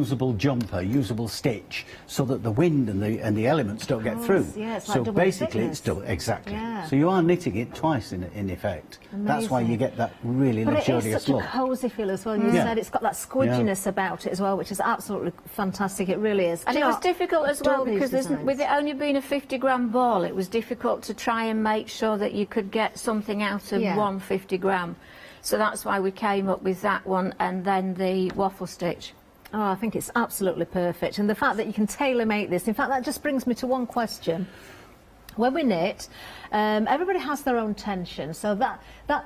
usable jumper, usable stitch, so that the wind and the elements don't get through. Yeah, it's so like basically, thickness. it's double, exactly. Yeah. So you are knitting it twice in effect. Amazing. That's why you get that really luxurious look. But it is such look. a cosy feel as well. You said it's got that squidginess about it as well, which is absolutely fantastic. It really is. And it was difficult as well because with it only being a 50-gram ball, it was difficult to try and make sure that you could get something out of 150 gram. So that's why we came up with that one, and then the waffle stitch. Oh, I think it's absolutely perfect. And the fact that you can tailor-make this, in fact, that just brings me to one question. When we knit, everybody has their own tension, so that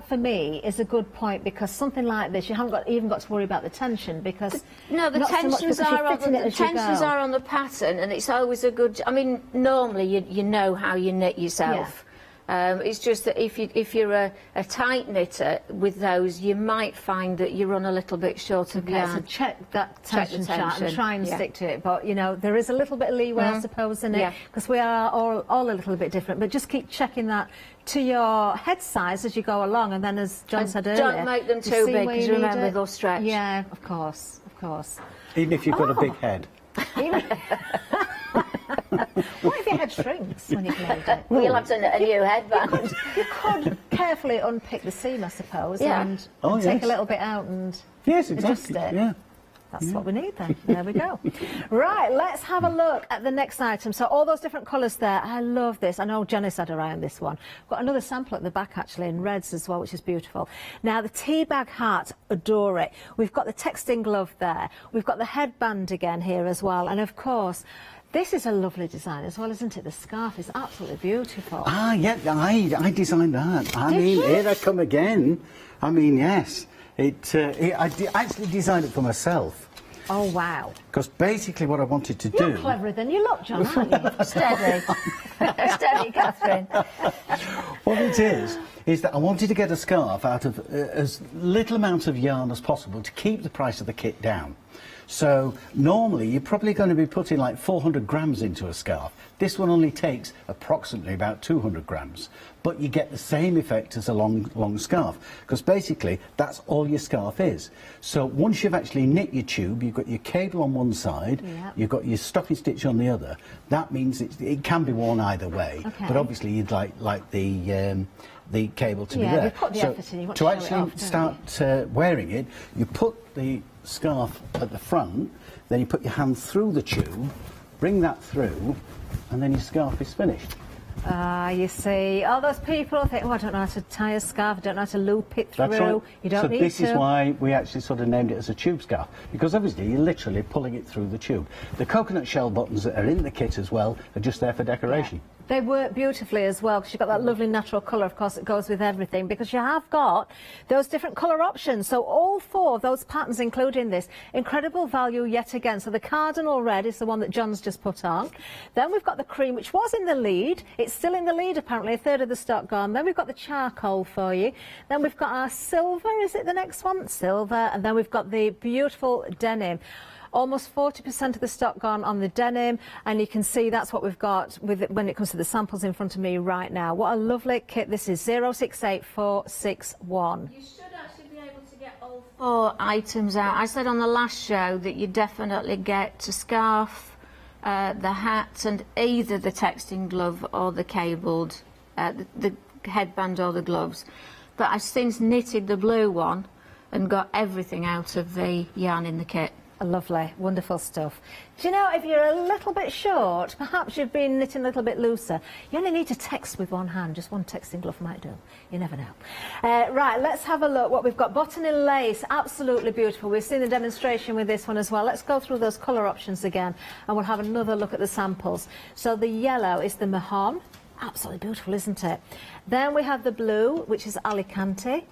for me is a good point, because something like this, you haven't even got to worry about the tension, because no, the tensions are on the pattern, and it's always a good. I mean, normally you know how you knit yourself. It's just that if you're a tight knitter with those, you might find that you run a little bit short of yarn. So check that tension chart and try and stick to it. But, you know, there is a little bit of leeway, I suppose, in it, because we are all a little bit different. But just keep checking that to your head size as you go along. And then, as John said earlier, don't make them too big, because remember, they'll stretch. Yeah, of course, of course. Even if you've got a big head. What if your head shrinks when you've made it? Well, you'll have to knit a new headband. You could carefully unpick the seam, I suppose, and yes. take a little bit out and adjust it. Yeah. That's what we need then. There we go. Right, let's have a look at the next item. So all those different colours there. I love this. I know Jenny's had her eye on this one. We've got another sample at the back, actually, in reds as well, which is beautiful. Now, the tea bag heart, adore it. We've got the texting glove there. We've got the headband again here as well. And, of course, this is a lovely design as well, isn't it? The scarf is absolutely beautiful. Ah, yeah, I designed that. I mean, here I come again. I mean, yes. I actually designed it for myself. Oh, wow. Because basically what I wanted to do... You're cleverer than you look, John, aren't you? Steady. Steady, Catherine. What it is that I wanted to get a scarf out of as little amount of yarn as possible to keep the price of the kit down. So normally you're probably going to be putting like 400 grams into a scarf. This one only takes approximately about 200 grams, but you get the same effect as a long scarf, because basically that's all your scarf is. So once you've actually knit your tube, you've got your cable on one side, you've got your stocking stitch on the other. That means it can be worn either way, but obviously you'd like the cable to be there. You put the effort in. You want to show actually it off, start wearing it, you put the scarf at the front, then you put your hand through the tube, bring that through, and then your scarf is finished. Ah, you see, all those people think, oh, I don't know how to tie a scarf, I don't know how to loop it through. That's right. You don't need to. So this is why we actually sort of named it as a tube scarf, because obviously you're literally pulling it through the tube. The coconut shell buttons that are in the kit as well are just there for decoration. Yeah. They work beautifully as well, because you've got that lovely natural colour, of course, it goes with everything, because you have got those different colour options. So all four of those patterns including this. Incredible value yet again. So the cardinal red is the one that John's just put on. Then we've got the cream, which was in the lead. It's still in the lead, apparently, a third of the stock gone. Then we've got the charcoal for you. Then we've got our silver, is it the next one? Silver. And then we've got the beautiful denim. Almost 40% of the stock gone on the denim, and you can see that's what we've got with it when it comes to the samples in front of me right now. What a lovely kit this is, 068461. You should actually be able to get all four items out. I said on the last show that you definitely get a scarf, the hat, and either the texting glove or the cabled, the headband or the gloves. But I've since knitted the blue one and got everything out of the yarn in the kit. Lovely, wonderful stuff. Do you know, if you're a little bit short, perhaps you've been knitting a little bit looser, you only need to text with one hand. Just one texting glove might do. You never know. Right, let's have a look what we've got. Botany lace, absolutely beautiful. We've seen the demonstration with this one as well. Let's go through those colour options again, and we'll have another look at the samples. So the yellow is the mahon. Absolutely beautiful, isn't it? Then we have the blue, which is Alicante.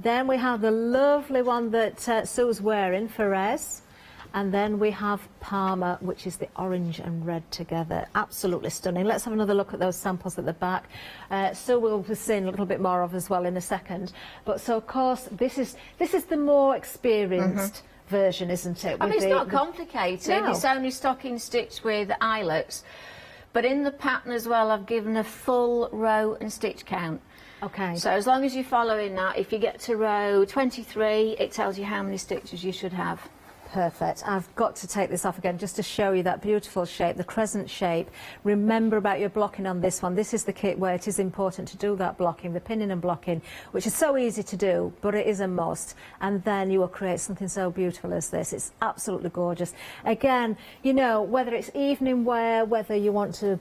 Then we have the lovely one that Sue's wearing, Ferez. And then we have Parma, which is the orange and red together. Absolutely stunning. Let's have another look at those samples at the back. Sue will be seeing a little bit more of as well in a second. But so, of course, this is the more experienced version, isn't it? I mean, it's not complicated. No. It's only stocking stitched with eyelets. But in the pattern as well, I've given a full row and stitch count. Okay. So as long as you're following that, if you get to row 23, it tells you how many stitches you should have. Perfect. I've got to take this off again just to show you that beautiful shape, the crescent shape. Remember about your blocking on this one. This is the kit where it is important to do that blocking, the pinning and blocking, which is so easy to do, but it is a must. And then you will create something so beautiful as this. It's absolutely gorgeous. Again, you know, whether it's evening wear, whether you want to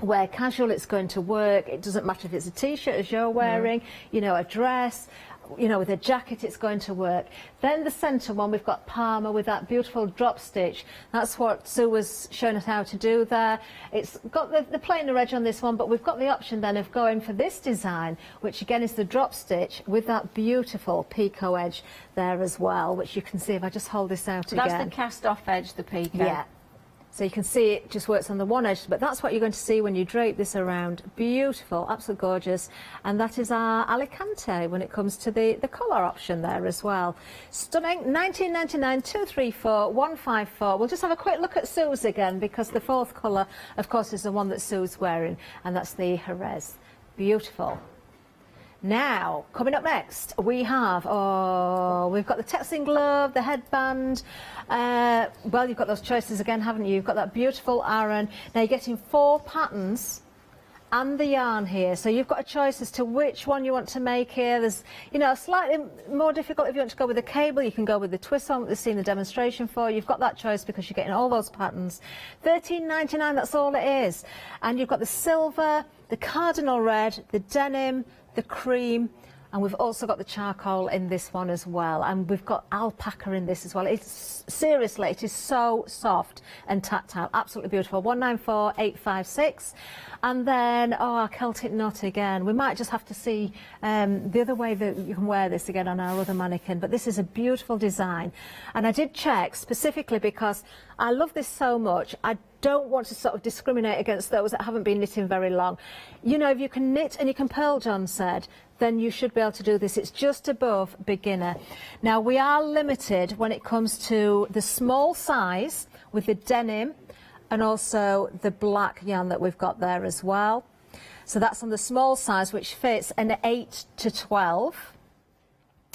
wear casual, it's going to work. It doesn't matter if it's a t-shirt as you're wearing, you know, a dress, you know, with a jacket, it's going to work. Then the centre one, we've got Parma with that beautiful drop stitch. That's what Sue was showing us how to do there. It's got the plainer edge on this one, but we've got the option then of going for this design, which again is the drop stitch with that beautiful picot edge there as well, which you can see if I just hold this out again. That's the cast off edge, the picot. Yeah. So you can see it just works on the one edge, but that's what you're going to see when you drape this around. Beautiful, absolutely gorgeous. And that is our Alicante when it comes to the colour option there as well. Stunning, $19.99, 234 154. We'll just have a quick look at Sue's again, because the fourth colour, of course, is the one that Sue's wearing, and that's the Jerez. Beautiful. Now, coming up next, we have, we've got the texting glove, the headband. Well, you've got those choices again, haven't you? You've got that beautiful Aran. Now, you're getting 4 patterns and the yarn here. So you've got a choice as to which one you want to make here. There's, you know, slightly more difficult if you want to go with the cable. You can go with the twist on, what we've seen the demonstration for. You've got that choice because you're getting all those patterns. $13.99, that's all it is. And you've got the silver, the cardinal red, the denim, the cream, and we've also got the charcoal in this one as well, and we've got alpaca in this as well. It's seriously, it is so soft and tactile, absolutely beautiful. 194856. And then our Celtic knot again. We might just have to see the other way that you can wear this again on our other mannequin, but this is a beautiful design. And I did check specifically because I love this so much. I don't want to sort of discriminate against those that haven't been knitting very long. You know, if you can knit and you can purl, John said, then you should be able to do this. It's just above beginner. Now, we are limited when it comes to the small size with the denim and also the black yarn that we've got there as well. So that's on the small size, which fits an 8 to 12.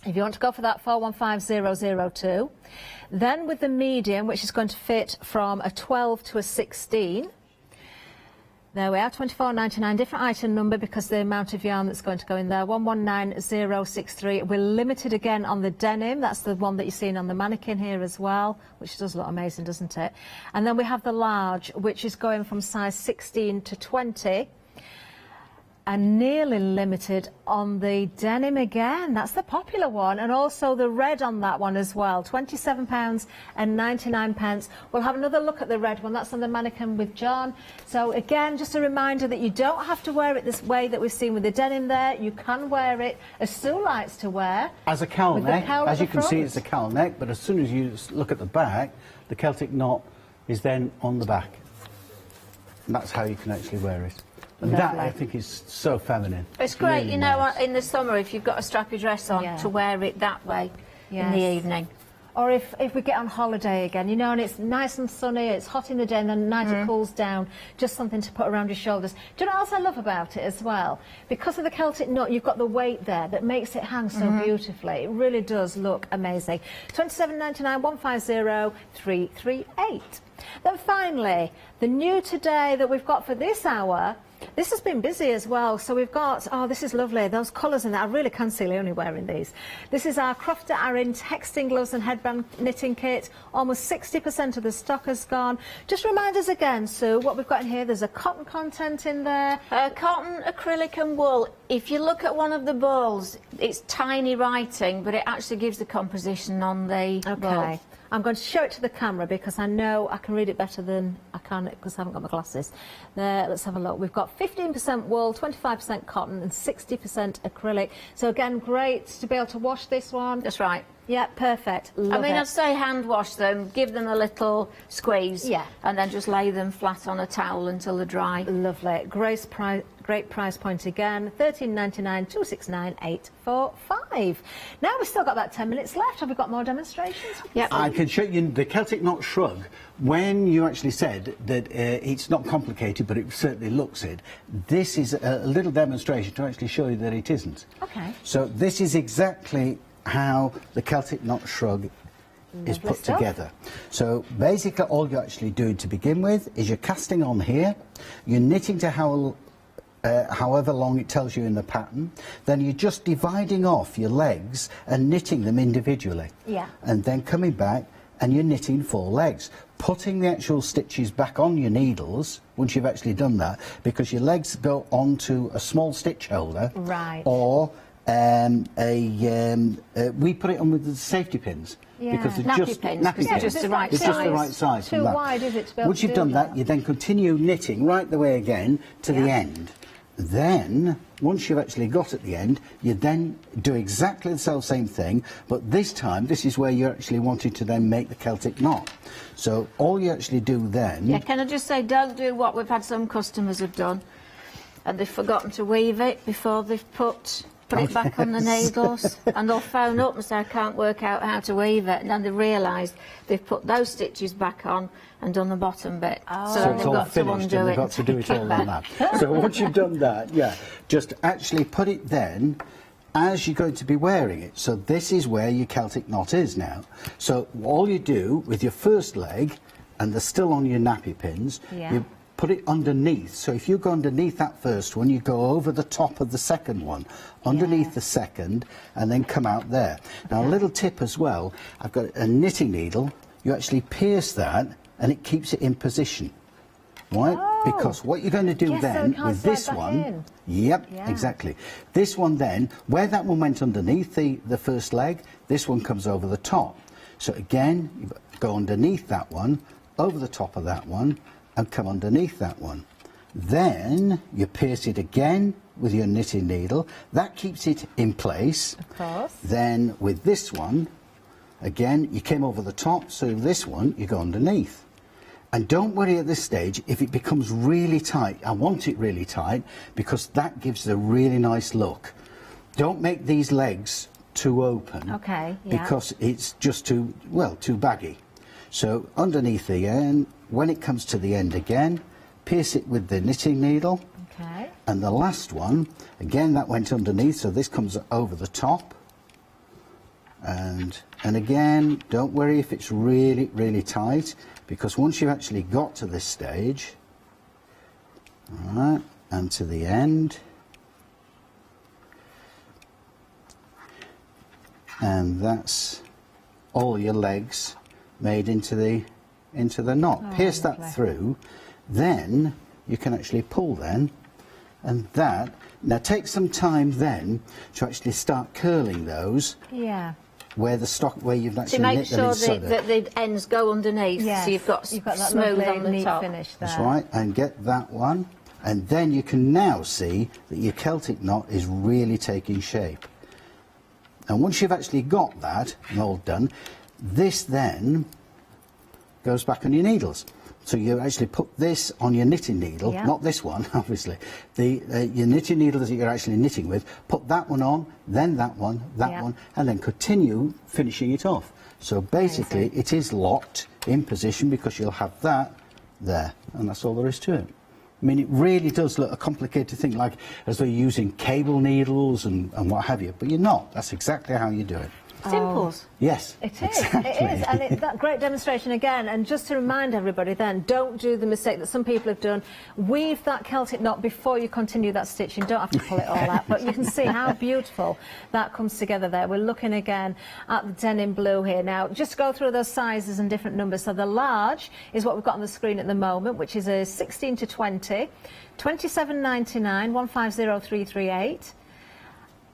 If you want to go for that, 415002. Then with the medium, which is going to fit from a 12 to a 16. There we are, $24.99, different item number because the amount of yarn that's going to go in there, 119063. We're limited again on the denim. That's the one that you're seeing on the mannequin here as well, which does look amazing, doesn't it? And then we have the large, which is going from size 16 to 20. And nearly limited on the denim again. That's the popular one, and also the red on that one as well. £27.99. We'll have another look at the red one. That's on the mannequin with John. So again, just a reminder that you don't have to wear it this way that we've seen with the denim there. You can wear it as Sue likes to wear. As a cowl neck. As you can see, it's a cowl neck, but as soon as you look at the back, the Celtic knot is then on the back. And that's how you can actually wear it. And that, I think, is so feminine. It's great, really you know, nice. In the summer, if you've got a strappy dress on, to wear it that way in the evening. Or if we get on holiday again, you know, and it's nice and sunny, it's hot in the day, and then at night it cools down, just something to put around your shoulders. Do you know what else I love about it as well? Because of the Celtic knot, you've got the weight there that makes it hang so beautifully. It really does look amazing. $27.99, 150338. Then finally, the new today that we've got for this hour. This has been busy as well, so we've got, this is lovely, those colours in there. I really can see Leonie wearing these. This is our Crofter Aran texting gloves and headband knitting kit. Almost 60% of the stock has gone. Just remind us again, Sue, what we've got in here. There's a cotton content in there. Cotton, acrylic and wool. If you look at one of the balls, it's tiny writing, but it actually gives the composition on the ball. I'm going to show it to the camera because I know I can read it better than I can because I haven't got my glasses. There, let's have a look. We've got 15% wool, 25% cotton and 60% acrylic. So again, great to be able to wash this one. That's right. Yeah, perfect. Love it. I'd say hand wash them, give them a little squeeze, and then just lay them flat on a towel until they're dry. Lovely. Great price point again. $13.99, 269845. Now we've still got about 10 minutes left. Have we got more demonstrations? Yeah, I can show you the Celtic knot shrug. When you actually said that it's not complicated, but it certainly looks it, this is a little demonstration to actually show you that it isn't. Okay. So this is exactly how the Celtic knot shrug is Lovely put stuff. together. So basically all you're actually doing to begin with is you're casting on here, you're knitting to however long it tells you in the pattern, then you're just dividing off your legs and knitting them individually. Yeah. And then coming back and you're knitting 4 legs, putting the actual stitches back on your needles once you've actually done that, because your legs go onto a small stitch holder, Right. or we put it on with the safety pins. Yeah. Because it's Nappy just pins, nappy because pins. it's just the right It's just the right size. Too from that. wide, is it, to be able Once to you've do done that, that? you then continue knitting right the way again to the Yeah. end. Then, once you've actually got at the end, you then do exactly the same thing, but this time, this is where you're actually wanting to then make the Celtic knot. So all you actually do then... Yeah, can I just say, don't do what we've had some customers have done, and they've forgotten to weave it before they've put it back on the needles, and they'll phone up and say, I can't work out how to weave it, and then they realise they've put those stitches back on and done the bottom bit. Oh. So So then it's they've all got to finished undo and it. they've got to do it all on that. So once you've done that, yeah, just actually put it then as you're going to be wearing it. So this is where your Celtic knot is now. So all you do with your first leg, and they're still on your nappy pins, Yeah. you put it underneath. So if you go underneath that first one, you go over the top of the second one, underneath Yeah. the second, and then come out there. Now a little tip as well, I've got a knitting needle, you actually pierce that and it keeps it in position. Right? Oh. Because what you're going to do Yes, so then it can't with this slide back one, in. yep, Yeah. exactly. This one then, where that one went underneath the first leg, this one comes over the top. So again, you go underneath that one, over the top of that one, and come underneath that one. Then you pierce it again with your knitting needle. That keeps it in place. Of course. Then with this one, again, you came over the top, so this one, you go underneath. And don't worry at this stage if it becomes really tight. I want it really tight because that gives a really nice look. Don't make these legs too open. Okay, yeah. Because it's just too baggy. So underneath the end, when it comes to the end again, pierce it with the knitting needle. Okay. And the last one, again, that went underneath, so this comes over the top. And again, don't worry if it's really, really tight, because once you've actually got to this stage, all right, and to the end, and that's all your legs made into the knot. Oh, Pierce that lovely. through, then you can actually pull then, and that, now take some time then to actually start curling those Yeah. where you've To actually make knit them sure inside that the ends go underneath, Yes. so you've got that smooth lovely, on the neat top. finish there. That's right, and get that one, and then you can now see that your Celtic knot is really taking shape. And once you've actually got that and all done, this then goes back on your needles. So you actually put this on your knitting needle, Yeah. not this one, obviously. Your knitting needle that you're actually knitting with, put that one on, then that one, Yeah. one, and then continue finishing it off. So basically, Amazing. it is locked in position because you'll have that there, and that's all there is to it. I mean, it really does look a complicated thing, like as though you're using cable needles and what have you, but you're not. That's exactly how you do it. Simples. Yes, It is, exactly. it is, and that great demonstration again. And just to remind everybody then, don't do the mistake that some people have done. Weave that Celtic knot before you continue that stitching. Don't have to pull it all out, but you can see how beautiful that comes together there. We're looking again at the denim blue here. Now, just to go through those sizes and different numbers. So the large is what we've got on the screen at the moment, which is a 16 to 20, 27.99, 150338.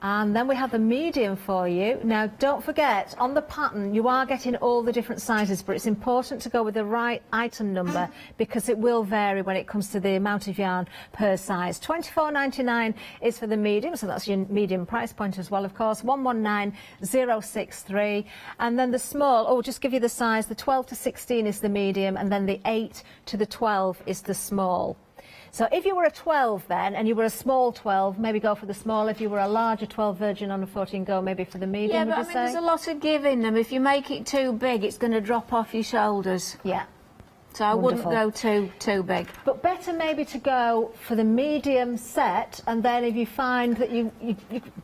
And then we have the medium for you. Now, don't forget, on the pattern, you are getting all the different sizes, but it's important to go with the right item number because it will vary when it comes to the amount of yarn per size. £24.99 is for the medium, so that's your medium price point as well, of course. 119063. And then the small, just give you the size, the 12 to 16 is the medium, and then the 8 to the 12 is the small. So if you were a 12 then, and you were a small 12, maybe go for the small. If you were a larger 12 virgin on a 14, go maybe for the medium, Yeah, would but I you mean, say? there's a lot of give in them. If you make it too big, it's going to drop off your shoulders. Yeah. So I Wonderful. wouldn't go too big. But better maybe to go for the medium set, and then if you find that you've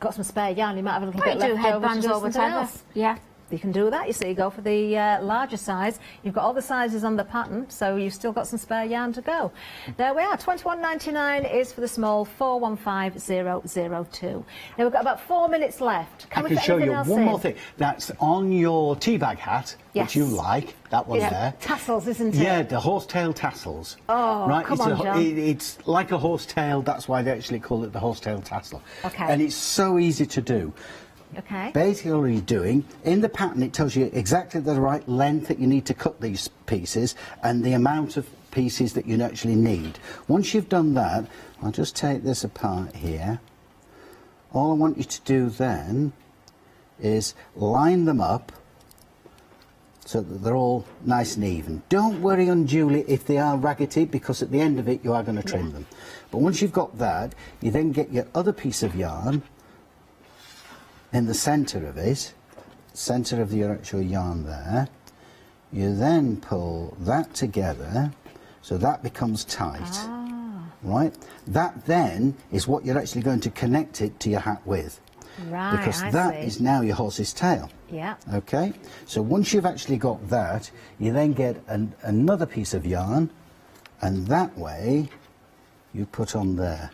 got some spare yarn, you might have a little Might bit do left over to headbands do or something whatever. else. Yeah. you can do that. You see, you go for the larger size. You've got all the sizes on the pattern, so you've still got some spare yarn to go. There we are. £21.99 is for the small 415002. Now we've got about 4 minutes left. I can show you one more thing. That's on your tea bag hat, which you like. That one there. Tassels, isn't it? Yeah, the horsetail tassels. Oh, right? come on, John. It's like a horsetail. That's why they actually call it the horsetail tassel. Okay. And it's so easy to do. Okay. Basically, all you're doing, in the pattern, it tells you exactly the right length that you need to cut these pieces and the amount of pieces that you actually need. Once you've done that, I'll just take this apart here. All I want you to do then is line them up so that they're all nice and even. Don't worry unduly if they are raggedy, because at the end of it you are going to trim them. But once you've got that, you then get your other piece of yarn in the centre of it, centre of your actual yarn there. You then pull that together so that becomes tight. Right? That then is what you're actually going to connect it to your hat with. Right, because that is now your horse's tail. Yeah. Okay? So once you've actually got that, you then get another piece of yarn, and that way you put on there.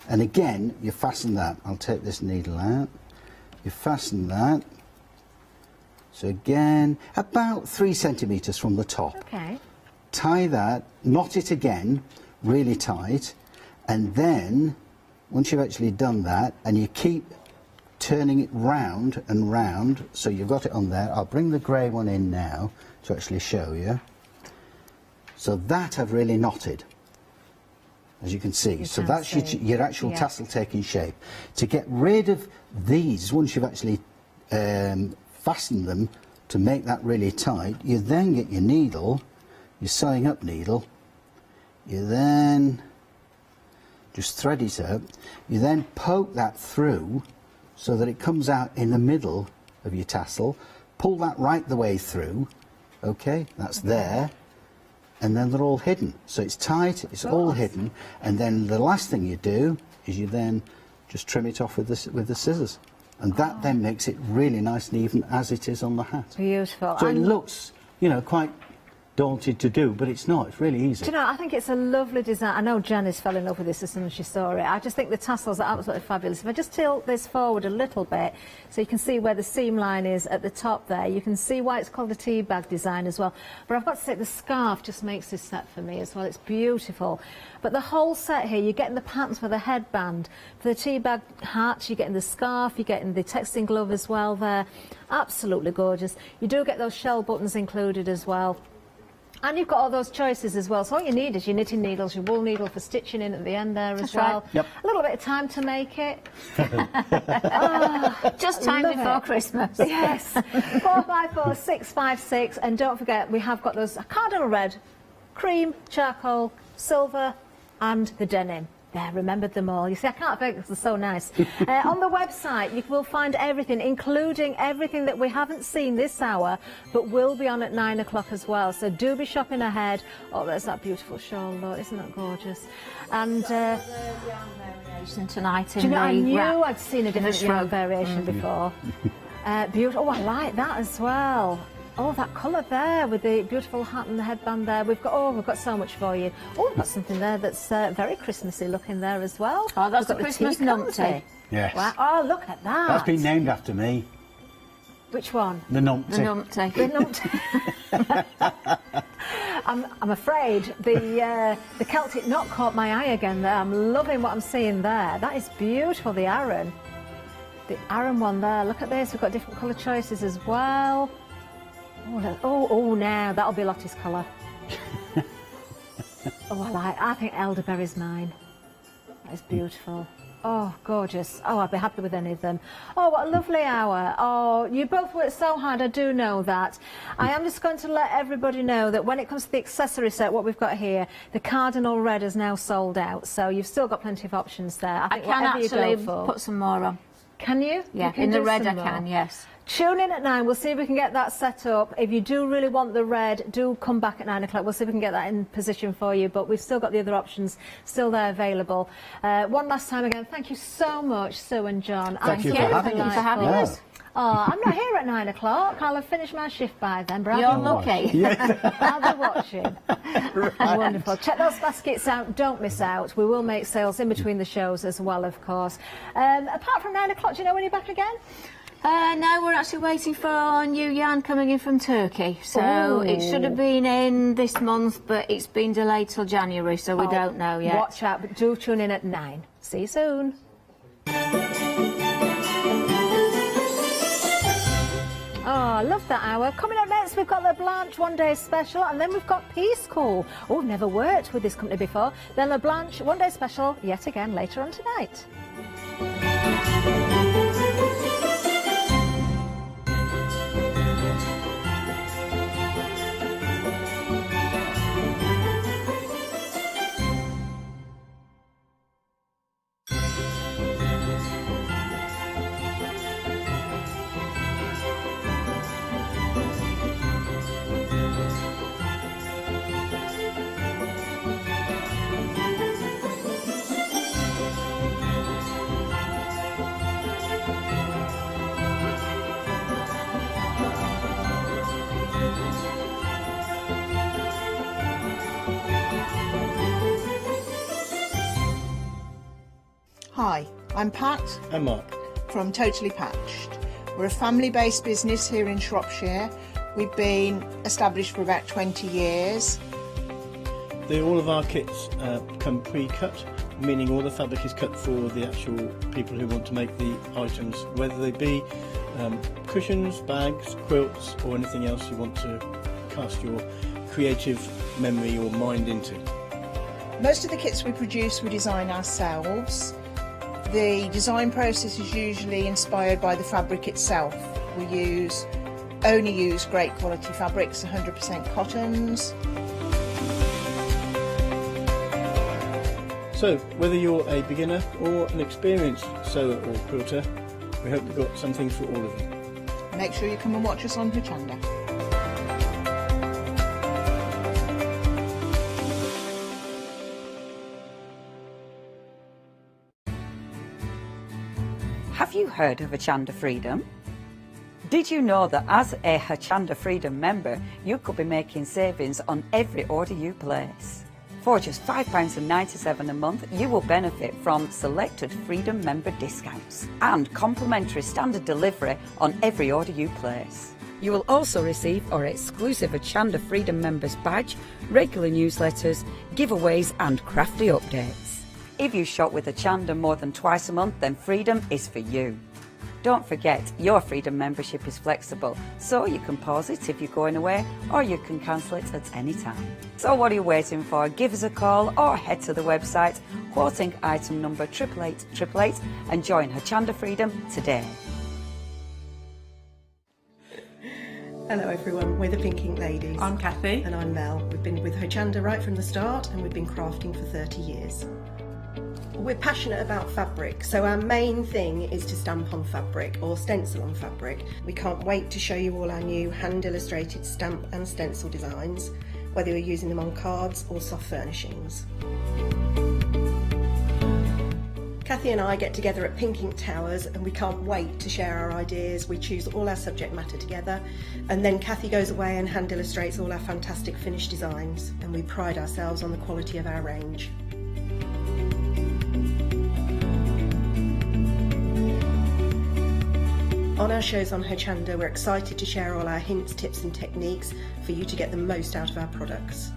And again, you fasten that. I'll take this needle out. You fasten that. So again, about 3 centimetres from the top. Okay. Tie that, knot it again, really tight, and then once you've actually done that, and you keep turning it round and round, so you've got it on there. I'll bring the grey one in now to actually show you. So that I've really knotted, as you can see. So that's your actual tassel taking shape. To get rid of these, once you've actually fastened them to make that really tight, you then get your needle, your sewing up needle, you then just thread it up, you then poke that through so that it comes out in the middle of your tassel, pull that right the way through, okay, that's there, and then they're all hidden. So it's tight, it's all hidden, and then the last thing you do is you then just trim it off with the scissors. And that then makes it really nice and even as it is on the hat. Beautiful. So it looks, you know, quite daunted to do, but it's not. It's really easy. Do you know, I think it's a lovely design. I know Janice fell in love with this as soon as she saw it. I just think the tassels are absolutely fabulous. If I just tilt this forward a little bit, so you can see where the seam line is at the top there, you can see why it's called a tea bag design as well. But I've got to say, the scarf just makes this set for me as well. It's beautiful. But the whole set here, you're getting the patterns for the headband, for the tea bag hat, you're getting the scarf, you're getting the texting glove as well there. Absolutely gorgeous. You do get those shell buttons included as well. And you've got all those choices as well. So all you need is your knitting needles, your wool needle for stitching in at the end there as well. Yep. A little bit of time to make it. Just time before Christmas. Yes. 454656. And don't forget, we have got those cardinal red, cream, charcoal, silver, and the denim. There, remembered them all. You see, I can't think because they're so nice. On the website, you will find everything, including everything that we haven't seen this hour, but will be on at 9 o'clock as well. So do be shopping ahead. Oh, there's that beautiful shawl, though. Isn't that gorgeous? And variation tonight in do you know, I knew wrap. I'd seen a different yarn variation before. Beautiful. Oh, I like that as well. Oh, that colour there with the beautiful hat and the headband there. We've got so much for you. Oh, we've got something there that's very Christmassy looking there as well. Oh, that's the Christmas numpty. Yes. Wow. Oh, look at that. That's been named after me. Which one? The numpty. The numpty. The numpty. I'm afraid the Celtic knot caught my eye again there. I'm loving what I'm seeing there. That is beautiful, the Aran. The Aran one there. Look at this. We've got different colour choices as well. Oh, now that'll be Lottie's colour. Oh, I think elderberry's mine. That is beautiful. Oh, gorgeous. Oh, I'd be happy with any of them. Oh, what a lovely hour. Oh, you both worked so hard, I do know that. I am just going to let everybody know that when it comes to the accessory set, what we've got here, the cardinal red is now sold out, so you've still got plenty of options there. I think I can whatever actually you go for. put some more on. Can you? Yeah, you can in the do red some I can, more. yes. Tune in at 9. We'll see if we can get that set up. If you do really want the red, do come back at 9 o'clock. We'll see if we can get that in position for you. But we've still got the other options still there available. One last time again, thank you so much, Sue and John. Thank you for having us. Oh, I'm not here at 9 o'clock. I'll have finished my shift by then. But You're lucky. I'll be watching. Right. Wonderful. Check those baskets out. Don't miss out. We will make sales in between the shows as well, of course. Apart from 9 o'clock, do you know when you're back again? No, we're actually waiting for new yarn coming in from Turkey. So it should have been in this month, but it's been delayed till January, so we don't know yet. Watch out, but do tune in at 9. See you soon. Oh, I love that hour. Coming up next, we've got LaBlanche One Day Special, and then we've got piececool. Oh, we've never worked with this company before. Then LaBlanche One Day Special, yet again, later on tonight. Hi, I'm Pat. And Mark. From Totally Patched. We're a family-based business here in Shropshire. We've been established for about 20 years. All of our kits come pre-cut, meaning all the fabric is cut for the actual people who want to make the items, whether they be cushions, bags, quilts, or anything else you want to cast your creative memory or mind into. Most of the kits we produce we design ourselves. The design process is usually inspired by the fabric itself. We only use great quality fabrics, 100% cottons. So, whether you're a beginner or an experienced sewer or quilter, we hope we've got something for all of you. Make sure you come and watch us on Hochanda. Have you heard of Hochanda Freedom? Did you know that as a Hochanda Freedom member, you could be making savings on every order you place? For just £5.97 a month, you will benefit from selected Freedom member discounts and complimentary standard delivery on every order you place. You will also receive our exclusive Hochanda Freedom members badge, regular newsletters, giveaways and crafty updates. If you shop with Hochanda more than twice a month, then Freedom is for you. Don't forget, your Freedom membership is flexible, so you can pause it if you're going away, or you can cancel it at any time. So what are you waiting for? Give us a call or head to the website, quoting item number 88888 and join Hochanda Freedom today. Hello everyone, we're the Pink Ink Ladies. I'm Kathy. And I'm Mel. We've been with Hochanda right from the start and we've been crafting for 30 years. We're passionate about fabric, so our main thing is to stamp on fabric or stencil on fabric. We can't wait to show you all our new hand illustrated stamp and stencil designs, whether you're using them on cards or soft furnishings. Kathy and I get together at Pink Ink Towers and we can't wait to share our ideas. We choose all our subject matter together and then Kathy goes away and hand illustrates all our fantastic finished designs, and we pride ourselves on the quality of our range. On our shows on Hochanda, we're excited to share all our hints, tips and techniques for you to get the most out of our products.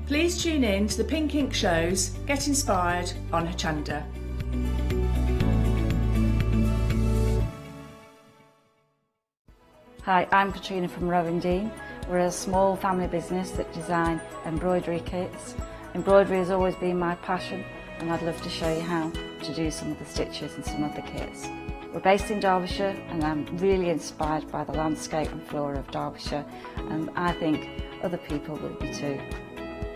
Please tune in to the Pink Ink shows, get inspired on Hochanda. Hi, I'm Katrina from Rowan Dean. We're a small family business that design embroidery kits. Embroidery has always been my passion, and I'd love to show you how to do some of the stitches and some of the kits. We're based in Derbyshire and I'm really inspired by the landscape and flora of Derbyshire, and I think other people will be too.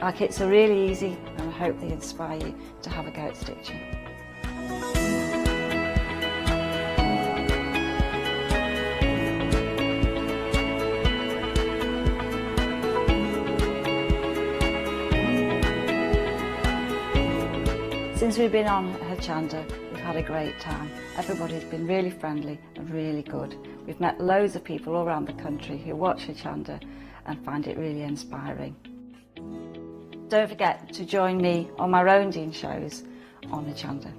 Our kits are really easy and I hope they inspire you to have a go at stitching. Since we've been on Hochanda, we've had a great time. Everybody's been really friendly and really good. We've met loads of people all around the country who watch Hochanda and find it really inspiring. Don't forget to join me on my rounding shows on Hochanda.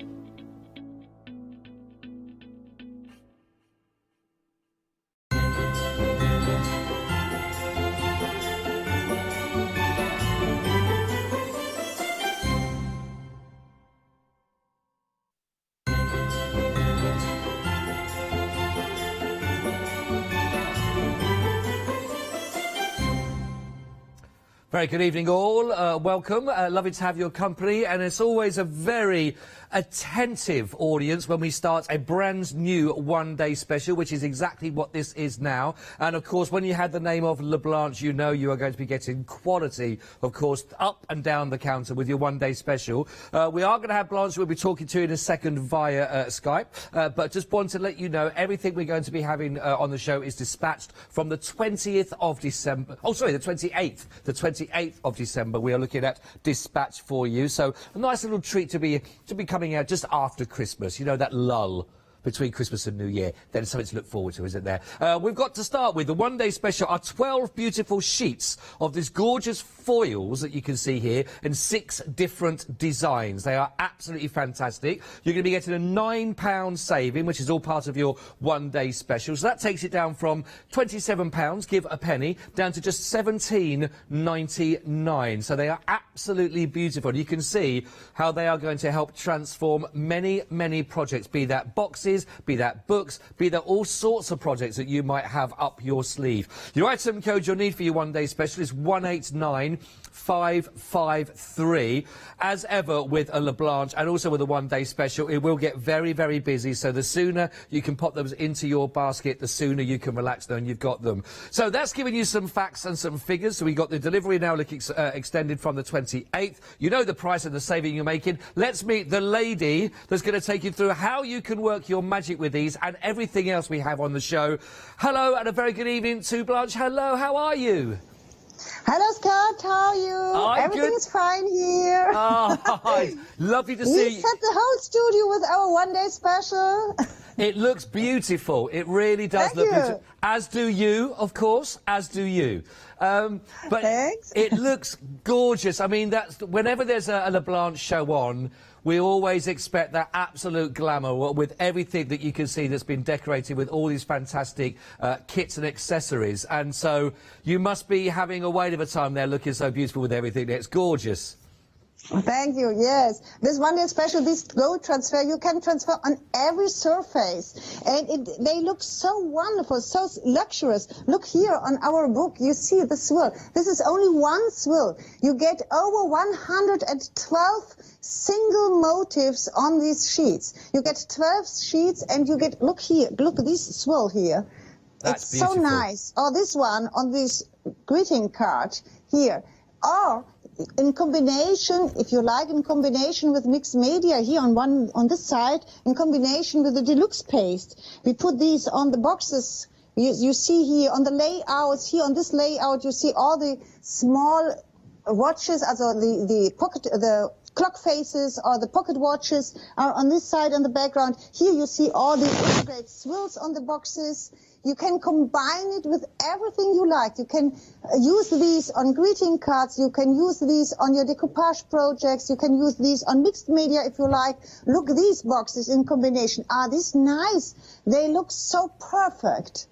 Very good evening all, welcome, lovely to have your company, and it's always a very attentive audience when we start a brand new one-day special, which is exactly what this is now. And of course, when you had the name of LaBlanche, you know you are going to be getting quality, of course, up and down the counter with your one-day special. We are going to have Blanche, we'll be talking to you in a second via Skype, but just want to let you know everything we're going to be having on the show is dispatched from the 20th of December. Oh, sorry, the 28th. The 28th of December we are looking at dispatch for you. So a nice little treat to be coming out just after Christmas, you know, that lull between Christmas and New Year. Then something to look forward to, isn't there? We've got to start with the one-day special are 12 beautiful sheets of this gorgeous foils that you can see here in 6 different designs. They are absolutely fantastic. You're going to be getting a £9 saving, which is all part of your one-day special. So that takes it down from £27, give a penny, down to just £17.99. So they are absolutely beautiful. You can see how they are going to help transform many, many projects, be that boxes, be that books, be that all sorts of projects that you might have up your sleeve. Your item code you'll need for your one-day special is 189553. As ever with a LaBlanche and also with a one-day special, it will get very, very busy. So the sooner you can pop those into your basket, the sooner you can relax them and you've got them. So that's giving you some facts and some figures. So we got the delivery now looking extended from the 28th. You know the price and the saving you're making. Let's meet the lady that's going to take you through how you can work your magic with these and everything else we have on the show. Hello and a very good evening to Blanche. Hello, how are you? Hello, Scott. How are you? Everything is fine here. Oh, lovely to see you. We set the whole studio with our one-day special. It looks beautiful. It really does look beautiful. As do you, of course. As do you. But Thanks. It looks gorgeous. I mean, that's whenever there's a LaBlanche show on, we always expect that absolute glamour with everything that you can see that's been decorated with all these fantastic kits and accessories. And so you must be having a whale of a time there looking so beautiful with everything. It's gorgeous. Thank you, yes. This one-day special, this gold transfer, you can transfer on every surface. And they look so wonderful, so luxurious. Look here on our book, you see the swill. This is only one swill. You get over 112 single motifs on these sheets. You get 12 sheets and you get, look here, look at this swill here. That's it's beautiful. So nice. Or this one on this greeting card here. Or in combination, if you like, in combination with mixed media here on this side, in combination with the deluxe paste. We put these on the boxes. You see here on the layouts, here on this layout, you see all the small watches, also the clock faces or the pocket watches are on this side on the background. Here you see all the integrated swirls on the boxes. You can combine it with everything you like. You can use these on greeting cards. You can use these on your decoupage projects. You can use these on mixed media if you like. Look, these boxes in combination. Are these nice? They look so perfect.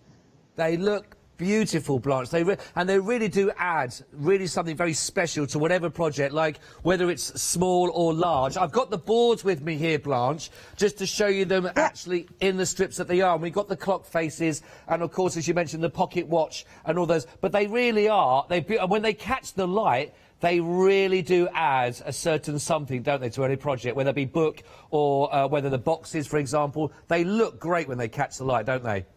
They look beautiful, Blanche. They really do add really something very special to whatever project, like whether it's small or large. I've got the boards with me here, Blanche, just to show you them actually in the strips that they are. And we've got the clock faces and, of course, as you mentioned, the pocket watch and all those. But they really are. When they catch the light, they really do add a certain something, don't they, to any project, whether it be book or whether the boxes, for example. They look great when they catch the light, don't they?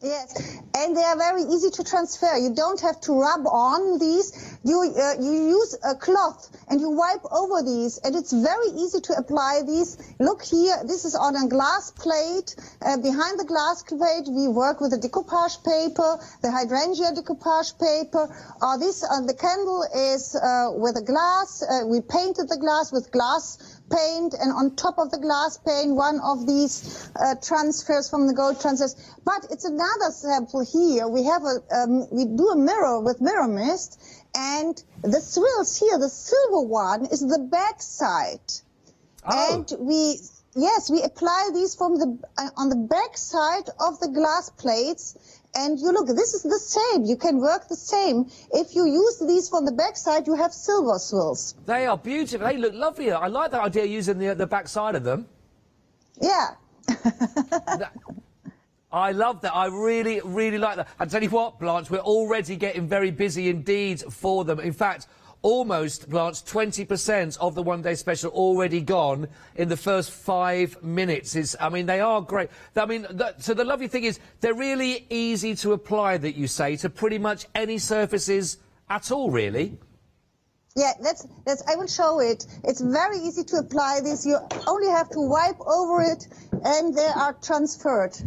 Yes, and they are very easy to transfer. You don't have to rub on these. You use a cloth and you wipe over these, and it's very easy to apply these. Look here, this is on a glass plate. Behind the glass plate, we work with the decoupage paper, the hydrangea decoupage paper. The candle is with a glass. We painted the glass with glass paint, and on top of the glass paint, one of these transfers from the gold transfers. But it's another sample here. We have we do a mirror with mirror mist, and the swirls here, the silver one, is the back side. Oh. And we apply these from on the back side of the glass plates. And you look, this is the same. You can work the same. If you use these from the back side, you have silver swirls. They are beautiful. They look lovely. I like that idea, using the back side of them. Yeah. I love that. I really, really like that. I tell you what, Blanche, we're already getting very busy indeed for them. In fact, almost, Blanche, 20% of the one-day special already gone in the first 5 minutes. I mean, they are great. I mean, so the lovely thing is they're really easy to apply, that you say, to pretty much any surfaces at all, really. Yeah, I will show it. It's very easy to apply this. You only have to wipe over it, and they are transferred.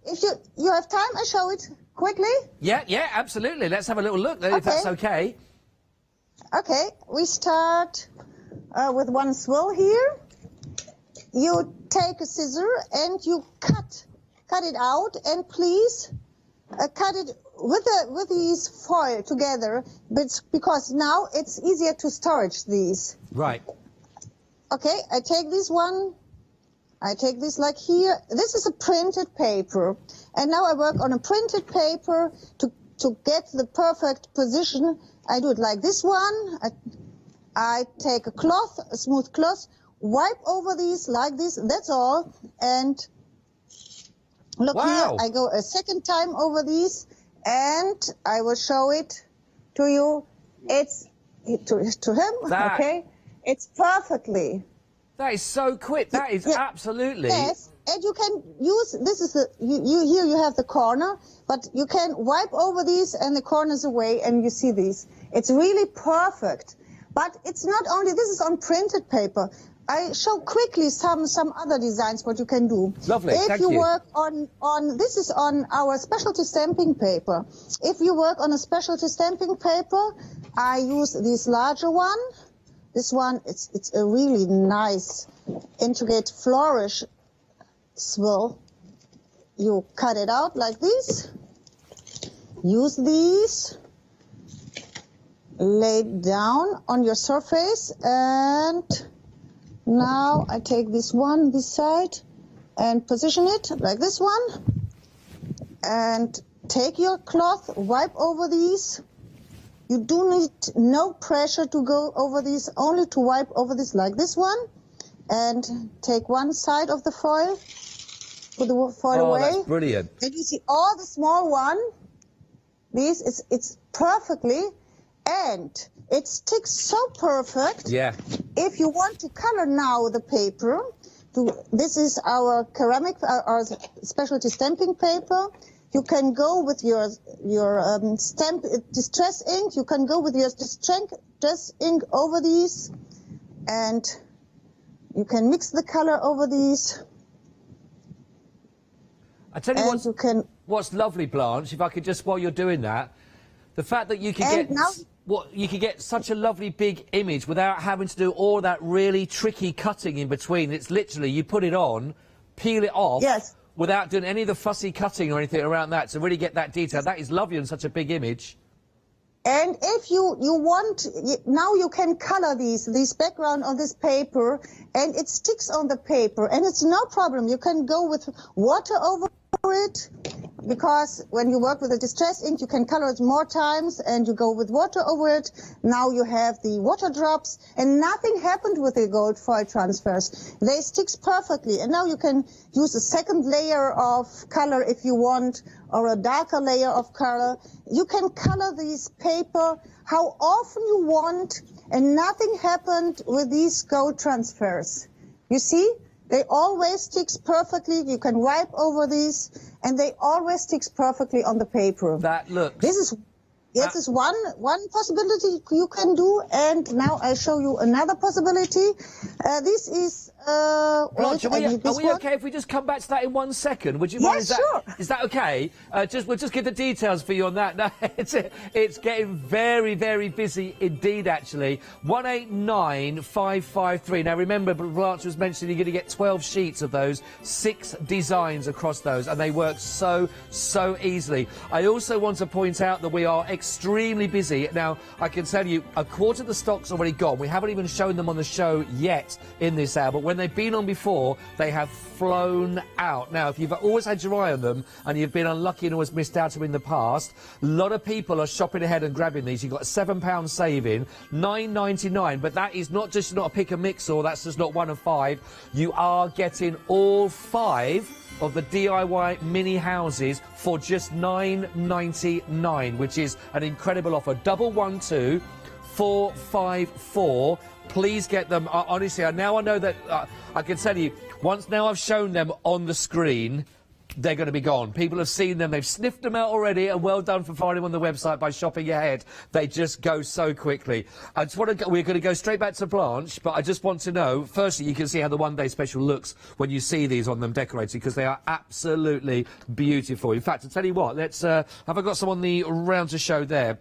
If you have time, I show it quickly. Yeah, absolutely. Let's have a little look, if that's okay. Okay, we start with one swirl here. You take a scissor and you cut it out, and please cut it with these foil together, because now it's easier to storage these. Right. Okay, I take this one. I take this like here. This is a printed paper, and now I work on a printed paper to get the perfect position. I do it like this one. I take a cloth, a smooth cloth, wipe over these like this. That's all. And look here, I go a second time over these, and I will show it to you. It's to him. Okay, it's perfectly. That is so quick. That is absolutely. Yes, and you can use, this is here you have the corner, but you can wipe over these and the corners away, and you see these. It's really perfect. But it's not only, this is on printed paper. I show quickly some other designs what you can do. Lovely, if you work on this is on our specialty stamping paper. If you work on a specialty stamping paper, I use this larger one. This one, it's a really nice, intricate flourish swirl. You cut it out like this. Use these. Lay it down on your surface, and now I take this one, this side, and position it like this one. And take your cloth, wipe over these. You do need no pressure to go over these, only to wipe over this like this one. And take one side of the foil, put the foil away. That's brilliant. And you see all the small one, it's perfectly, and it sticks so perfect. Yeah. If you want to color now the paper, this is our ceramic, our specialty stamping paper. You can go with your stamp distress ink. You can go with your distress ink over these, and you can mix the color over these. I tell you what's lovely, Blanche, if I could just, while you're doing that, the fact that you can you can get such a lovely big image without having to do all that really tricky cutting in between. It's literally, you put it on, peel it off. Yes. Without doing any of the fussy cutting or anything around that, to really get that detail. That is lovely on such a big image. And if you want, now you can color these background on this paper, and it sticks on the paper, and it's no problem. You can go with water over it, because when you work with a distress ink, you can color it more times, and you go with water over it. Now you have the water drops, and nothing happened with the gold foil transfers. They stick perfectly, and now you can use a second layer of color if you want, or a darker layer of color. You can color these paper how often you want, and nothing happened with these gold transfers. You see? They always stick perfectly. You can wipe over these, and they always stick perfectly on the paper. That looks... This is one possibility you can do, and now I'll show you another possibility. This is Blanche, wait, are we okay if we just come back to that in 1 second? Would you mind? Yes, sure. Is that okay? We'll just give the details for you on that. No, it's getting very, very busy indeed, actually. 189553. Now, remember, Blanche was mentioning you're going to get 12 sheets of those, 6 designs across those, and they work so easily. I also want to point out that we are extremely busy. Now, I can tell you, a quarter of the stock's already gone. We haven't even shown them on the show yet in this hour, but when they've been on before, they have flown out. Now, if you've always had your eye on them and you've been unlucky and always missed out on them in the past, a lot of people are shopping ahead and grabbing these. You've got a £7 saving, £9.99, but that is not just not a pick and mix, or that's just not one of 5. You are getting all 5 of the DIY mini houses for just £9.99, which is an incredible offer. 112 454. Please get them. Honestly, now I know that I can tell you, once now I've shown them on the screen, they're going to be gone. People have seen them, they've sniffed them out already, and well done for finding them on the website by shopping ahead. They just go so quickly. I just want to we're going to go straight back to Blanche, but I just want to know, firstly, you can see how the one-day special looks when you see these on them decorated, because they are absolutely beautiful. In fact, I'll tell you what, let's, have I got some on the round to show there?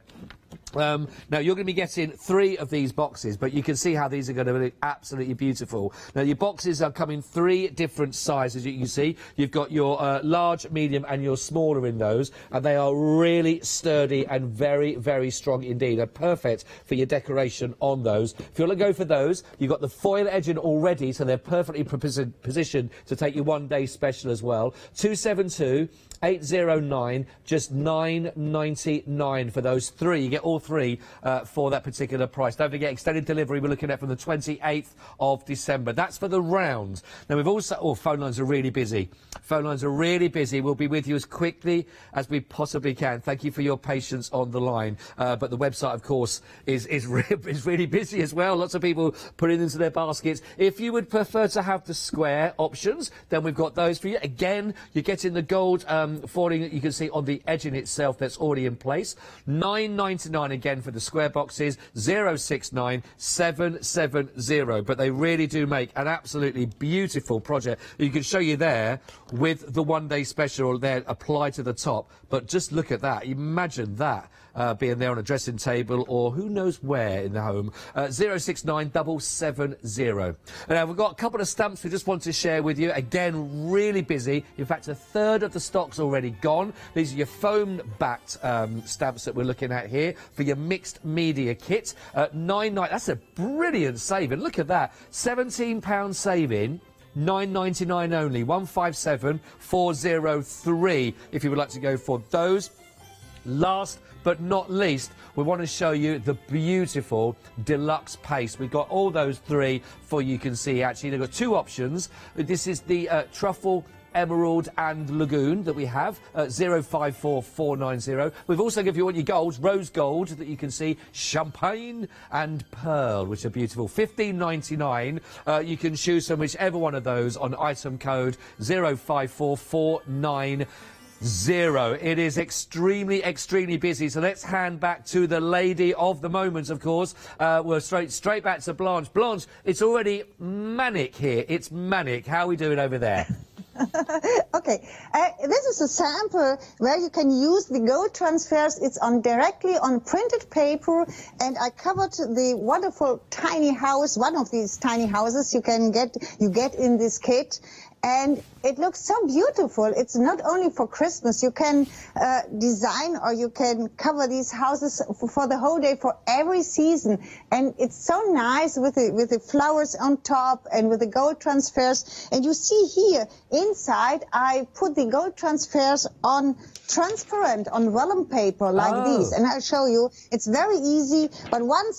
Now, you're going to be getting 3 of these boxes, but you can see how these are going to be absolutely beautiful. Now, your boxes are coming 3 different sizes, you can see. You've got your large, medium, and your smaller in those, and they are really sturdy and very, very strong indeed. They're perfect for your decoration on those. If you want to go for those, you've got the foil edging already, so they're perfectly positioned to take your one-day special as well. 272 809, just £9.99 for those 3. You get all 3 for that particular price. Don't forget, extended delivery we're looking at from the 28th of December. That's for the round. Now, we've also... Oh, phone lines are really busy. Phone lines are really busy. We'll be with you as quickly as we possibly can. Thank you for your patience on the line. But the website, of course, is really busy as well. Lots of people putting into their baskets. If you would prefer to have the square options, then we've got those for you. Again, you're getting the gold foiling that you can see on the edging itself that's already in place. £9.99 again for the square boxes, 069 770. But they really do make an absolutely beautiful project. You can show you there with the one-day special there applied to the top. But just look at that. Imagine that. Being there on a dressing table or who knows where in the home. 069 770. Now, we've got a couple of stamps we just want to share with you. Again, really busy. In fact, 1/3 of the stock's already gone. These are your foam-backed stamps that we're looking at here for your mixed media kit. That's a brilliant saving. Look at that. £17 saving. £9.99 only. 157403 if you would like to go for those. Last but not least, we want to show you the beautiful deluxe paste. We've got all those 3 for you can see, actually. They've got 2 options. This is the truffle, emerald and lagoon that we have, 054490. We've also, if you want your golds, rose gold that you can see, champagne and pearl, which are beautiful. £15.99. You can choose from whichever one of those on item code 054490. It is extremely busy, so let's hand back to the lady of the moment, of course. We're straight back to Blanche. Blanche, it's already manic here. It's manic. How are we doing over there? Okay, this is a sample where you can use the gold transfers. It's directly on printed paper, and I covered the wonderful tiny house, one of these tiny houses you get in this kit. And it looks so beautiful. It's not only for Christmas. You can design, or you can cover these houses for the whole day, for every season. And it's so nice with the flowers on top and with the gold transfers. And you see here, inside, I put the gold transfers on transparent, on vellum paper like these. And I'll show you. It's very easy. But one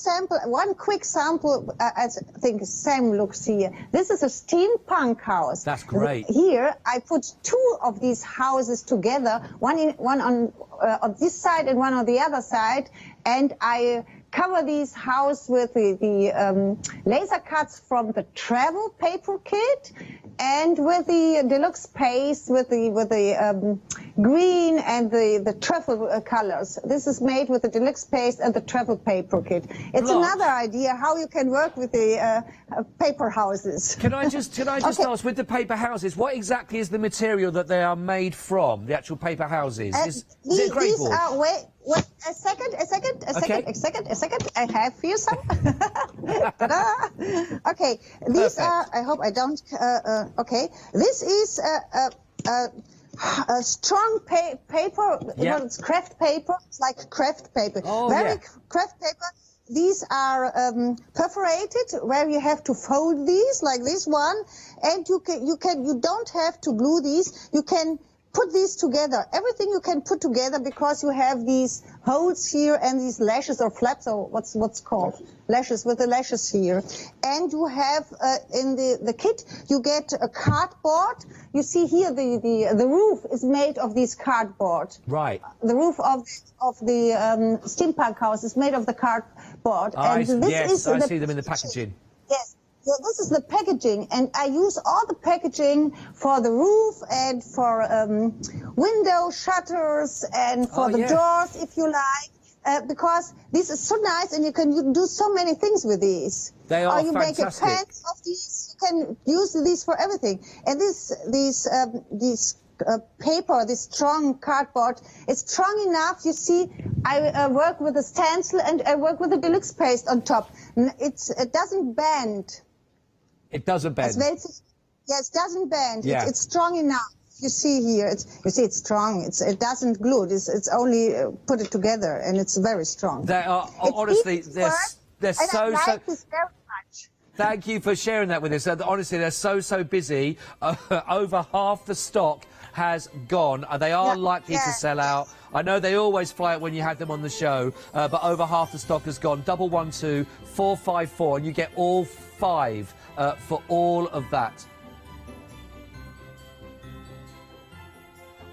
quick sample, I think Sam looks here. This is a steampunk house. That's great. Here, I put 2 of these houses together, one on this side and one on the other side, and I cover these houses with the laser cuts from the travel paper kit, And with the deluxe paste, with the green and the truffle colors. This is made with the deluxe paste and the truffle paper kit. It's another idea how you can work with the paper houses. Can I just ask, with the paper houses, what exactly is the material that they are made from? The actual paper houses? Is it grey board? These are wait, a second. I have here some. Okay, these are. I hope I don't. Okay, this is a strong paper. Yeah. Well, it's craft paper. It's like craft paper. Oh, Craft paper. These are perforated, where you have to fold these like this one, and you don't have to glue these. You can put these together. Everything you can put together because you have these holes here and these lashes or flaps, or what's called lashes, with the lashes here. And you have in the kit you get a cardboard. You see here the roof is made of this cardboard. Right. The roof of the steampunk house is made of the cardboard. Yes, I see them in the packaging. Yes. So this is the packaging, and I use all the packaging for the roof and for window shutters and for the doors, if you like, because this is so nice, and you can do so many things with these. They are fantastic. Or you make a pants of these. You can use these for everything. And these paper, this strong cardboard, is strong enough. You see, I work with a stencil and I work with a deluxe paste on top. It doesn't bend. It doesn't bend. Yes, it doesn't bend. Yeah. It's strong enough. You see here, it's strong. It doesn't glue. It's only put it together, and it's very strong. They are honestly, they're so. I like this very much. Thank you for sharing that with us. Honestly, they're so busy. Over half the stock has gone. They are likely to sell out. I know they always fly out when you have them on the show, but over half the stock has gone. 112 454, and you get all 5 for all of that.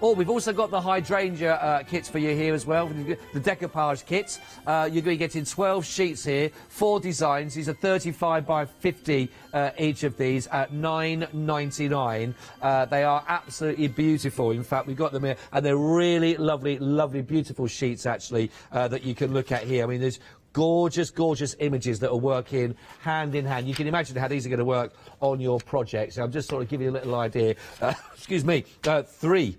Oh, we've also got the hydrangea kits for you here as well, the decoupage kits. You're going to be getting 12 sheets here, 4 designs. These are 35 by 50 each of these at $9.99. They are absolutely beautiful. In fact, we've got them here, and they're really lovely, beautiful sheets, actually, that you can look at here. I mean, there's gorgeous images that are working hand in hand. You can imagine how these are going to work on your projects. I'm just sort of giving you a little idea. Excuse me, 3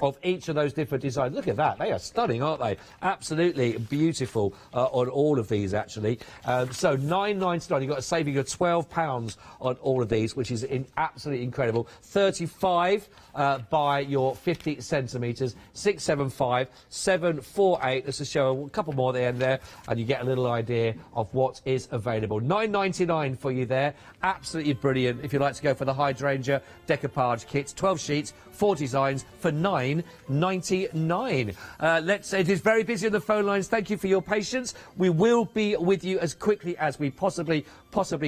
of each of those different designs. Look at that. They are stunning, aren't they? Absolutely beautiful on all of these, actually. So $9.99. You've got a saving of £12 on all of these, which is absolutely incredible. 35 by your 50 centimetres. 675 748. Let's just show a couple more at the end there, and you get a little idea of what is available. $9.99 for you there. Absolutely brilliant. If you'd like to go for the hydrangea decoupage kits, 12 sheets, 4 designs for $9.99. It is very busy on the phone lines. Thank you for your patience. We will be with you as quickly as we possibly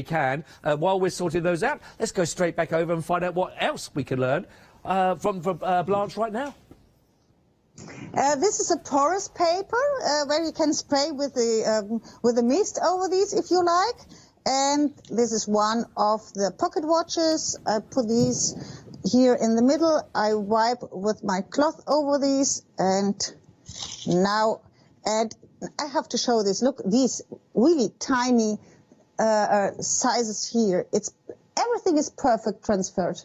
can. While we're sorting those out, let's go straight back over and find out what else we can learn from Blanche right now. This is a porous paper where you can spray with the mist over these if you like. And this is one of the pocket watches. I put these here in the middle. I wipe with my cloth over these, and now I have to show this. Look, these really tiny sizes here. Everything is perfect transferred.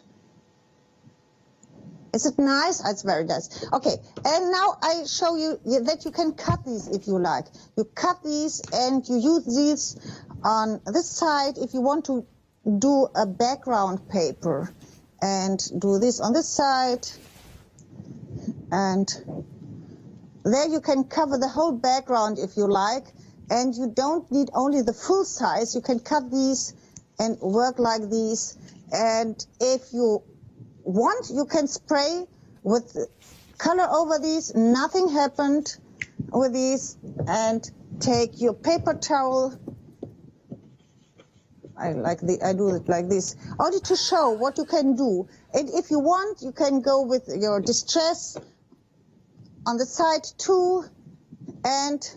Is it nice? It's very nice. Okay, and now I show you that you can cut these if you like. You cut these and you use these on this side if you want to do a background paper, and do this on this side, and there you can cover the whole background if you like, and you don't need only the full size. You can cut these and work like these, and if you want, you can spray with color over these. Nothing happened with these. And take your paper towel. I do it like this, only to show what you can do. And if you want, you can go with your distress on the side too, and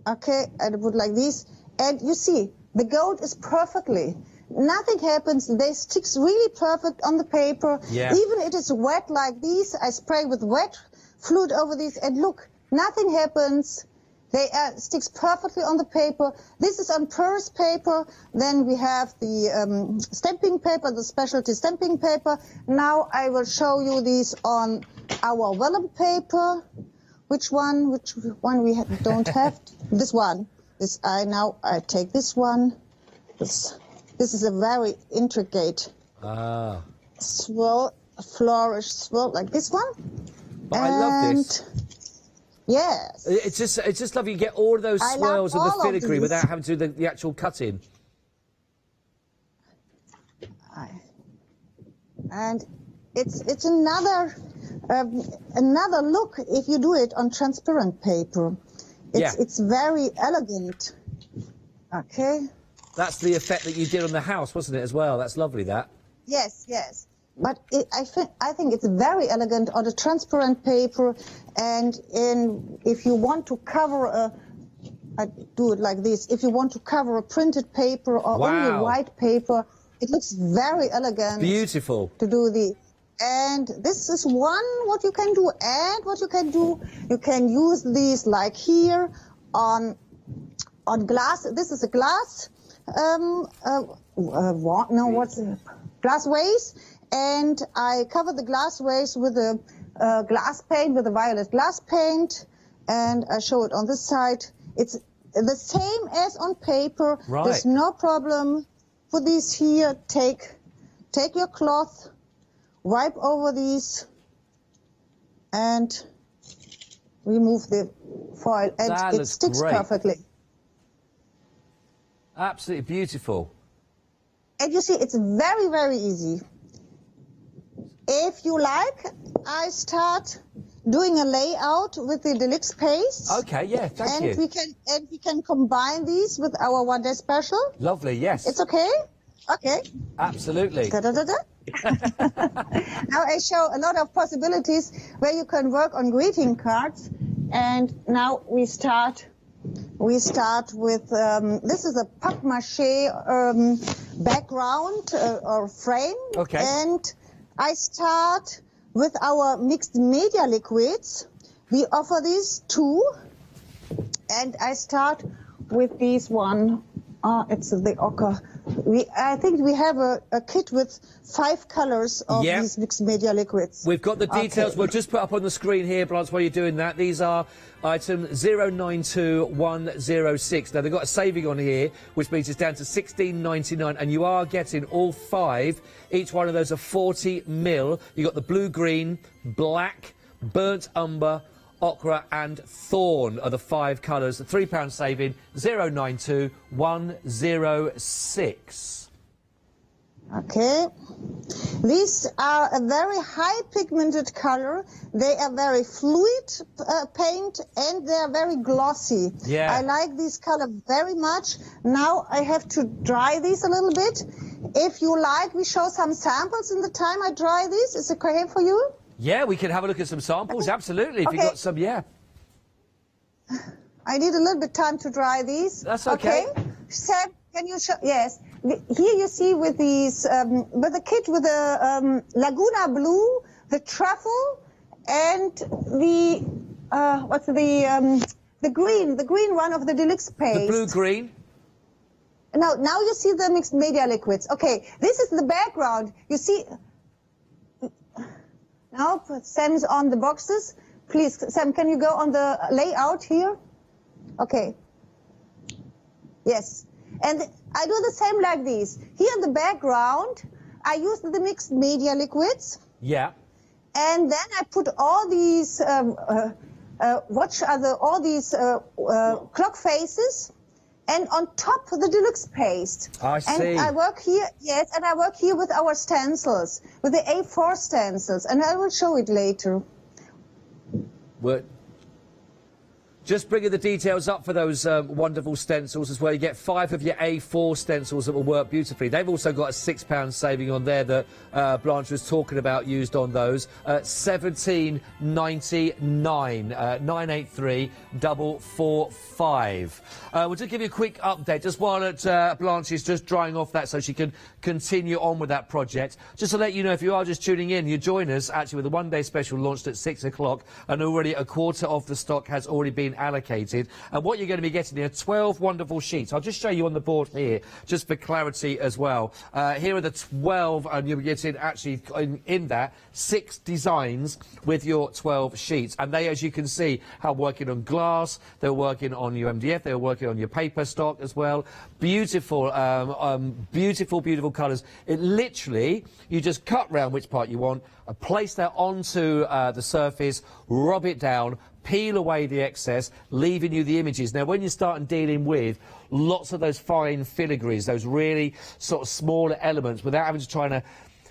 okay, I put like this, and you see The gold is perfectly. Nothing happens. They sticks really perfect on the paper. Yeah. Even it is wet like these, I spray with wet fluid over these, and look, nothing happens. They sticks perfectly on the paper. This is on purse paper. Then we have the stamping paper, the specialty stamping paper. Now I will show you these on our vellum paper. Which one we don't have? This one. I take this one. This is a very intricate swirl, flourish swirl like this one. Oh, I love this. Yes. It's just lovely. You get all of those swirls of the filigree without having to do the actual cutting. And it's another look if you do it on transparent paper. It's very elegant. Okay. That's the effect that you did on the house, wasn't it, as well? That's lovely, that. Yes, yes. But I think it's very elegant on a transparent paper, and if you want to cover I do it like this. If you want to cover a printed paper or only white paper, it looks very elegant. Beautiful. To do the. And this is what you can do. And what you can use these like here on glass. This is a glass. Glass vase. And I cover the glass vase with a glass paint, with a violet glass paint, and I show it on this side. It's the same as on paper. Right. There's no problem. Put these here. Take your cloth, wipe over these, and remove the foil, and it sticks perfectly. Absolutely beautiful. And you see, it's very, very easy. If you like, I start doing a layout with the deluxe paste. Okay, yeah, thank you. We can combine these with our one-day special. Lovely, yes. It's okay? Okay. Absolutely. Now I show a lot of possibilities where you can work on greeting cards. And now we start with, this is a papier-mâché background or frame. Okay. And I start with our mixed media liquids. We offer these two. And I start with these one. It's the ochre. I think we have a kit with 5 colors of these mixed media liquids. We've got the details. We'll just put up on the screen here, Blanche, while you're doing that. These are item 092106. Now, they've got a saving on here, which means it's down to £16.99, and you are getting all 5. Each one of those are 40 mil. You've got the blue, green, black, burnt umber, ochre and thorn are the 5 colours. £3 saving, 092106. Okay. These are a very high pigmented colour. They are very fluid paint, and they are very glossy. Yeah. I like this colour very much. Now I have to dry these a little bit. If you like, we show some samples in the time I dry these. Is it okay for you? Yeah, we can have a look at some samples, absolutely, if you've got some, I need a little bit time to dry these. That's okay. Sam, can you show? Yes. Here you see with these, with the kit with the Laguna Blue, the truffle, and the, the green one of the deluxe paste. The blue-green? Now you see the mixed media liquids. Okay, this is the background. You see... Now, Sam's on the boxes. Please, Sam, can you go on the layout here? Okay. Yes. And I do the same like this. Here in the background, I use the mixed media liquids. Yeah. And then I put all these, all these clock faces. And on top of the deluxe paste. I see. And I work here, and I work here with our stencils, with the A4 stencils, and I will show it later. What? Just bringing the details up for those wonderful stencils as well. You get 5 of your A4 stencils that will work beautifully. They've also got a £6 saving on there that Blanche was talking about used on those. £17.99, 983 445. We'll just give you a quick update just while Blanche is just drying off that so she can continue on with that project. Just to let you know, if you are just tuning in, you join us actually with a one-day special launched at 6 o'clock, and already a quarter of the stock has already been allocated. And what you're going to be getting here, 12 wonderful sheets. I'll just show you on the board here, just for clarity as well. Here are the 12, and you'll be getting actually in that 6 designs with your 12 sheets. And they, as you can see, are working on glass, they're working on your MDF, they're working on your paper stock as well. Beautiful, beautiful, beautiful colours. It literally, you just cut round which part you want, place that onto the surface, rub it down, peel away the excess, leaving you the images. Now, when you start dealing with lots of those fine filigrees, those really sort of smaller elements, without having to try and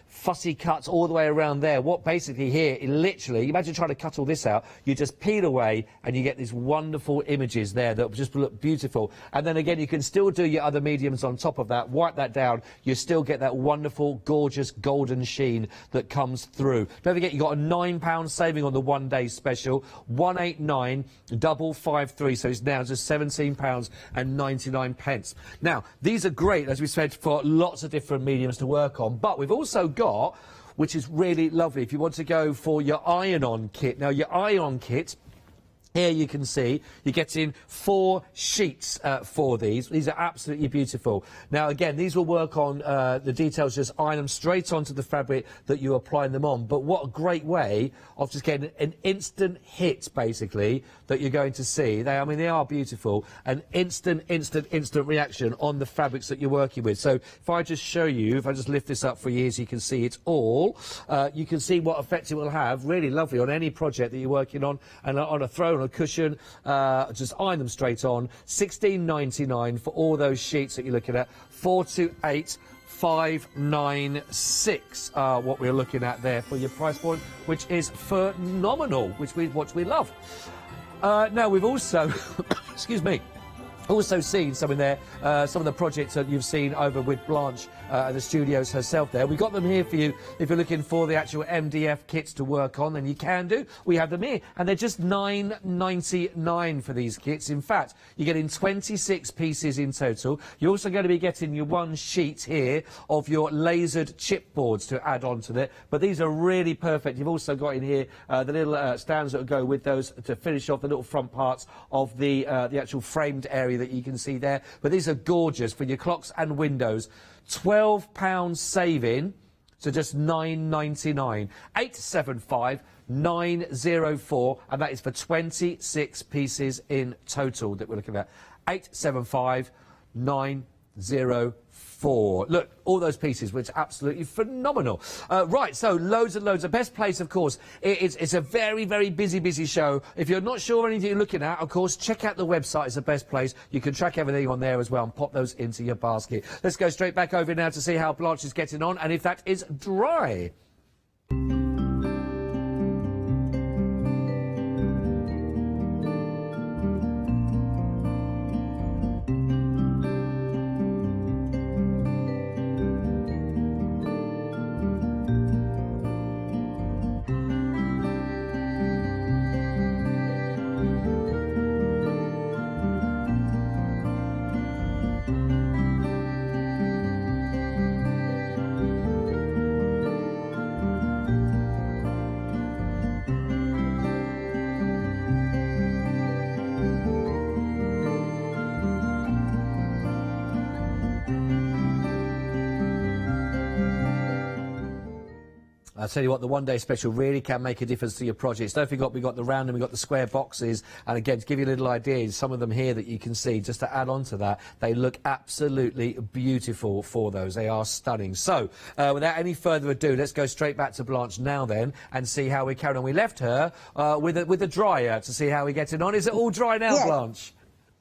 fussy cuts all the way around there. What basically here, literally, imagine trying to cut all this out, you just peel away and you get these wonderful images there that just look beautiful. And then again, you can still do your other mediums on top of that, wipe that down, you still get that wonderful, gorgeous golden sheen that comes through. Don't forget, you got a £9 saving on the one-day special, 189 553, so it's now just £17.99. Now, these are great, as we said, for lots of different mediums to work on, but we've also got, which is really lovely, if you want to go for your iron-on kit. Now, your iron-on kit, here you can see you're getting 4 sheets for these. These are absolutely beautiful. Now, again, these will work on the details, just iron them straight onto the fabric that you're applying them on. But what a great way of just getting an instant hit, basically, that you're going to see. I mean, they are beautiful. An instant reaction on the fabrics that you're working with. So if I just show you, if I just lift this up for you so you can see it all, you can see what effect it will have. Really lovely on any project that you're working on, and on a throne, on a cushion, just iron them straight on. £16.99 for all those sheets that you're looking at. 428 596, what we're looking at there for your price point, which is phenomenal, which we love. Now, we've also, excuse me, also seen some in there, some of the projects that you've seen over with Blanche at the studios herself there. We've got them here for you. If you're looking for the actual MDF kits to work on, then you can do. We have them here, and they're just £9.99 for these kits. In fact, you're getting 26 pieces in total. You're also going to be getting your 1 sheet here of your lasered chipboards to add on to it. But these are really perfect. You've also got in here the little stands that will go with those to finish off the little front parts of the actual framed area that you can see there. But these are gorgeous for your clocks and windows. £12 saving, so just £9.99. 875 904, and that is for 26 pieces in total that we're looking at. 875 904. Look, all those pieces, which are absolutely phenomenal. Right, so loads and loads. The best place, of course, it's a very, very busy show. If you're not sure anything you're looking at, of course, check out the website. It's the best place. You can track everything on there as well and pop those into your basket. Let's go straight back over now to see how Blanche is getting on and if that is dry. I'll tell you what, the one-day special really can make a difference to your projects. Don't forget, we've got the round and we've got the square boxes. And again, to give you a little idea, some of them here that you can see, just to add on to that, they look absolutely beautiful for those. They are stunning. So, without any further ado, let's go straight back to Blanche now then and see how we carry on. We left her with a dryer to see how we're getting on. Is it all dry now, Yes. Blanche?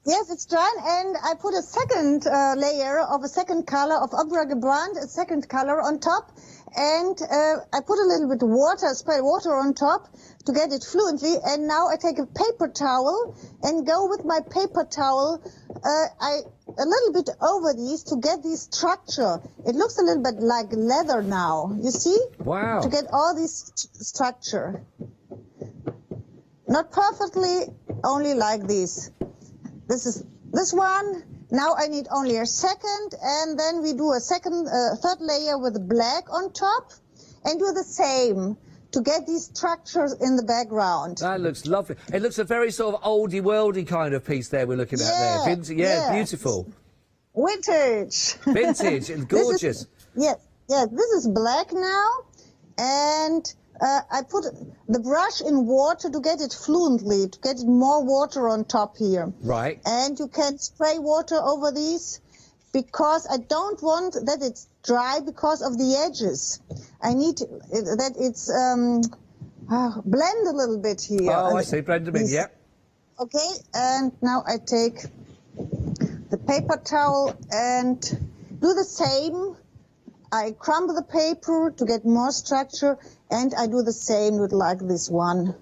Yes, it's done, and I put a second layer of a second color of Opera Gebrand, a second color on top, and I put a little bit of water, spray water on top to get it fluently, and now I take a paper towel and go with my paper towel a little bit over these to get this structure. It looks a little bit like leather now, you see? Wow. To get all this structure. Not perfectly, only like this. This is this one. Now I need only a second, and then we do a third layer with black on top, and do the same to get these structures in the background. That looks lovely. It looks a very sort of oldie-worldy kind of piece there we're looking at there. Vintage, yeah, beautiful. Vintage. Vintage and gorgeous. Yes, this is black now, and I put the brush in water to get it fluently, to get more water on top here. Right. And you can spray water over these because I don't want that it's dry because of the edges. I need that it's blend a little bit here. Oh, I see. Blend them in, yeah. Okay, and now I take the paper towel and do the same. I crumble the paper to get more structure, and I do the same with like this one.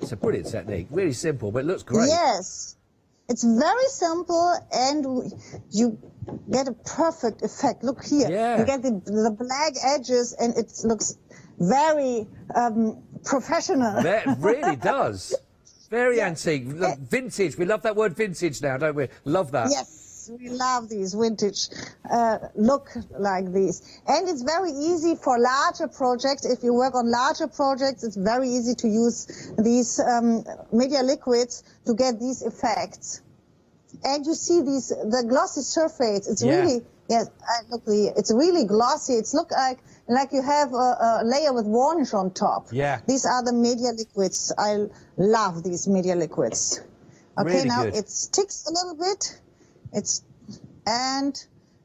It's a brilliant technique. Really simple, but it looks great. Yes. It's very simple, and you get a perfect effect. Look here. Yeah. You get the black edges, and it looks very professional. That really does. Very antique. Vintage. We love that word vintage now, don't we? Love that. Yes, we love these vintage look like these. And it's very easy for larger projects. If you work on larger projects, it's very easy to use these media liquids to get these effects. And you see the glossy surface. It's really, it's really glossy. It's look like you have a layer with varnish on top. Yeah. These are the media liquids. I love these media liquids. Okay, really now good. it sticks a little bit. And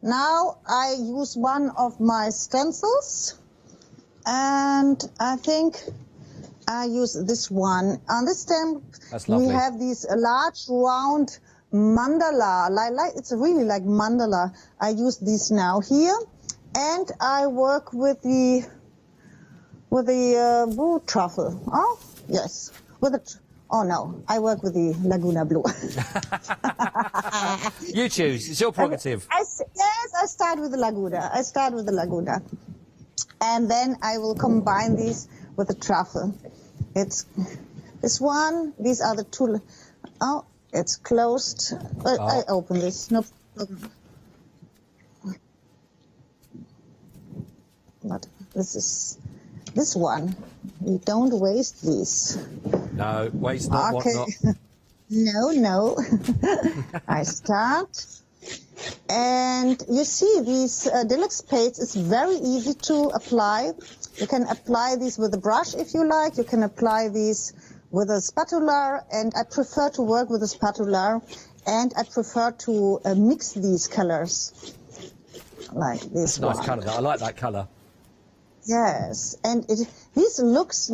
now I use one of my stencils, and I think I use this one. On this stamp, we have these large round mandala. It's really like mandala. I use these now here, and I work with the blue truffle. Oh yes, oh no, I work with the Laguna Blue. You choose. It's your prerogative. Yes, I start with the Laguna. And then I will combine these with the truffle. It's this one. These are the two. Oh, it's closed. I open this. No problem. But this one. We don't waste these. No, waste not, okay. what not. No. I start. And you see these deluxe paints is very easy to apply. You can apply these with a brush if you like. You can apply these with a spatula, and I prefer to work with a spatula, and I prefer to mix these colors like this. Nice colour. I like that colour. Yes, and this looks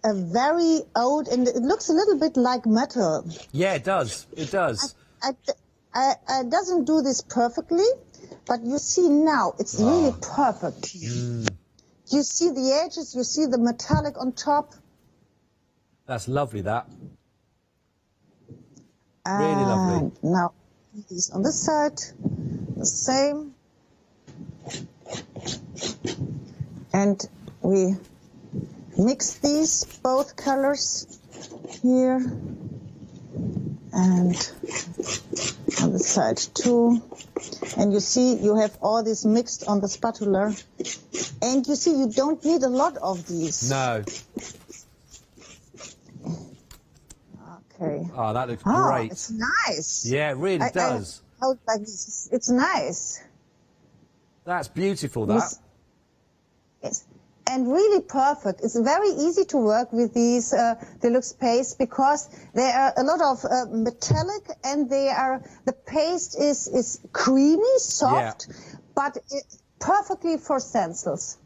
very old, and it looks a little bit like metal. Yeah, it does. It does. I doesn't do this perfectly, but you see now it's really perfect. You see the edges, you see the metallic on top. That's lovely, that. Really lovely. Now, these on this side, the same. And we mix these both colors here and on the side too. And you see you have all this mixed on the spatula. And you see you don't need a lot of these. No. Okay. Oh, that looks great. It's nice. Yeah, it really does. I like this. It's nice. That's beautiful, that. Yes, and really perfect. It's very easy to work with these deluxe paste because they are a lot of metallic, and the paste is creamy, soft, but perfectly for stencils.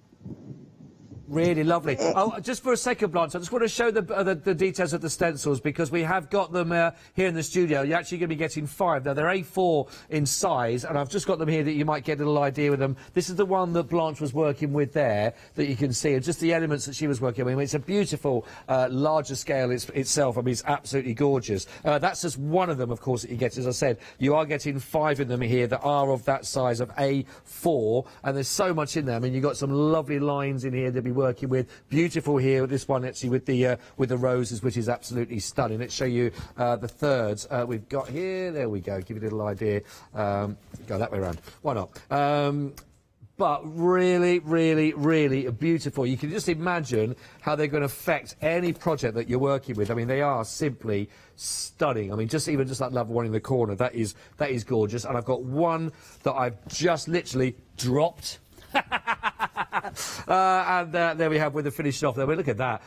Really lovely. Oh, just for a second, Blanche, I just want to show the details of the stencils because we have got them here in the studio. You're actually going to be getting 5. Now, they're A4 in size, and I've just got them here that you might get a little idea with them. This is the one that Blanche was working with there that you can see, and just the elements that she was working with. I mean, it's a beautiful, larger scale itself. I mean, it's absolutely gorgeous. That's just one of them, of course, that you get. As I said, you are getting 5 of them here that are of that size of A4, and there's so much in there. I mean, you've got some lovely lines in here to be working with. Beautiful here, this one actually with the roses, which is absolutely stunning. Let's show you the thirds we've got here. There we go. Give you a little idea. Go that way around. Why not? But really, really, really beautiful. You can just imagine how they're going to affect any project that you're working with. I mean, they are simply stunning. I mean, even just that lovely one in the corner, that is gorgeous. And I've got one that I've just literally dropped. And there we have with the finished off there. But look at that.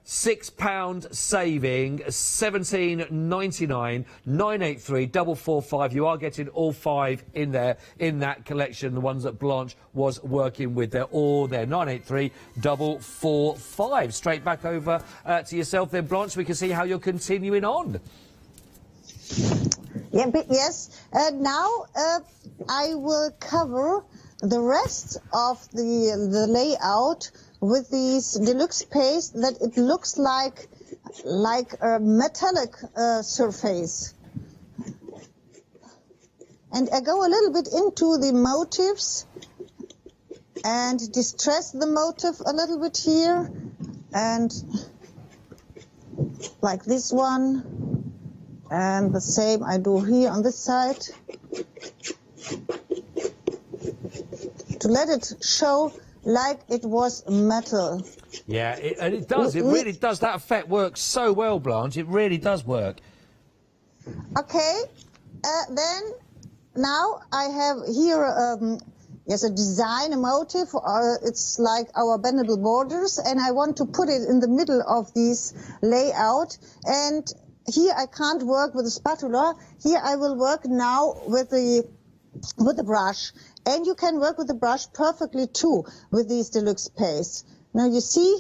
£6 saving, 17.99, 983 445. You are getting all 5 in there in that collection. The ones that Blanche was working with, they're all there. 983 445. Straight back over to yourself then, Blanche. We can see how you're continuing on. Yeah, but yes. Now I will cover the rest of the layout with these deluxe paste that it looks like a metallic surface. And I go a little bit into the motifs and distress the motif a little bit here, and like this one, and the same I do here on this side, to let it show like it was metal. Yeah, and it does. It really does. That effect works so well, Blanche. It really does work. Okay, then now I have here yes, a design, a motif. It's like our bendable borders, and I want to put it in the middle of this layout. And here I can't work with a spatula. Here I will work now with the brush. And you can work with the brush perfectly too with these deluxe pastes. Now you see,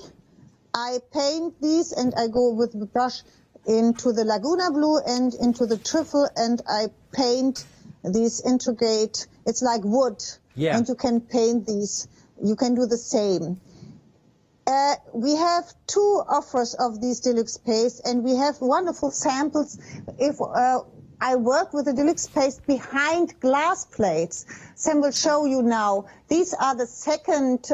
I paint these and I go with the brush into the Laguna blue and into the trifle, and I paint these intricate, it's like wood. Yeah. And you can paint these, you can do the same. We have 2 offers of these deluxe pastes, and we have wonderful samples. If I work with the deluxe paste behind glass plates. Sam will show you now. These are the second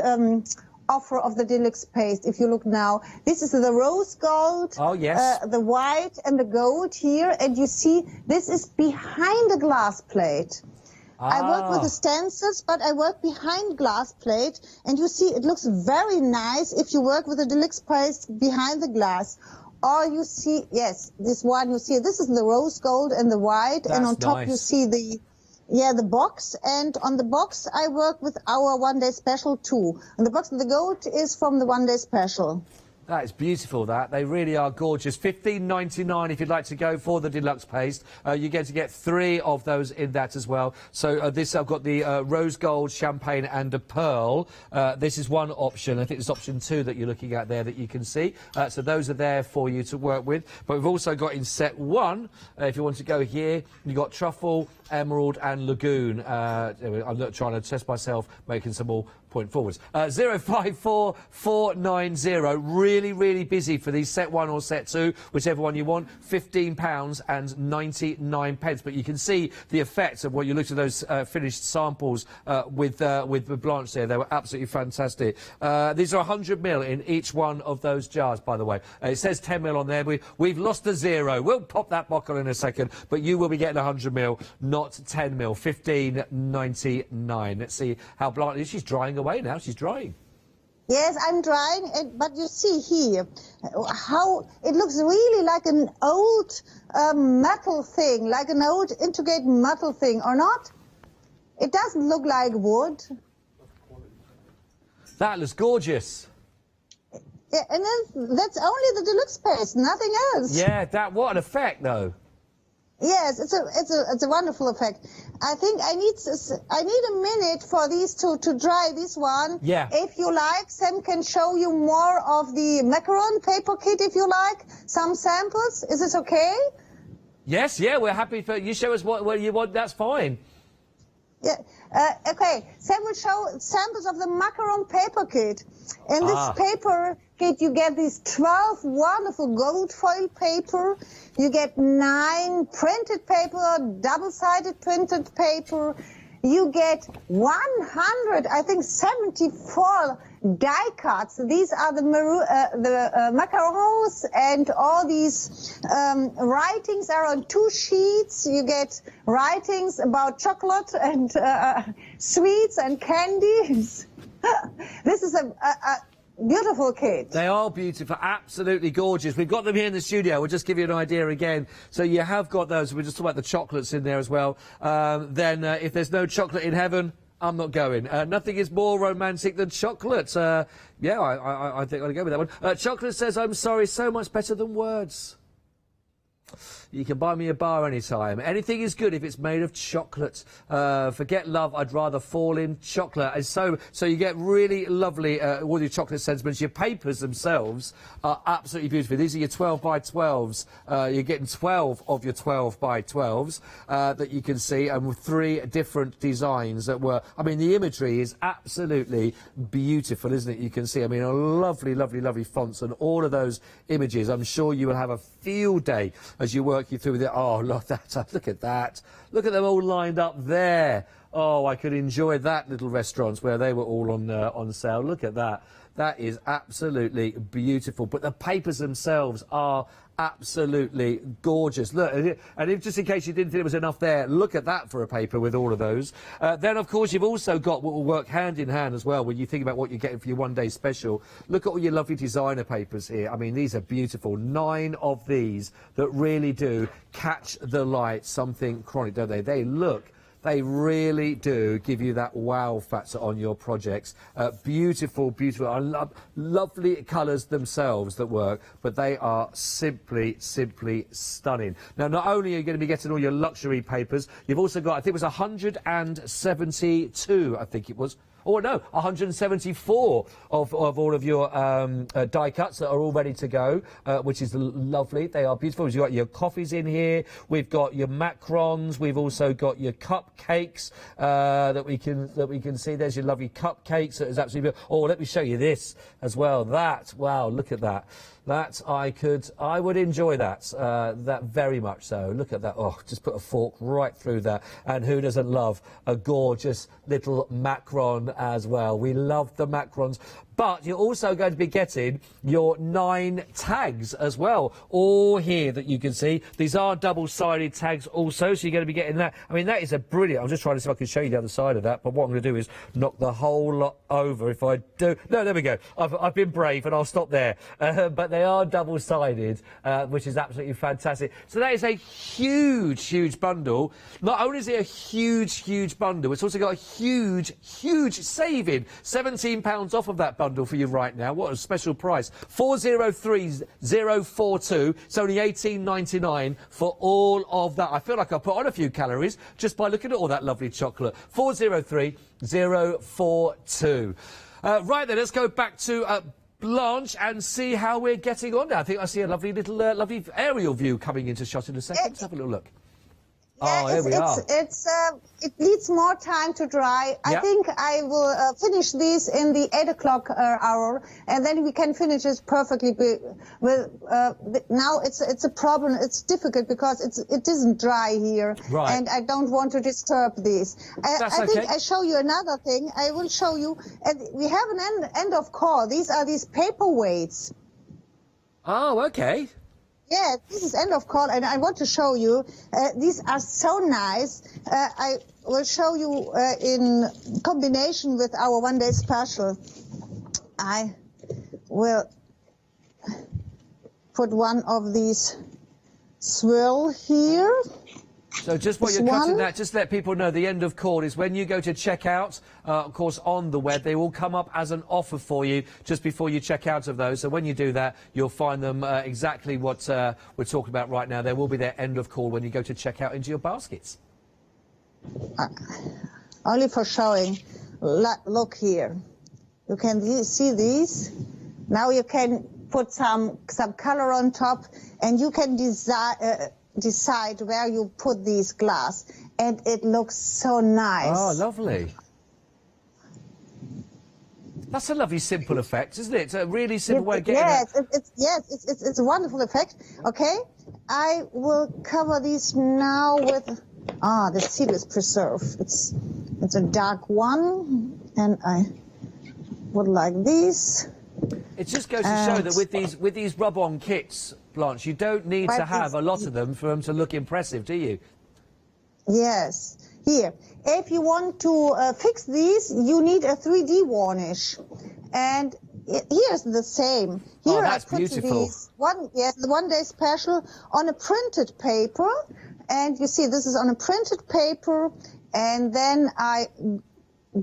offer of the deluxe paste. If you look now, this is the rose gold, the white and the gold here, and you see this is behind the glass plate. I work with the stencils, but I work behind glass plate, and you see it looks very nice if you work with the deluxe paste behind the glass. Or you see, yes, this one you see, this is the rose gold and the white, and on top you see the box, and on the box I work with our one-day special too. And the box, the gold is from the one-day special. That is beautiful, that. They really are gorgeous. $15.99 if you'd like to go for the deluxe paste. You're going to get 3 of those in that as well. So this, I've got the rose gold, champagne and a pearl. This is one option. I think it's option 2 that you're looking at there that you can see. So those are there for you to work with. But we've also got in set 1, if you want to go here, you've got truffle, emerald and lagoon. I'm not trying to test myself, making some more point forwards. 054490. Really busy for these set 1 or set 2, whichever one you want. £15.99. But you can see the effects of what you looked at those finished samples with Blanche there. They were absolutely fantastic. These are 100ml in each one of those jars, by the way. It says 10ml on there. We've lost the 0. We'll pop that bottle in a second, but you will be getting 100ml, not 10ml. £15.99. Let's see how Blanche is. She's drying away now. She's drying. Yes, I'm drying it, but you see here how it looks really like an old metal thing, like an old intricate metal thing, or not? It doesn't look like wood. That looks gorgeous. Yeah, and then that's only the deluxe paste, nothing else. Yeah, what an effect, though. Yes, it's a wonderful effect. I think I need a minute for these to dry. This one. Yeah. If you like, Sam can show you more of the macaron paper kit. If you like, some samples. Is it okay? Yes, yeah, we're happy for you. Show us what you want. That's fine. Yeah. Okay. Sam will show samples of the macaron paper kit. In this paper kit, you get these 12 wonderful gold foil paper. You get 9 printed paper, double-sided printed paper. You get 100, I think 74 die cuts. These are the macarons, and all these writings are on 2 sheets. You get writings about chocolate and sweets and candies. This is a beautiful kit. They are beautiful, absolutely gorgeous. We've got them here in the studio. We'll just give you an idea again. So you have got those. We'll just talk about the chocolates in there as well. Then if there's no chocolate in heaven, I'm not going. Nothing is more romantic than chocolate. Yeah, I think I'll go with that one. Chocolate says, I'm sorry, so much better than words. You can buy me a bar anytime. Anything is good if it's made of chocolate. Forget love, I'd rather fall in chocolate. And so you get really lovely, all your chocolate sentiments. Your papers themselves are absolutely beautiful. These are your 12 by 12s. You're getting 12 of your 12 by 12s that you can see, and with 3 different designs that were, I mean, the imagery is absolutely beautiful, isn't it? You can see, I mean, a lovely, lovely, lovely fonts, and all of those images. I'm sure you will have a field day as you work you through with it. Oh, look at that. Look at that. Look at them all lined up there. Oh, I could enjoy that little restaurants where they were all on sale. Look at that. That is absolutely beautiful. But the papers themselves are absolutely gorgeous. Look, and if, just in case you didn't think there was enough there, look at that for a paper with all of those. Then, of course, you've also got what will work hand in hand as well when you think about what you're getting for your one-day special. Look at all your lovely designer papers here. I mean, these are beautiful. 9 of these that really do catch the light, something chronic, don't they? They really do give you that wow factor on your projects. Beautiful, beautiful. I love lovely colours themselves that work, but they are simply stunning. Now, not only are you going to be getting all your luxury papers, you've also got, I think it was 172, I think it was. Oh, no, 174 of all of your die cuts that are all ready to go, which is lovely. They are beautiful. You've got your coffees in here. We've got your macarons. We've also got your cupcakes that we can see. There's your lovely cupcakes. That is absolutely beautiful. Oh, let me show you this as well. That, wow, look at that. That I would enjoy that, that very much so. Look at that. Oh, just put a fork right through that. And who doesn't love a gorgeous little macaron as well? We love the macarons. But you're also going to be getting your 9 tags as well, all here that you can see. These are double-sided tags also, so you're going to be getting that. I mean, that is a brilliant. I'm just trying to see if I can show you the other side of that, but what I'm going to do is knock the whole lot over if I do. No, there we go. I've been brave, and I'll stop there. But they are double-sided, which is absolutely fantastic. So that is a huge, huge bundle. Not only is it a huge, huge bundle, it's also got a huge, huge saving. £17 off of that bundle for you right now. What a special price. 403042. It's only $18.99 for all of that. I feel like I put on a few calories just by looking at all that lovely chocolate. 403042. Right then, let's go back to Blanche and see how we're getting on now. I think I see a lovely little lovely aerial view coming into shot in a second. Let's have a little look. Yeah, here we are. It needs more time to dry. I think I will finish these in the 8 o'clock hour, and then we can finish this perfectly. Now it's a problem. It's difficult because it isn't dry here, and I don't want to disturb these. I think I show you another thing. I will show you. We have an end of call. These are these paperweights. Oh, okay. Yeah, this is end of call, and I want to show you. These are so nice. I will show you in combination with our one-day special. I will put one of these swirl here. So just while This you're cutting one. that, just let people know the end of call is when you go to check out, of course, on the web, they will come up as an offer for you just before you check out of those. So when you do that, you'll find them exactly what we're talking about right now. There will be their end of call when you go to check out into your baskets. Only for showing. Look here. You can see these. Now you can put some color on top, and you can decide where you put these glass, and it looks so nice. Oh, lovely. That's a lovely, simple effect, isn't it? It's a really simple way of getting it's a wonderful effect. Okay, I will cover these now with... the seal is preserved. It's a dark one, and I would like these. It just goes to show that with these rub-on kits, Blanche, you don't need to have a lot of them for them to look impressive, do you? Yes. Here, if you want to fix these, you need a 3D varnish, and here's the same. Here that's I put beautiful. These the one-day special on a printed paper, and you see this is on a printed paper, and then I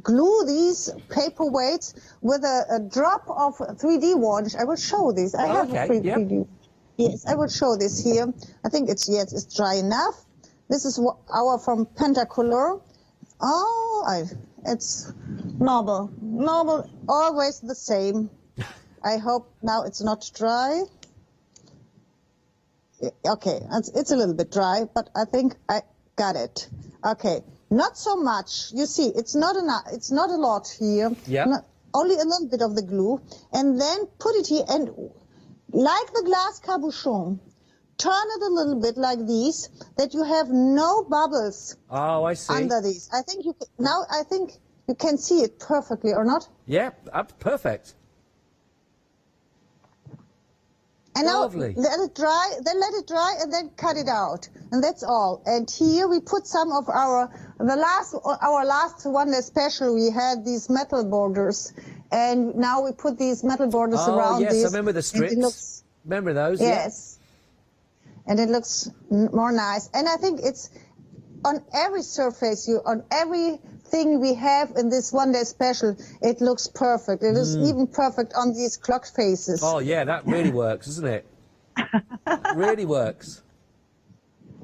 glue these paperweights with a drop of 3D varnish. I will show this. I have a 3D. Yes, I will show this here. I think it's dry enough. This is our from Pentacolor. It's normal, always the same. I hope now it's not dry. Okay, it's a little bit dry, but I think I got it. Okay, not so much. You see, it's not enough. It's not a lot here. Yeah. Only a little bit of the glue, and then put it here, and like the glass cabochon, turn it a little bit like this, that you have no bubbles. Oh, I see. Under these. I think you can see it perfectly, or not? Yeah, perfect. And lovely. Now let it dry, and then cut it out, and that's all. And here we put some of our last one special. We had these metal borders, and now we put these metal borders around yes, these. I remember the strips. Remember those? Yes. Yeah. And it looks more nice. And I think it's on every surface, on everything we have in this one-day special, it looks perfect. It is even perfect on these clock faces. Oh, yeah, that really works, doesn't it? Really works.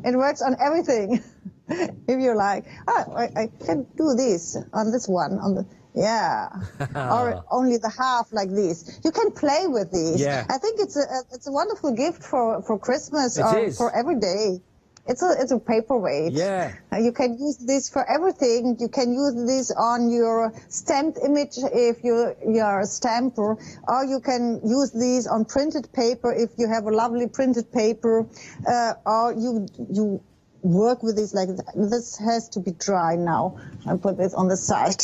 It works on everything, if you like. I can do this on this one, or only the half like this. You can play with these. Yeah. I think it's a wonderful gift for Christmas for every day. It's a paperweight. Yeah. You can use this for everything. You can use this on your stamped image if you're a stamper, or you can use these on printed paper if you have a lovely printed paper, or you work with this like that. This has to be dry now. I'll put this on the side.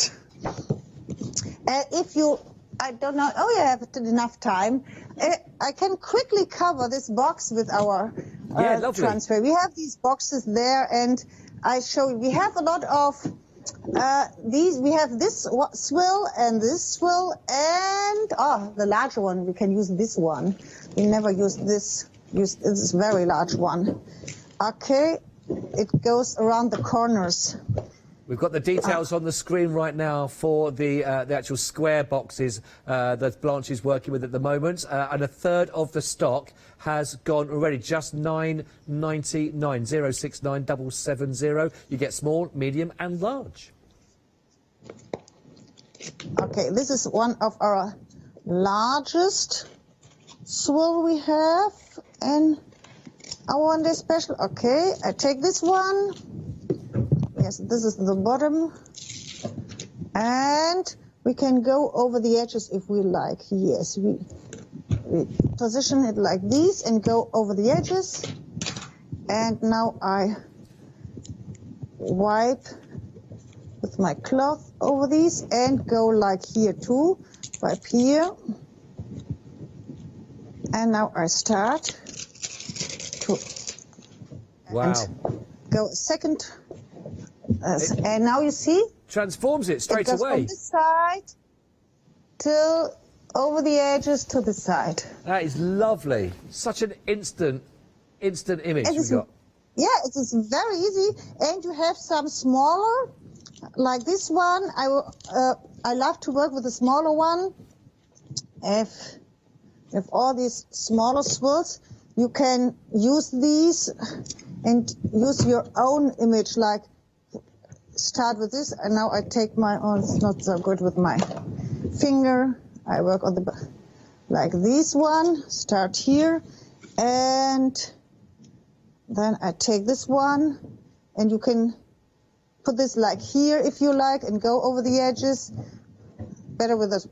I don't know, you have enough time. I can quickly cover this box with our transfer. We have these boxes there, and I show you. We have a lot of these. We have this swill and this swill, and the larger one. We can use this one. We never use this. Use this very large one. Okay, it goes around the corners. We've got the details on the screen right now for the actual square boxes that Blanche is working with at the moment, and a third of the stock has gone already. Just £9.99, 069770. You get small, medium, and large. Okay, this is one of our largest swill we have, and our one-day special. Okay, I take this one. Yes, this is the bottom, and we can go over the edges if we like. Yes, we position it like this and go over the edges, and now I wipe with my cloth over these and go like here too, wipe here, and now I start to go a second. And now you see? Transforms it straight away. From this side till over the edges to the side. That is lovely. Such an instant image we've got. Yeah, it is very easy. And you have some smaller, like this one. I love to work with a smaller one. If all these smaller swirls, you can use these and use your own image, like start with this, and now I take my own, it's not so good with my finger. I work on the, like this one, start here, and then I take this one, and you can put this like here if you like, and go over the edges. Better with a,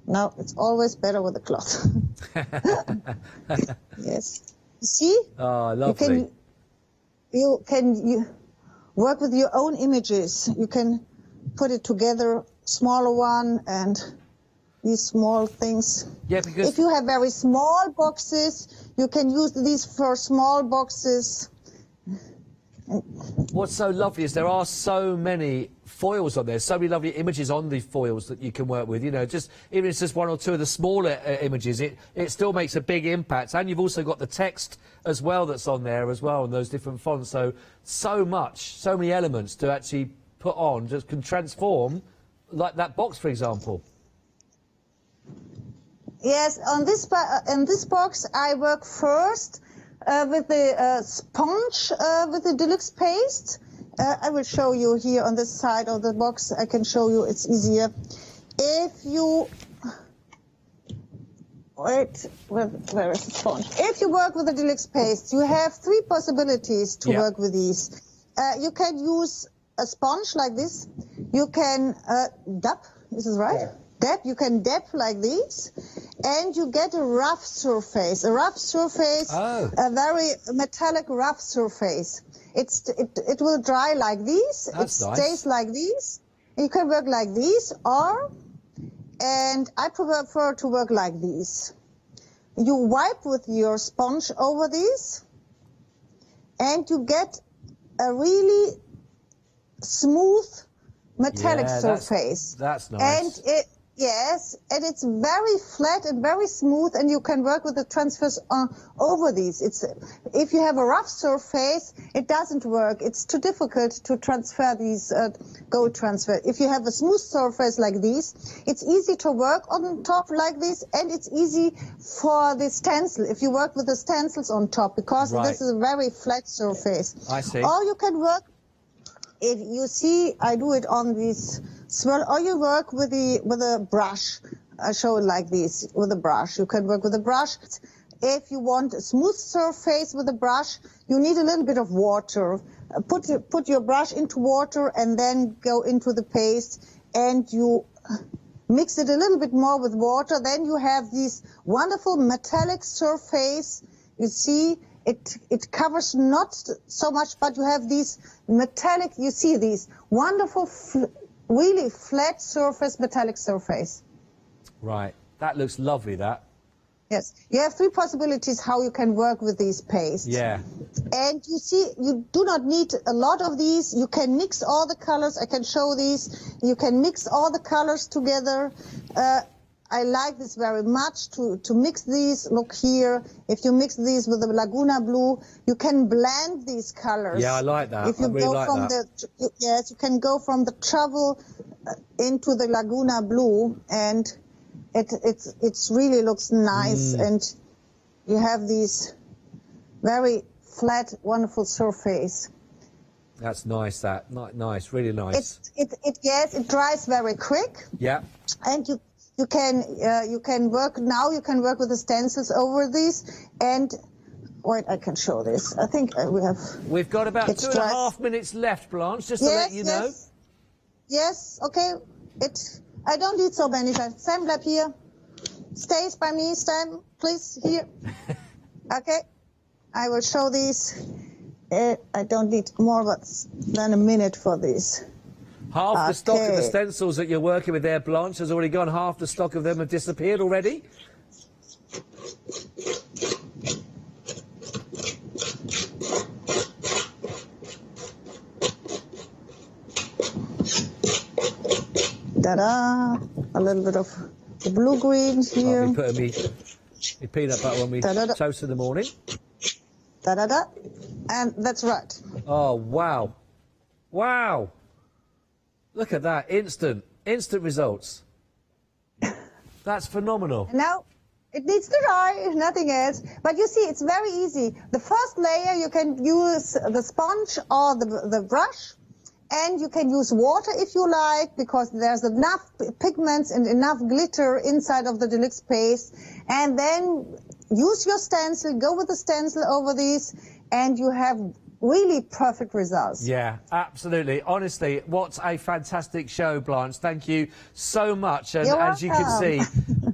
no, it's always better with a cloth. Yes. See? Oh, lovely. You can work with your own images. You can put it together, smaller one, and these small things. Yeah, because if you have very small boxes, you can use these for small boxes. What's so lovely is there are so many foils on there, so many lovely images on the foils that you can work with. You know, just even if it's just one or two of the smaller images, it still makes a big impact. And you've also got the text as well that's on there as well, and those different fonts. So much, so many elements to actually put on, just can transform, like that box, for example. Yes, on this in this box I work first with the sponge with the deluxe paste. I will show you here on this side of the box. I can show you, it's easier. If you wait, where is the sponge? If you work with the deluxe paste, you have three possibilities to work with these. You can use a sponge like this. You can dab. This is right. Yeah. Dab. You can dab like this, and you get a rough surface. A rough surface, a very metallic rough surface. It will dry like this. That's nice. Stays like this. You can work like this, and I prefer to work like this. You wipe with your sponge over this, and you get a really smooth metallic surface. That's nice. And and it's very flat and very smooth, and you can work with the transfers over these. If you have a rough surface, it doesn't work. It's too difficult to transfer these gold transfer. If you have a smooth surface like this, it's easy to work on top like this, and it's easy for the stencil if you work with the stencils on top, because this is a very flat surface. I see. Or you can work, if you see, I do it on this swirl, or you work with a brush. I show it like this, with a brush. You can work with a brush. If you want a smooth surface with a brush, you need a little bit of water. Put your brush into water and then go into the paste, and you mix it a little bit more with water. Then you have this wonderful metallic surface. You see, it covers not so much, but you have these metallic, you see these wonderful, really flat surface, metallic surface. Right. That looks lovely, that. Yes. You have three possibilities how you can work with these pastes. Yeah. And you see, you do not need a lot of these. You can mix all the colors. I can show these. You can mix all the colors together. I like this very much to mix these. Look here. If you mix these with the Laguna blue, you can blend these colors. Yeah, I like that. If you really like that. Yes, you can go from the travel into the Laguna blue, and it's really looks nice, and you have these very flat, wonderful surface. That's nice. That nice, really nice. It dries very quick. Yeah. And you can work now. You can work with the stencils over these, and wait, I can show this. I think we have. We've got about 2.5 minutes left, Blanche. Just to let you know. Yes. Okay. I don't need so many times. Sam, bleib hier. Stays by me, Sam, please, here. Okay. I will show these. I don't need more than a minute for these. Half the stock of the stencils that you're working with there, Blanche, has already gone. Half the stock of them have disappeared already. Ta-da! A little bit of the blue-green here. I'll be putting me peanut butter when we toast in the morning. Da-da-da. And that's right. Oh, wow. Wow. Look at that. Instant results. That's phenomenal. Now, it needs to dry, nothing else. But you see, it's very easy. The first layer, you can use the sponge or the brush. And you can use water if you like, because there's enough pigments and enough glitter inside of the deluxe paste. And then use your stencil, go with the stencil over these, and you have really perfect results. Yeah, absolutely. Honestly, what a fantastic show, Blanche. Thank you so much. And as you can see,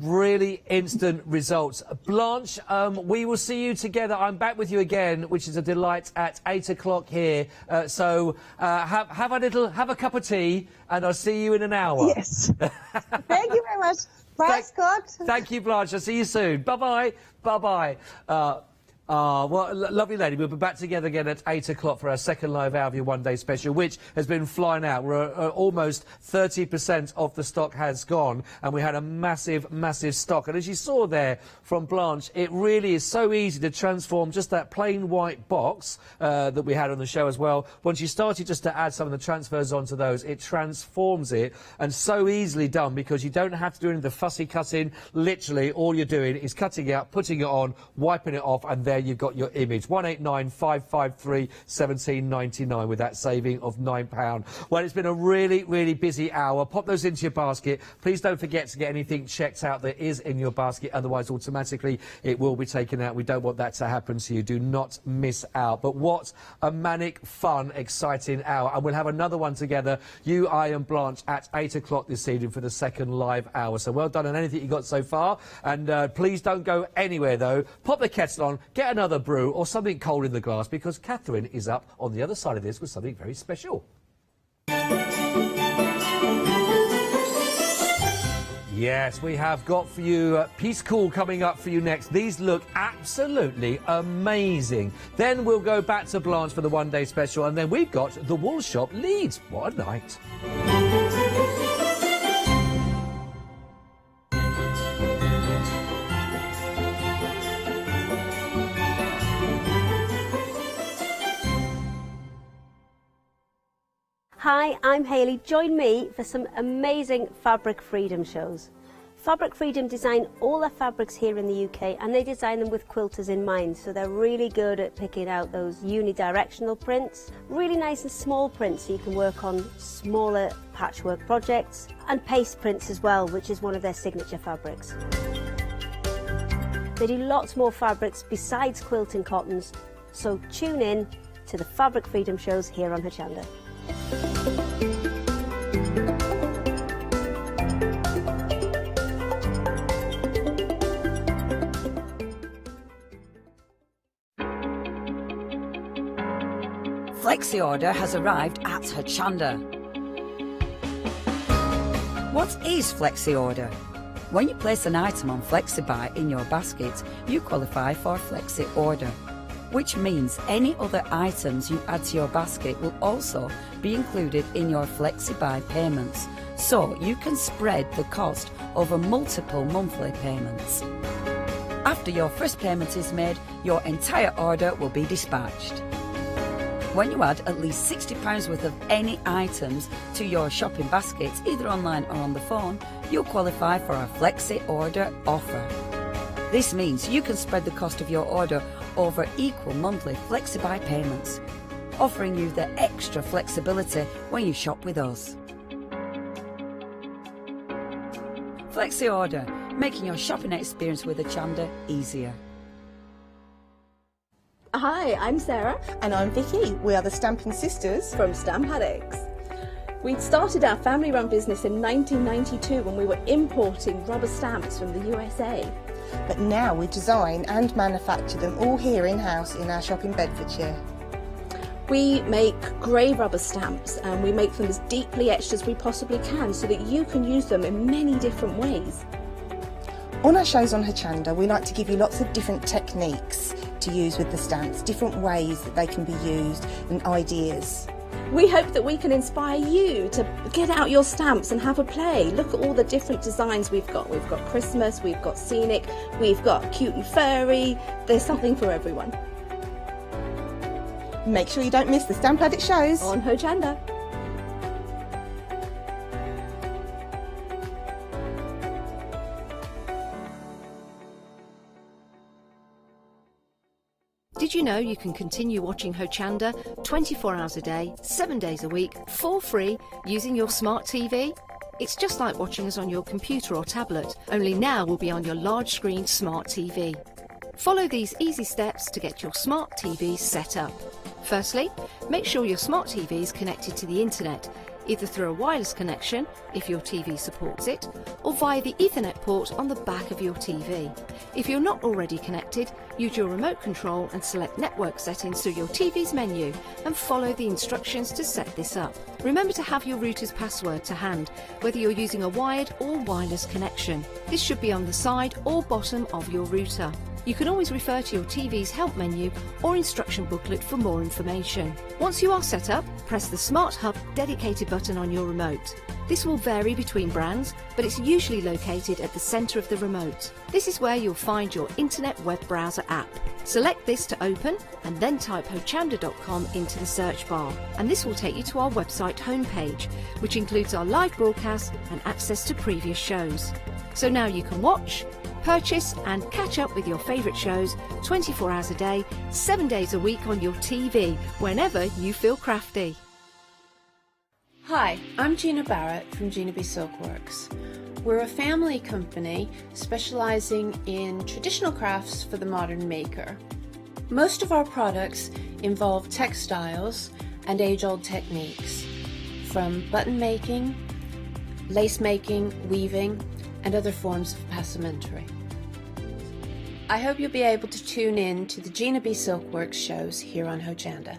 really instant results. Blanche, we will see you together. I'm back with you again, which is a delight, at 8 o'clock here. So have a cup of tea, and I'll see you in an hour. Yes. Thank you very much. Bye, Scott. Thank you, Blanche. I'll see you soon. Bye-bye. Bye-bye. Well, lovely lady. We'll be back together again at 8 o'clock for our second live hour of your one-day special, which has been flying out. We're almost 30% of the stock has gone, and we had a massive, massive stock. And as you saw there from Blanche, it really is so easy to transform just that plain white box that we had on the show as well. Once you started just to add some of the transfers onto those, it transforms it, and so easily done, because you don't have to do any of the fussy cutting. Literally, all you're doing is cutting it out, putting it on, wiping it off, and there you've got your image. 189 1799 with that saving of £9. Well, it's been a really, really busy hour. Pop those into your basket. Please don't forget to get anything checked out that is in your basket, otherwise automatically it will be taken out. We don't want that to happen to you. Do not miss out. But what a manic, fun, exciting hour. And we'll have another one together, you, I and Blanche, at 8 o'clock this evening for the second live hour. So well done on anything you got so far. And please don't go anywhere, though. Pop the kettle on, get another brew or something cold in the glass, because Catherine is up on the other side of this with something very special. Yes, we have got for you Piececool coming up for you next. These look absolutely amazing. Then we'll go back to Blanche for the one-day special, and then we've got the Wool Shop Leeds. What a night. Hi, I'm Hayley. Join me for some amazing Fabric Freedom shows. Fabric Freedom design all their fabrics here in the UK, and they design them with quilters in mind, so they're really good at picking out those unidirectional prints, really nice and small prints so you can work on smaller patchwork projects, and paste prints as well, which is one of their signature fabrics. They do lots more fabrics besides quilting cottons, so tune in to the Fabric Freedom shows here on Hochanda. Flexi order has arrived at Hochanda. What is Flexi order? When you place an item on FlexiBuy in your basket, you qualify for Flexi order, which means any other items you add to your basket will also be included in your FlexiBuy payments, so you can spread the cost over multiple monthly payments. After your first payment is made, your entire order will be dispatched. When you add at least £60 worth of any items to your shopping basket, either online or on the phone, you'll qualify for our Flexi order offer. This means you can spread the cost of your order over equal monthly FlexiBuy payments, offering you the extra flexibility when you shop with us. Flexi order, making your shopping experience with Hochanda easier. Hi, I'm Sarah. And I'm Vicky. We are the Stamping Sisters from Stamp Addicts. We started our family-run business in 1992 when we were importing rubber stamps from the USA. But now we design and manufacture them all here in-house in our shop in Bedfordshire. We make grey rubber stamps, and we make them as deeply etched as we possibly can so that you can use them in many different ways. On our shows on Hochanda, we like to give you lots of different techniques to use with the stamps, different ways that they can be used and ideas. We hope that we can inspire you to get out your stamps and have a play. Look at all the different designs we've got. We've got Christmas, we've got scenic, we've got cute and furry. There's something for everyone. Make sure you don't miss the Stamp Addict shows On Hochanda. Did you know you can continue watching Hochanda 24 hours a day, 7 days a week, for free, using your smart TV? It's just like watching us on your computer or tablet, only now we'll be on your large screen smart TV. Follow these easy steps to get your smart TV set up. Firstly, make sure your smart TV is connected to the internet, either through a wireless connection, if your TV supports it, or via the Ethernet port on the back of your TV. If you're not already connected, use your remote control and select network settings through your TV's menu and follow the instructions to set this up. Remember to have your router's password to hand, whether you're using a wired or wireless connection. This should be on the side or bottom of your router. You can always refer to your TV's help menu or instruction booklet for more information. Once you are set up, press the Smart Hub dedicated button on your remote. This will vary between brands, but it's usually located at the centre of the remote. This is where you'll find your internet web browser app. Select this to open and then type hochanda.com into the search bar. And this will take you to our website homepage, which includes our live broadcast and access to previous shows. So now you can watch, purchase and catch up with your favourite shows 24 hours a day, 7 days a week on your TV, whenever you feel crafty. Hi, I'm Gina Barrett from Gina B Silkworks. We're a family company specialising in traditional crafts for the modern maker. Most of our products involve textiles and age-old techniques, from button making, lace making, weaving, and other forms of passementerie. I hope you'll be able to tune in to the Gina B Silkworks shows here on Hochanda.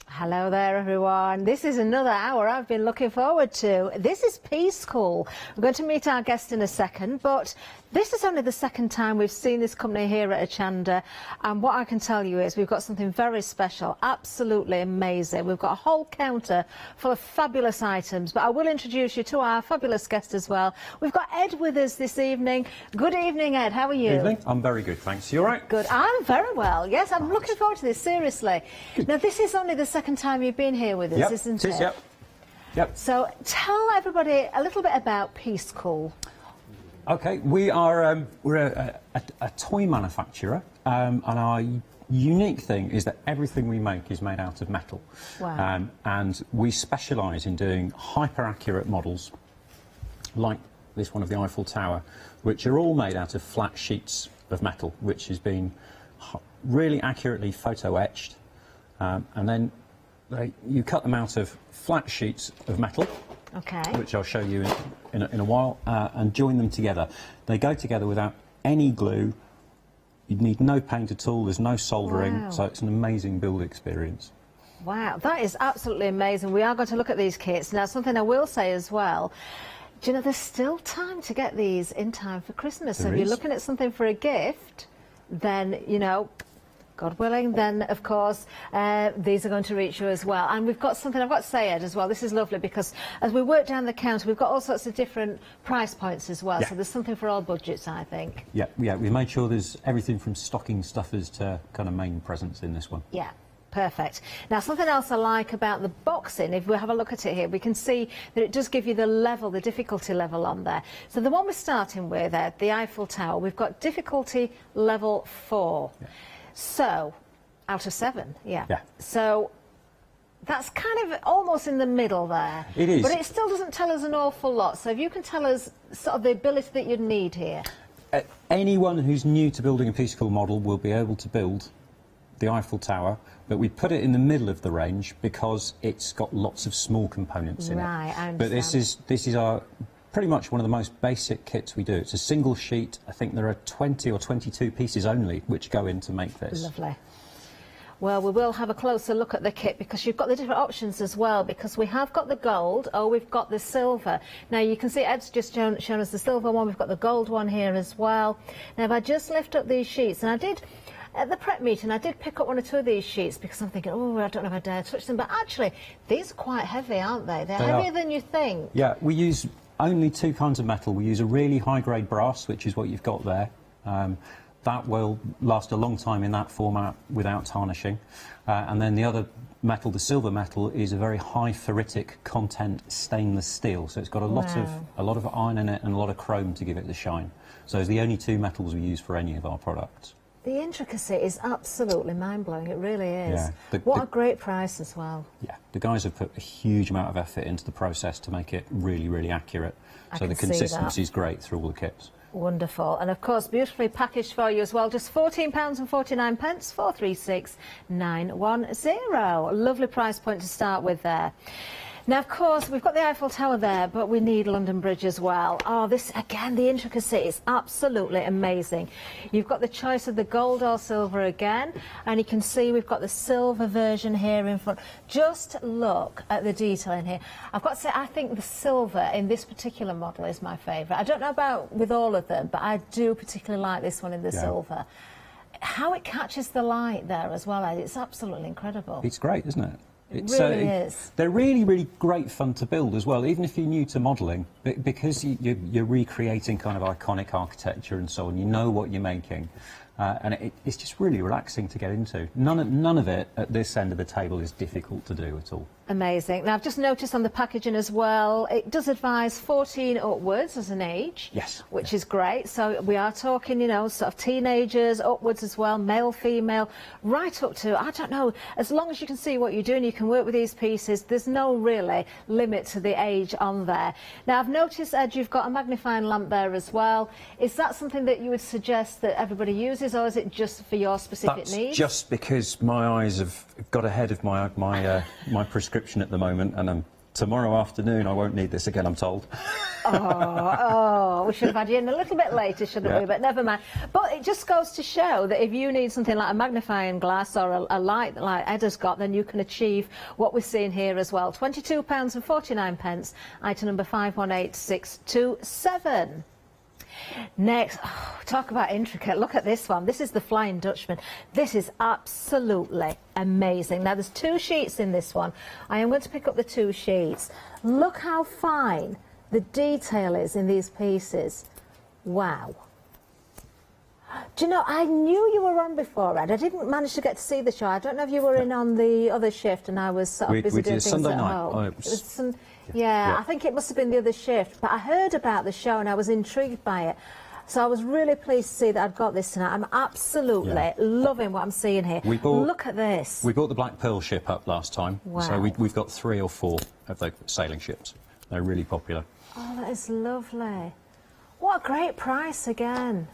Hello there, everyone. This is another hour I've been looking forward to. This is Piececool. We're going to meet our guest in a second, but this is only the second time we've seen this company here at Hochanda, and what I can tell you is we've got something very special, absolutely amazing. We've got a whole counter full of fabulous items, but I will introduce you to our fabulous guest as well. We've got Ed with us this evening. Good evening, Ed. How are you? Evening. I'm very good, thanks. You all right? Good. I'm very well. Yes, I'm looking forward to this, seriously. Now, this is only the second time you've been here with us, isn't it? Yep. Yep. So tell everybody a little bit about Piececool. Okay, we are we're a toy manufacturer, and our unique thing is that everything we make is made out of metal. Wow. And we specialise in doing hyper-accurate models, like this one of the Eiffel Tower, which are all made out of flat sheets of metal, which has been really accurately photo-etched, and then you cut them out of flat sheets of metal, which I'll show you in a while, and join them together. They go together without any glue. You need no paint at all, there's no soldering, so it's an amazing build experience. Wow, that is absolutely amazing. We are going to look at these kits. Now, something I will say as well, do you know, there's still time to get these in time for Christmas. So if you're looking at something for a gift, then, you know, God willing, then, of course, these are going to reach you as well. And we've got something I've got to say, Ed, as well. This is lovely because as we work down the counter, we've got all sorts of different price points as well. Yeah. So there's something for all budgets, I think. Yeah, we made sure there's everything from stocking stuffers to kind of main presents in this one. Yeah. Perfect. Now, something else I like about the boxing, if we have a look at it here, we can see that it does give you the level, the difficulty level on there. So the one we're starting with, the Eiffel Tower, we've got difficulty level 4. Yeah. So, out of 7, yeah. So, that's kind of almost in the middle there. It is. But it still doesn't tell us an awful lot. So if you can tell us sort of the ability that you'd need here. Anyone who's new to building a Piececool model will be able to build the Eiffel Tower, but we put it in the middle of the range because it's got lots of small components in it. I understand. But this is our pretty much one of the most basic kits we do. It's a single sheet. I think there are 20 or 22 pieces only which go in to make this. Lovely. Well, we will have a closer look at the kit because you've got the different options as well, because we have got the gold, we've got the silver. Now, you can see Ed's just shown us the silver one. We've got the gold one here as well. Now, if I just lift up these sheets, and I did At the prep meeting, I did pick up one or two of these sheets because I'm thinking, oh, I don't know if I dare touch them. But actually, these are quite heavy, aren't they? They're heavier than you think. Yeah, we use only two kinds of metal. We use a really high-grade brass, which is what you've got there. That will last a long time in that format without tarnishing. And then the other metal, the silver metal, is a very high ferritic content stainless steel. So it's got a lot of iron in it and a lot of chrome to give it the shine. So it's the only two metals we use for any of our products. The intricacy is absolutely mind-blowing, it really is. Yeah, what a great price as well. Yeah, the guys have put a huge amount of effort into the process to make it really, really accurate. So the consistency is great through all the kits. Wonderful. And of course, beautifully packaged for you as well. Just £14.49, 436-910. Lovely price point to start with there. Now, of course, we've got the Eiffel Tower there, but we need London Bridge as well. Oh, this, again, the intricacy is absolutely amazing. You've got the choice of the gold or silver again, and you can see we've got the silver version here in front. Just look at the detail in here. I've got to say, I think the silver in this particular model is my favourite. I don't know about with all of them, but I do particularly like this one in the silver. How it catches the light there as well, it's absolutely incredible. It's great, isn't it? It really is. They're really, really great fun to build as well, even if you're new to modelling, because you're recreating kind of iconic architecture and so on. You know what you're making, and it's just really relaxing to get into. None of it at this end of the table is difficult to do at all. Amazing. Now, I've just noticed on the packaging as well, it does advise 14 upwards as an age. Yes. Which is great. So we are talking, you know, sort of teenagers upwards as well, male, female, right up to, I don't know, as long as you can see what you're doing, you can work with these pieces. There's no really limit to the age on there. Now, I've noticed, Ed, you've got a magnifying lamp there as well. Is that something that you would suggest that everybody uses, or is it just for your specific needs? Just because my eyes have got ahead of my prescription at the moment, and tomorrow afternoon I won't need this again, I'm told. Oh, we should have had you in a little bit later, shouldn't we? But never mind. But it just goes to show that if you need something like a magnifying glass or a light like Ed has got, then you can achieve what we're seeing here as well. £22.49, item number 518627. Next, talk about intricate. Look at this one. This is the Flying Dutchman. This is absolutely amazing. Now, there's two sheets in this one. I am going to pick up the two sheets. Look how fine the detail is in these pieces. Wow. Do you know, I knew you were on before, Ed. I didn't manage to get to see the show. I don't know if you were in on the other shift and I was sort of busy doing things Sunday at night. home. Yeah, I think it must have been the other shift. But I heard about the show and I was intrigued by it. So I was really pleased to see that I'd got this tonight. I'm absolutely loving what I'm seeing here. Look at this. We brought the Black Pearl ship up last time. Wow. So we've got 3 or 4 of the sailing ships. They're really popular. Oh, that is lovely. What a great price again.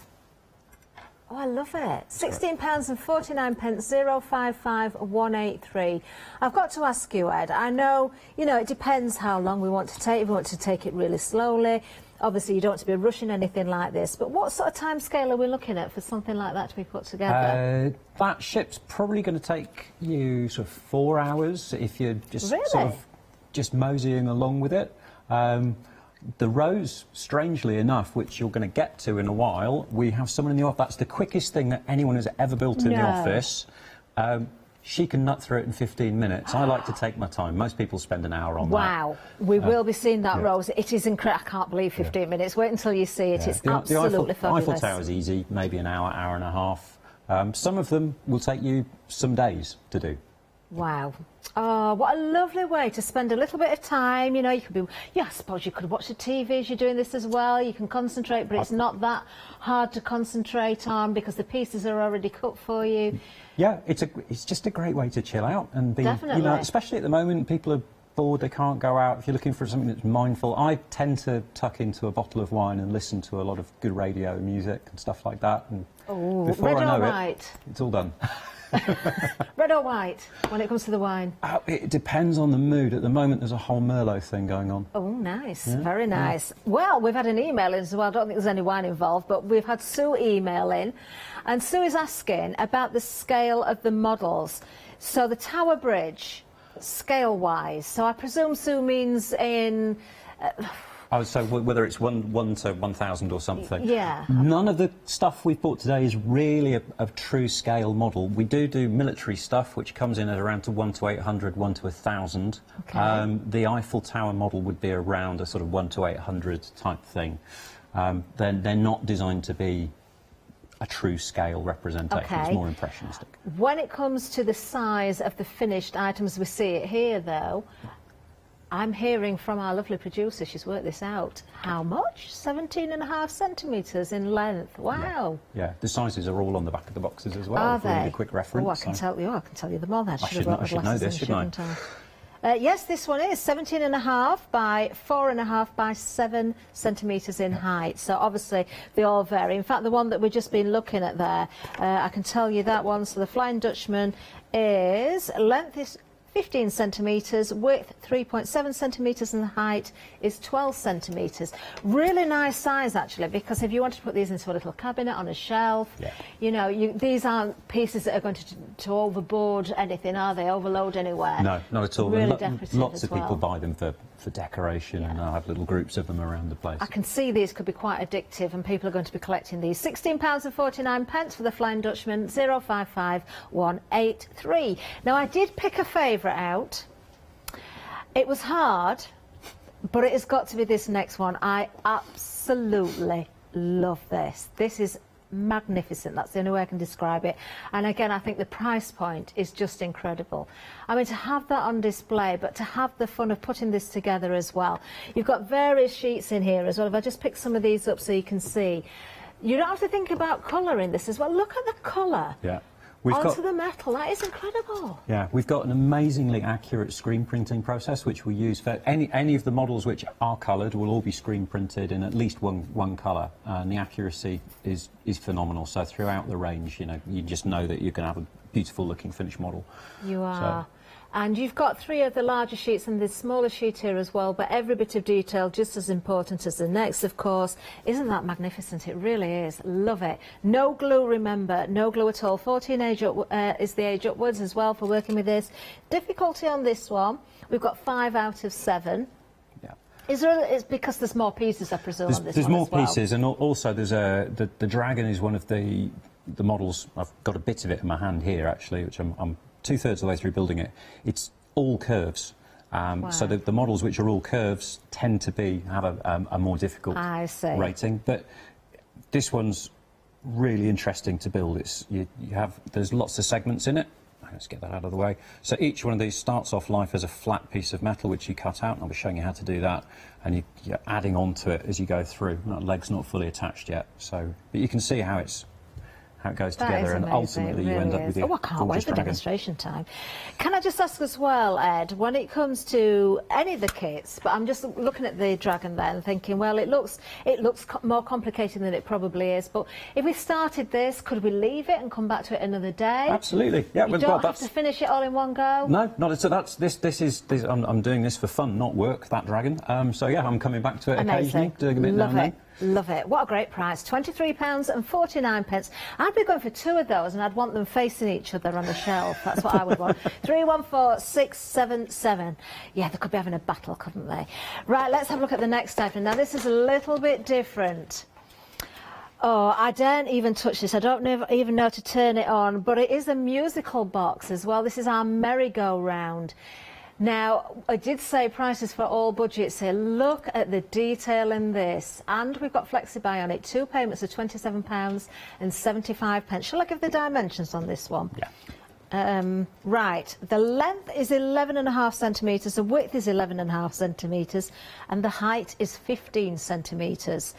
Oh, I love it. £16.49, 055183. I've got to ask you, Ed, I know, you know, it depends how long we want to take. If we want to take it really slowly, obviously you don't want to be rushing anything like this, but what sort of time scale are we looking at for something like that to be put together? That ship's probably going to take you sort of 4 hours if you're just sort of just moseying along with it. The rows, strangely enough, which you're going to get to in a while, we have someone in the office. That's the quickest thing that anyone has ever built in the office. She can nut through it in 15 minutes. I like to take my time. Most people spend an hour on that. Wow, we will be seeing that, Rose. It is incredible. I can't believe 15 minutes. Wait until you see it. It's absolutely fabulous. The Eiffel Tower is easy, maybe an hour, hour and a half. Some of them will take you some days to do. Wow. Oh, what a lovely way to spend a little bit of time. You know, you could be, I suppose you could watch the TV as you're doing this as well. You can concentrate, but it's not that hard to concentrate on because the pieces are already cut for you. Yeah, it's just a great way to chill out and be, Definitely. you know, especially at the moment, people are bored, they can't go out. If you're looking for something that's mindful, I tend to tuck into a bottle of wine and listen to a lot of good radio music and stuff like that. And before I know it, it's all done. Red or white when it comes to the wine? It depends on the mood. At the moment, there's a whole Merlot thing going on. Oh, nice. Very nice. Well, we've had an email in as well. I don't think there's any wine involved, but we've had Sue email in. And Sue is asking about the scale of the models. So the Tower Bridge, scale-wise. So I presume Sue means in... Oh, so whether it's 1 to 1,000 or something. Yeah. None of the stuff we've bought today is really a true scale model. We do military stuff, which comes in at around to 1 to 800, 1 to 1,000. Okay. The Eiffel Tower model would be around a sort of 1 to 800 type thing. They're not designed to be a true scale representation. Okay. It's more impressionistic. When it comes to the size of the finished items, we see it here, though. I'm hearing from our lovely producer, she's worked this out. How much? 17.5 centimetres in length. Wow. Yeah, the sizes are all on the back of the boxes as well. Are If we need they? a quick reference. Oh, I can tell you them all then. I should know this, shouldn't I? Yes, this one is 17.5 by 4.5 by 7 centimetres in height. So obviously they all vary. In fact, the one that we've just been looking at there, I can tell you that one. So the Flying Dutchman is length is 15 centimetres, width 3.7 centimetres, and the height is 12 centimetres. Really nice size, actually, because if you wanted to put these into a little cabinet on a shelf, you know, these aren't pieces that are going to overboard anything, are they? Overload anywhere? No, not at all. Really Lots of people buy them for decoration, and I have little groups of them around the place. I can see these could be quite addictive, and people are going to be collecting these. £16.49 for the Flying Dutchman, 055183. Now, I did pick a favourite out. It was hard, but it has got to be this next one. I absolutely love this. This is magnificent. That's the only way I can describe it. And again, I think the price point is just incredible. I mean, to have that on display, but to have the fun of putting this together as well. You've got various sheets in here as well. If I just pick some of these up so you can see. You don't have to think about colour in this as well. Look at the colour. Yeah. Onto the metal. That is incredible. Yeah, we've got an amazingly accurate screen printing process, which we use for any of the models which are coloured will all be screen printed in at least one colour, and the accuracy is phenomenal. So throughout the range, you know, you just know that you can have a beautiful looking finished model. You are. And you've got 3 of the larger sheets and this smaller sheet here as well, but every bit of detail just as important as the next, of course. Isn't that magnificent? It really is. Love it. No glue, remember. No glue at all. 14 age is the age upwards as well for working with this. Difficulty on this one, we've got 5 out of 7. Is there? It's because there's more pieces, I presume, on this There's one more as well. pieces, and also there's the Dragon is one of the models. I've got a bit of it in my hand here, actually, which I'm 2/3 of the way through building it. It's all curves. So the models which are all curves tend to have a more difficult rating. But this one's really interesting to build. There's lots of segments in it. Let's get that out of the way. So each one of these starts off life as a flat piece of metal which you cut out, and I'll be showing you how to do that. And you're adding on to it as you go through. That leg's not fully attached yet, but you can see how it goes together, and ultimately you end up with your I can't wait for dragon. demonstration time. Can I just ask as well, Ed, when it comes to any of the kits, but I'm just looking at the Dragon there and thinking, well, it looks more complicated than it probably is, but if we started this, could we leave it and come back to it another day? Absolutely, yeah. You don't have to finish it all in one go? No, not at all. I'm doing this for fun, not work, that Dragon. So yeah, I'm coming back to it occasionally, doing a bit now and then. Love it. What a great price. £23.49. I'd be going for 2 of those, and I'd want them facing each other on the shelf. That's what I would want. 314677. Yeah, they could be having a battle, couldn't they? Right, let's have a look at the next item. Now, this is a little bit different. Oh, I daren't even touch this. I don't even know to turn it on, but it is a musical box as well. This is our merry-go-round. Now, I did say prices for all budgets here. Look at the detail in this. And we've got FlexiBuy on it. 2 payments of £27.75. Shall I give the dimensions on this one? Yeah. Right. The length is 11.5 centimetres, the width is 11.5 centimetres, and the height is 15 centimetres.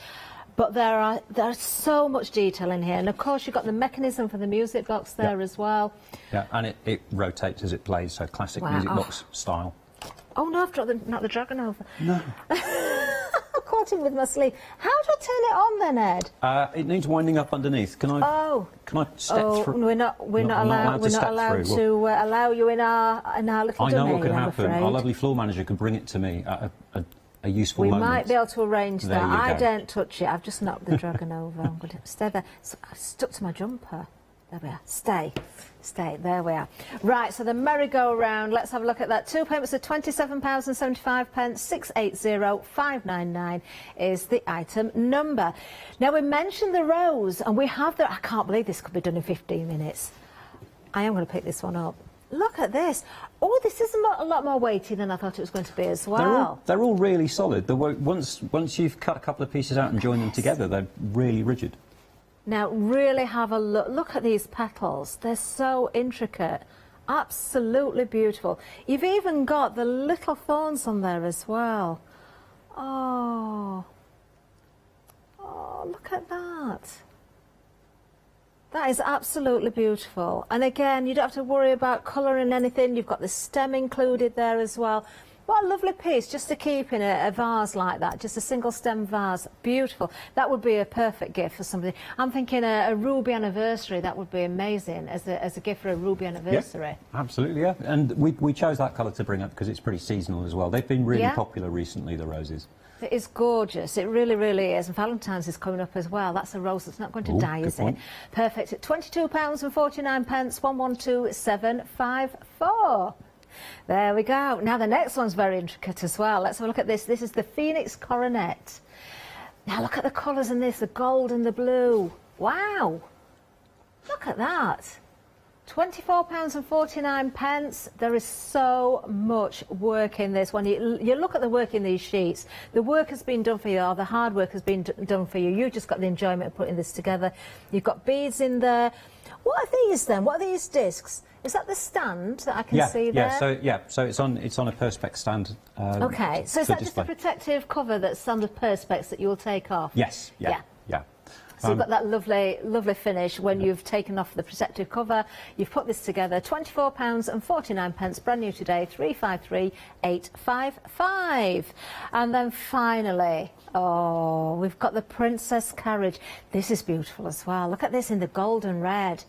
But there's so much detail in here, and of course you've got the mechanism for the music box there as well. Yeah, and it rotates as it plays, so classic music box style. Oh no, I've dropped not the Dragon over. No. I caught him with my sleeve. How do I turn it on then, Ed? It needs winding up underneath. Can I step through? We're not allowed to allow you in our little domain. I know what could happen. I'm afraid. Our lovely floor manager could bring it to me at a useful moment. We might be able to arrange There that. you I go. don't touch it. I've just knocked the Dragon over. I'm going to stay there. So I stuck to my jumper. There we are. Stay. There we are. Right, so the merry-go-round, let's have a look at that. 2 payments of £27.75, 680599 is the item number. Now, we mentioned the rose, and we have the... I can't believe this could be done in 15 minutes. I am going to pick this one up. Look at this. Oh, this is a lot more weighty than I thought it was going to be as well. They're all really solid. Once you've cut a couple of pieces out and joined them together, they're really rigid. Now, really have a look. Look at these petals. They're so intricate. Absolutely beautiful. You've even got the little thorns on there as well. Oh, look at that. That is absolutely beautiful. And again, you don't have to worry about colouring anything. You've got the stem included there as well. What a lovely piece just to keep in a vase like that, just a single stem vase. Beautiful. That would be a perfect gift for somebody. I'm thinking a ruby anniversary, that would be amazing as a gift for a ruby anniversary. Yeah, absolutely, yeah. And we chose that colour to bring up because it's pretty seasonal as well. They've been really popular recently, the roses. It is gorgeous. It really, really is. And Valentine's is coming up as well. That's a rose that's not going to die, is it? Perfect. At £22.49, 112754. There we go. Now, the next one's very intricate as well. Let's have a look at this. This is the Phoenix Coronet. Now, look at the colours in this, the gold and the blue. Wow. Look at that. £24.49. There is so much work in this one. You look at the work in these sheets. The work has been done for you, or the hard work has been done for you. You've just got the enjoyment of putting this together. You've got beads in there. What are these then? What are these discs? Is that the stand that I can see there? So it's on a perspex stand. Okay, so is that just a protective cover that's on the perspex that you will take off? Yes, yeah. So you've got that lovely, lovely finish when you've taken off the protective cover. You've put this together, £24.49, brand new today, 353855. And then finally, oh, we've got the Princess Carriage. This is beautiful as well. Look at this in the golden red.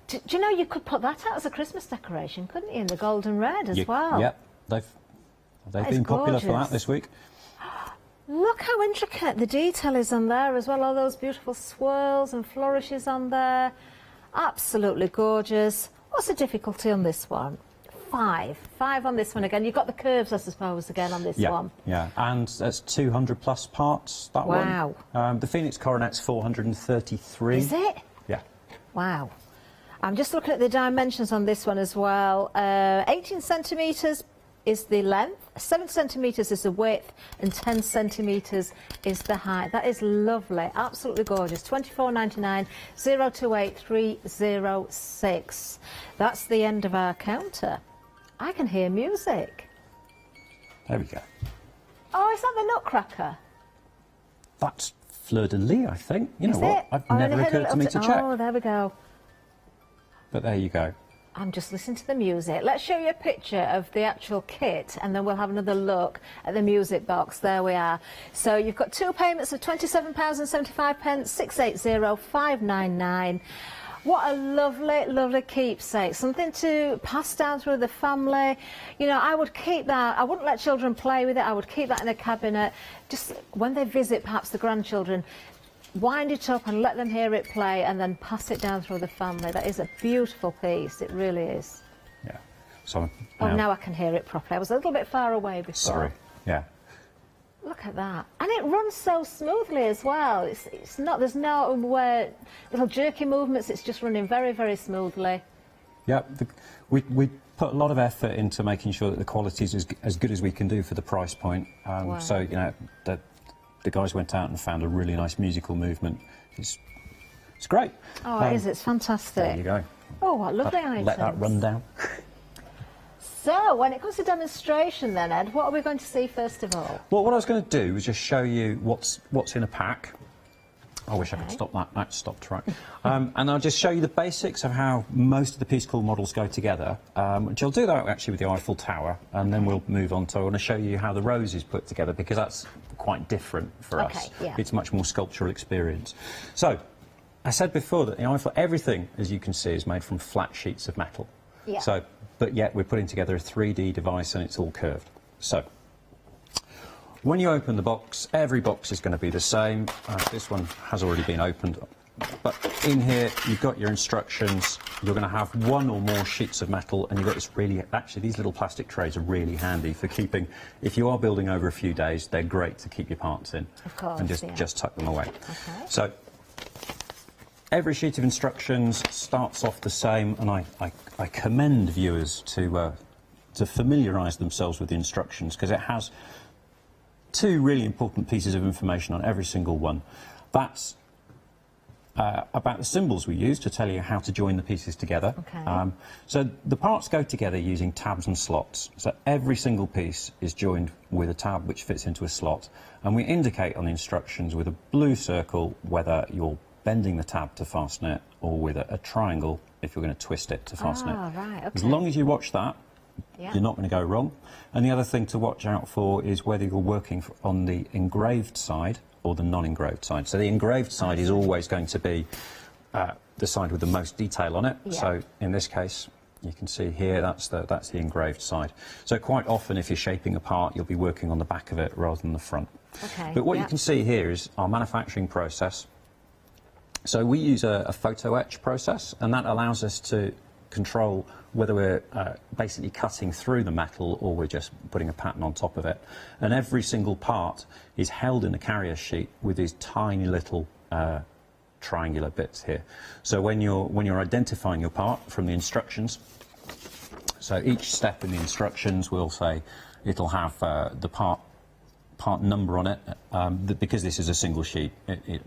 Do you know you could put that out as a Christmas decoration, couldn't you, in the golden red as well? Yep, they've been popular for that this week. Look how intricate the detail is on there as well. All those beautiful swirls and flourishes on there. Absolutely gorgeous. What's the difficulty on this one? 5 on this one again. You've got the curves, I suppose, again on this one. Yeah, and that's 200 plus parts, that one. Wow. The Phoenix Coronet's 433. Is it? Yeah. Wow. I'm just looking at the dimensions on this one as well. 18 centimetres is the length, 7 centimetres is the width, and 10 centimetres is the height. That is lovely, absolutely gorgeous. £24.99, 028306. That's the end of our counter. I can hear music. There we go. Oh, is that the Nutcracker? That's Fleur de Lis, I think. You know what? I've never occurred to me to check. Oh, there we go. But there you go. I'm just listening to the music. Let's show you a picture of the actual kit and then we'll have another look at the music box. There we are. So you've got 2 payments of £27.75, 680599. What a lovely, lovely keepsake. Something to pass down through the family. You know, I would keep that. I wouldn't let children play with it. I would keep that in a cabinet. Just when they visit perhaps the grandchildren, wind it up and let them hear it play and then pass it down through the family. That is a beautiful piece, it really is. Yeah. So now I can hear it properly. I was a little bit far away before. Sorry, yeah. Look at that. And it runs so smoothly as well. It's not, there's no little jerky movements, it's just running very, very smoothly. Yeah, we put a lot of effort into making sure that the quality is as good as we can do for the price point. Wow. So, you know, the guys went out and found a really nice musical movement. It's great. Oh, it is. It's fantastic. There you go. Oh, what lovely items. Let that run down. So, when it comes to demonstration then, Ed, what are we going to see first of all? Well, what I was going to do was just show you what's in a pack. I wish I could stop that. That stopped right. And I'll just show you the basics of how most of the piececool models go together. Which I'll do that actually with the Eiffel Tower, and then we'll move on to. I want to show you how the rose is put together because that's quite different for us. Yeah. It's much more sculptural experience. So, I said before that the Eiffel, everything, as you can see, is made from flat sheets of metal. Yeah. So, but yet we're putting together a 3D device and it's all curved. So, when you open the box, every box is going to be the same. This one has already been opened. But in here, you've got your instructions. You're going to have one or more sheets of metal, and you've got this really, actually, these little plastic trays are really handy for keeping, if you are building over a few days, they're great to keep your parts in. Of course, and yeah. just tuck them away. Okay. So, every sheet of instructions starts off the same, and I commend viewers to familiarise themselves with the instructions, because it has two really important pieces of information on every single one. That's about the symbols we use to tell you how to join the pieces together. Okay. So the parts go together using tabs and slots. So every single piece is joined with a tab which fits into a slot, and we indicate on the instructions with a blue circle whether you're bending the tab to fasten it, or with a triangle if you're going to twist it to fasten it. Right, okay. As long as you watch that, yeah, you're not going to go wrong. And the other thing to watch out for is whether you're working on the engraved side or the non-engraved side. So the engraved side is always going to be the side with the most detail on it. Yeah. So in this case, you can see here, that's the engraved side. So quite often, if you're shaping a part, you'll be working on the back of it rather than the front. Okay. But what yeah. you can see here is our manufacturing process. So we use a photo etch process, and that allows us to control whether we're basically cutting through the metal or we're just putting a pattern on top of it. And every single part is held in a carrier sheet with these tiny little triangular bits here. So when you're identifying your part from the instructions, so each step in the instructions will say it'll have the part number on it, because this is a single sheet, it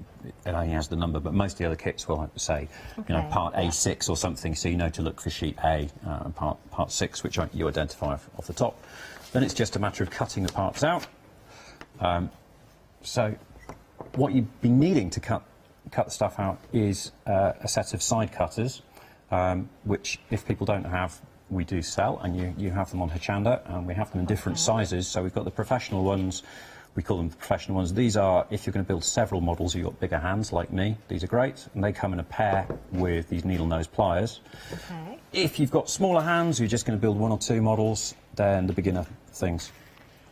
only has the number, but most of the other kits will say, okay, you know, part A6 or something, so you know to look for sheet A, and part 6, which you identify off the top. Then it's just a matter of cutting the parts out. So what you'd be needing to cut the stuff out is a set of side cutters, which if people don't have, we do sell, and you have them on Hochanda, and we have them in different sizes. So we've got the professional ones, we call them the professional ones. These are, if you're going to build several models, you've got bigger hands like me, these are great, and they come in a pair with these needle nose pliers. Okay. If you've got smaller hands, you're just going to build one or two models, then the beginner things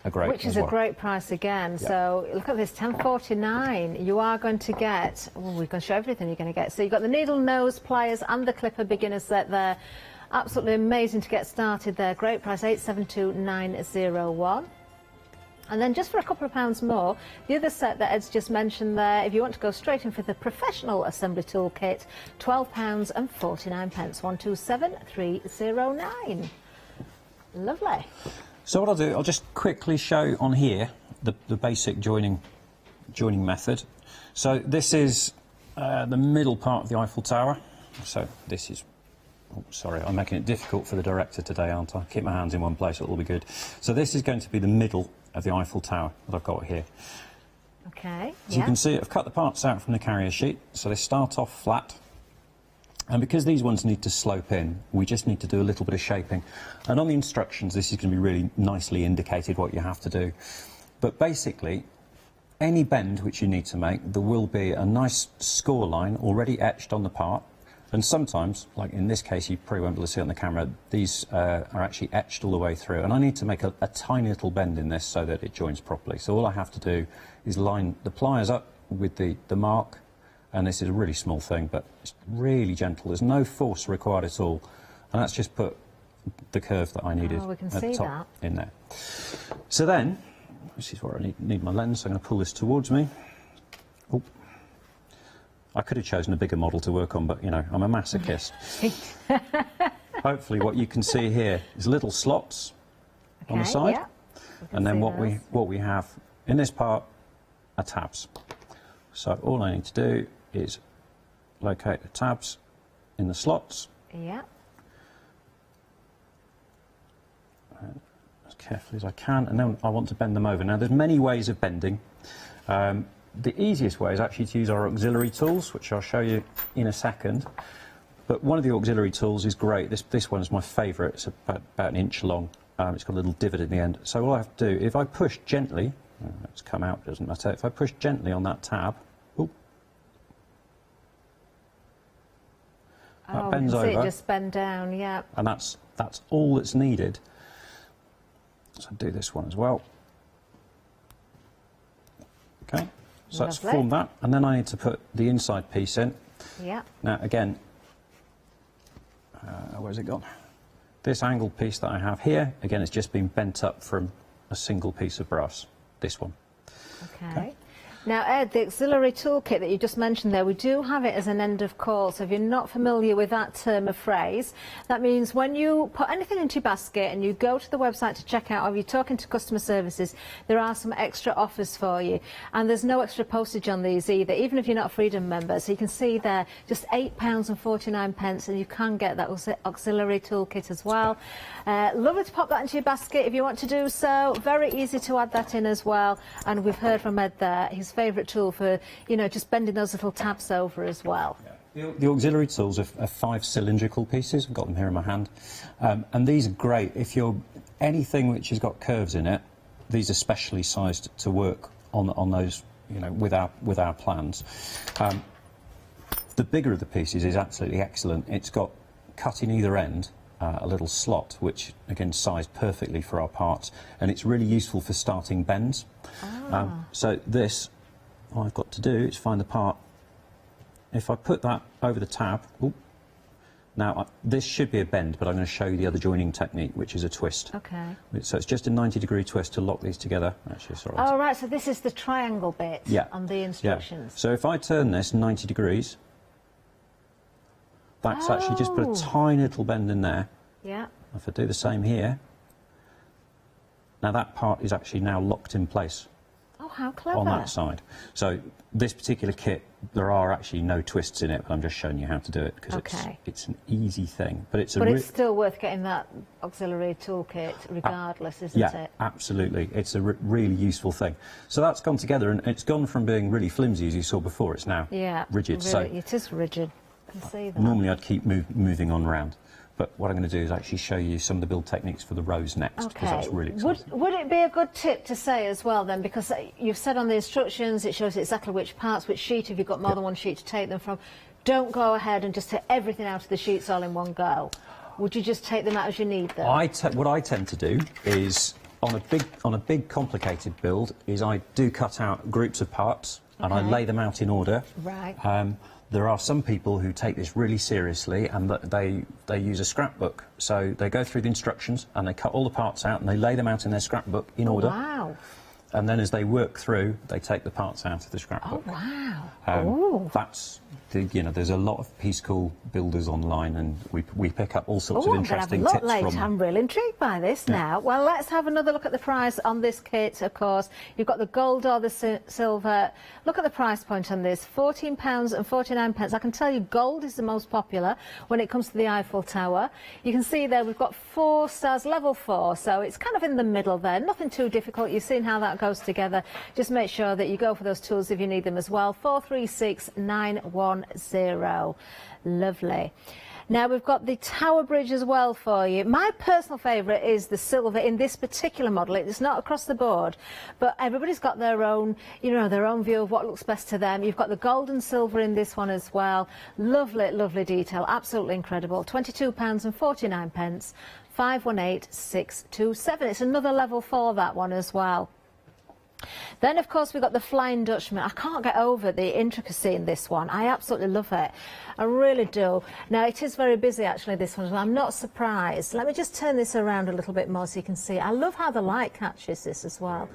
are great. Which is a great price again. Yeah. So look at this, £10.49. You are going to get, we're going to show everything you're going to get. So you've got the needle nose pliers and the clipper beginner set there. Absolutely amazing to get started there. Great price, £872,901. And then just for a couple of pounds more, the other set that Ed's just mentioned there, if you want to go straight in for the professional assembly tool kit, £12.49, 127309. Lovely. So what I'll do, I'll just quickly show on here the basic joining method. So this is the middle part of the Eiffel Tower. So this is, oh, sorry, I'm making it difficult for the director today, aren't I? Keep my hands in one place, it'll all be good. So this is going to be the middle of the Eiffel Tower that I've got here. Okay. So you can see I've cut the parts out from the carrier sheet, so they start off flat. And because these ones need to slope in, we just need to do a little bit of shaping. And on the instructions, this is going to be really nicely indicated what you have to do. But basically, any bend which you need to make, there will be a nice score line already etched on the part. And sometimes, like in this case, you probably won't be able to see it on the camera, these are actually etched all the way through. And I need to make a tiny little bend in this so that it joins properly. So all I have to do is line the pliers up with the mark. And this is a really small thing, but it's really gentle. There's no force required at all. And that's just put the curve that I needed we can at see the top in there. So then, this is where I need my lens, so I'm going to pull this towards me. Oh. I could have chosen a bigger model to work on, but, you know, I'm a masochist. Hopefully what you can see here is little slots on the side. Yeah. And then what we have in this part are tabs. So all I need to do is locate the tabs in the slots. Yeah. As carefully as I can, and then I want to bend them over. Now, there's many ways of bending. The easiest way is actually to use our auxiliary tools, which I'll show you in a second. But one of the auxiliary tools is great. This one is my favourite. It's about an inch long. It's got a little divot in the end. So all I have to do, if I push gently, it's come out, doesn't matter. If I push gently on that tab, that bends over. It just bend down, yeah. And that's all that's needed. So I'll do this one as well. Okay, so that's formed that, and then I need to put the inside piece in. Yeah. Now again, where's it gone? This angled piece that I have here, again, it's just been bent up from a single piece of brass, this one. Okay. Now, Ed, the auxiliary toolkit that you just mentioned there, we do have it as an end of call. So if you're not familiar with that term of phrase, that means when you put anything into your basket and you go to the website to check out, or you're talking to customer services, there are some extra offers for you. And there's no extra postage on these either, even if you're not a Freedom member. So you can see there, just £8.49, and you can get that auxiliary toolkit as well. Lovely to pop that into your basket if you want to do so. Very easy to add that in as well. And we've heard from Ed there, his favourite tool for, you know, just bending those little tabs over as well. Yeah. The auxiliary tools are 5 cylindrical pieces. I've got them here in my hand. And these are great. If you're anything which has got curves in it, these are specially sized to work on those, you know, with our plans. The bigger of the pieces is absolutely excellent. It's got cut in either end, a little slot, which again sized perfectly for our parts, and it's really useful for starting bends. So this, all I've got to do is find the part. If I put that over the tab, now this should be a bend, but I'm going to show you the other joining technique, which is a twist. Okay. So it's just a 90-degree twist to lock these together. Actually, sorry. Oh, right, so this is the triangle bit on the instructions. Yeah. So if I turn this 90 degrees, that's actually just put a tiny little bend in there. Yeah. If I do the same here, now that part is actually now locked in place. Oh, how clever. On that side. So this particular kit, there are actually no twists in it, but I'm just showing you how to do it because it's an easy thing. But it's it's still worth getting that auxiliary toolkit regardless, isn't it? Yeah, absolutely. It's a really useful thing. So that's gone together, and it's gone from being really flimsy, as you saw before, it's now rigid. Really, so it is rigid. I can see that. Normally I'd keep moving on around. But what I'm going to do is actually show you some of the build techniques for the rows next, because that's really exciting. Would it be a good tip to say as well then, because you've said on the instructions, it shows exactly which parts, which sheet, if you've got more than one sheet to take them from, don't go ahead and just take everything out of the sheets all in one go. Would you just take them out as you need them? What I tend to do is, on a big complicated build, is I do cut out groups of parts and I lay them out in order. Right. There are some people who take this really seriously, and they use a scrapbook. So they go through the instructions and they cut all the parts out and they lay them out in their scrapbook in order. Wow. And then as they work through, they take the parts out of the scrapbook. Oh, wow. That's you know, there's a lot of piececool builders online, and we pick up all sorts of interesting tips from them. I'm really intrigued by this now. Well, let's have another look at the price on this kit, of course. You've got the gold or the silver. Look at the price point on this, £14.49. I can tell you gold is the most popular when it comes to the Eiffel Tower. You can see there we've got 4 stars, level 4, so it's kind of in the middle there. Nothing too difficult. You've seen how that goes together. Just make sure that you go for those tools if you need them as well. 436910. Lovely. Now we've got the Tower Bridge as well for you. My personal favourite is the silver in this particular model. It's not across the board, but everybody's got their own, you know, their own view of what looks best to them. You've got the gold and silver in this one as well. Lovely, lovely detail. Absolutely incredible. £22.49. 518627. It's another level 4, that one as well. Then, of course, we've got the Flying Dutchman. I can't get over the intricacy in this one. I absolutely love it. I really do. Now, it is very busy, actually, this one. I'm not surprised. Let me just turn this around a little bit more so you can see. I love how the light catches this as well.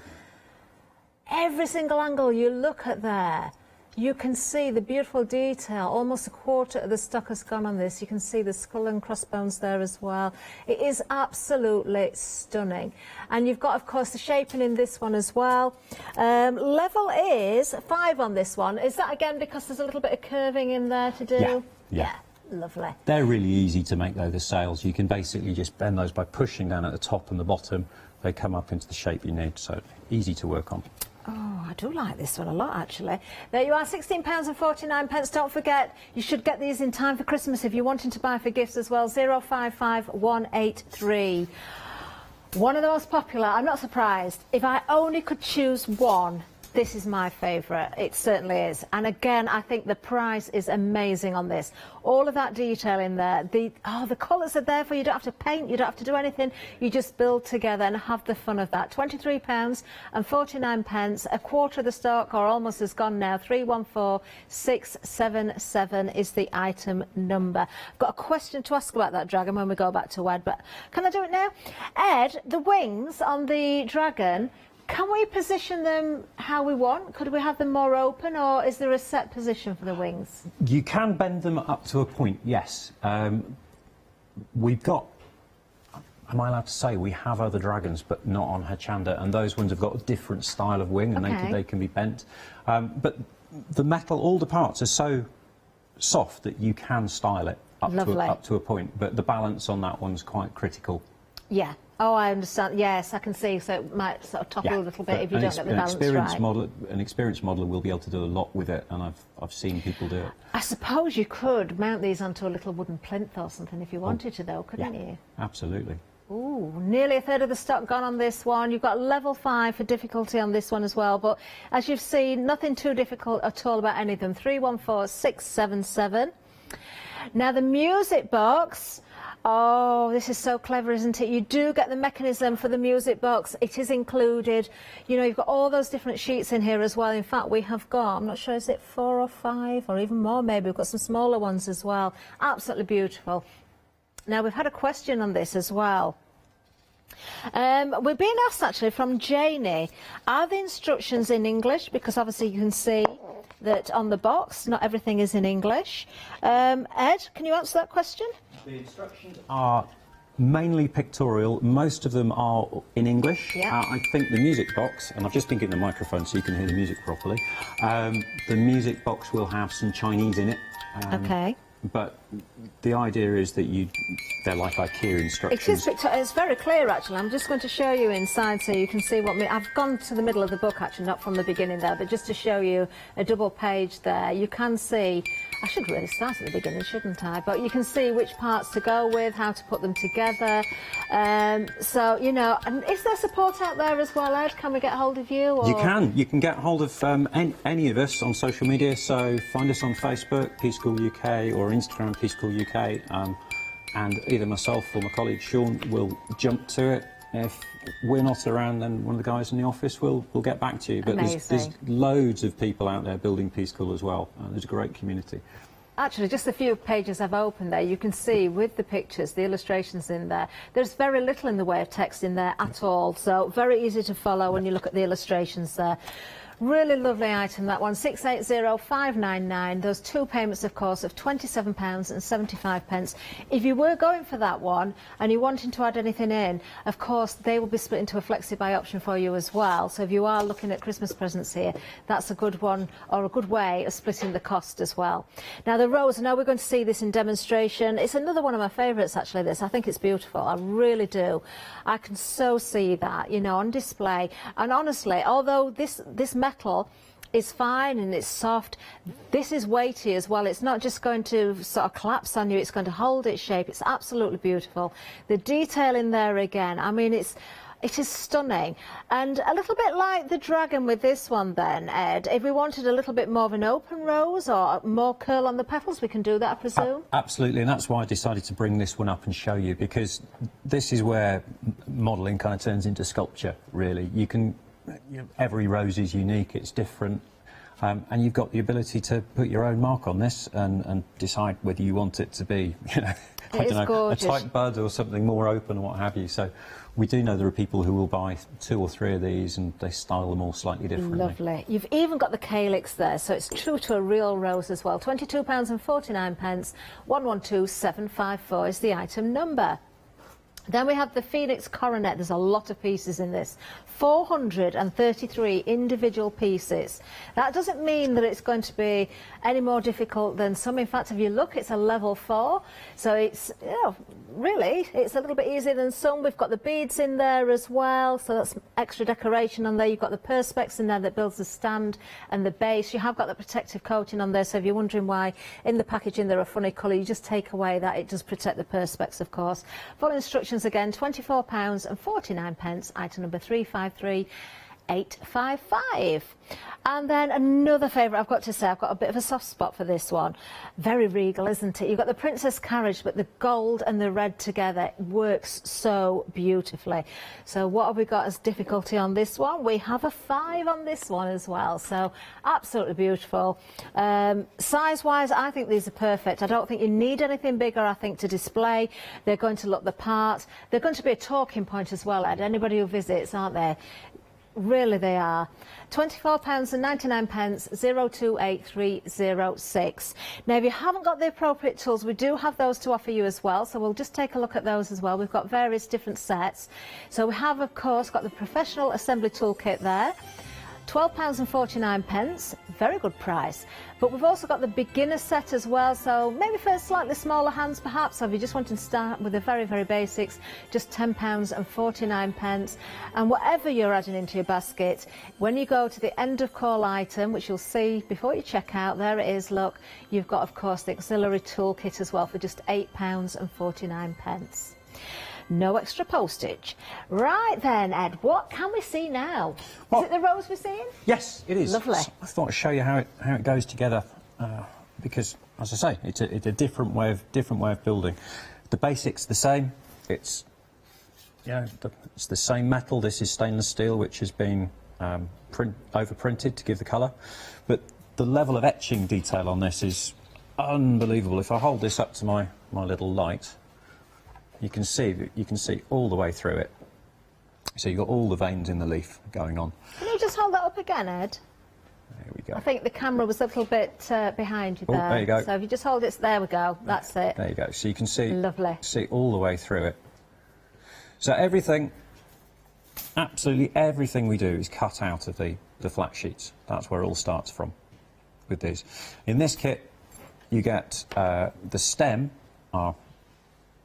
Every single angle you look at there, you can see the beautiful detail. Almost a quarter of the stock has gone on this. You can see the skull and crossbones there as well. It is absolutely stunning. And you've got, of course, the shaping in this one as well. Level is 5 on this one. Is that, again, because there's a little bit of curving in there to do? Yeah. Lovely. They're really easy to make, though, the sails. You can basically just bend those by pushing down at the top and the bottom. They come up into the shape you need, so easy to work on. Oh, I do like this one a lot, actually. There you are, £16.49. Don't forget, you should get these in time for Christmas if you're wanting to buy for gifts as well. 055183. One of the most popular. I'm not surprised. If I only could choose one, This is my favourite. It certainly is. And again, I think the price is amazing on this. All of that detail in there. The colours are there for you. You don't have to paint. You don't have to do anything. You just build together and have the fun of that. £23.49. A quarter of the stock, or almost has gone now. 314677 is the item number. I've got a question to ask about that dragon when we go back to Ed, but can I do it now? Ed, the wings on the dragon, can we position them how we want? Could we have them more open, or is there a set position for the wings? You can bend them up to a point, yes. We've got, am I allowed to say, we have other dragons, but not on Hochanda, and those ones have got a different style of wing, and they can be bent. But the metal, all the parts are so soft that you can style it up to a point, but the balance on that one's quite critical. Yeah. Oh, I understand. Yes, I can see. So it might sort of topple a little bit if you don't get the balance right. An experienced modeller will be able to do a lot with it, and I've seen people do it. I suppose you could mount these onto a little wooden plinth or something if you wanted to, though, couldn't you? Absolutely. Ooh, nearly a third of the stock gone on this one. You've got level 5 for difficulty on this one as well, but as you've seen, nothing too difficult at all about any of them. 314677. Now the music box. Oh, this is so clever, isn't it? You do get the mechanism for the music box. It is included. You know, you've got all those different sheets in here as well. In fact, we have got, I'm not sure, is it 4 or 5 or even more maybe. We've got some smaller ones as well. Absolutely beautiful. Now, we've had a question on this as well. We're being asked, actually, from Janie, are the instructions in English? Because obviously you can see that on the box, not everything is in English. Ed, can you answer that question? The instructions are mainly pictorial. Most of them are in English. Yep. I think the music box, and I've just been given the microphone so you can hear the music properly, the music box will have some Chinese in it. Okay. But the idea is that they're like IKEA instructions. It's very clear, actually. I'm just going to show you inside so you can see what... I've gone to the middle of the book, actually, not from the beginning there, but just to show you a double page there. You can see... I should really start at the beginning, shouldn't I? But you can see which parts to go with, how to put them together. So, you know, and is there support out there as well, Ed? Can we get hold of you? Or? You can. You can get hold of any of us on social media. So find us on Facebook, Piececool UK, or Instagram, Piececool UK. And either myself or my colleague Sean will jump to it. If we're not around, then one of the guys in the office will get back to you. But there's loads of people out there building Piececool as well. There's a great community. Actually, just a few pages I've opened there, you can see with the pictures, the illustrations in there, there's very little in the way of text in there at all. So very easy to follow when you look at the illustrations there. Really lovely item, that one, 680,599. Those 2 payments, of course, of £27.75. If you were going for that one and you're wanting to add anything in, of course, they will be split into a flexi-buy option for you as well. So if you are looking at Christmas presents here, that's a good one, or a good way of splitting the cost as well. Now, the rose, I know we're going to see this in demonstration. It's another one of my favourites, actually, this. I think it's beautiful. I really do. I can so see that, you know, on display. And honestly, although this metal is fine and it's soft, this is weighty as well. It's not just going to sort of collapse on you, it's going to hold its shape. It's absolutely beautiful. The detail in there again, I mean, it is stunning. And a little bit like the dragon with this one then, Ed, if we wanted a little bit more of an open rose or more curl on the petals, we can do that, I presume? Absolutely, and that's why I decided to bring this one up and show you, because this is where modelling kind of turns into sculpture, really. Every rose is unique, it's different, and you've got the ability to put your own mark on this and decide whether you want it to be, you know, I don't know, gorgeous. A tight bud or something more open or what have you. So we do know there are people who will buy 2 or 3 of these and they style them all slightly differently. Lovely. You've even got the calyx there, so it's true to a real rose as well. £22.49, 112754 is the item number. Then we have the Phoenix Coronet. There's a lot of pieces in this. 433 individual pieces. That doesn't mean that it's going to be any more difficult than some. In fact, if you look, it's a level 4. So it's, you know, really, it's a little bit easier than some. We've got the beads in there as well, so that's extra decoration on there. You've got the perspex in there that builds the stand and the base. You have got the protective coating on there, so if you're wondering why in the packaging they're a funny colour, you just take away that. It does protect the perspex, of course. Full instructions again, £24.49, item number 353. 855. And then another favourite, I've got to say, I've got a bit of a soft spot for this one. Very regal, isn't it? You've got the Princess Carriage, but the gold and the red together works so beautifully. So what have we got as difficulty on this one? We have a 5 on this one as well. So absolutely beautiful. Size-wise, I think these are perfect. I don't think you need anything bigger, I think, to display. They're going to look the part. They're going to be a talking point as well, Ed. Anybody who visits, aren't they? Really they are. £24.99, 028306. Now, if you haven't got the appropriate tools, we do have those to offer you as well, so we'll just take a look at those as well. We've got various different sets. So we have, of course, got the professional assembly toolkit there. £12.49, very good price. But we've also got the beginner set as well, so maybe for slightly smaller hands perhaps, so if you just want to start with the very, very basics, just £10.49. And whatever you're adding into your basket, when you go to the end of call item, which you'll see before you check out, there it is, look, you've got, of course, the auxiliary toolkit as well for just £8.49. No extra postage. Right then, Ed, what can we see now? Is it the rose we're seeing? Yes, it is. Lovely. I thought I'd show you how it goes together, because, as I say, it's a different way of building. The basic's the same. It's it's the same metal. This is stainless steel, which has been overprinted to give the colour, but the level of etching detail on this is unbelievable. If I hold this up to my little light, you can see all the way through it. So you've got all the veins in the leaf going on. Can you just hold that up again, Ed? There we go. I think the camera was a little bit behind you there. Oh, there you go. So if you just hold it, there we go. That's it. There you go. So you can see, lovely. See all the way through it. So everything, absolutely everything we do is cut out of the flat sheets. That's where it all starts from with these. In this kit, you get the stem are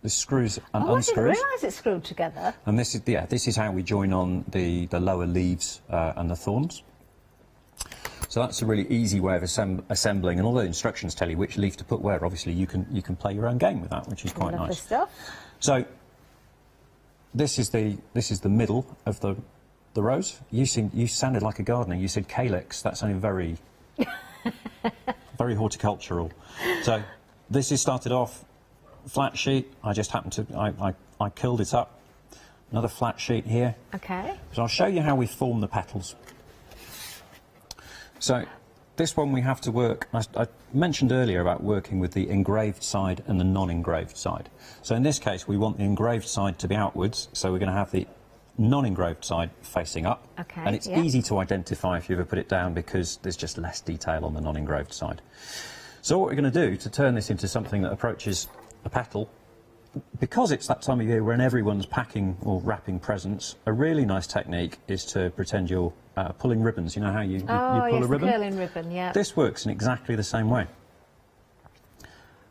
the screws and unscrews. I didn't realise it's screwed together. And this is how we join on the lower leaves and the thorns. So that's a really easy way of assembling, and all the instructions tell you which leaf to put where. Obviously, you can play your own game with that, which is quite Lovely nice. Stuff. So this is the middle of the rose. You sounded like a gardener. You said calyx. That sounded very very horticultural. So this is started off flat sheet. I just happened to I curled it up. Another flat sheet here. Okay. So I'll show you how we form the petals. So this one we have to work. I mentioned earlier about working with the engraved side and the non-engraved side. So in this case, we want the engraved side to be outwards. So we're going to have the non-engraved side facing up. Okay. And it's easy to identify if you ever put it down because there's just less detail on the non-engraved side. So what we're going to do to turn this into something that approaches a petal, because it's that time of year when everyone's packing or wrapping presents, a really nice technique is to pretend you're pulling ribbons. You know how you pull a ribbon? Oh, yes, the curling ribbon, yeah. This works in exactly the same way.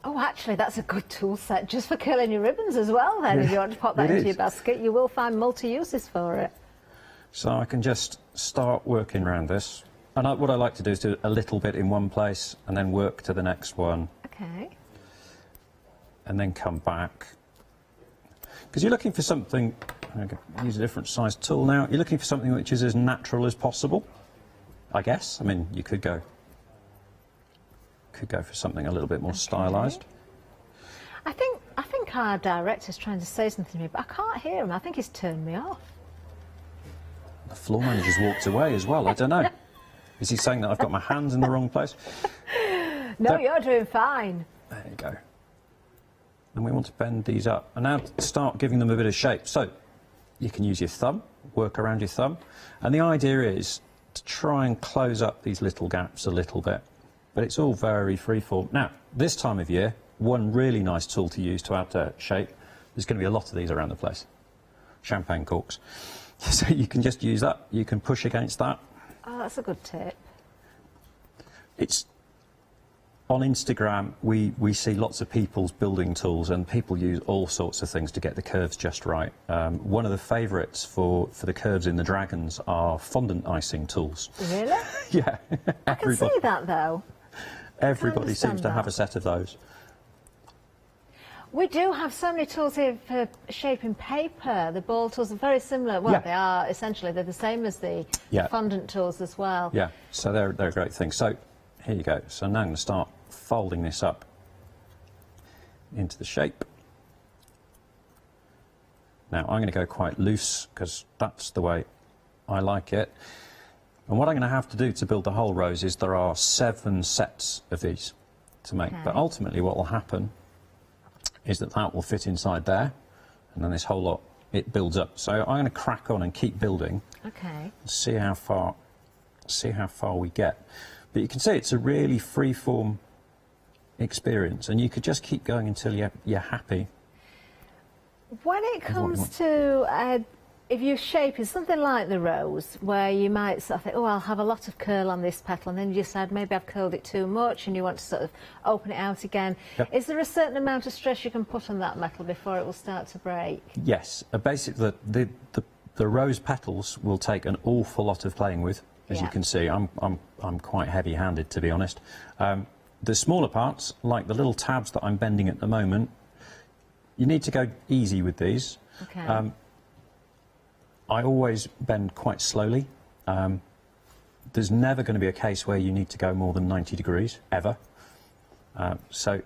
Oh, actually, that's a good tool set just for curling your ribbons as well, then. If you want to pop that into your basket, you will find multi-uses for it. So I can just start working around this. And what I like to do is do a little bit in one place and then work to the next one. Okay. And then come back. Because you're looking for something, I'm going to use a different size tool now, you're looking for something which is as natural as possible, I guess. I mean, you could go for something a little bit more stylised. I think our director's trying to say something to me, but I can't hear him. I think he's turned me off. The floor manager's walked away as well, I don't know. Is he saying that I've got my hands in the wrong place? No, you're doing fine. There you go. And we want to bend these up. And now start giving them a bit of shape. So you can use your thumb, work around your thumb. And the idea is to try and close up these little gaps a little bit. But it's all very freeform. Now, this time of year, one really nice tool to use to add shape, there's going to be a lot of these around the place. Champagne corks. So you can just use that. You can push against that. Oh, that's a good tip. It's on Instagram, we see lots of people's building tools, and people use all sorts of things to get the curves just right. One of the favourites for the curves in the dragons are fondant icing tools. Really? Yeah. I can see that, though. Everybody seems to have a set of those. We do have so many tools here for shaping paper. The ball tools are very similar. Well, they are essentially, they're the same as the fondant tools as well. Yeah, so they're a great thing. So here you go. So now I'm going to start folding this up into the shape. Now I'm going to go quite loose because that's the way I like it. And what I'm going to have to do to build the whole rose is there are 7 sets of these to make. But ultimately what will happen is that will fit inside there, and then this whole lot, it builds up. So I'm going to crack on and keep building. Okay. See how far we get. But you can see it's a really free-form experience, and you could just keep going until you're happy. When it comes to if you shape is something like the rose, where you might sort of think, oh, I'll have a lot of curl on this petal, and then you decide maybe I've curled it too much and you want to sort of open it out again. Yep. Is there a certain amount of stress you can put on that metal before it will start to break? Yes. Basically, the rose petals will take an awful lot of playing with, as you can see. I'm quite heavy-handed, to be honest. The smaller parts, like the little tabs that I'm bending at the moment, you need to go easy with these. Okay. I always bend quite slowly. There's never going to be a case where you need to go more than 90 degrees, ever. So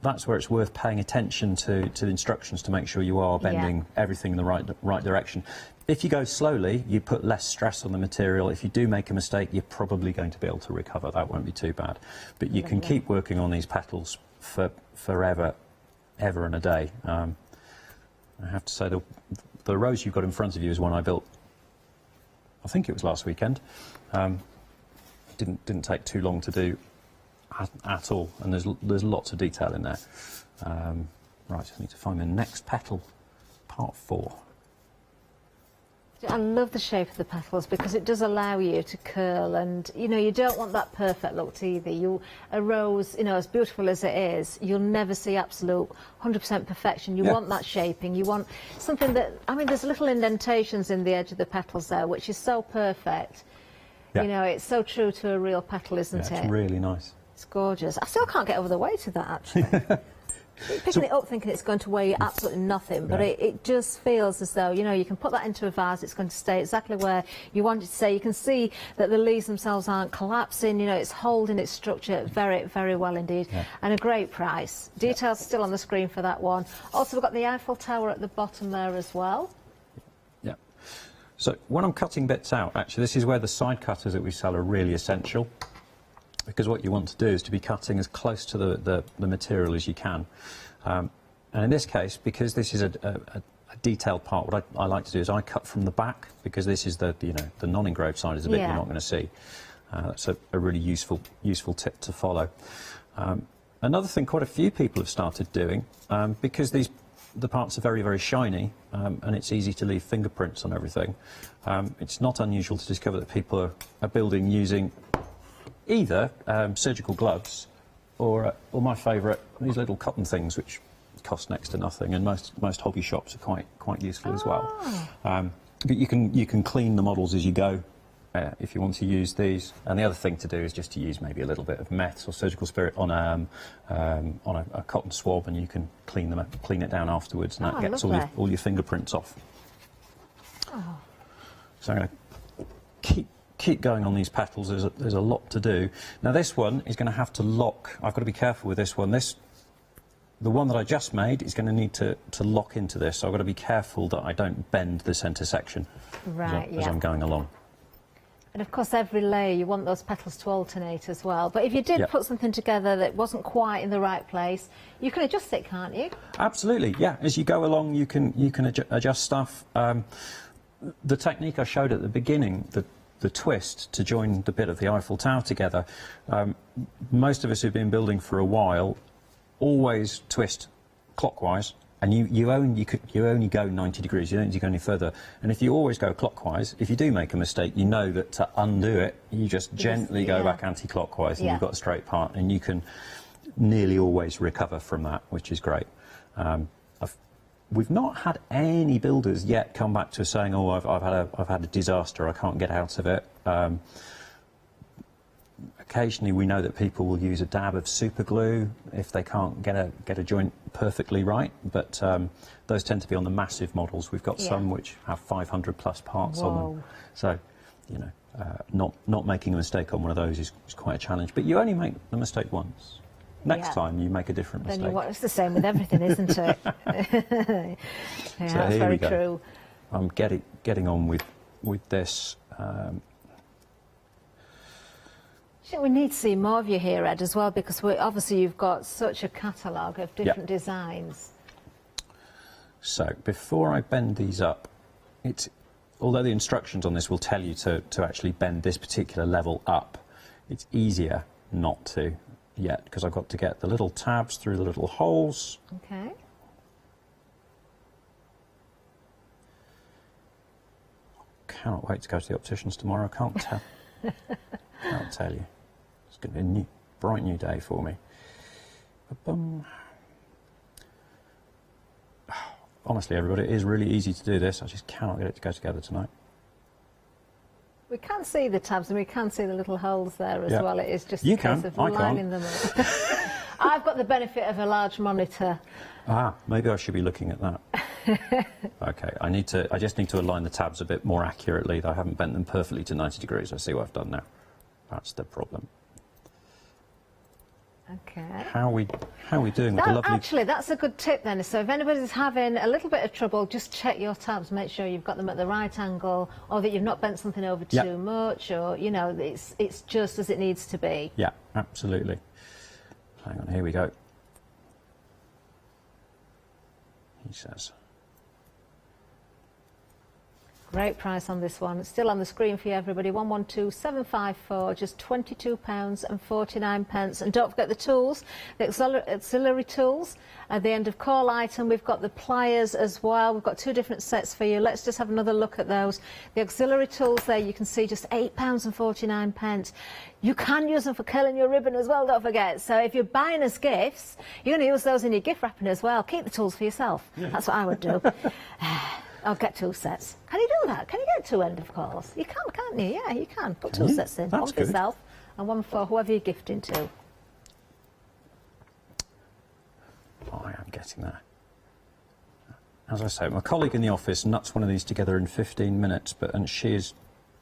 that's where it's worth paying attention to the instructions to make sure you are bending everything in the right direction. If you go slowly, you put less stress on the material. If you do make a mistake, you're probably going to be able to recover. That won't be too bad. But you can keep working on these petals for forever, ever and a day. I have to say, the rose you've got in front of you is one I built, I think it was last weekend. Didn't take too long to do at all, and there's lots of detail in there. Right, I need to find the next petal, part 4. I love the shape of the petals because it does allow you to curl, and you know, you don't want that perfect look either. A rose, you know, as beautiful as it is, you'll never see absolute 100% perfection. You want that shaping. You want something that, I mean, there's little indentations in the edge of the petals there, which is so perfect. You know, it's so true to a real petal, isn't it? It's really nice. It's gorgeous. I still can't get over the weight of that, actually. Picking it up thinking it's going to weigh absolutely nothing, but it just feels as though, you know, you can put that into a vase, it's going to stay exactly where you want it to stay. You can see that the leaves themselves aren't collapsing, you know, it's holding its structure very, very well indeed. And a great price. Details still on the screen for that one. Also, we've got the Eiffel Tower at the bottom there as well. Yeah. So when I'm cutting bits out, actually, this is where the side cutters that we sell are really essential. Because what you want to do is to be cutting as close to the material as you can. And in this case, because this is a detailed part, what I like to do is I cut from the back, because this is the non-engraved side is the bit you're not going to see. That's a really useful tip to follow. Another thing quite a few people have started doing, because the parts are very, very shiny, and it's easy to leave fingerprints on everything, it's not unusual to discover that people are building using either surgical gloves or my favourite, these little cotton things which cost next to nothing, and most hobby shops are quite useful as well. But you can clean the models as you go if you want to use these. And the other thing to do is just to use maybe a little bit of meth or surgical spirit on a cotton swab, and you can clean it down afterwards, and that gets all your fingerprints off. So I'm going to keep going on these petals. There's a lot to do. Now this one is going to have to lock. I've got to be careful with this one. The one that I just made is going to need to lock into this, so I've got to be careful that I don't bend the centre section as I'm going along. And of course, every layer you want those petals to alternate as well. But if you did put something together that wasn't quite in the right place, you can adjust it, can't you? Absolutely, yeah. As you go along, you can adjust stuff. The technique I showed at the beginning, the twist to join the bit of the Eiffel Tower together, most of us who've been building for a while always twist clockwise, and you only go 90 degrees, you don't need to go any further. And if you always go clockwise, if you do make a mistake, you know that to undo it, you just gently go back anti-clockwise, and you've got a straight part, and you can nearly always recover from that, which is great. We've not had any builders yet come back to us saying, "Oh, I've had a disaster. I can't get out of it." A Occasionally we know that people will use a dab of super glue if they can't get a joint perfectly right, but those tend to be on the massive models. We've got some which have 500 plus parts on them. So, you know, not making a mistake on one of those is quite a challenge. But you only make the mistake once. Next time you make a different mistake. Then it's the same with everything, isn't it? Yeah, so that's here very we go. true. I'm getting on with this. I think we need to see more of you here, Ed, as well, because obviously you've got such a catalogue of different designs. So before I bend these up, although the instructions on this will tell you to actually bend this particular level up, it's easier not to yet, because I've got to get the little tabs through the little holes. Okay. Cannot wait to go to the opticians tomorrow. I can't tell. I'll tell you. It's going to be a bright new day for me. Honestly, everybody, it is really easy to do this. I just cannot get it to go together tonight. We can see the tabs and we can see the little holes there as well. It is just You a case can. of I lining them up. I've got the benefit of a large monitor. Maybe I should be looking at that. Okay, I just need to align the tabs a bit more accurately. I haven't bent them perfectly to 90 degrees. I see what I've done now. That's the problem. Okay. How are we doing with the lovely... Actually, that's a good tip then. So if anybody's having a little bit of trouble, just check your tabs. Make sure you've got them at the right angle, or that you've not bent something over too much, or, you know, it's just as it needs to be. Yeah, absolutely. Hang on, here we go. He says. Great price on this one. It's still on the screen for you, everybody. 112754, just £22.49. And don't forget the tools, the auxiliary tools. At the end of call item, we've got the pliers as well. We've got two different sets for you. Let's just have another look at those. The auxiliary tools there, you can see just £8.49. You can use them for curling your ribbon as well, don't forget. So if you're buying as gifts, you're going to use those in your gift wrapping as well. Keep the tools for yourself. Yeah. That's what I would do. I'll get two sets. Can you do that? Can you get two end of calls? You can, can't you? Yeah, you can. Put two sets in. One for yourself and one for whoever you're gifting to. I am getting there. As I say, my colleague in the office nuts one of these together in 15 minutes, and she is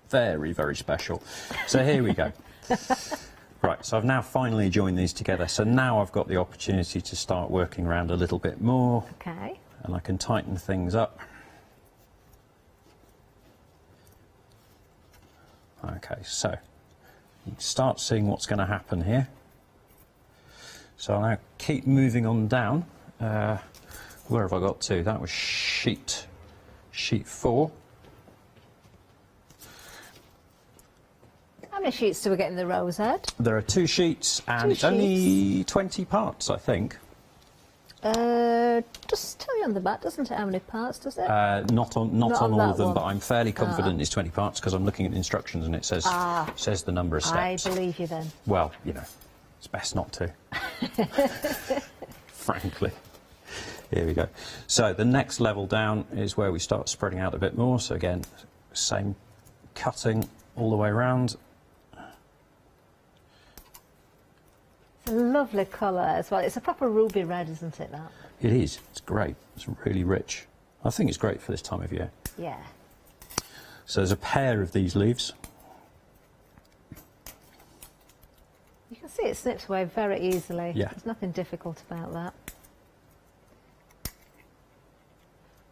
very, very special. So here we go. Right, so I've now finally joined these together. So now I've got the opportunity to start working around a little bit more. Okay. And I can tighten things up. Okay, so you can start seeing what's going to happen here. So I'll now keep moving on down. Where have I got to? That was sheet 4. How many sheets do we get in the rows, Ed? There are 2 sheets, and it's only 20 parts, I think. Just tell you on the back, doesn't it? How many parts does it? Not on all of them, but I'm fairly confident it's 20 parts because I'm looking at the instructions and it says the number of steps. I believe you then. Well, you know, it's best not to. Frankly. Here we go. So the next level down is where we start spreading out a bit more. So again, same cutting all the way around. It's a lovely colour as well. It's a proper ruby red, isn't it, that? It is. It's great. It's really rich. I think it's great for this time of year. Yeah. So there's a pair of these leaves. You can see it snips away very easily. Yeah. There's nothing difficult about that.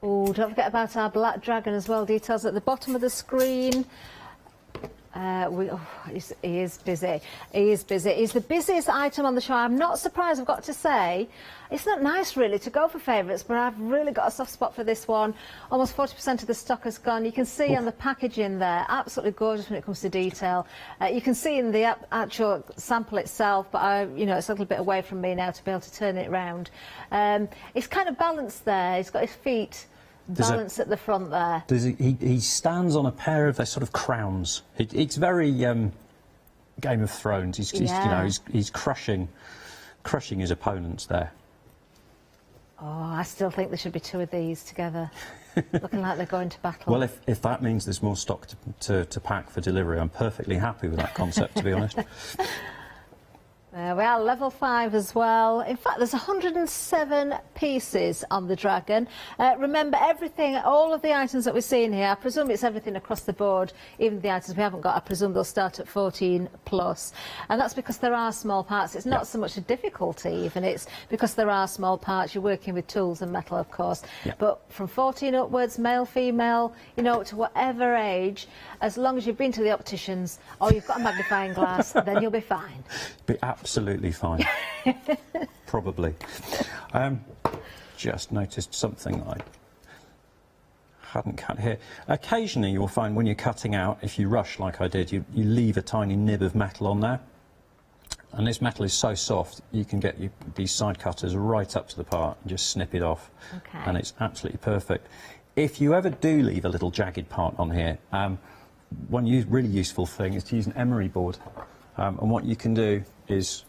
Oh, don't forget about our black dragon as well. Details at the bottom of the screen. He is busy. He is busy. He's the busiest item on the show. I'm not surprised, I've got to say. It's not nice, really, to go for favourites, but I've really got a soft spot for this one. Almost 40% of the stock has gone. You can see on the packaging there, absolutely gorgeous when it comes to detail. You can see in the actual sample itself, but you know, it's a little bit away from me now to be able to turn it round. It's kind of balanced there. He's got his feet balance at the front there. He stands on a pair of their sort of crowns. It's very Game of Thrones. He's you know, he's crushing his opponents there. Oh, I still think there should be 2 of these together, looking like they're going to battle. Well, if that means there's more stock to pack for delivery, I'm perfectly happy with that concept, to be honest. There we are, level 5 as well. In fact, there's 107 pieces on the Dragon. Remember, everything, all of the items that we're seeing here, I presume it's everything across the board, even the items we haven't got, I presume they'll start at 14 plus. And that's because there are small parts. It's not so much a difficulty even, it's because there are small parts. You're working with tools and metal, of course. But from 14 upwards, male, female, you know, to whatever age, as long as you've been to the opticians or you've got a magnifying glass, then you'll be fine. Be absolutely fine. Probably. Just noticed something I hadn't cut here. Occasionally you'll find when you're cutting out, if you rush like I did, you leave a tiny nib of metal on there. And this metal is so soft, you can get these side cutters right up to the part and just snip it off. Okay. And it's absolutely perfect. If you ever do leave a little jagged part on here, one really useful thing is to use an emery board. And what you can do is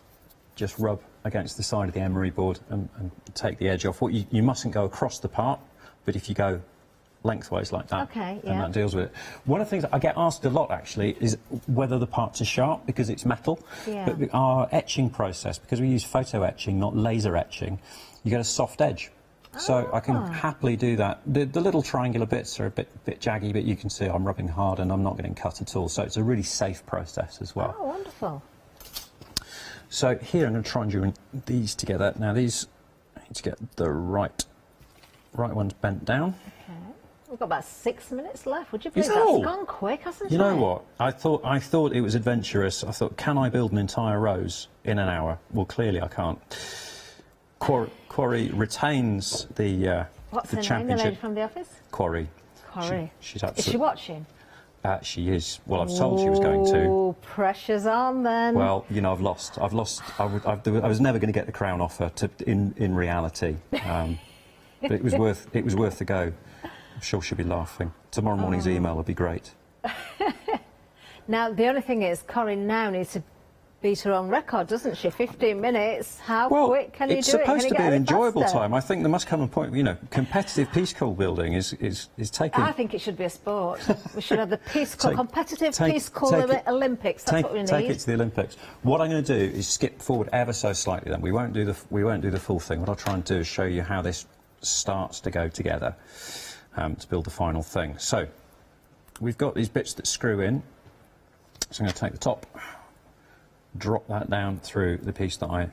just rub against the side of the emery board and take the edge off. You mustn't go across the part, but if you go lengthways like that, and that deals with it. One of the things that I get asked a lot, actually, is whether the parts are sharp because it's metal. But our etching process, because we use photo etching, not laser etching, you get a soft edge. So I can happily do that. The little triangular bits are a bit jaggy, but you can see I'm rubbing hard and I'm not getting cut at all. So it's a really safe process as well. Oh, wonderful. So here I'm going to try and join these together. Now these, I need to get the right ones bent down. Okay. We've got about 6 minutes left. Would you believe That's gone quick, hasn't it? You know what? I thought it was adventurous. I thought, can I build an entire rose in an hour? Well, clearly I can't. Quarry retains the What's the her championship. name, the lady from the office? Quarry. Quarry. She's absolutely. Is she watching? She is. Well, I've told she was going to. Oh, pressure's on then. Well, you know, I've lost. I was never going to get the crown off her in reality. But it was worth the go. I'm sure she'll be laughing. Tomorrow morning's email will be great. Now, the only thing is, Corinne now needs to beat her own record, doesn't she? 15 minutes. How quick can you do it? It's supposed to be an enjoyable faster? time. I think there must come a point, you know, competitive piececool building is taking... I think it should be a sport. We should have the competitive piececool Olympics. That's what we need. Take it to the Olympics. What I'm going to do is skip forward ever so slightly then. We won't do the full thing. What I'll try and do is show you how this starts to go together to build the final thing. So, we've got these bits that screw in. So I'm going to take the top, drop that down through the piece that I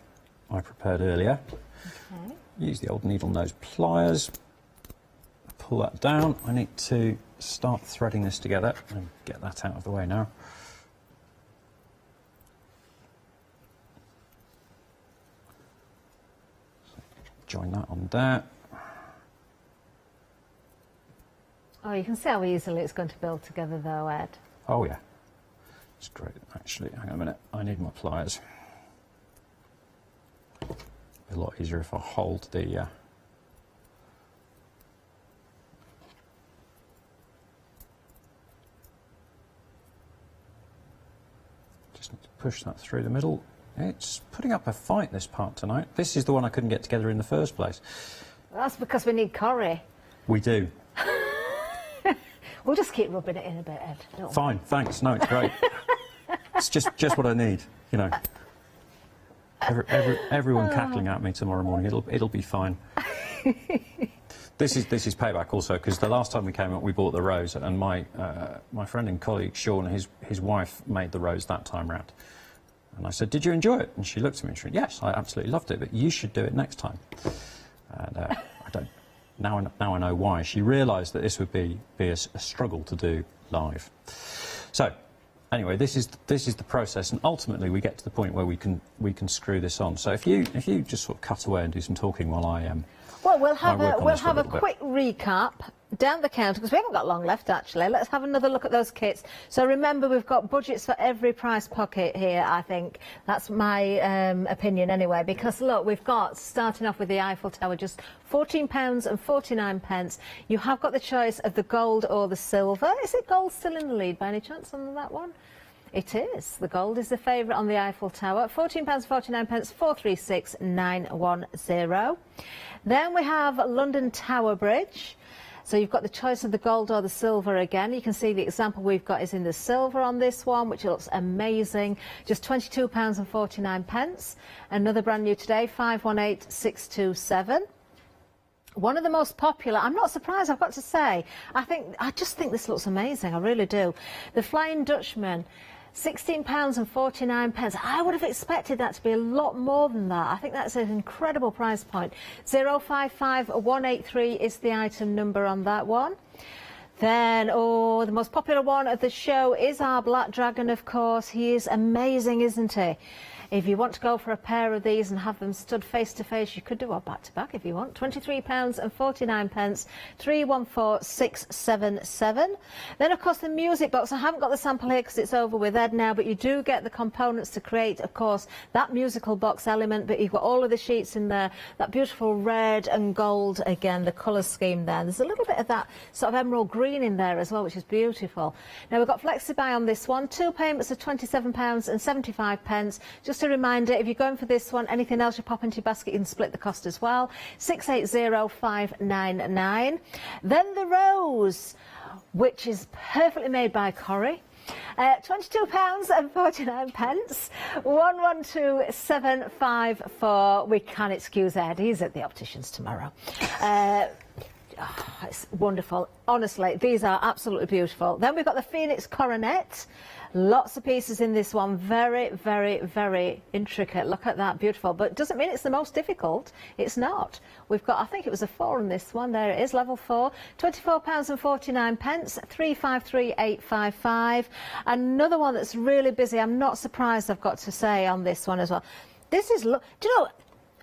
prepared earlier. Okay. Use the old needle nose pliers, pull that down. I need to start threading this together and get that out of the way now. Join that on there. Oh, you can see how easily it's going to build together though, Ed. Oh yeah. It's great, actually. Hang on a minute, I need my pliers. It'd be a lot easier if I hold the... Just need to push that through the middle. It's putting up a fight, this part tonight. This is the one I couldn't get together in the first place. That's because we need curry. We do. We'll just keep rubbing it in a bit, Ed. Fine, thanks. No, it's great. It's just what I need, you know. Everyone cackling at me tomorrow morning. It'll be fine. This is payback also, because the last time we came up, we bought the rose, and my friend and colleague Sean, his wife made the rose that time round. And I said, "Did you enjoy it?" And she looked at me and she went, "Yes, I absolutely loved it, but you should do it next time." And I don't. Now I know why. She realised that this would be a struggle to do live. So, anyway, this is the process, and ultimately we get to the point where we can screw this on. So if you just sort of cut away and do some talking while I Well, we'll have a quick recap down the counter, because we haven't got long left actually. Let's have another look at those kits. So remember, we've got budgets for every price pocket here, I think. That's my opinion anyway, because look, we've got, starting off with the Eiffel Tower, just £14.49. You have got the choice of the gold or the silver. Is it gold still in the lead by any chance on that one? It is. The gold is the favourite on the Eiffel Tower. £14.49, 436,910. Then we have London Tower Bridge. So you've got the choice of the gold or the silver again. You can see the example we've got is in the silver on this one, which looks amazing. Just £22.49. Another brand new today, 518627. One of the most popular, I'm not surprised, I've got to say. I just think this looks amazing, I really do. The Flying Dutchman, £16.49. I would have expected that to be a lot more than that. I think that's an incredible price point. 055183 is the item number on that one. Then, the most popular one of the show is our Black Dragon, of course. He is amazing, isn't he? If you want to go for a pair of these and have them stood face to face, you could do a back to back if you want. £23.49, 314677. Then, of course, the music box. I haven't got the sample here because it's over with Ed now, but you do get the components to create, of course, that musical box element. But you've got all of the sheets in there, that beautiful red and gold again, the colour scheme there. There's a little bit of that sort of emerald green in there as well, which is beautiful. Now, we've got FlexiBuy on this one. 2 payments of £27.75. Just a reminder, if you're going for this one, anything else you pop into your basket, you can split the cost as well. 680599. Then the rose, which is perfectly made by Corrie. £22.49, 112754. We can excuse Ed, he's at the opticians tomorrow. It's wonderful. Honestly, these are absolutely beautiful. Then we've got the Phoenix Coronet. Lots of pieces in this one. Very, very, very intricate. Look at that. Beautiful. But it doesn't mean it's the most difficult. It's not. We've got, I think it was a 4 on this one. There it is, level 4. £24.49, 353855. Another one that's really busy. I'm not surprised, I've got to say, on this one as well. This is, do you know,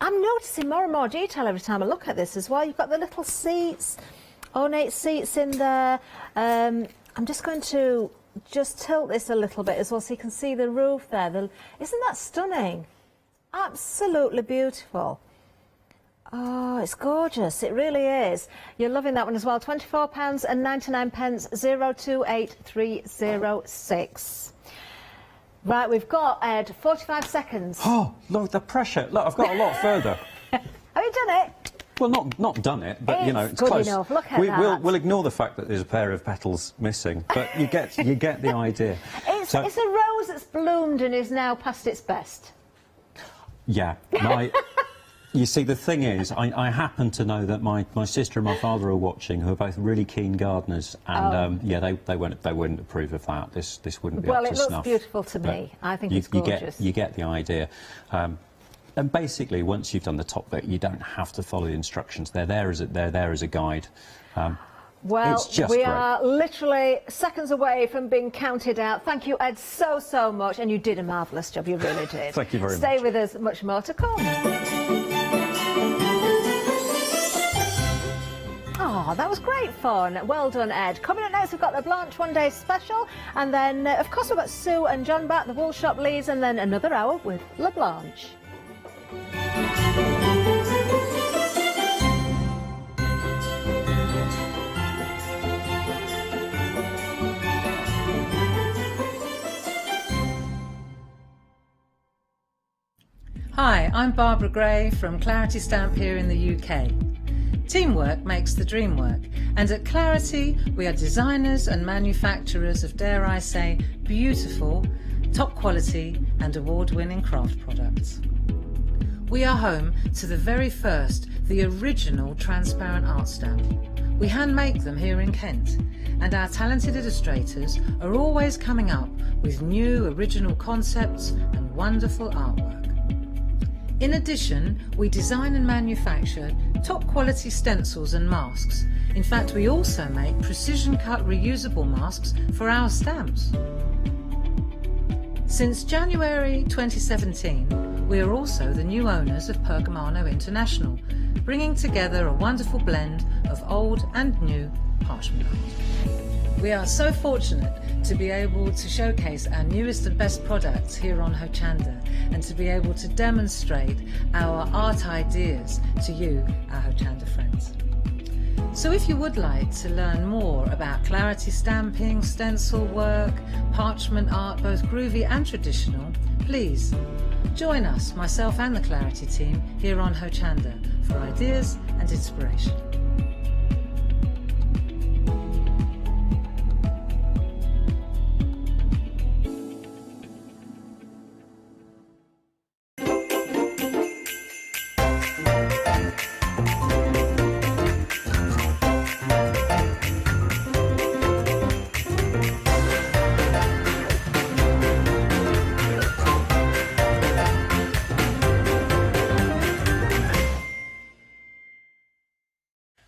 I'm noticing more and more detail every time I look at this as well. You've got the little seats, ornate seats in there. I'm just going to just tilt this a little bit as well so you can see the roof there. Isn't that stunning? Absolutely beautiful. Oh, it's gorgeous. It really is. You're loving that one as well. £24.99, 028306. Right, we've got, Ed, 45 seconds. Oh, look, the pressure. Look, I've got a lot further. Have you done it? Well, not done it, but you know, it's good close. enough. Look at that. We'll ignore the fact that there's a pair of petals missing, but you get the idea. It's a rose that's bloomed and is now past its best. Yeah, you see, the thing is, I happen to know that my sister and my father are watching, who are both really keen gardeners, and yeah, they wouldn't approve of that. This wouldn't be up to snuff. Well, it looks beautiful to me. I think it's gorgeous. You get the idea. And basically, once you've done the top bit, you don't have to follow the instructions. They're there as a guide. Well, it's just we great. are literally seconds away from being counted out. Thank you, Ed, so much, and you did a marvellous job. You really did. Thank you very much. Stay with us. Much more to come. Oh, that was great fun. Well done, Ed. Coming up next, we've got the LaBlanche one-day special, and then, of course, we've got Sue and John back, the Wool Shop Leeds, and then another hour with LaBlanche. Hi, I'm Barbara Gray from Clarity Stamp here in the UK. Teamwork makes the dream work, and at Clarity we are designers and manufacturers of, dare I say, beautiful, top quality and award-winning craft products. We are home to the very first, the original transparent art stamp. We hand make them here in Kent, and our talented illustrators are always coming up with new original concepts and wonderful artwork. In addition, we design and manufacture top quality stencils and masks. In fact, we also make precision cut reusable masks for our stamps. Since January 2017, we are also the new owners of Pergamano International, bringing together a wonderful blend of old and new parchment art. We are so fortunate to be able to showcase our newest and best products here on Hochanda, and to be able to demonstrate our art ideas to you, our Hochanda friends. So if you would like to learn more about clarity stamping, stencil work, parchment art, both groovy and traditional, please join us, myself and the Clarity team, here on Hochanda for ideas and inspiration.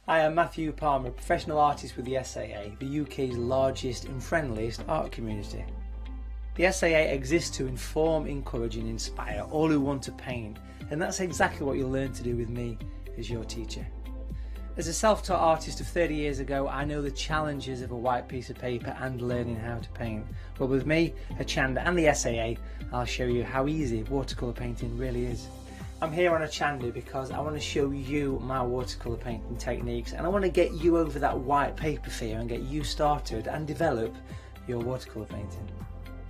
Hi, I'm Matthew Palmer, a professional artist with the SAA, the UK's largest and friendliest art community. The SAA exists to inform, encourage and inspire all who want to paint, and that's exactly what you'll learn to do with me as your teacher. As a self-taught artist of 30 years ago, I know the challenges of a white piece of paper and learning how to paint. But with me, Hochanda and the SAA, I'll show you how easy watercolour painting really is. I'm here on Hochanda because I want to show you my watercolour painting techniques, and I want to get you over that white paper fear and get you started and develop your watercolour painting.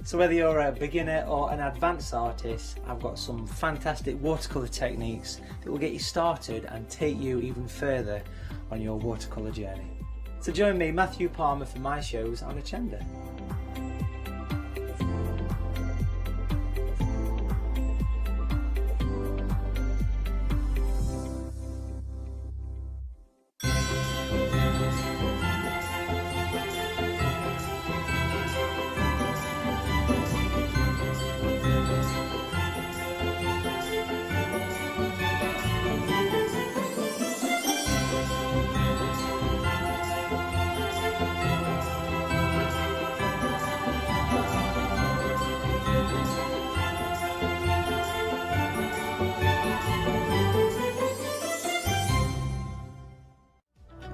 So whether you're a beginner or an advanced artist, I've got some fantastic watercolour techniques that will get you started and take you even further on your watercolour journey. So join me, Matthew Palmer, for my shows on Hochanda.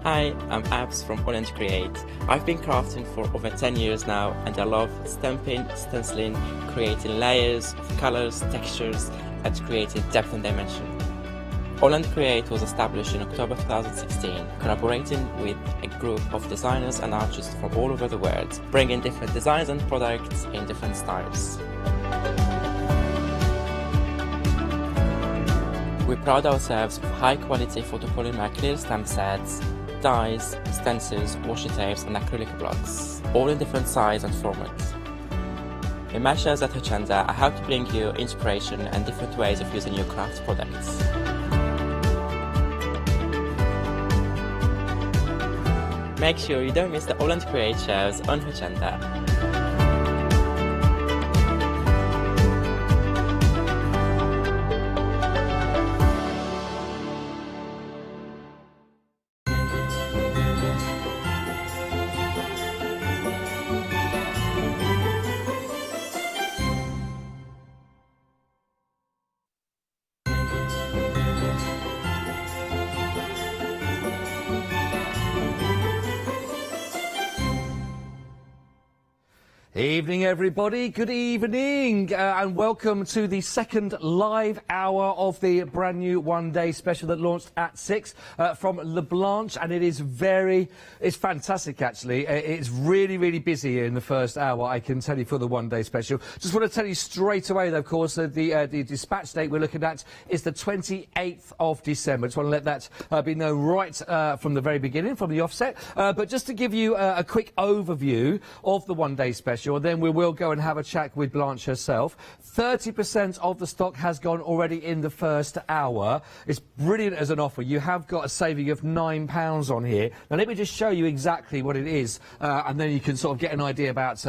Hi, I'm Abs from Holland Create. I've been crafting for over 10 years now, and I love stamping, stenciling, creating layers, colours, textures and creating depth and dimension. Holland Create was established in October 2016, collaborating with a group of designers and artists from all over the world, bringing different designs and products in different styles. We pride ourselves with high quality photopolymer clear stamp sets, dyes, stencils, washi tapes and acrylic blocks, all in different size and formats. In my shows at Hochanda, I hope to bring you inspiration and different ways of using your craft products. Make sure you don't miss the Holland Create shows on Hochanda. Evening everybody, good evening and welcome to the second live hour of the brand new one-day special that launched at 6 from LaBlanche, and it's fantastic actually. It's really busy here in the first hour, I can tell you, for the one-day special. Just want to tell you straight away though, of course, the dispatch date we're looking at is the 28th of December. Just want to let that be known right from the very beginning, from the offset. But just to give you a quick overview of the one-day special, and then we will go and have a chat with Blanche herself. 30% of the stock has gone already in the first hour. It's brilliant as an offer. You have got a saving of £9 on here. Now let me just show you exactly what it is, and then you can sort of get an idea about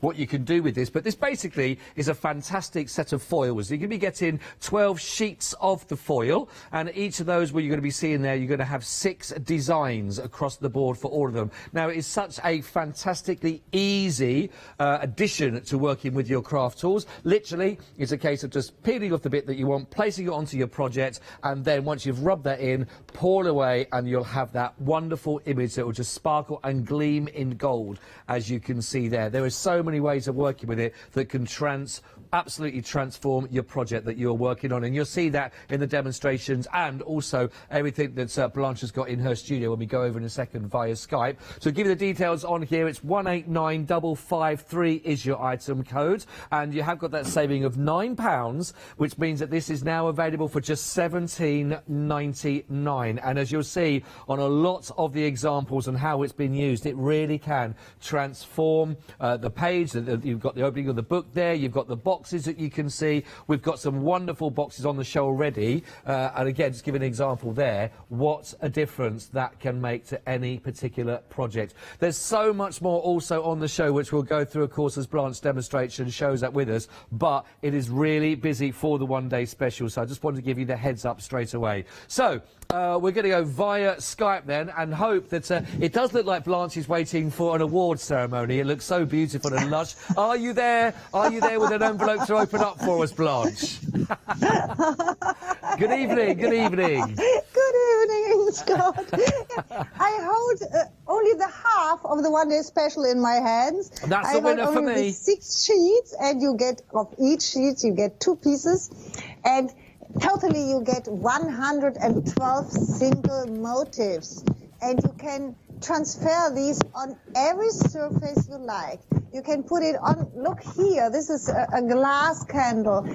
what you can do with this. But this basically is a fantastic set of foils. You're going to be getting 12 sheets of the foil, and each of those, what you're going to be seeing there, you're going to have 6 designs across the board for all of them. Now it is such a fantastically easy addition to working with your craft tools. Literally, it's a case of just peeling off the bit that you want, placing it onto your project, and then once you've rubbed that in, pour away, and you'll have that wonderful image that will just sparkle and gleam in gold, as you can see there. There are so many ways of working with it that can transform absolutely transform your project that you're working on. And you'll see that in the demonstrations and also everything that Blanche has got in her studio when we go over in a second via Skype. So give you the details on here. It's 189553 is your item code, and you have got that saving of £9, which means that this is now available for just £17.99. And as you'll see on a lot of the examples and how it's been used, it really can transform the page. You've got the opening of the book there, you've got the boxes that you can see. We've got some wonderful boxes on the show already, and again, just give an example there, what a difference that can make to any particular project. There's so much more also on the show, which we'll go through, of course, as Blanche demonstration shows that with us, but it is really busy for the one-day special, so I just wanted to give you the heads up straight away. So, we're going to go via Skype then and hope that it does look like Blanche is waiting for an award ceremony. It looks so beautiful and lush. Are you there? Are you there with an envelope to open up for us, Blanche? Good evening, good evening. Good evening, Scott. I hold only the half of the one-day special in my hands. That's the winner for me. I hold only the 6 sheets, and you get, of each sheet, you get 2 pieces. And totally, you get 112 single motifs, and you can transfer these on every surface you like. You can put it on, look here, this is a glass candle.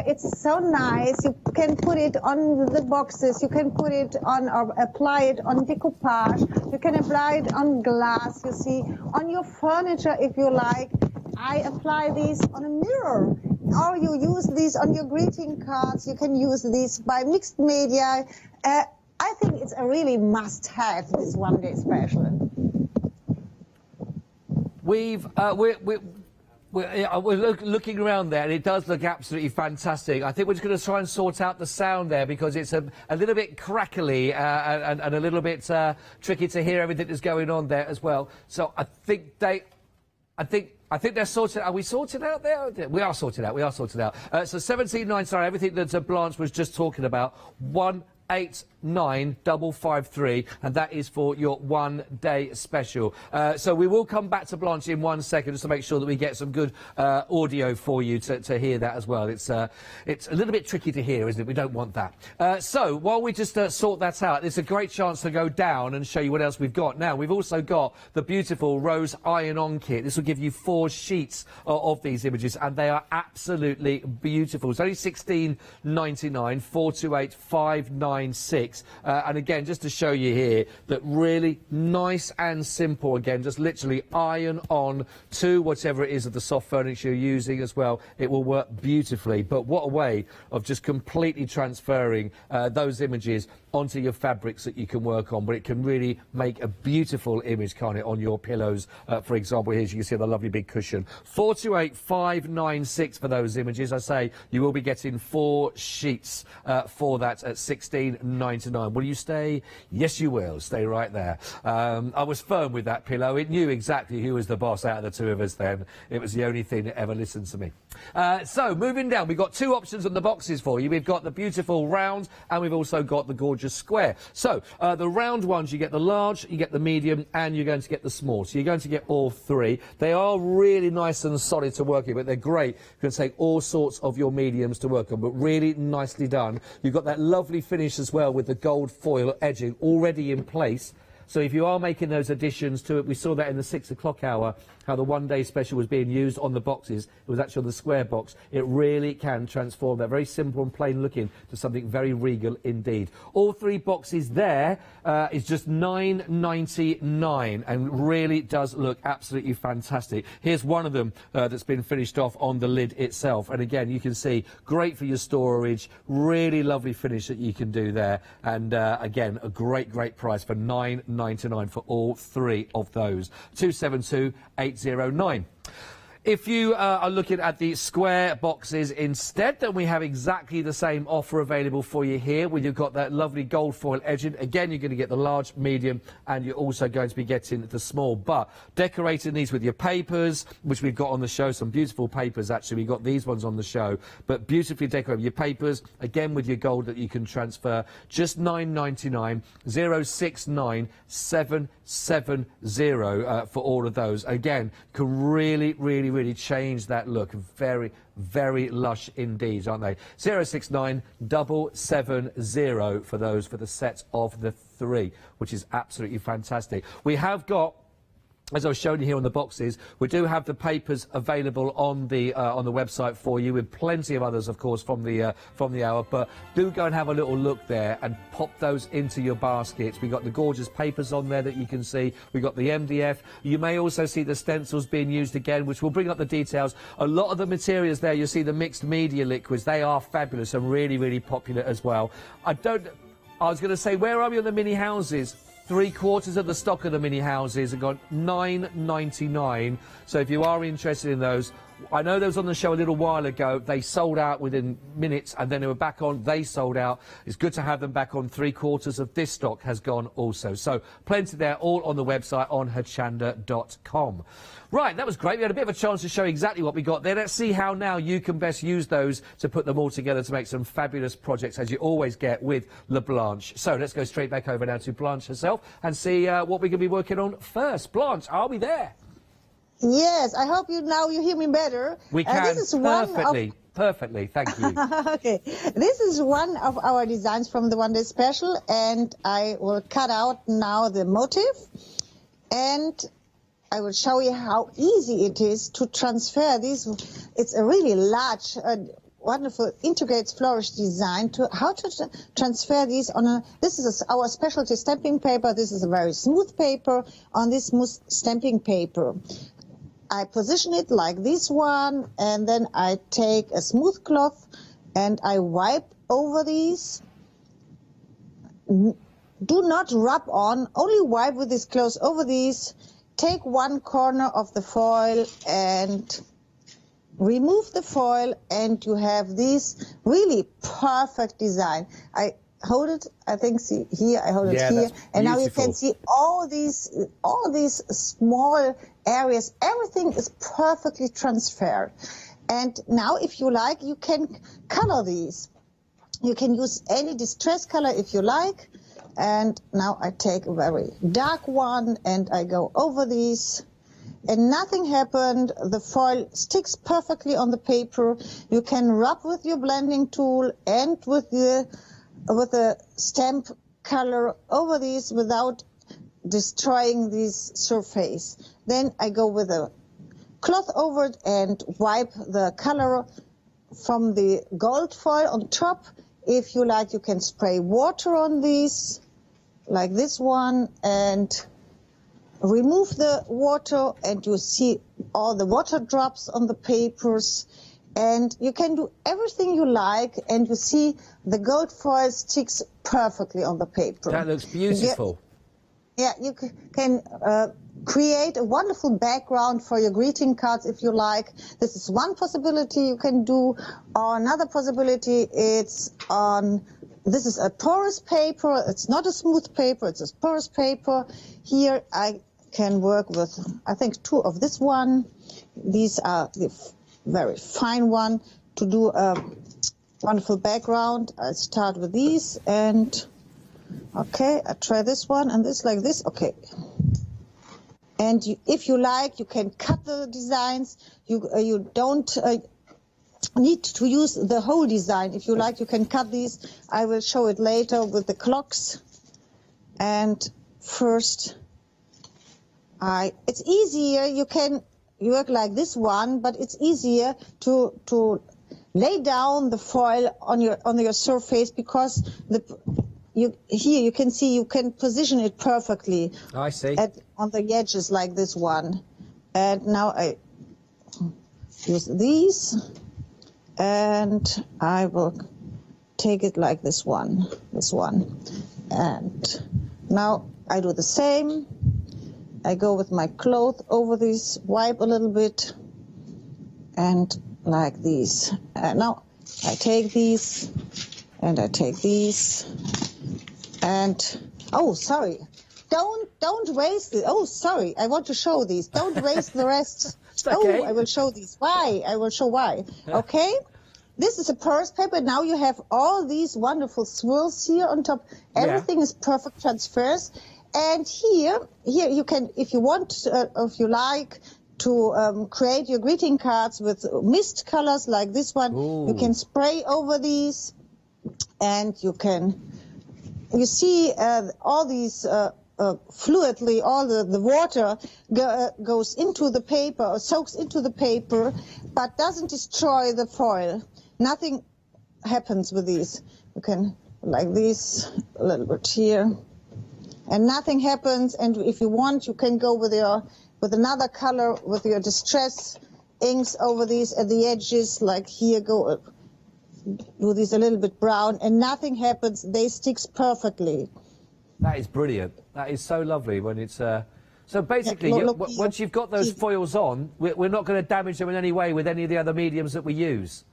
It's so nice. You can put it on the boxes. You can put it on, or apply it on decoupage. You can apply it on glass, you see, on your furniture if you like. I apply these on a mirror. Or you use these on your greeting cards. You can use these by mixed media. I think it's a really must-have, this one-day special. We're looking around there, and it does look absolutely fantastic. I think we're just going to try and sort out the sound there because it's a little bit crackly and a little bit tricky to hear everything that's going on there as well. So I think they're sorted. Are we sorted out there? We are sorted out. We are sorted out. So 17.9. Everything that Blanche was just talking about. 189553, and that is for your one-day special. So we will come back to Blanche in 1 second just to make sure that we get some good audio for you to hear that as well. It's a little bit tricky to hear, isn't it? We don't want that. So while we just sort that out, it's a great chance to go down and show you what else we've got. Now, we've also got the beautiful Rose Iron-On kit. This will give you 4 sheets of these images, and they are absolutely beautiful. It's only £16.99, 428596. And again, just to show you here that really nice and simple, again, just literally iron on to whatever it is of the soft furniture you're using as well. It will work beautifully. But what a way of just completely transferring those images onto your fabrics that you can work on, but it can really make a beautiful image, can't it, on your pillows, for example. Here, as you can see the lovely big cushion. 428596 for those images. I say you will be getting 4 sheets for that at £16.99. Will you stay? Yes, you will. Stay right there. I was firm with that pillow. It knew exactly who was the boss out of the 2 of us then. It was the only thing that ever listened to me. So, moving down, we've got 2 options on the boxes for you. We've got the beautiful round, and we've also got the gorgeous square. So, the round ones, you get the large, you get the medium, and you're going to get the small. So you're going to get all 3. They are really nice and solid to work with, but they're great. You can take all sorts of your mediums to work on, but really nicely done. You've got that lovely finish as well with the gold foil edging already in place. So if you are making those additions to it, we saw that in the 6 o'clock hour, how the one-day special was being used on the boxes. It was actually on the square box. It really can transform that very simple and plain looking to something very regal indeed. All 3 boxes there is just £9.99 and really does look absolutely fantastic. Here's one of them that's been finished off on the lid itself. And again, you can see, great for your storage, really lovely finish that you can do there. And again, a great price for £9.99 for all 3 of those. 272809. If you are looking at the square boxes instead, then we have exactly the same offer available for you here, where you've got that lovely gold foil edging. Again, you're going to get the large, medium, and you're also going to be getting the small. But decorating these with your papers, which we've got on the show, some beautiful papers actually. We've got these ones on the show, but beautifully decorated. Your papers, again with your gold that you can transfer, just £9.99, 069770 for all of those. Again, can really really change that look. Very, very lush indeed, aren't they? 069 770 for those, for the set of the 3, which is absolutely fantastic. We have got, as I was showing you here on the boxes, we do have the papers available on the website for you, with plenty of others, of course, from the hour. But do go and have a little look there and pop those into your baskets. We've got the gorgeous papers on there that you can see. We've got the MDF. You may also see the stencils being used again, which will bring up the details. A lot of the materials there, you'll see the mixed media liquids. They are fabulous and really, really popular as well. I was going to say, where are we on the mini houses? 3/4 of the stock of the mini houses have gone $9.99. So if you are interested in those, I know those on the show a little while ago. They sold out within minutes, and then they were back on. They sold out. It's good to have them back on. 3/4 of this stock has gone also. So plenty there, all on the website on hochanda.com. Right, that was great. We had a bit of a chance to show exactly what we got there. Let's see how now you can best use those to put them all together to make some fabulous projects, as you always get with LaBlanche. So let's go straight back over now to Blanche herself and see what we're going to be working on first. Blanche, are we there? Yes, I hope you hear me better. We can, this is perfectly, thank you. Okay, this is one of our designs from the One Day Special, and I will cut out now the motif, and I will show you how easy it is to transfer these. It's a really large, wonderful integrated flourish design. To how to transfer these on a. This is our specialty stamping paper. This is a very smooth paper. On this smooth stamping paper, I position it like this one, and then I take a smooth cloth and I wipe over these. Do not rub on, only wipe with this cloth over these. Take one corner of the foil and remove the foil, and you have this really perfect design. I hold it, I think, see here, I hold it here, and now you can see all these small areas. Everything is perfectly transferred. And now, if you like, you can color these. You can use any distress color if you like. And now I take a very dark one and I go over these, and nothing happened. The foil sticks perfectly on the paper. You can rub with your blending tool and with the stamp color over these without destroying this surface. Then I go with a cloth over it and wipe the color from the gold foil on top. If you like, you can spray water on these, like this one, and remove the water, and you see all the water drops on the papers. And you can do everything you like, and you see the gold foil sticks perfectly on the paper. That looks beautiful. Yeah, you can create a wonderful background for your greeting cards if you like. This is one possibility you can do. Or another possibility, it's on, this is a porous paper. It's not a smooth paper, it's a porous paper. Here I can work with, I think, 2 of this one. These are the very fine one to do a wonderful background. I start with these, and okay, I try this one and this like this. And if you like, you can cut the designs. You don't need to use the whole design. If you like, you can cut these. I will show it later with the clocks. And first, it's easier. You can work like this one, but it's easier to lay down the foil on your surface, because here you can see you can position it perfectly. I see. On the edges like this one. And now I use these, and I will take it like this one. And now I do the same. I go with my cloth over these, wipe a little bit, and like these. And now I take these, and I take these, and oh, sorry, don't waste it. Oh, sorry, I want to show these. Don't waste the rest. Okay. Oh, I will show these. Why? I will show why. Okay. This is a porous paper. Now you have all these wonderful swirls here on top. Everything is perfect transfers. And here you can, if you want, if you like, create your greeting cards with mist colors like this one. Ooh. You can spray over these, and you see all these fluidly, all the water goes into the paper, or soaks into the paper, but doesn't destroy the foil. Nothing happens with these. You can, like this, a little bit here, and nothing happens. And if you want, you can go with another color, with your distress inks over these at the edges, like here, do these a little bit brown, and nothing happens. They stick perfectly. That is brilliant. That is so lovely when it's... So basically, once you've got those foils on, we're not going to damage them in any way with any of the other mediums that we use.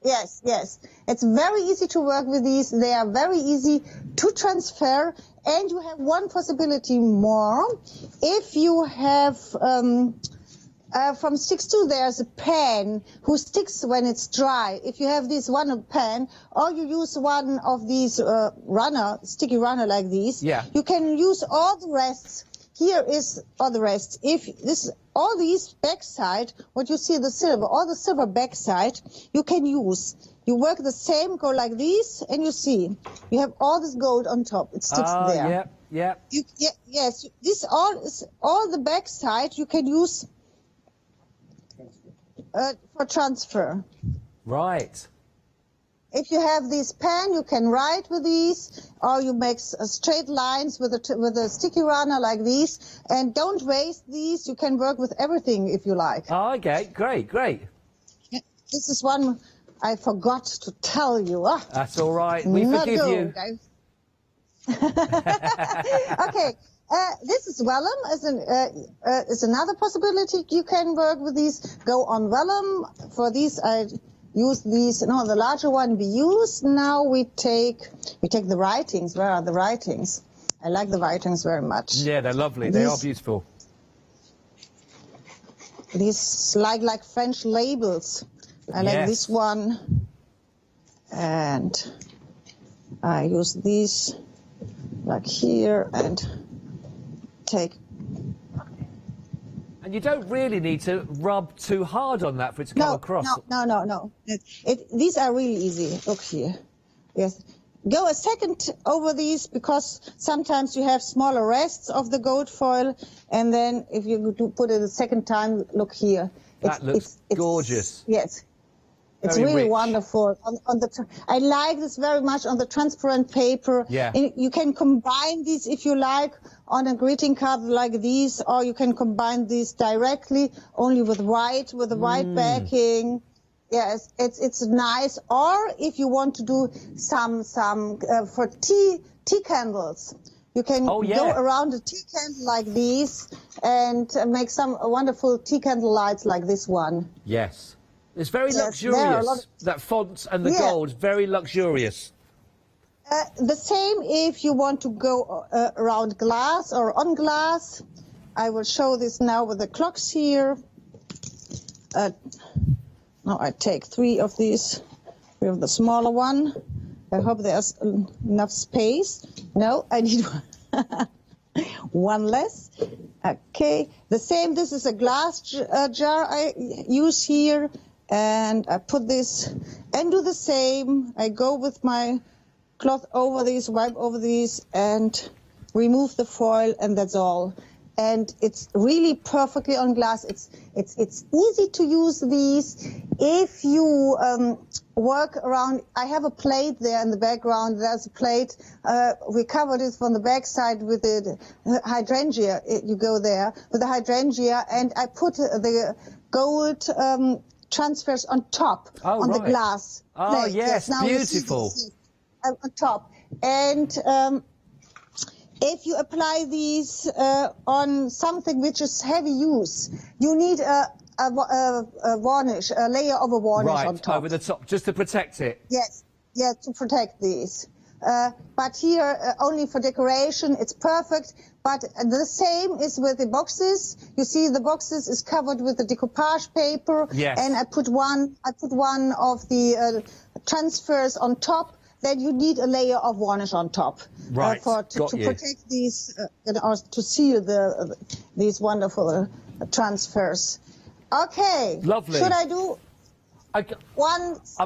Yes, yes. It's very easy to work with these. They are very easy to transfer. And you have one possibility more. If you have... from sticks too, there's a pen who sticks when it's dry. If you have this one pen, or you use one of these sticky runner like these, you can use all the rests. Here is all the rest. All these backside, what you see, the silver, all the silver backside, you can use. You work the same, go like this, and you see, you have all this gold on top. It sticks there. Yes, this all the backside you can use for transfer. Right. If you have this pen, you can write with these, or you make straight lines with a sticky runner like these. And don't waste these. You can work with everything if you like. Oh, okay, great, great. This is one I forgot to tell you. That's all right. We forgive you. Okay. This is vellum, is another possibility. You can work with these. Go on vellum. For these, I use these. No, the larger one we use. Now we take the writings. Where are the writings? I like the writings very much. Yeah, they're lovely. They are beautiful. These like French labels. I like this one, and I use these like here and take. And you don't really need to rub too hard on that for it to come across. No. These are really easy. Look here. Yes. Go a second over these, because sometimes you have smaller rests of the gold foil, and then if you do put it a second time, look here. That looks gorgeous. Yes. It's Very really rich. Wonderful. I like this very much on the transparent paper. Yeah. You can combine these if you like on a greeting card like these, or you can combine these directly only with white backing. Yes, it's nice. Or if you want to do some for tea candles, you can go around a tea candle like these and make some wonderful tea candle lights like this one. Yes. It's very luxurious. That font and the gold, very luxurious. The same if you want to go around glass or on glass. I will show this now with the clocks here. Now I take 3 of these. We have the smaller one. I hope there's enough space. No, I need one less. Okay, the same. This is a glass jar I use here. And I put this and do the same. I go with my cloth over these, wipe over these, and remove the foil, and that's all. And it's really perfectly on glass. It's easy to use these. If you work around, I have a plate there in the background. There's a plate. We covered it from the back side with the hydrangea. You go there with the hydrangea, and I put the gold transfers on top on the glass. Oh, plate. yes, now beautiful. On top. And if you apply these on something which is heavy use, you need a varnish, a layer of a varnish on top. Over the top, just to protect it. Yes, to protect these. But here, only for decoration, it's perfect. But the same is with the boxes. You see, the boxes is covered with the decoupage paper. Yes. And I put one of the transfers on top. Then you need a layer of varnish on top. Right. To protect these, or to seal these wonderful transfers. Okay. Lovely. Should I do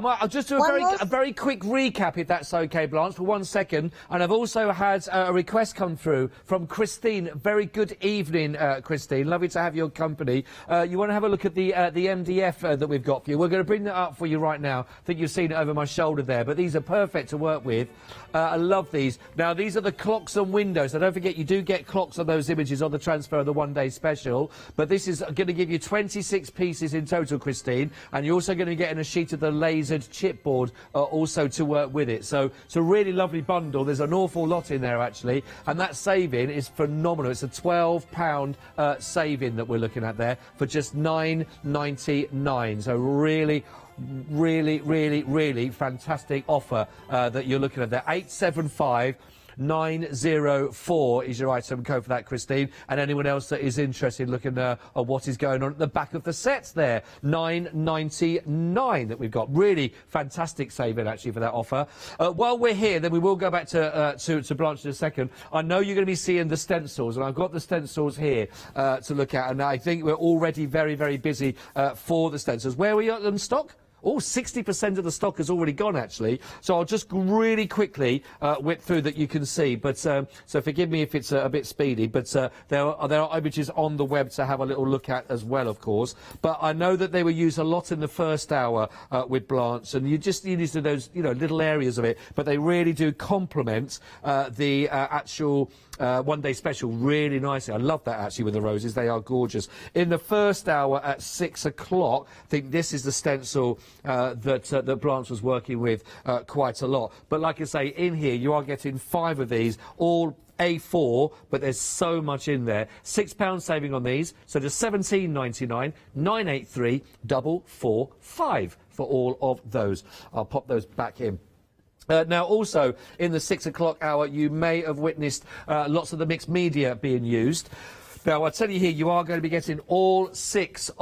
I'll just do a very quick recap, if that's okay, Blanche, for 1 second. And I've also had a request come through from Christine. Very good evening, Christine. Lovely to have your company. You want to have a look at the MDF that we've got for you. We're going to bring that up for you right now. I think you've seen it over my shoulder there, but these are perfect to work with. I love these. Now, these are the clocks and windows. So don't forget, you do get clocks on those images on the transfer of the one-day special. But this is going to give you 26 pieces in total, Christine. And you're also going to get in a sheet of the lasered chipboard also to work with it. So it's a really lovely bundle. There's an awful lot in there, actually. And that saving is phenomenal. It's a £12 saving that we're looking at there for just £9.99. So really, really fantastic offer that you're looking at there. 875-904 is your item code for that, Christine. And anyone else that is interested in looking at what is going on at the back of the sets there, £9.99 that we've got. Really fantastic saving, actually, for that offer. While we're here, then we will go back to Blanche in a second. I know you're going to be seeing the stencils, and I've got the stencils here to look at, and I think we're already very, very busy for the stencils. Where are we at in stock? Oh, 60% of the stock has already gone, actually. So I'll just really quickly whip through that you can see. But so forgive me if it's a bit speedy. But there are images on the web to have a little look at as well, of course. But I know that they were used a lot in the first hour with Blanche, and you just need to those little areas of it. But they really do complement the actual one-day special really nicely. I love that, actually, with the roses. They are gorgeous. In the first hour at 6 o'clock, I think this is the stencil that Blanche was working with quite a lot. But like I say, in here you are getting 5 of these, all A4, but there's so much in there. £6 saving on these, so just £17.99, 983 445 for all of those. I'll pop those back in. Now, also, in the 6 o'clock hour, you may have witnessed lots of the mixed media being used. Now, I'll tell you here, you are going to be getting all 5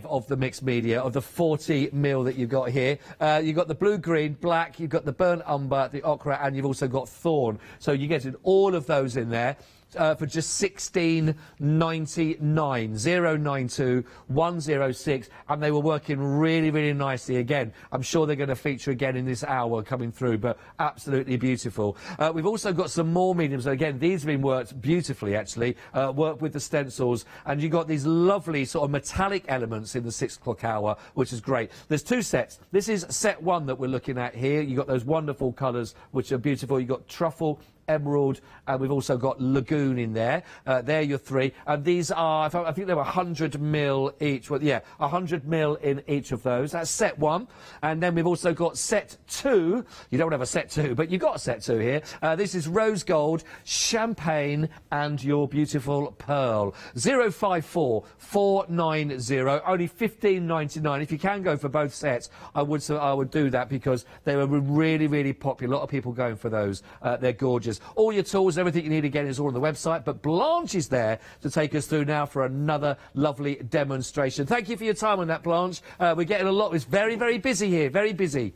of the mixed media, of the 40mm that you've got here. You've got the blue, green, black, you've got the burnt umber, the ochre, and you've also got thorn. So you're getting all of those in there. For just £16.99, 092 106, and they were working really, really nicely. Again, I'm sure they're going to feature again in this hour coming through, but absolutely beautiful. We've also got some more mediums. Again, these have been worked beautifully, actually, worked with the stencils, and you've got these lovely sort of metallic elements in the 6 o'clock hour, which is great. There's 2 sets. This is set 1 that we're looking at here. You've got those wonderful colours, which are beautiful. You've got truffle, emerald, and we've also got lagoon in there. They're your 3, and these are, I think they were 100mm each. Well, yeah, 100mm in each of those. That's set 1, and then we've also got set 2. You don't have a set 2, but you've got a set 2 here. This is rose gold, champagne, and your beautiful pearl. 054 490, only £15.99. If you can go for both sets, I would do that, because they were really, really popular. A lot of people going for those. They're gorgeous. All your tools, everything you need, again, is all on the website. But Blanche is there to take us through now for another lovely demonstration. Thank you for your time on that, Blanche. We're getting a lot. It's very, very busy here. Very busy.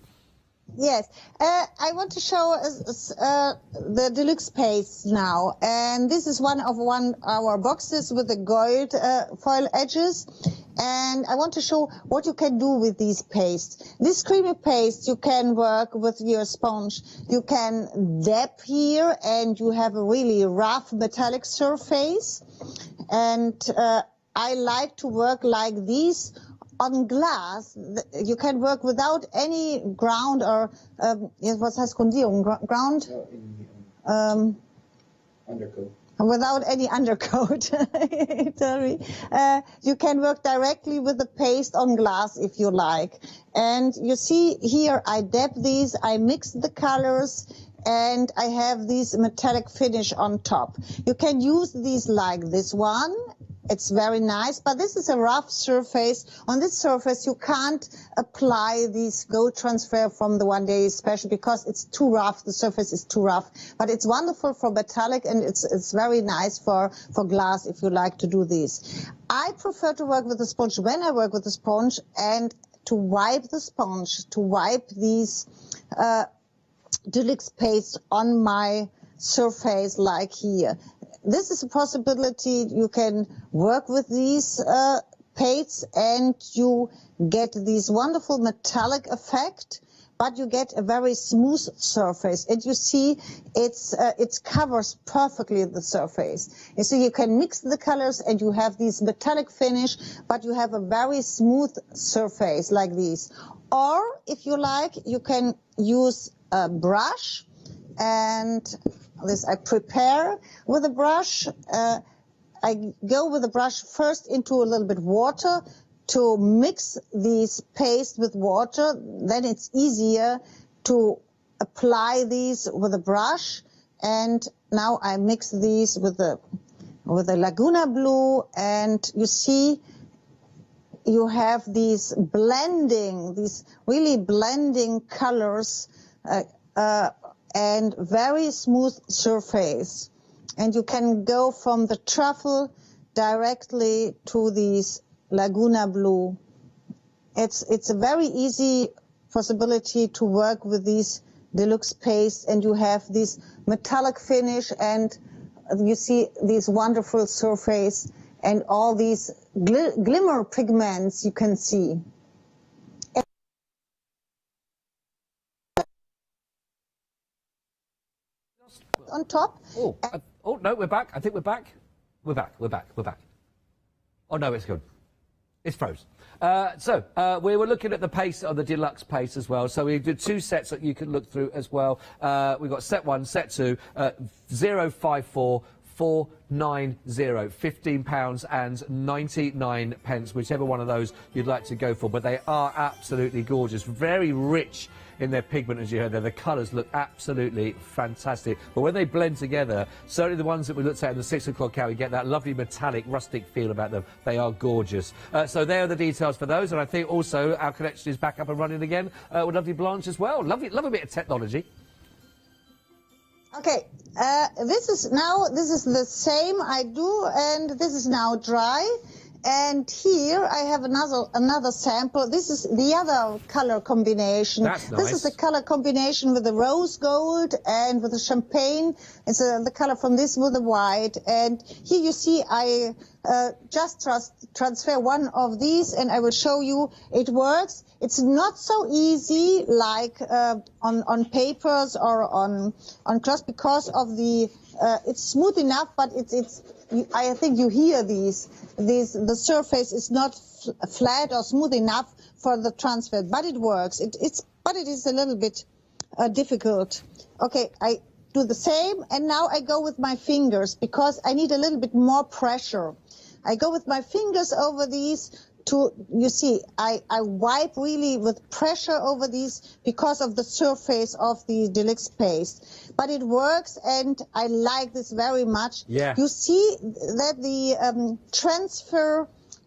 Yes, I want to show the deluxe paste now, and this is one of our boxes with the gold foil edges, and I want to show what you can do with these pastes. This creamy paste, you can work with your sponge. You can dab here, and you have a really rough metallic surface, and I like to work like these. On glass, you can work without any ground or was heißt Grundierung? Ground? Undercoat. Without any undercoat. Sorry. You can work directly with the paste on glass if you like. And you see here, I dab these, I mix the colors, and I have this metallic finish on top. You can use these like this one. It's very nice, but this is a rough surface. On this surface, you can't apply this gold transfer from the one-day special because it's too rough. The surface is too rough, but it's wonderful for metallic, and it's very nice for glass if you like to do this. I prefer to work with the sponge when I work with the sponge, and to wipe the sponge, to wipe these deluxe paste on my surface like here. this is a possibility. You can work with these paints and you get this wonderful metallic effect, but you get a very smooth surface. And you see it covers perfectly the surface. You see, you can mix the colors and you have this metallic finish, but you have a very smooth surface like this. Or if you like, you can use a brush, and this I prepare with a brush. I go with the brush first into a little bit water to mix these paste with water. Then it's easier to apply these with a brush. And now I mix these with the Laguna Blue, and you see you have these really blending colors and very smooth surface. And you can go from the truffle directly to these Laguna Blue. It's a very easy possibility to work with these deluxe paste, and you have this metallic finish, and you see this wonderful surface and all these glimmer pigments you can see. On top. Oh, no, we're back. I think we're back. We're back. Oh, no, it's good. It's froze. We were looking at the paste on the deluxe paste as well. So we did 2 sets that you can look through as well. We've got set 1, set 2, 054 490, £15.99, whichever one of those you'd like to go for. But they are absolutely gorgeous, very rich in their pigment, as you heard there. The colours look absolutely fantastic. But when they blend together, certainly the ones that we looked at in the 6 o'clock hour, you get that lovely metallic, rustic feel about them. They are gorgeous. So there are the details for those. And I think also our connection is back up and running again with lovely Blanche as well. Love a bit of technology. Okay, this is the same I do, and this is now dry. And here I have another sample. This is the other color combination. That's nice. This is the color combination with the rose gold and with the champagne. It's the color from this with the white. And here you see I just transfer one of these, and I will show you it works. It's not so easy like on papers or on cloth because of the it's smooth enough, but I think you hear the surface is not flat or smooth enough for the transfer, but it works. But it is a little bit difficult. Okay, I do the same, and now I go with my fingers because I need a little bit more pressure. I go with my fingers over these. You see, I wipe really with pressure over these because of the surface of the deluxe paste. But it works, and I like this very much. Yeah. You see that the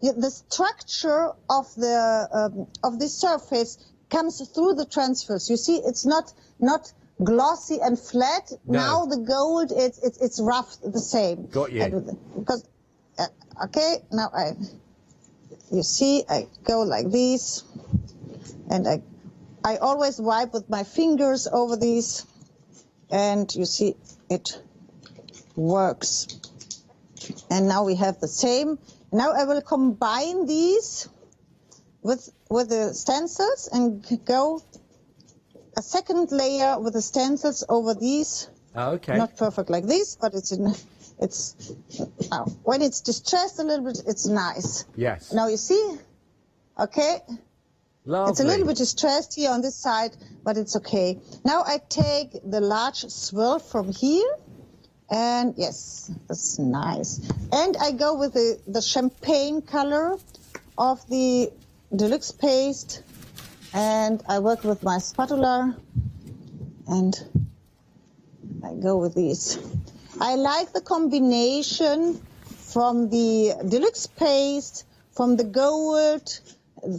the structure of the surface comes through the transfers. You see, it's not glossy and flat. No. Now the gold, it's rough the same. Got you. Because okay, now you see, I go like this, and I always wipe with my fingers over these, and you see it works. And now we have the same. Now I will combine these with the stencils and go a second layer with the stencils over these. Oh, okay. Not perfect like this, but when it's distressed a little bit, it's nice. Yes. Now you see, okay. Lovely. It's a little bit distressed here on this side, but it's okay. Now I take the large swirl from here, and yes, that's nice. And I go with the champagne color of the deluxe paste, and I work with my spatula, and I go with these. I like the combination from the deluxe paste, from the gold,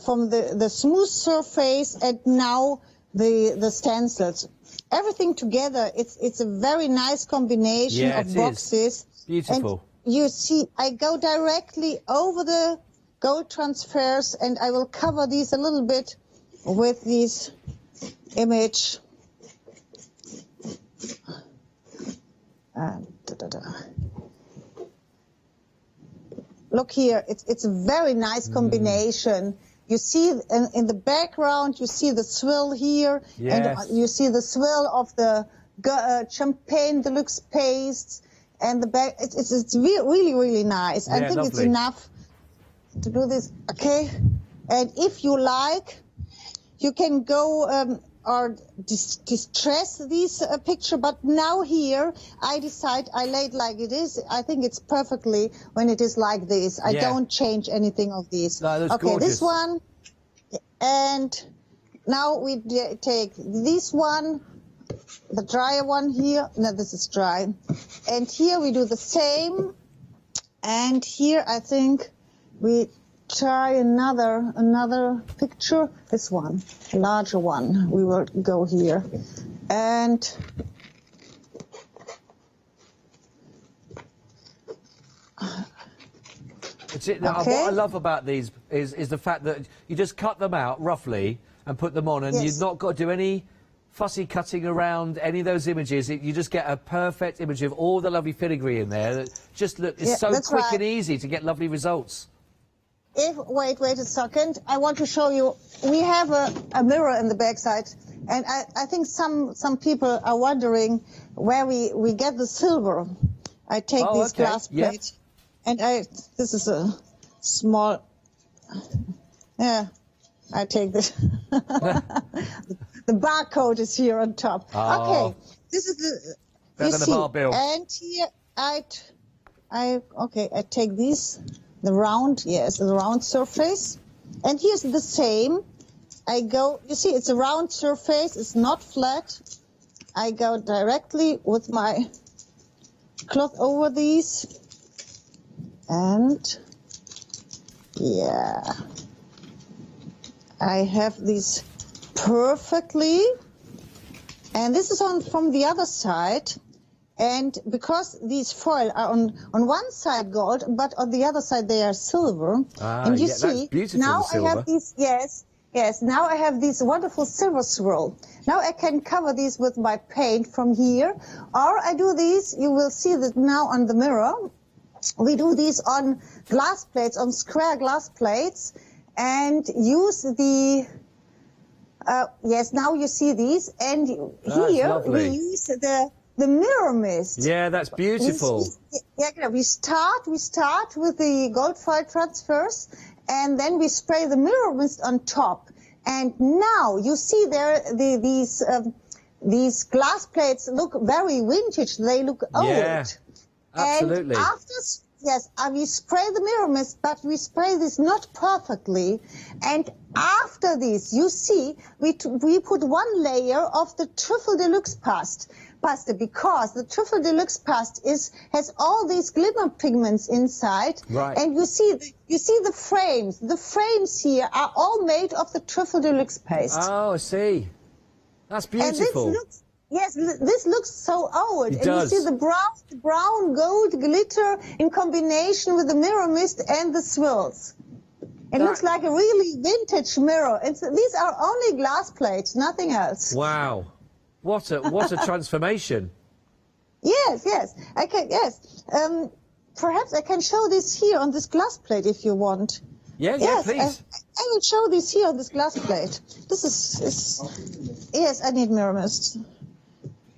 from the smooth surface, and now the stencils. Everything together, it's a very nice combination of boxes. Beautiful. And you see, I go directly over the gold transfers, and I will cover these a little bit with this image. look here, it's a very nice combination. You see in the background, you see the swill here, Yes. and you see the swill of the champagne deluxe paste, and the back. It's really, really nice. I think it's lovely. enough to do this. Okay, and if you like, you can go or distress this picture, but now here I decide I lay it like it is. I think it's perfectly when it is like this. I don't change anything of these. No, that's okay, gorgeous. this one, and now we take this one, the drier one here. No, this is dry, and here we do the same, and here I think we try another picture. This one, a larger one. We will go here, and What I love about these is the fact that you just cut them out roughly and put them on, and you've not got to do any fussy cutting around any of those images. You just get a perfect image of all the lovely filigree in there. That just it's so quick and easy to get lovely results. Wait a second. I want to show you. We have a mirror in the backside, and I think some people are wondering where we get the silver. I take these glass plates, and this is a small. Yeah, I take this. The barcode is here on top. Oh. Okay, this is the. Better than the bar bill. And here I take these. The round, the round surface. And here's the same. You see, it's a round surface, it's not flat. I go directly with my cloth over these. And, I have these perfectly. And this is from the other side. And because these foil are on one side gold, but on the other side they are silver. And you see, now I have these, now I have this wonderful silver swirl. Now I can cover these with my paint from here. Or I do these, you will see that now on the mirror. We do these on glass plates, on square glass plates, and use the, now you see these. And here we use the mirror mist. Yeah, that's beautiful. We start with the gold foil transfers, and then we spray the mirror mist on top. And now you see there these glass plates look very vintage. They look old. Yeah, absolutely. And after we spray the mirror mist, but we spray this not perfectly. And after this, you see, we put one layer of the Truffle Deluxe pasta, because the Truffle Deluxe pasta has all these glimmer pigments inside. Right. And you see the frames. The frames here are all made of the Truffle Deluxe paste. Oh, I see. That's beautiful. And this looks so old. It does. You see the brown gold glitter in combination with the mirror mist and the swirls. It looks like a really vintage mirror. These are only glass plates, nothing else. Wow. What a transformation. Yes. Perhaps I can show this here on this glass plate if you want. Yeah, please. I will show this here on this glass plate. This is yes, I need mirror mist.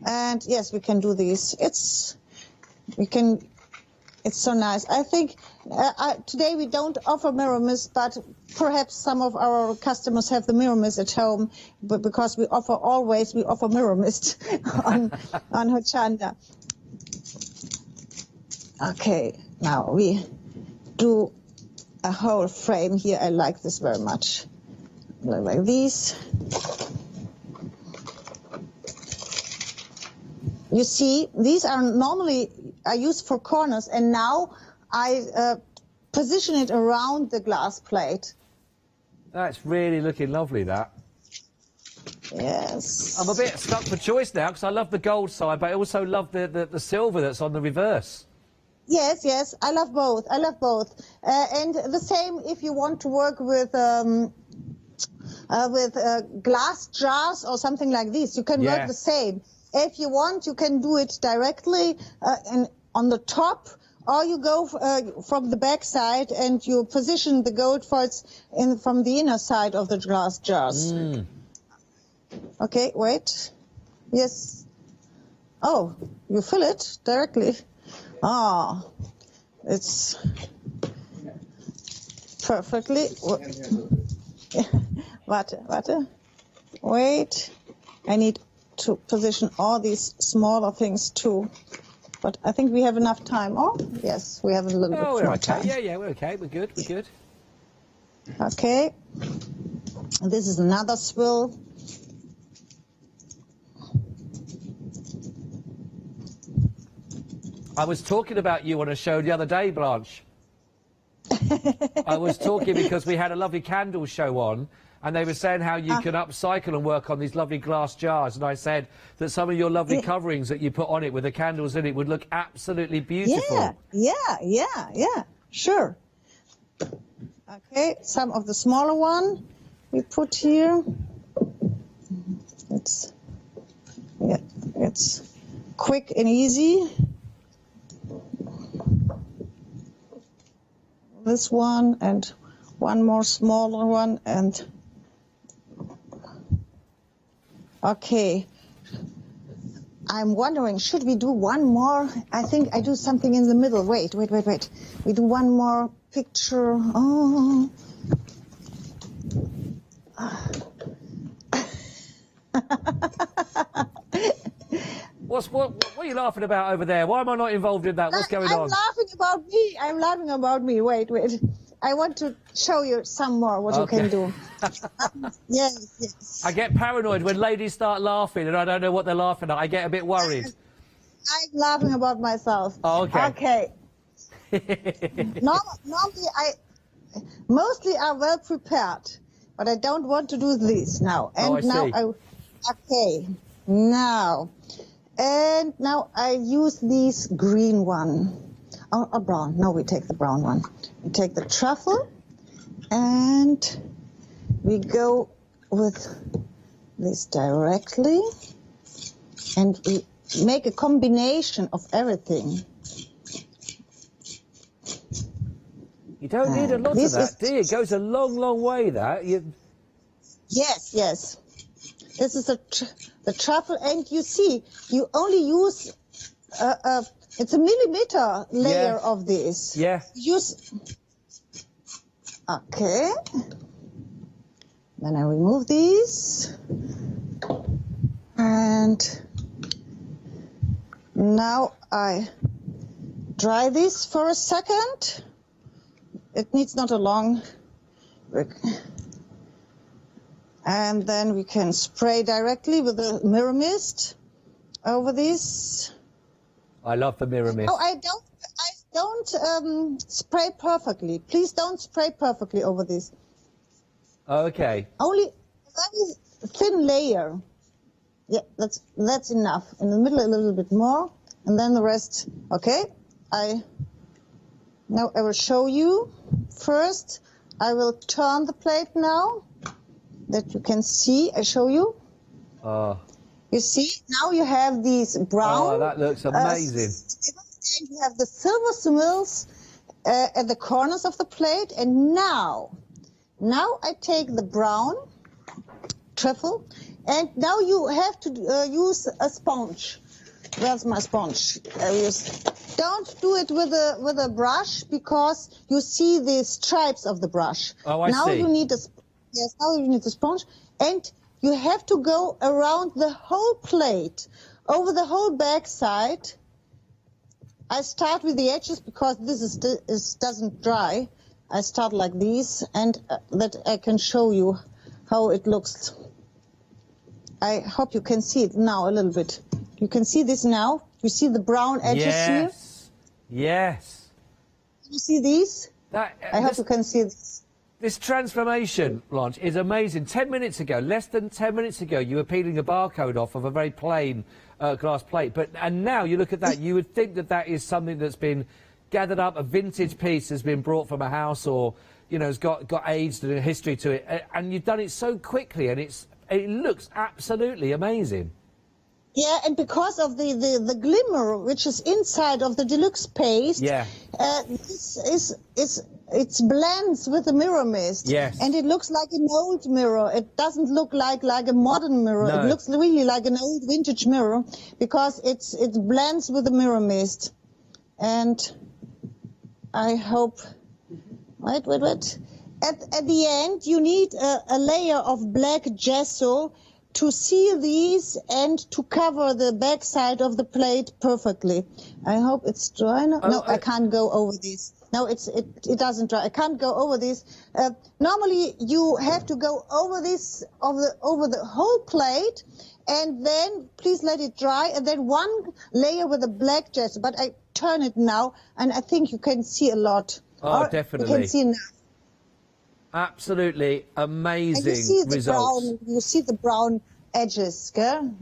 And yes, we can do these. It's so nice. I think today we don't offer mirror mist, but perhaps some of our customers have the mirror mist at home, but because we offer mirror mist on Hochanda. Okay, now we do a whole frame here. I like this very much. Like these. You see, these are normally I use for corners, and now I position it around the glass plate. That's really looking lovely, that. Yes. I'm a bit stuck for choice now, because I love the gold side, but I also love the silver that's on the reverse. Yes, I love both. And the same if you want to work with glass jars or something like this. You can work the same. If you want, you can do it directly on the top, or you go from the back side and you position the gold foils from the inner side of the glass jars. Okay, wait. Yes. Oh, you fill it directly. Ah, it's perfectly. Warte. Wait. I need to position all these smaller things too. But I think we have enough time. Oh, yes, we have a little bit more time. Yeah, we're okay. We're good. Okay. This is another swill. I was talking about you on a show the other day, Blanche. I was talking because we had a lovely candle show on, and they were saying how you can upcycle and work on these lovely glass jars, and I said that some of your lovely coverings that you put on it with the candles in it would look absolutely beautiful. Yeah, sure. Okay, some of the smaller one we put here. It's quick and easy. This one and one more smaller one, and okay. I'm wondering, should we do one more? I think I do something in the middle. Wait. We do one more picture. Oh. What are you laughing about over there? Why am I not involved in that? What's going on? I'm laughing about me. Wait. I want to show you some more what you can do. Yes. I get paranoid when ladies start laughing and I don't know what they're laughing at. I get a bit worried. I'm laughing about myself. Oh, okay. Normally, mostly are well prepared, but I don't want to do this now. And now I use this green one. Or brown. No, we take the brown one. We take the truffle and we go with this directly and we make a combination of everything. You don't need a lot of that, do you? It goes a long, long way, that. Yes. This is the truffle, and you see, you only use it's a millimeter layer of this. Yeah. Okay. Then I remove these. And now I dry this for a second. It needs not a long... And then we can spray directly with the mirror mist over this. I love the mirror mist. Oh, I don't spray perfectly. Please don't spray perfectly over this. Okay. Only a very thin layer. Yeah, that's enough. In the middle a little bit more, and then the rest. Okay. Now I will show you. First, I will turn the plate now, that you can see. I show you. You see, now you have these brown. Oh, that looks amazing. And you have the silver swirls at the corners of the plate. And now I take the brown truffle, and now you have to use a sponge. Where's my sponge? Don't do it with a brush, because you see the stripes of the brush. Oh, I see. Now you need a sponge, and you have to go around the whole plate, over the whole back side. I start with the edges because this doesn't dry. I start like this, and that I can show you how it looks. I hope you can see it now a little bit. You can see this now. You see the brown edges here? Yes. You see these? I hope you can see this. This transformation, Blanche, is amazing. 10 minutes ago, less than 10 minutes ago, you were peeling a barcode off of a very plain glass plate. And now you look at that, you would think that is something that's been gathered up, a vintage piece has been brought from a house, or, you know, has got aged and a history to it. And you've done it so quickly, and it looks absolutely amazing. Yeah, and because of the glimmer which is inside of the deluxe paste, this it blends with the mirror mist. Yes. And it looks like an old mirror. It doesn't look like a modern mirror. No. It looks really like an old vintage mirror because it blends with the mirror mist. And I hope, wait. At the end, you need a layer of black gesso to seal these and to cover the back side of the plate perfectly. I hope it's dry now. No, I can't go over this. No, it doesn't dry. I can't go over this. Normally, you have to go over this over the whole plate, and then please let it dry, and then one layer with a black gesso. But I turn it now, and I think you can see a lot. Oh, definitely. You can see now. Absolutely amazing and you see the results. Brown, you see the brown edges, gell?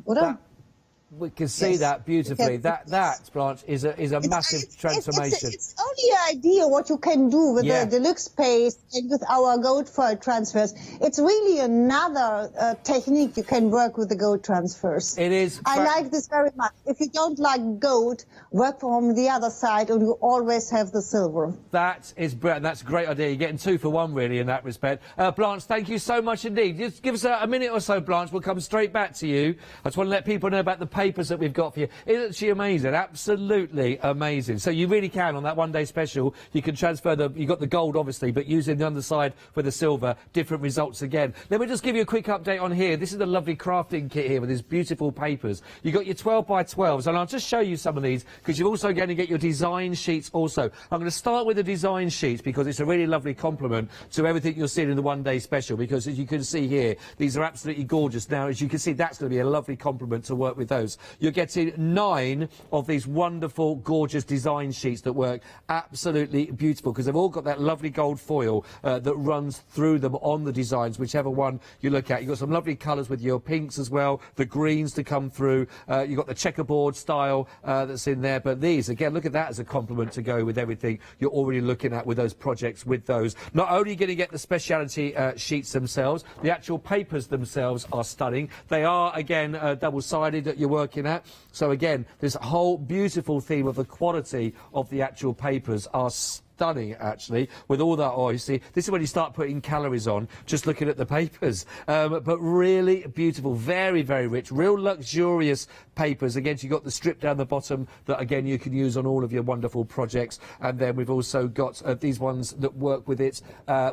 We can see that beautifully. That Blanche is a massive transformation. It's only an idea what you can do with the deluxe paste and with our gold foil transfers. It's really another technique you can work with the gold transfers. It is. I like this very much. If you don't like gold, work from the other side and you always have the silver. That is brilliant. That's a great idea. You're getting 2 for 1 really in that respect. Blanche, thank you so much indeed. Just give us a minute or so, Blanche. We'll come straight back to you. I just want to let people know about the papers that we've got for you. Isn't she amazing? Absolutely amazing. So you really can, on that one-day special, you can transfer you got the gold, obviously, but using the underside for the silver, different results again. Let me just give you a quick update on here. This is the lovely crafting kit here with these beautiful papers. You've got your 12 by 12s, and I'll just show you some of these, because you're also going to get your design sheets also. I'm going to start with the design sheets, because it's a really lovely complement to everything you're seeing in the one-day special, because as you can see here, these are absolutely gorgeous. Now, as you can see, that's going to be a lovely complement to work with those. You're getting 9 of these wonderful, gorgeous design sheets that work absolutely beautiful, because they've all got that lovely gold foil that runs through them on the designs, whichever one you look at. You've got some lovely colours with your pinks as well, the greens to come through. You've got the checkerboard style that's in there, but these, again, look at that as a complement to go with everything you're already looking at with those projects, with those. Not only are you going to get the speciality sheets themselves, the actual papers themselves are stunning. They are, again, double-sided that you're working at. So again, this whole beautiful theme of the quality of the actual papers are stunning, actually, with all that. Oh, you see, this is when you start putting calories on, just looking at the papers. But really beautiful, very, very rich, real luxurious papers. Again, you've got the strip down the bottom that, again, you can use on all of your wonderful projects. And then we've also got these ones that work with it,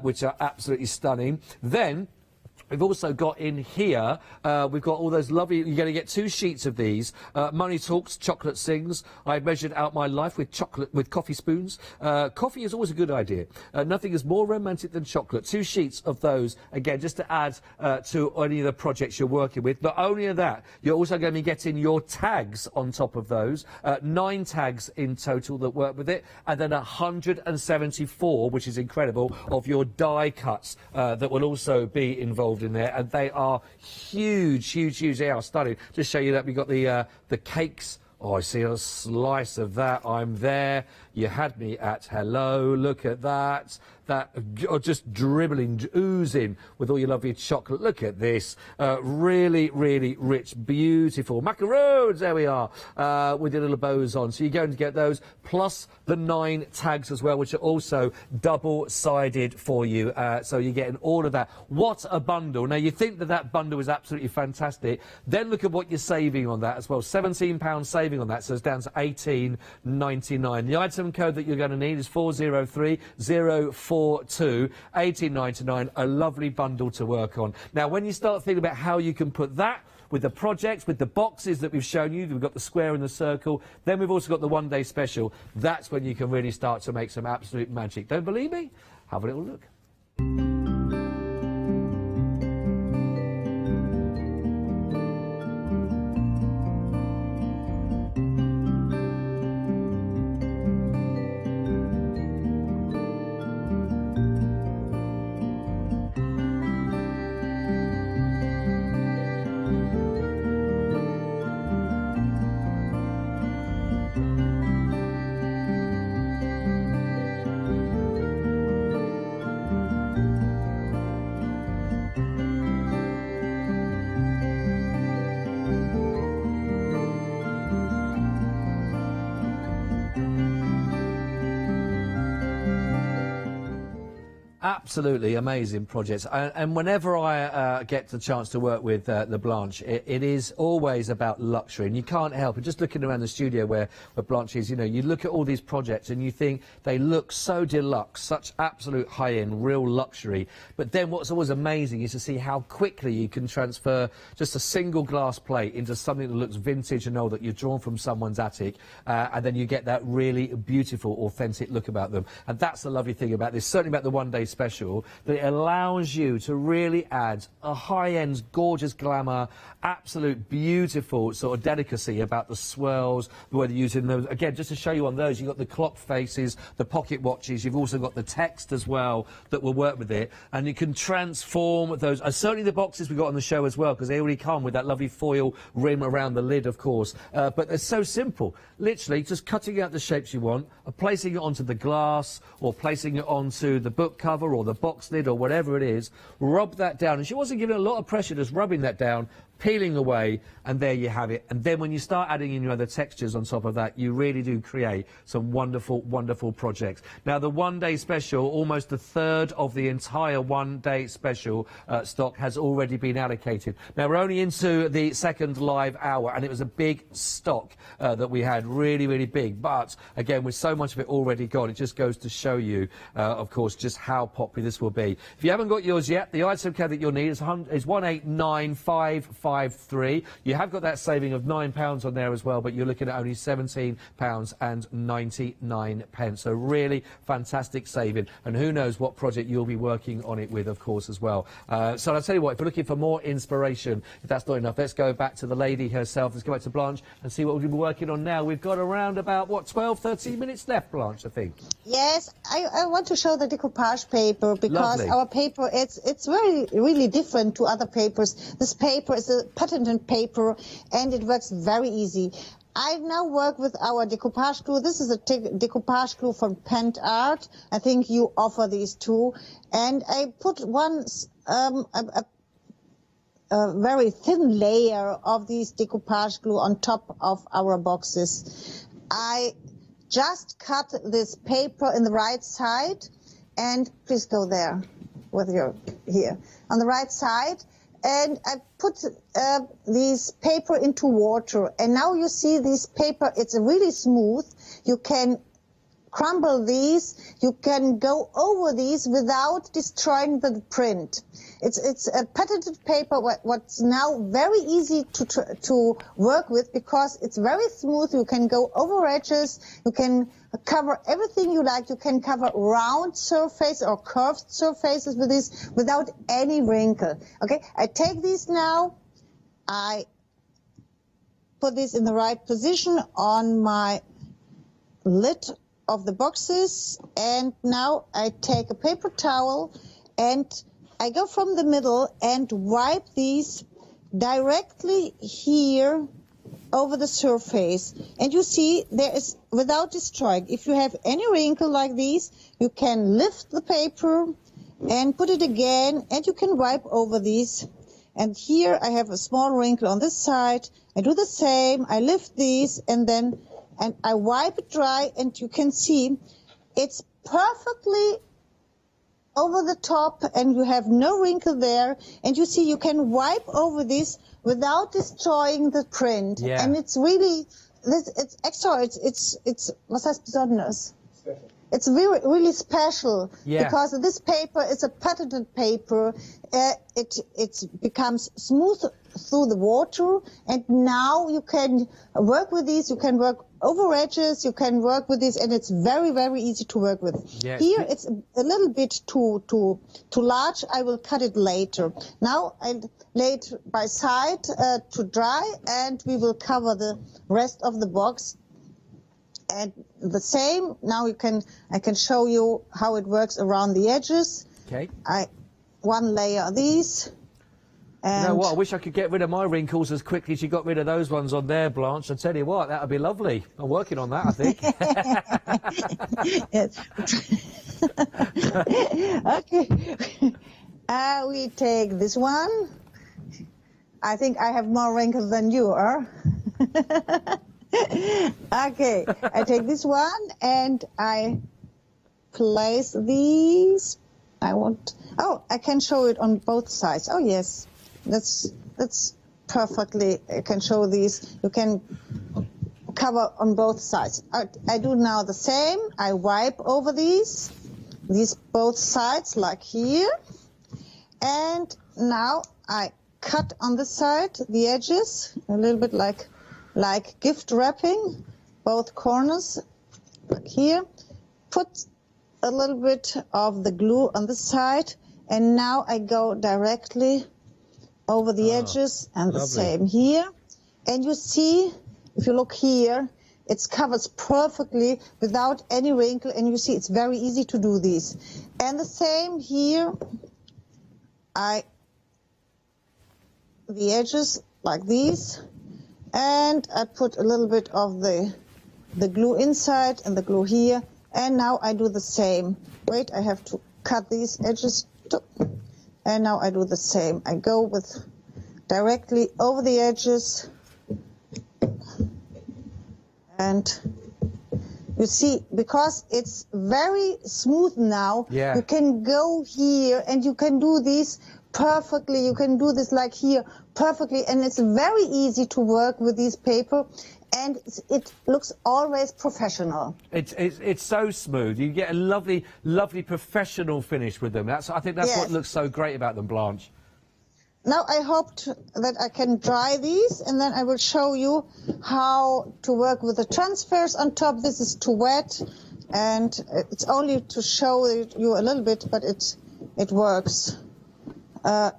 which are absolutely stunning. Then we've also got in here, we've got all those lovely, you're going to get 2 sheets of these. Money Talks, Chocolate Sings. I measured out my life with chocolate, with coffee spoons. Coffee is always a good idea. Nothing is more romantic than chocolate. 2 sheets of those, again, just to add to any of the projects you're working with. Not only of that, you're also going to be getting your tags on top of those. 9 tags in total that work with it. And then 174, which is incredible, of your die cuts that will also be involved in there, and they are huge. They are stunning. Just show you that we've got the cakes. Oh, I see a slice of that. I'm there. You had me at hello. Look at that. That just dribbling, oozing with all your lovely chocolate. Look at this. Really, really rich, beautiful macaroons. There we are, with your little bows on. So you're going to get those, plus the 9 tags as well, which are also double-sided for you. So you're getting all of that. What a bundle. Now, you think that bundle is absolutely fantastic. Then look at what you're saving on that as well. £17 saving on that, so it's down to $18.99. The item code that you're going to need is 403042, $18.99, a lovely bundle to work on. Now, when you start thinking about how you can put that with the projects, with the boxes that we've shown you, we've got the square and the circle, then we've also got the one-day special, that's when you can really start to make some absolute magic. Don't believe me? Have a little look. absolutely amazing projects. And whenever I get the chance to work with LaBlanche, it is always about luxury. And you can't help it. Just looking around the studio where Blanche is, you know, you look at all these projects and you think they look so deluxe, such absolute high-end, real luxury. But then what's always amazing is to see how quickly you can transfer just a single glass plate into something that looks vintage and old that you've drawn from someone's attic, and then you get that really beautiful, authentic look about them. And that's the lovely thing about this, certainly about the one-day special, that it allows you to really add a high-end, gorgeous glamour, absolute beautiful sort of delicacy about the swirls, the way they're using those. Again, just to show you on those, you've got the clock faces, the pocket watches, you've also got the text as well that will work with it, and you can transform those. Certainly the boxes we got on the show as well, because they already come with that lovely foil rim around the lid, of course, but they're so simple. Literally just cutting out the shapes you want, placing it onto the glass, or placing it onto the book cover or the box lid or whatever it is, rub that down. And she wasn't giving a lot of pressure, just rubbing that down, peeling away, and there you have it. And then when you start adding in your other textures on top of that, you really do create some wonderful, wonderful projects. Now, the one-day special, almost a third of the entire one-day special stock has already been allocated. Now, we're only into the second live hour, and it was a big stock that we had, really, really big. But, again, with so much of it already gone, it just goes to show you, of course, just how popular this will be. If you haven't got yours yet, the item code that you'll need is 189553. You have got that saving of £9 on there as well, but you're looking at only £17.99. So really fantastic saving, and who knows what project you'll be working on it with, of course, as well. So I'll tell you what, if you're looking for more inspiration, if that's not enough, let's go back to the lady herself. Let's go back to Blanche and see what we'll be working on now. We've got around about, what, 12, 13 minutes left, Blanche, I think. Yes, I want to show the decoupage paper, because Lovely. our paper, it's really different to other papers. This paper is a patented paper, and it works very easy. I now work with our decoupage glue. This is a decoupage glue from Pent Art. I think you offer these too. And I put a very thin layer of these decoupage glue on top of our boxes. I just cut this paper in the right side, and please go there with your here on the right side. And I put this paper into water, and now you see this paper, it's really smooth. You can crumble these, you can go over these without destroying the print. It's a patented paper, what's now very easy to work with, because it's very smooth. You can go over edges, you can cover everything you like. You can cover round surface or curved surfaces with this without any wrinkle. Okay, I take these now, I put this in the right position on my lid of the boxes, and now I take a paper towel and I go from the middle and wipe these directly here over the surface. And you see, there is, without destroying, if you have any wrinkle like these, you can lift the paper and put it again, and you can wipe over these. And here I have a small wrinkle on this side. I do the same, I lift these, and I wipe it dry, and you can see it's perfectly over the top, and you have no wrinkle there. And you see, you can wipe over this without destroying the print. Yeah. And it's really, it's extra. It's was heißt besonders? It's really special, Yeah. because this paper is a patented paper. It becomes smooth through the water, and now you can work with these. You can work over edges. You can work with this, and it's very, very easy to work with. Yes. Here it's a little bit too large. I will cut it later. Now I lay it by side to dry, and we will cover the rest of the box. And the same, now I can show you how it works around the edges. Okay. One layer of these. And You know what, I wish I could get rid of my wrinkles as quickly as you got rid of those ones on there, Blanche. I tell you what, that would be lovely. I'm working on that, I think. Okay. We take this one. I think I have more wrinkles than you are. Okay, I take this one and I place these I can show it on both sides. Oh yes, that's perfectly. I can show these. You can cover on both sides. I do now the same. I wipe over these both sides like here, and now I cut on the side the edges a little bit like gift wrapping, both corners like here. Put a little bit of the glue on the side, and now I go directly over the edges, and the same here. And you see, if you look here, it covers perfectly without any wrinkle, and you see it's very easy to do these. And the same here, the edges like these, and I put a little bit of the glue inside and the glue here. And now I do the same. Wait, I have to cut these edges too. And now I do the same. I go with directly over the edges. And you see, because it's very smooth now, you can go here and you can do these perfectly. You can do this like here perfectly. And it's very easy to work with these paper. And it looks always professional. It's so smooth. You get a lovely, lovely professional finish with them. I think that's what looks so great about them, Blanche. Now I hoped that I can dry these, and then I will show you how to work with the transfers on top. This is too wet, and it's only to show you a little bit, but it works. I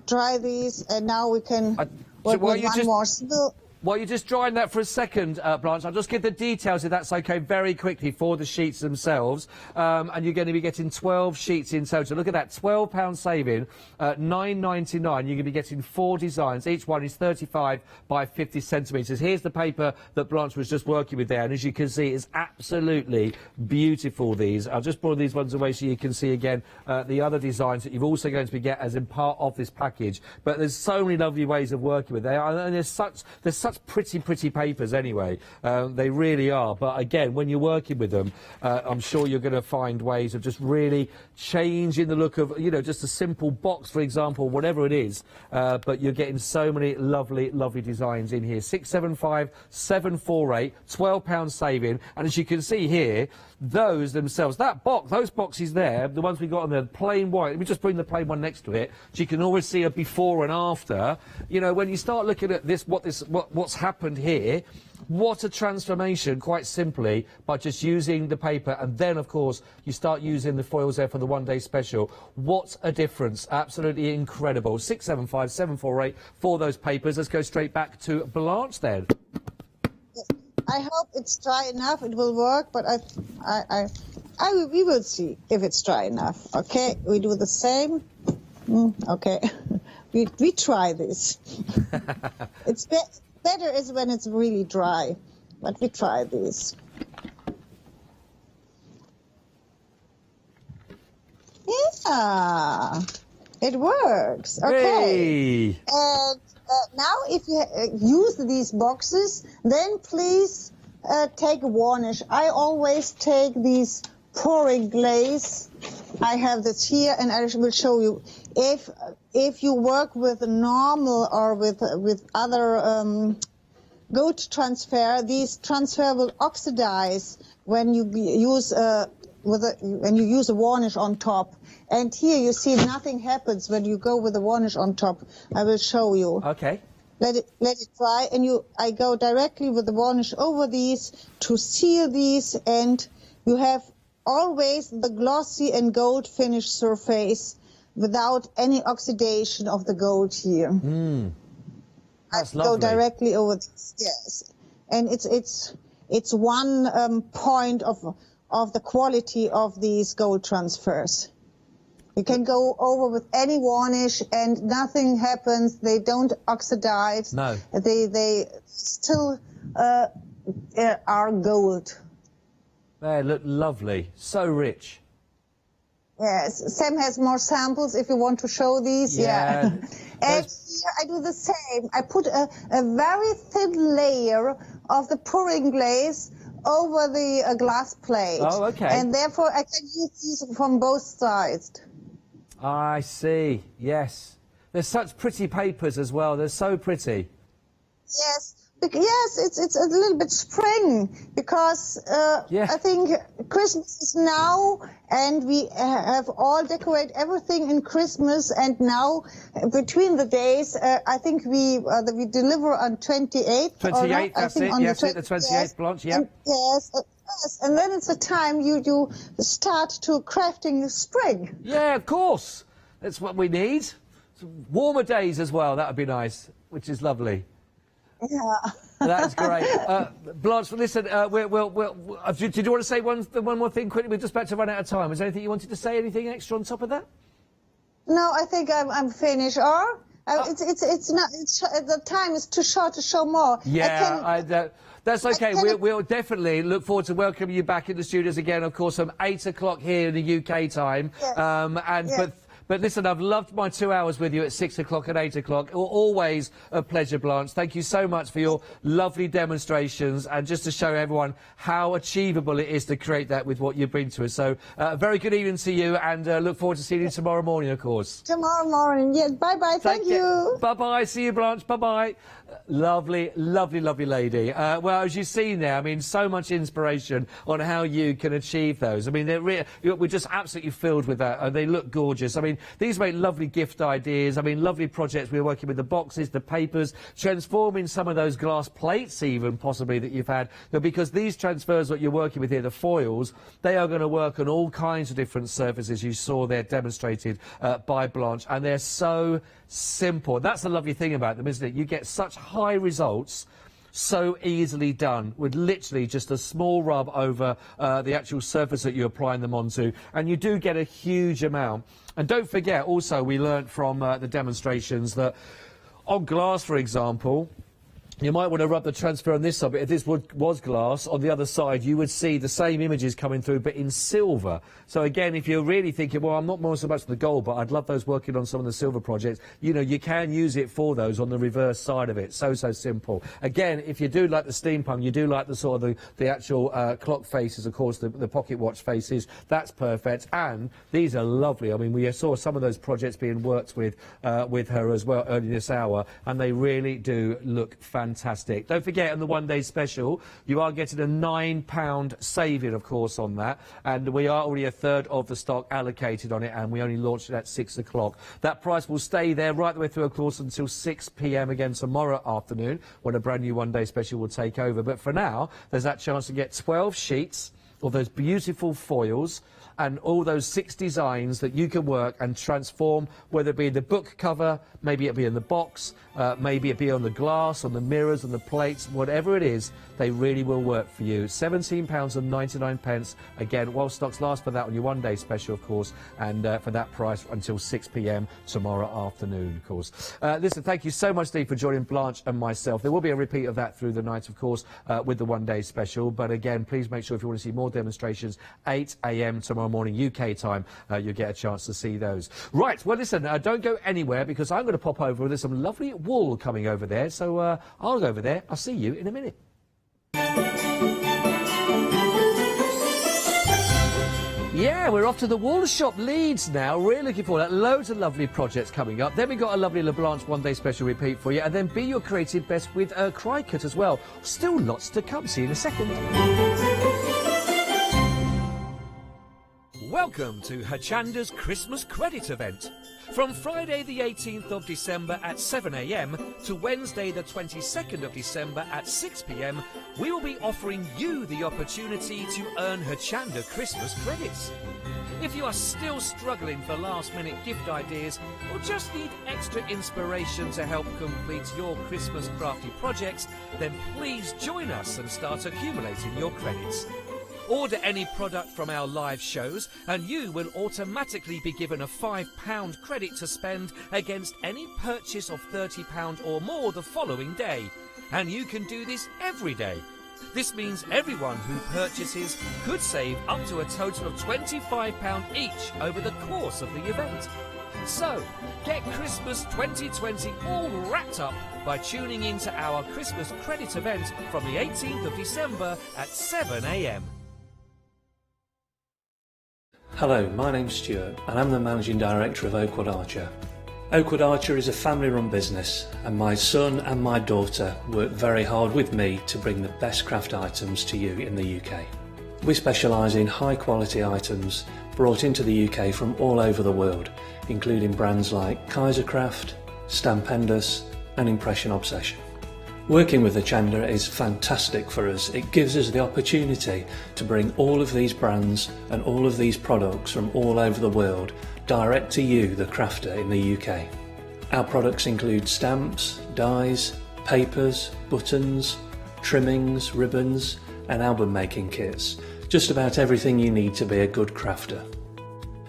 dry these, and now we can work with one more still. While you're just drying that for a second, Blanche, I'll just give the details, if that's OK, very quickly for the sheets themselves. And you're going to be getting 12 sheets in total. Look at that, £12 saving, $9.99. You're going to be getting 4 designs. Each one is 35 by 50 centimetres. Here's the paper that Blanche was just working with there. And as you can see, it's absolutely beautiful, these. I'll just pull these ones away so you can see again the other designs that you're also going to be get as in part of this package. But there's so many lovely ways of working with them. And there's such pretty papers anyway. They really are. But again, when you're working with them, I'm sure you're going to find ways of just really changing the look of, you know, just a simple box, for example, whatever it is. But you're getting so many lovely designs in here. 675748, £12 saving. And as you can see here, those themselves, those boxes there, the ones we got on the plain white, let me just bring the plain one next to it, so you can always see a before and after. You know, when you start looking at what's happened here, what a transformation, quite simply, by just using the paper, and then, of course, you start using the foils there for the one-day special. What a difference. Absolutely incredible. 675748 for those papers. Let's go straight back to Blanche then. I hope it's dry enough. It will work, but we will see if it's dry enough. Okay, we do the same. Okay, we try this. It's better is when it's really dry, but we try this. Yeah, it works. Okay. Hey. And now, if you use these boxes, then please take a varnish. I always take these pouring glaze. I have this here, and I will show you. If you work with normal or with other gold transfer, these transfer will oxidize when you use when you use a varnish on top. And here you see nothing happens when you go with the varnish on top. I will show you. Okay. Let it dry, and I go directly with the varnish over these to seal these, and you have always the glossy and gold finish surface without any oxidation of the gold here. That's I lovely. go directly over this, yes. And it's one point of the quality of these gold transfers. You can go over with any varnish and nothing happens. They don't oxidize. No. They still are gold. They look lovely. So rich. Yes. Sam has more samples if you want to show these. Yeah. And here I do the same. I put a very thin layer of the pouring glaze over the glass plate. Oh, okay. And therefore I can use these from both sides. I see, yes. There's such pretty papers as well. They're so pretty. Yes. Yes, it's a little bit spring because I think Christmas is now, and we have all decorate everything in Christmas. And now, between the days, I think we deliver on 28th. 28th, that's it. Yes, the 28th, Blanche. Yeah. Yes. And then it's the time you start to crafting spring. Yeah, of course. That's what we need. Warmer days as well. That would be nice, which is lovely. Yeah. That's great. Blanche, listen, did you want to say one more thing quickly? We're just about to run out of time. Was there anything you wanted to say? Anything extra on top of that? No, I think I'm finished. Or it's not. The time is too short to show more. Yeah, that's okay. We'll definitely look forward to welcoming you back in the studios again. Of course, from 8 o'clock here in the UK time. Yes. But listen, I've loved my 2 hours with you at 6 o'clock and 8 o'clock. Always a pleasure, Blanche. Thank you so much for your lovely demonstrations and just to show everyone how achievable it is to create that with what you bring to us. So, very good evening to you, and look forward to seeing you tomorrow morning, of course. Tomorrow morning, yes. Bye-bye. Thank you. Bye-bye. See you, Blanche. Bye-bye. Lovely, lovely, lovely lady. Well, as you've seen there, I mean, so much inspiration on how you can achieve those. I mean, we're just absolutely filled with that, and they look gorgeous. I mean, these make lovely gift ideas. I mean, lovely projects. We're working with the boxes, the papers, transforming some of those glass plates even, possibly, that you've had. Because these transfers that you're working with here, the foils, they are going to work on all kinds of different surfaces. You saw there demonstrated by Blanche, and they're so simple. That's the lovely thing about them, isn't it? You get such high results so easily done with literally just a small rub over the actual surface that you're applying them onto, and you do get a huge amount. And don't forget, also, we learnt from the demonstrations that on glass, for example, you might want to rub the transfer on this side, but if this was glass, on the other side, you would see the same images coming through, but in silver. So again, if you're really thinking, well, I'm not more so much the gold, but I'd love those working on some of the silver projects, you know, you can use it for those on the reverse side of it. So simple. Again, if you do like the steampunk, you do like the sort of the actual clock faces, of course, the pocket watch faces, that's perfect. And these are lovely. I mean, we saw some of those projects being worked with her as well early this hour, and they really do look fantastic. Don't forget, on the one-day special, you are getting a £9 saving, of course, on that. And we are already a third of the stock allocated on it, and we only launched it at 6 o'clock. That price will stay there right the way through, of course, until 6 p.m. again tomorrow afternoon, when a brand new one-day special will take over. But for now, there's that chance to get 12 sheets of those beautiful foils and all those 6 designs that you can work and transform, whether it be the book cover, maybe it be in the box, maybe it be on the glass, on the mirrors, on the plates, whatever it is, they really will work for you. £17.99. Again, while stocks last for that on your one-day special, of course, and for that price until 6 p.m. tomorrow afternoon, of course. Listen, thank you so much, Steve, for joining Blanche and myself. There will be a repeat of that through the night, of course, with the one-day special. But again, please make sure if you want to see more demonstrations, 8 a.m. tomorrow morning UK time, you'll get a chance to see those. Right, well, listen, don't go anywhere, because I'm going to pop over. There's some lovely wool coming over there, so I'll go over there. I'll see you in a minute. Yeah, we're off to the wool shop, Leeds now. Really looking forward to that. Loads of lovely projects coming up. Then we've got a lovely LaBlanche one-day special repeat for you. And then Be Your Creative Best with Crycut as well. Still lots to come. See you in a second. Welcome to Hochanda's Christmas Credit event. From Friday the 18th of December at 7 a.m. to Wednesday the 22nd of December at 6 p.m, we will be offering you the opportunity to earn Hochanda Christmas credits. If you are still struggling for last-minute gift ideas or just need extra inspiration to help complete your Christmas crafty projects, then please join us and start accumulating your credits. Order any product from our live shows and you will automatically be given a £5 credit to spend against any purchase of £30 or more the following day. And you can do this every day. This means everyone who purchases could save up to a total of £25 each over the course of the event. So, get Christmas 2020 all wrapped up by tuning in to our Christmas credit event from the 18th of December at 7 a.m. Hello, my name's Stuart and I'm the Managing Director of Oakwood Archer. Oakwood Archer is a family-run business and my son and my daughter work very hard with me to bring the best craft items to you in the UK. We specialise in high-quality items brought into the UK from all over the world, including brands like Kaisercraft, Stampendous and Impression Obsession. Working with Hochanda is fantastic for us. It gives us the opportunity to bring all of these brands and all of these products from all over the world direct to you, the crafter in the UK. Our products include stamps, dies, papers, buttons, trimmings, ribbons and album making kits. Just about everything you need to be a good crafter.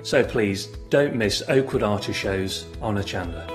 So please don't miss Oakwood Archer shows on Hochanda.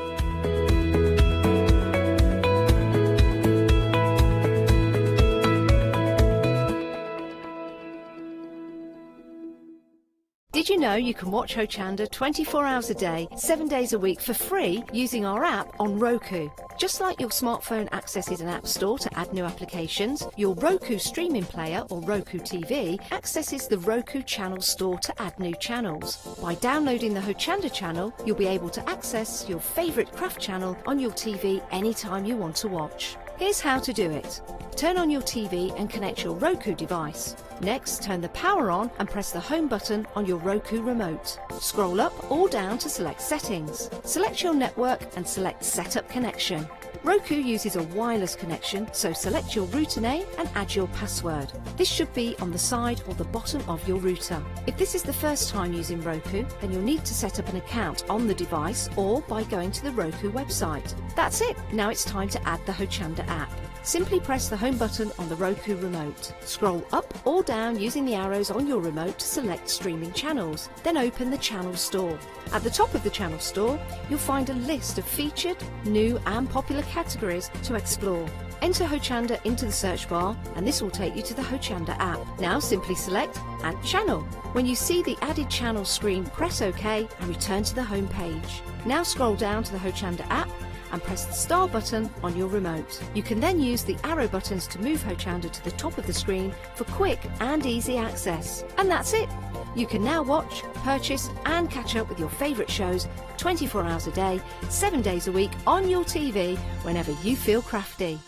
Did you know you can watch Hochanda 24 hours a day, 7 days a week for free using our app on Roku? Just like your smartphone accesses an app store to add new applications, your Roku streaming player or Roku TV accesses the Roku channel store to add new channels. By downloading the Hochanda channel, you'll be able to access your favourite craft channel on your TV anytime you want to watch. Here's how to do it. Turn on your TV and connect your Roku device. Next, turn the power on and press the home button on your Roku remote. Scroll up or down to select Settings. Select your network and select Setup Connection. Roku uses a wireless connection, so select your router name and add your password. This should be on the side or the bottom of your router. If this is the first time using Roku, then you'll need to set up an account on the device or by going to the Roku website. That's it. Now it's time to add the Hochanda app. Simply press the home button on the Roku remote. Scroll up or down using the arrows on your remote to select streaming channels. Then open the channel store. At the top of the channel store, you'll find a list of featured, new and popular categories to explore. Enter Hochanda into the search bar and this will take you to the Hochanda app. Now simply select Add Channel. When you see the added channel screen, press OK and return to the home page. Now scroll down to the Hochanda app and press the star button on your remote. You can then use the arrow buttons to move Hochanda to the top of the screen for quick and easy access. And that's it! You can now watch, purchase and catch up with your favourite shows 24 hours a day, 7 days a week on your TV whenever you feel crafty.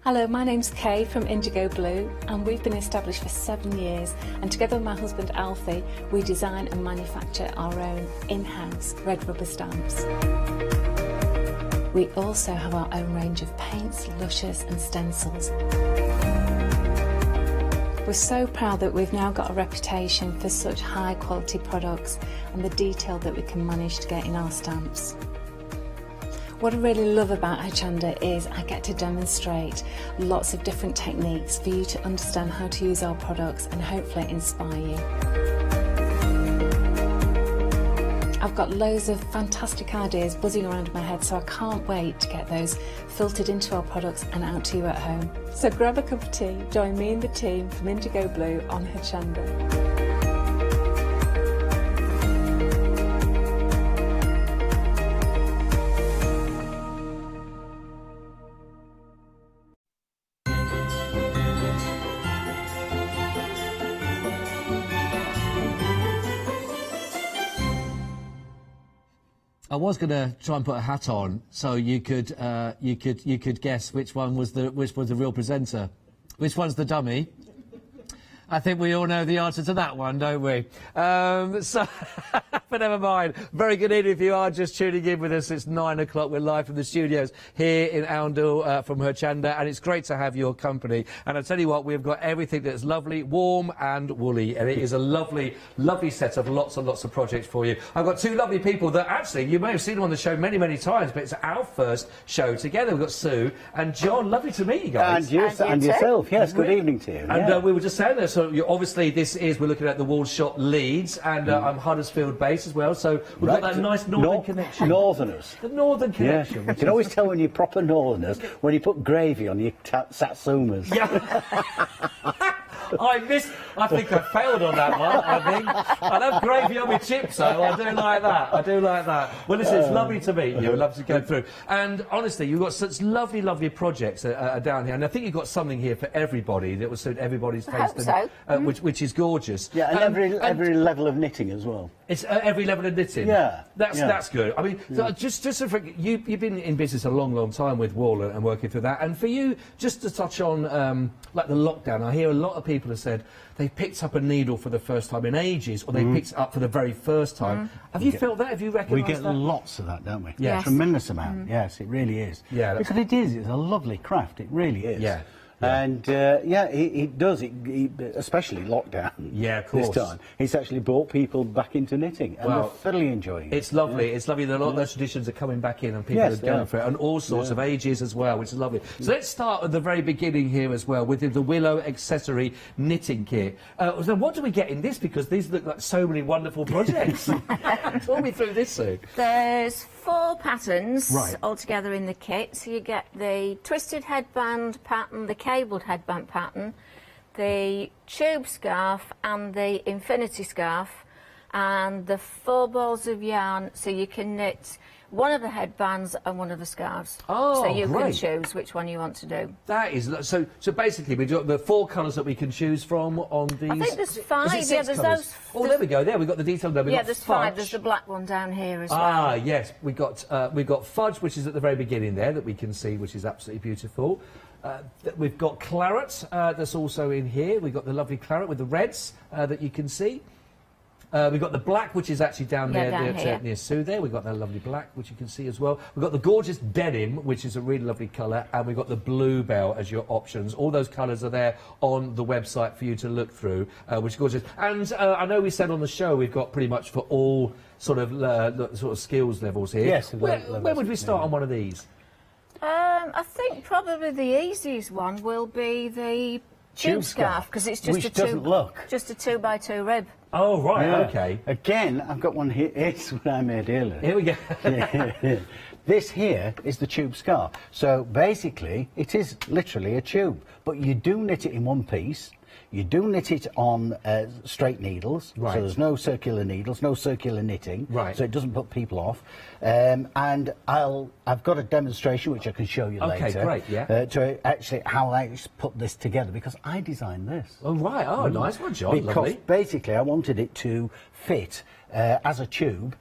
Hello, my name's Kay from Indigo Blue and we've been established for 7 years, and together with my husband Alfie we design and manufacture our own in-house red rubber stamps. We also have our own range of paints, lushes and stencils. We're so proud that we've now got a reputation for such high quality products and the detail that we can manage to get in our stamps. What I really love about Hochanda is I get to demonstrate lots of different techniques for you to understand how to use our products and hopefully inspire you. I've got loads of fantastic ideas buzzing around in my head, so I can't wait to get those filtered into our products and out to you at home. So grab a cup of tea, join me and the team from Indigo Blue on Hochanda. I was going to try and put a hat on so you could guess which one was the real presenter. Which one's the dummy? I think we all know the answer to that one, don't we? So, but never mind. Very good evening if you are just tuning in with us. It's 9 o'clock. We're live from the studios here in Oundle from Hochanda, and it's great to have your company. And I tell you what, we've got everything that's lovely, warm and woolly, and it is a lovely, lovely set of lots and lots of projects for you. I've got two lovely people that actually, you may have seen them on the show many, many times, but it's our first show together. We've got Sue and John. Lovely to meet you guys. And yourself, yes. Good evening to you. And we were just saying this. So obviously we're looking at the Wall Shop Leeds, and I'm Huddersfield based as well, so we've got that nice northern connection. Northerners. The northern connection. Yeah. You can always tell when you're proper northerners when you put gravy on your satsumas. Yeah. I think I failed on that one, I think. I love gravy on my chips, though. I do like that. I do like that. Well, listen, it's lovely to meet you. Love to go through. And honestly, you've got such lovely, lovely projects down here. And I think you've got something here for everybody that will suit everybody's taste. Which is gorgeous. Yeah, and every level of knitting as well. It's every level of knitting. Yeah, that's good. I mean, just for you've been in business a long, long time with wool and working through that. And for you, just to touch on like the lockdown, I hear a lot of people have said they picked up a needle for the first time in ages, or they picked it up for the very first time. Have you felt that? Have you recognised that? We get lots of that, don't we? Yes. A tremendous amount. Yes, it really is. Yeah, because it is. It's a lovely craft. It really is. Yeah. And it does. Especially lockdown. Yeah, of course. This time, it's actually brought people back into knitting, and they're thoroughly enjoying it. It's lovely. It's lovely that a lot of those traditions are coming back in, and people are going for it, and all sorts of ages as well, which is lovely. So let's start at the very beginning here as well with the Willow accessory knitting kit. So what do we get in this? Because these look like so many wonderful projects. Talk me through this, Sue. There's 4 patterns Right. altogether in the kit. So you get the twisted headband pattern, the cabled headband pattern, the tube scarf and the infinity scarf, and the 4 balls of yarn, so you can knit one of the headbands and one of the scarves. Oh, so you great. can choose which one you want to do. That is so basically we've got the 4 colours that we can choose from on these. I think there's Is 5. it 6 Yeah, there's colours? those. Oh, there we go. There we've got the detail there. We've Yeah, got there's fudge. 5. There's the black one down here as well. Ah, yes. We've got fudge, which is at the very beginning there that we can see, which is absolutely beautiful. We've got claret that's also in here. We've got the lovely claret with the reds that you can see. We've got the black, which is actually down there near Sue there. We've got that lovely black, which you can see as well. We've got the gorgeous denim, which is a really lovely colour, and we've got the bluebell as your options. All those colours are there on the website for you to look through, which is gorgeous. And I know we said on the show we've got pretty much for all sort of skills levels here. Yes. Where would we start on one of these? I think probably the easiest one will be the tube scarf, because it's just which doesn't look. just a 2x2 rib. Oh, right, okay. Again, I've got one here. It's what I made earlier. Here we go. This here is the tube scarf. So basically, it is literally a tube, but you do knit it in one piece. You do knit it on straight needles, Right. so there's no circular needles, no circular knitting, Right. so it doesn't put people off. And I've got a demonstration which I can show you later. Okay, great, yeah. To actually how I put this together, because I designed this. Oh, right. Oh, nice one, John. Because Lovely. basically I wanted it to fit as a tube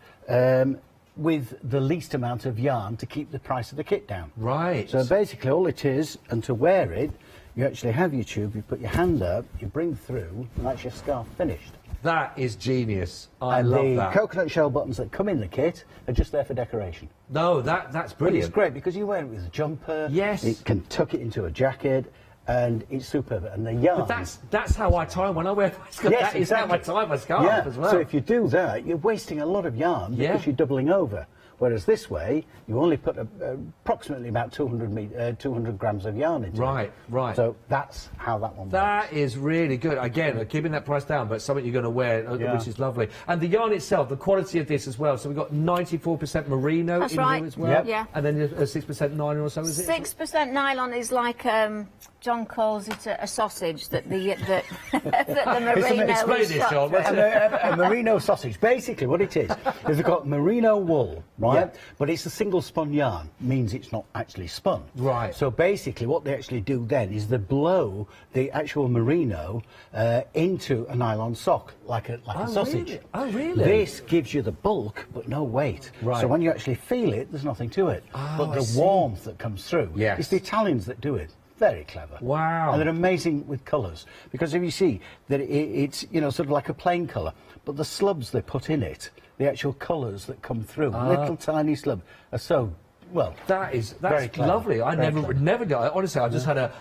with the least amount of yarn to keep the price of the kit down. Right. So basically all it is, and to wear it, you actually have your tube, you put your hand up, you bring through, and that's your scarf finished. That is genius. I and love the that. coconut shell buttons that come in the kit are just there for decoration. No, that's But brilliant. it's great because you wear it with a jumper. Yes. It can tuck it into a jacket, and it's superb. And the yarn. But that's how I tie when I wear my scarf. Yes, That is how I exactly. tie my scarf as well. So if you do that, you're wasting a lot of yarn because you're doubling over. Whereas this way, you only put approximately about 200 grams of yarn into it. Right. So that's how that one works. That is really good. Again, keeping that price down, but something you're going to wear, which is lovely. And the yarn itself, the quality of this as well. So we've got 94% merino That's in right. here as well. Yep. Yeah. And then 6% nylon or so, is it? 6% nylon is like John calls it a sausage that the merino Explain is this, shot John. through. a merino sausage. Basically, what it is they've got merino wool, right? But it's a single spun yarn, means it's not actually spun. Right. So basically, what they actually do then is they blow the actual merino into a nylon sock, like a sausage. Really? Oh, really? This gives you the bulk, but no weight. Right. So when you actually feel it, there's nothing to it. Oh, but I the see. warmth that comes through. Yes. It's the Italians that do it. Very clever. Wow. And they're amazing with colours. Because if you see that it's, sort of like a plain colour, but the slubs they put in it, the actual colours that come through, little tiny slub, are so, well, that's very clever. lovely. I Very never got. Honestly, I just had a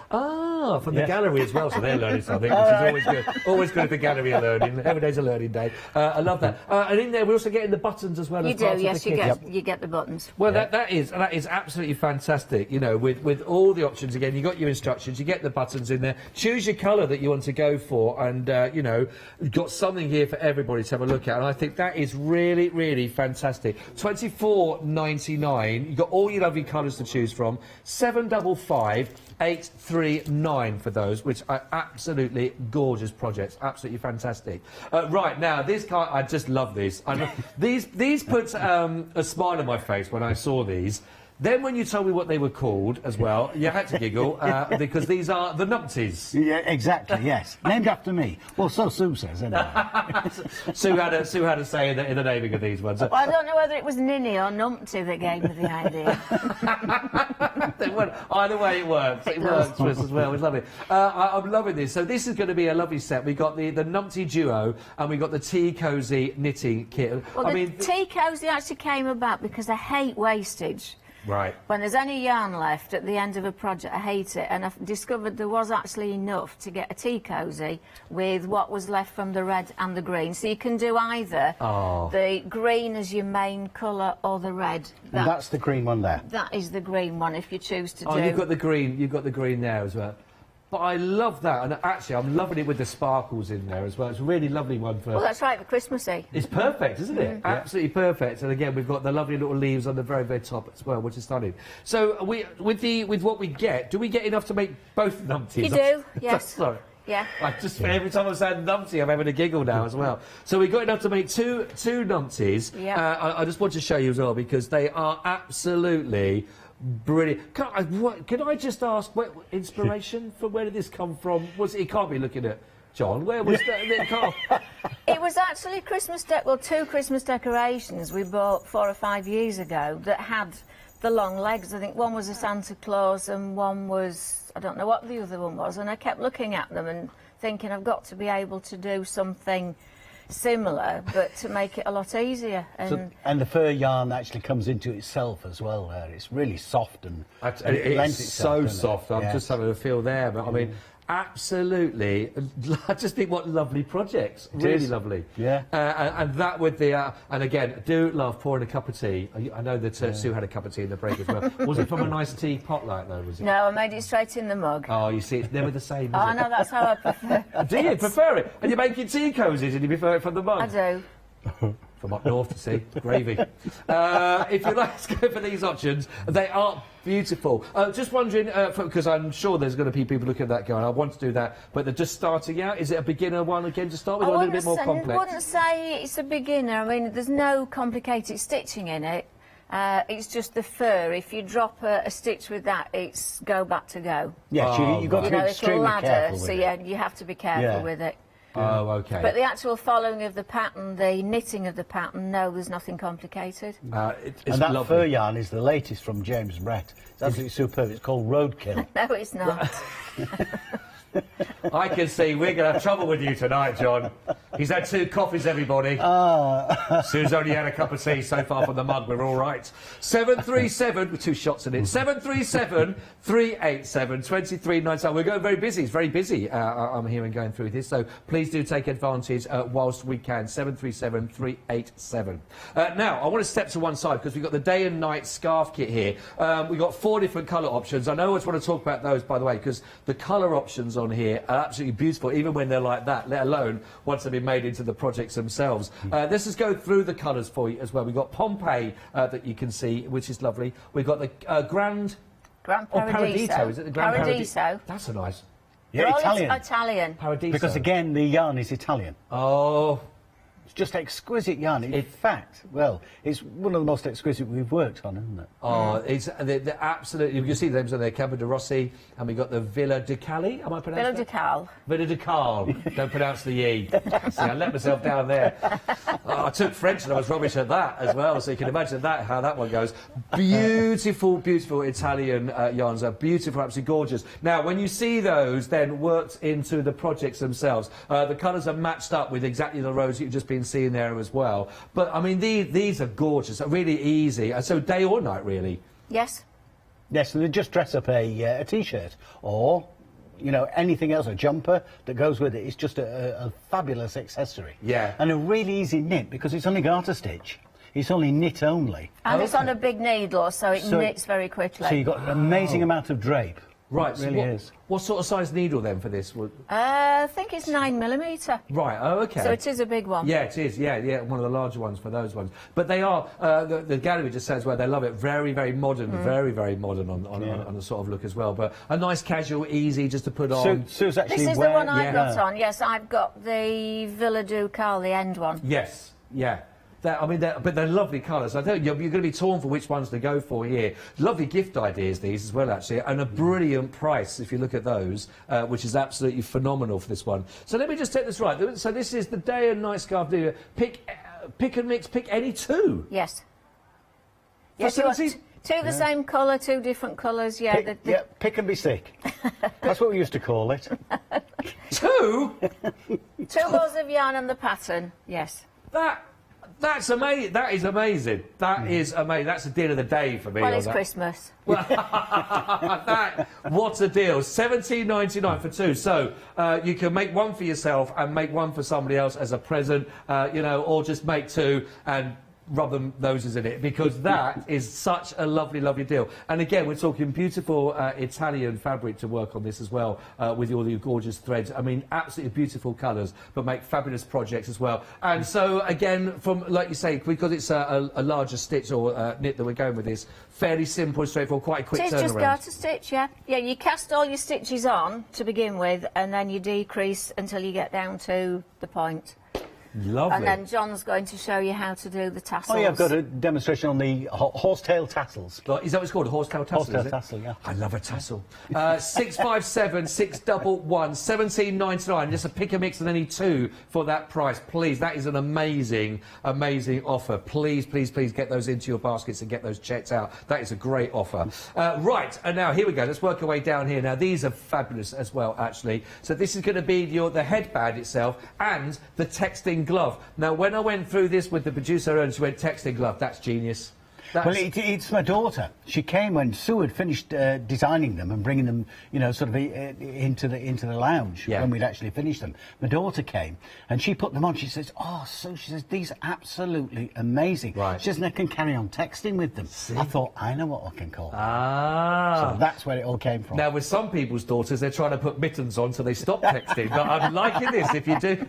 from the Yes. gallery as well, so they're learning something, which is always good. Always good if the gallery are learning. Every day's a learning day. I love that. And in there, we're also getting the buttons as well. You as do, part of yes, the you kit. get you get the buttons. Well, that is absolutely fantastic. With all the options again, you got your instructions, you get the buttons in there. Choose your colour that you want to go for, and you've got something here for everybody to have a look at. And I think that is really, really fantastic. $24.99. You got all your lovely colours to choose from. 755 839 for those, which are absolutely gorgeous projects, absolutely fantastic. Right, now, this card, I just love these. These put a smile on my face when I saw these. Then when you told me what they were called as well, you had to giggle, because these are the numpties. Yeah, exactly, yes. Named after me. Well, so Sue says, anyway. Sue had a say in the naming of these ones. Well, I don't know whether it was Ninny or Numpty that gave me the idea. Either way, it works. It works for us as well. We love it. I'm loving this. So this is going to be a lovely set. We've got the Numpty Duo, and we've got the Tea Cosy knitting kit. Well, the Tea Cosy actually came about because I hate wastage. Right. When there's any yarn left at the end of a project, I hate it, and I've discovered there was actually enough to get a tea cosy with what was left from the red and the green. So you can do either the green as your main colour or the red. And that's the green one there. That is the green one if you choose to do. Oh, you've got the green. You've got the green there as well. But I love that, and actually I'm loving it with the sparkles in there as well. It's a really lovely one for... Well, that's right, for Christmassy. It's perfect, isn't it? Yeah. Absolutely perfect. And again, we've got the lovely little leaves on the very, very top as well, which is stunning. So, with what we get, do we get enough to make both numpties? You do, yes. Sorry. Yeah. Every time I say numpty, I'm having a giggle now as well. So we've got enough to make two numpties. Yeah. I just want to show you as well, because they are absolutely... brilliant. Can I just ask, inspiration for where did this come from? It can't be looking at John. Where was that? It was actually two Christmas decorations we bought 4 or 5 years ago that had the long legs. I think one was a Santa Claus and one was, I don't know what the other one was, and I kept looking at them and thinking I've got to be able to do something similar, but to make it a lot easier. And the fur yarn actually comes into itself as well there. It's really soft and it lends itself, so soft. I'm just having a feel there, but I mean, absolutely. I just think what lovely projects. Really lovely. Yeah. And that with the... and again, do love pouring a cup of tea. I know that Sue had a cup of tea in the break as well. Was it from a nice tea pot like though, was it? No, I made it straight in the mug. Oh, you see, it's never the same, is it? I know, that's how I prefer it. Do you prefer it? And you're making tea cosies and you prefer it from the mug? I do. From up north, to see. Gravy. If you'd like to go for these options, they are beautiful. Just wondering, because I'm sure there's going to be people looking at that going, I want to do that, but they're just starting out. Is it a beginner one again to start with, or a little bit more complex? I wouldn't say it's a beginner. I mean, there's no complicated stitching in it. It's just the fur. If you drop a stitch with that, it's go back to go. Yes, you've got to be extremely careful with it. So yeah, you have to be careful with it. Oh, OK. But the actual following of the pattern, the knitting of the pattern, no, there's nothing complicated. And that fur yarn is the latest from James Brett. It's absolutely superb. It's called Roadkill. No, it's not. I can see we're going to have trouble with you tonight, John. He's had 2 coffees, everybody. Sue's only had a cup of tea so far from the mug. We're all right. 737, with 2 shots in it. 737 387 2397. We're going very busy. It's very busy. I'm here and going through this. So please do take advantage whilst we can. 737 387. Now, I want to step to one side because we've got the day and night scarf kit here. We've got 4 different colour options. I know I just want to talk about those, by the way, because the colour options on here are absolutely beautiful, even when they're like that, let alone once they've been made into the projects themselves. Let's just go through the colours for you as well. We've got Pompeii that you can see, which is lovely. We've got the Grand Paradiso. Is it the Grand Paradiso? That's a nice... Yeah, Italian. Italian. Paradiso. Because, again, the yarn is Italian. Oh... It's just exquisite yarn. In fact, well, it's one of the most exquisite we've worked on, isn't it? Oh, it's they're absolutely... You can see the names on there, Campo de Rossi, and we've got the Villa de Cali. Am I pronouncing Villa de Cal. Villa de Cal. Don't pronounce the E. See, I let myself down there. I took French and I was rubbish at that as well, so you can imagine how that one goes. Beautiful, beautiful Italian yarns. Are beautiful, absolutely gorgeous. Now, when you see those then worked into the projects themselves, the colours are matched up with exactly the rows you've just been seeing there as well. But, I mean, these are gorgeous, really easy. So day or night, really? Yes. Yes, so they just dress up a T-shirt or, you know, anything else, a jumper that goes with it. It's just a fabulous accessory. Yeah. And a really easy knit because it's only garter stitch. It's only knit only. And it's on a big needle, so it knits very quickly. So you've got an amazing amount of drape. Right, It so really is. what sort of size needle then for this? I think it's 9mm. Right, oh, okay. So it is a big one. Yeah, it is, yeah, one of the larger ones for those ones. But they are, the gallery just says, well, they love it. Very, very modern, very, very modern on the sort of look as well. But a nice, casual, easy, just to put on. Sue's actually This is the one I've got on. Yes, I've got the Villa Ducal, the end one. Yes, yeah. But they're lovely colours. I don't. You're going to be torn for which ones to go for here. Lovely gift ideas, these as well, actually, and a brilliant price if you look at those, which is absolutely phenomenal for this one. So let me just take this right. So this is the day and night scarf. Pick and mix. Pick any two. Yes. Yes, you want two the same colour, two different colours. Yeah. Pick and be sick. That's what we used to call it. Two. Two balls of yarn and the pattern. Yes. That's amazing. That is amazing. That is amazing. That's the deal of the day for me. Well, it's Christmas. What a deal. $17.99 for two. So you can make one for yourself and make one for somebody else as a present, you know, or just make two and rub them noses in it, because that is such a lovely, lovely deal. And again, we're talking beautiful Italian fabric to work on this as well, with all the gorgeous threads. I mean, absolutely beautiful colours, but make fabulous projects as well. And so, again, from, like you say, because it's a larger stitch or knit that we're going with this, fairly simple, straightforward, quite a quick turnaround. It's just garter stitch, yeah. Yeah, you cast all your stitches on to begin with, and then you decrease until you get down to the point. Lovely. And then John's going to show you how to do the tassels. Oh, yeah, I've got a demonstration on the horsetail tassels. Is that what it's called, a horsetail tassel? Horsetail tassel, yeah. I love a tassel. 657 611 17.99. Just a pick a mix and any two for that price, please. That is an amazing, amazing offer. Please, please, please get those into your baskets and get those checked out. That is a great offer. Right, and now here we go. Let's work our way down here. Now these are fabulous as well, actually. So this is going to be the headband itself and the texting glove. Now, when I went through this with the producer, and she went texting glove, that's genius. Well, it's my daughter. She came when Sue had finished designing them and bringing them, you know, sort of into the lounge when we'd actually finished them. My daughter came and she put them on. She says, "Oh, Sue," she says, "these are absolutely amazing." Right. She says, "I can carry on texting with them." See? I thought, I know what I can call them. Ah. So that's where it all came from. Now, with some people's daughters, they're trying to put mittens on so they stop texting. But I'm liking this. If you do,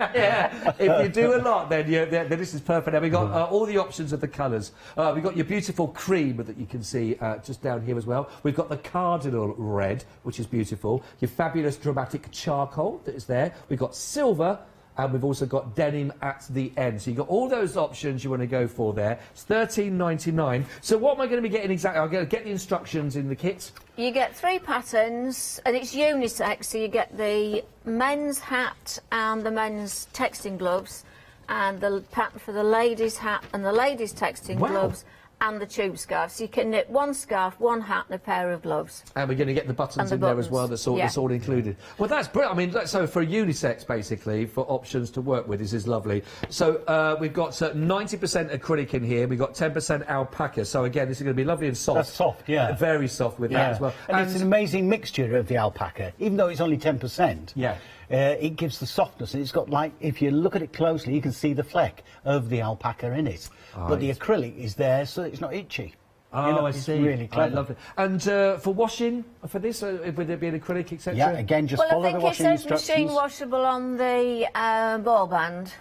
if you do a lot, then this is perfect. Now we've got all the options of the colours. We've got your beautiful cream that you can see just down here as well. We've got the cardinal red, which is beautiful. Your fabulous dramatic charcoal that is there. We've got silver, and we've also got denim at the end. So you've got all those options you want to go for there. It's $13.99. So what am I going to be getting exactly? I'm going to get the instructions in the kit. You get 3 patterns, and it's unisex, so you get the men's hat and the men's texting gloves, and the pattern for the ladies' hat and the ladies' texting gloves, and the tube scarf. So you can knit one scarf, one hat and a pair of gloves. And we're going to get the buttons in there as well, that's all included. Well, that's brilliant. I mean, so for unisex, basically, for options to work with, this is lovely. So we've got 90% acrylic in here, we've got 10% alpaca. So again, this is going to be lovely and soft. That's soft, yeah. Very soft with that as well. And it's an amazing mixture of the alpaca, even though it's only 10%. Yeah. It gives the softness, and it's got, like, if you look at it closely, you can see the fleck of the alpaca in it. Right. But the acrylic is there, so it's not itchy. Oh, you know, I it's see. Really clever. I love it. And for washing, for this, would there be an acrylic, etc.? Yeah, again, just follow the washing instructions. Well, I think it says machine washable on the ball band.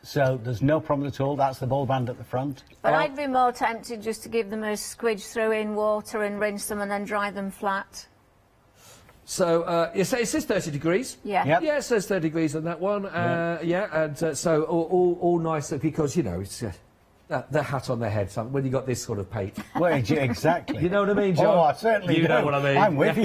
So there's no problem at all. That's the ball band at the front. But I'd be more tempted just to give them a squidge through in water and rinse them and then dry them flat. So, it says 30 degrees. Yeah. Yep. Yeah, it says 30 degrees on that one. And so all nice, because, you know, it's the hat on their head, when you got this sort of paint. Well, exactly. You know what I mean, John? Oh, I certainly do. You know what I mean. I'm with you.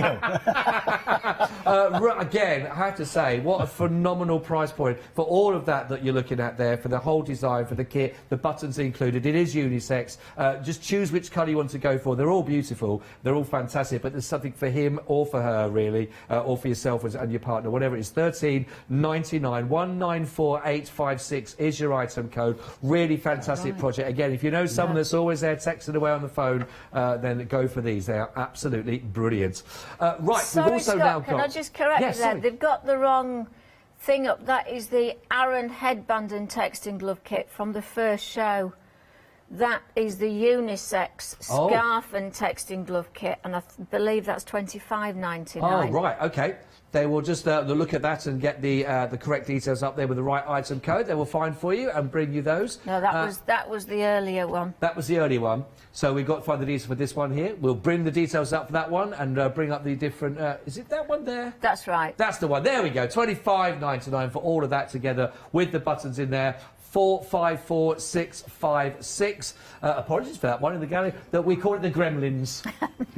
Again, I have to say, what a phenomenal price point for all of that you're looking at there, for the whole design, for the kit, the buttons included. It is unisex. Just choose which colour you want to go for. They're all beautiful. They're all fantastic, but there's something for him or for her, really, or for yourself and your partner, whatever it is. $13.99. 194856 is your item code. Really fantastic project. Again, if you know someone that's always there texting away on the phone, then go for these. They are absolutely brilliant. Right, Sorry, we've also Scott, now got... Can I just correct you there? They've got the wrong thing up. That is the Aaron headband and texting glove kit from the first show. That is the unisex scarf and texting glove kit, and I believe that's $25.99. Oh, right, OK. They will just look at that and get the correct details up there with the right item code. They will find for you and bring you those. No, that was the earlier one. That was the earlier one. So we've got to find the details for this one here. We'll bring the details up for that one and bring up the different... is it that one there? That's right. That's the one. There we go. $25.99 for all of that together with the buttons in there. 454656. Apologies for that one in the gallery. That we call it the Gremlins.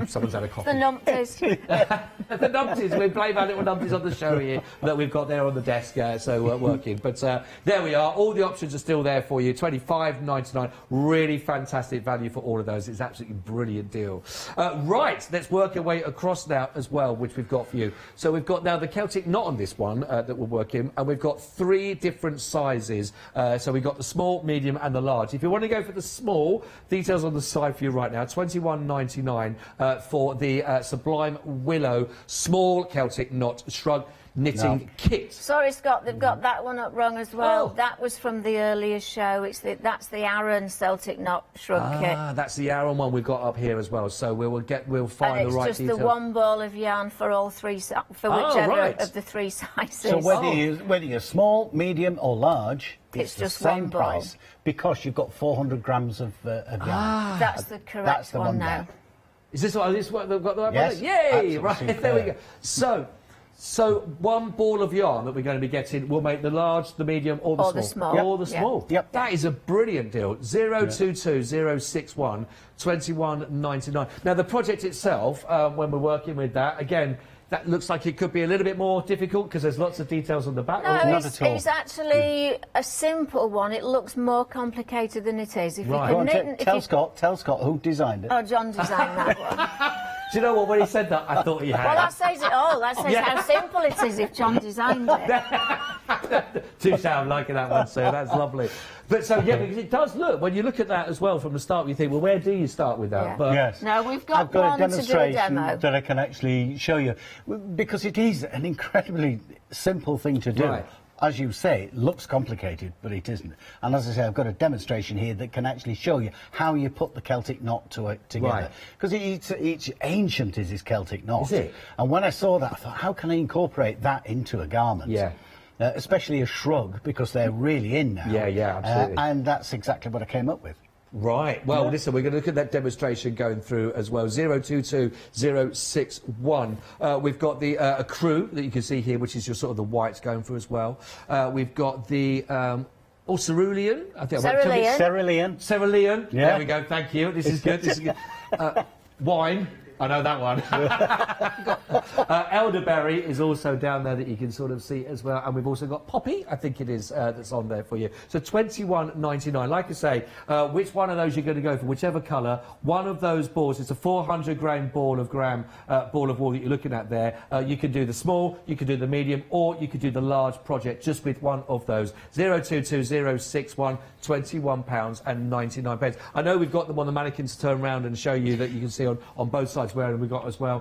Someone's had a coffee. The numpties. The numpties. We play about little numpties on the show here that we've got there on the desk, working. But there we are. All the options are still there for you. $25.99. Really fantastic value for all of those. It's absolutely brilliant deal. Right, let's work our way across now as well, which we've got for you. So we've got now the Celtic knot on this one that we'll work in, and we've got 3 different sizes. So we've got the small, medium and the large. If you want to go for the small, details on the side for you right now, $21.99 for the Sublime Willow Small Celtic Knot Shrug Knitting Kit. Sorry, Scott, they've got that one up wrong as well. That was from the earlier show. That's the Aaron Celtic Knot Shrug Kit. That's the Aaron one we've got up here as well. So we'll find the right it's just details. the one ball of yarn for all 3, for whichever of the 3 sizes. So whether you're small, medium or large, it's just the same one ball. price because you've got 400 grams of yarn. That's the correct one now. there. Is this what they've got the right Yes, one? Yay! absolutely Right, superb. there we go. So one ball of yarn that we're going to be getting will make the large, the medium, or the small. Yep. Or the small. Yep. That is a brilliant deal. 022061 21.99. Now the project itself, when we're working with that, again, that looks like it could be a little bit more difficult because there's lots of details on the back. No, Not at all. it's actually a simple one. It looks more complicated than it is. If you can knit, tell Scott who designed it. Oh, John designed that one. Do you know what? When he said that, I thought he had. Well, that says it all. That says how simple it is if John designed it. Touche, I'm liking that one, sir. That's lovely. But so, yeah, because it does look, when you look at that as well from the start, you think, well, where do you start with that? Yeah. But Yes. No, we've got I've got one a demonstration to do a demo. that I can actually show you because it is an incredibly simple thing to do. Right. As you say, it looks complicated, but it isn't. And as I say, I've got a demonstration here that can actually show you how you put the Celtic knot together. Right. Because it's ancient, is this Celtic knot. Is it? And when I saw that, I thought, how can I incorporate that into a garment? Yeah. Especially a shrug, because they're really in now. Yeah, absolutely. And that's exactly what I came up with. Right. Well, listen, we're going to look at that demonstration going through as well. 022061. We've got the a crew that you can see here, which is your sort of the whites going through as well. We've got the cerulean. I think Cerulean. Cerulean. Yeah. There we go. Thank you. This is good. This is good. Wine. I know that one. Elderberry is also down there that you can sort of see as well. And we've also got Poppy, I think it is, that's on there for you. So $21.99. Like I say, which one of those you're going to go for, whichever colour. One of those balls, it's a 400-grain ball of wool that you're looking at there. You can do the small, you can do the medium, or you could do the large project just with one of those. 022061 £21.99. I know we've got them on the mannequins to turn around and show you that you can see on both sides where we've got as well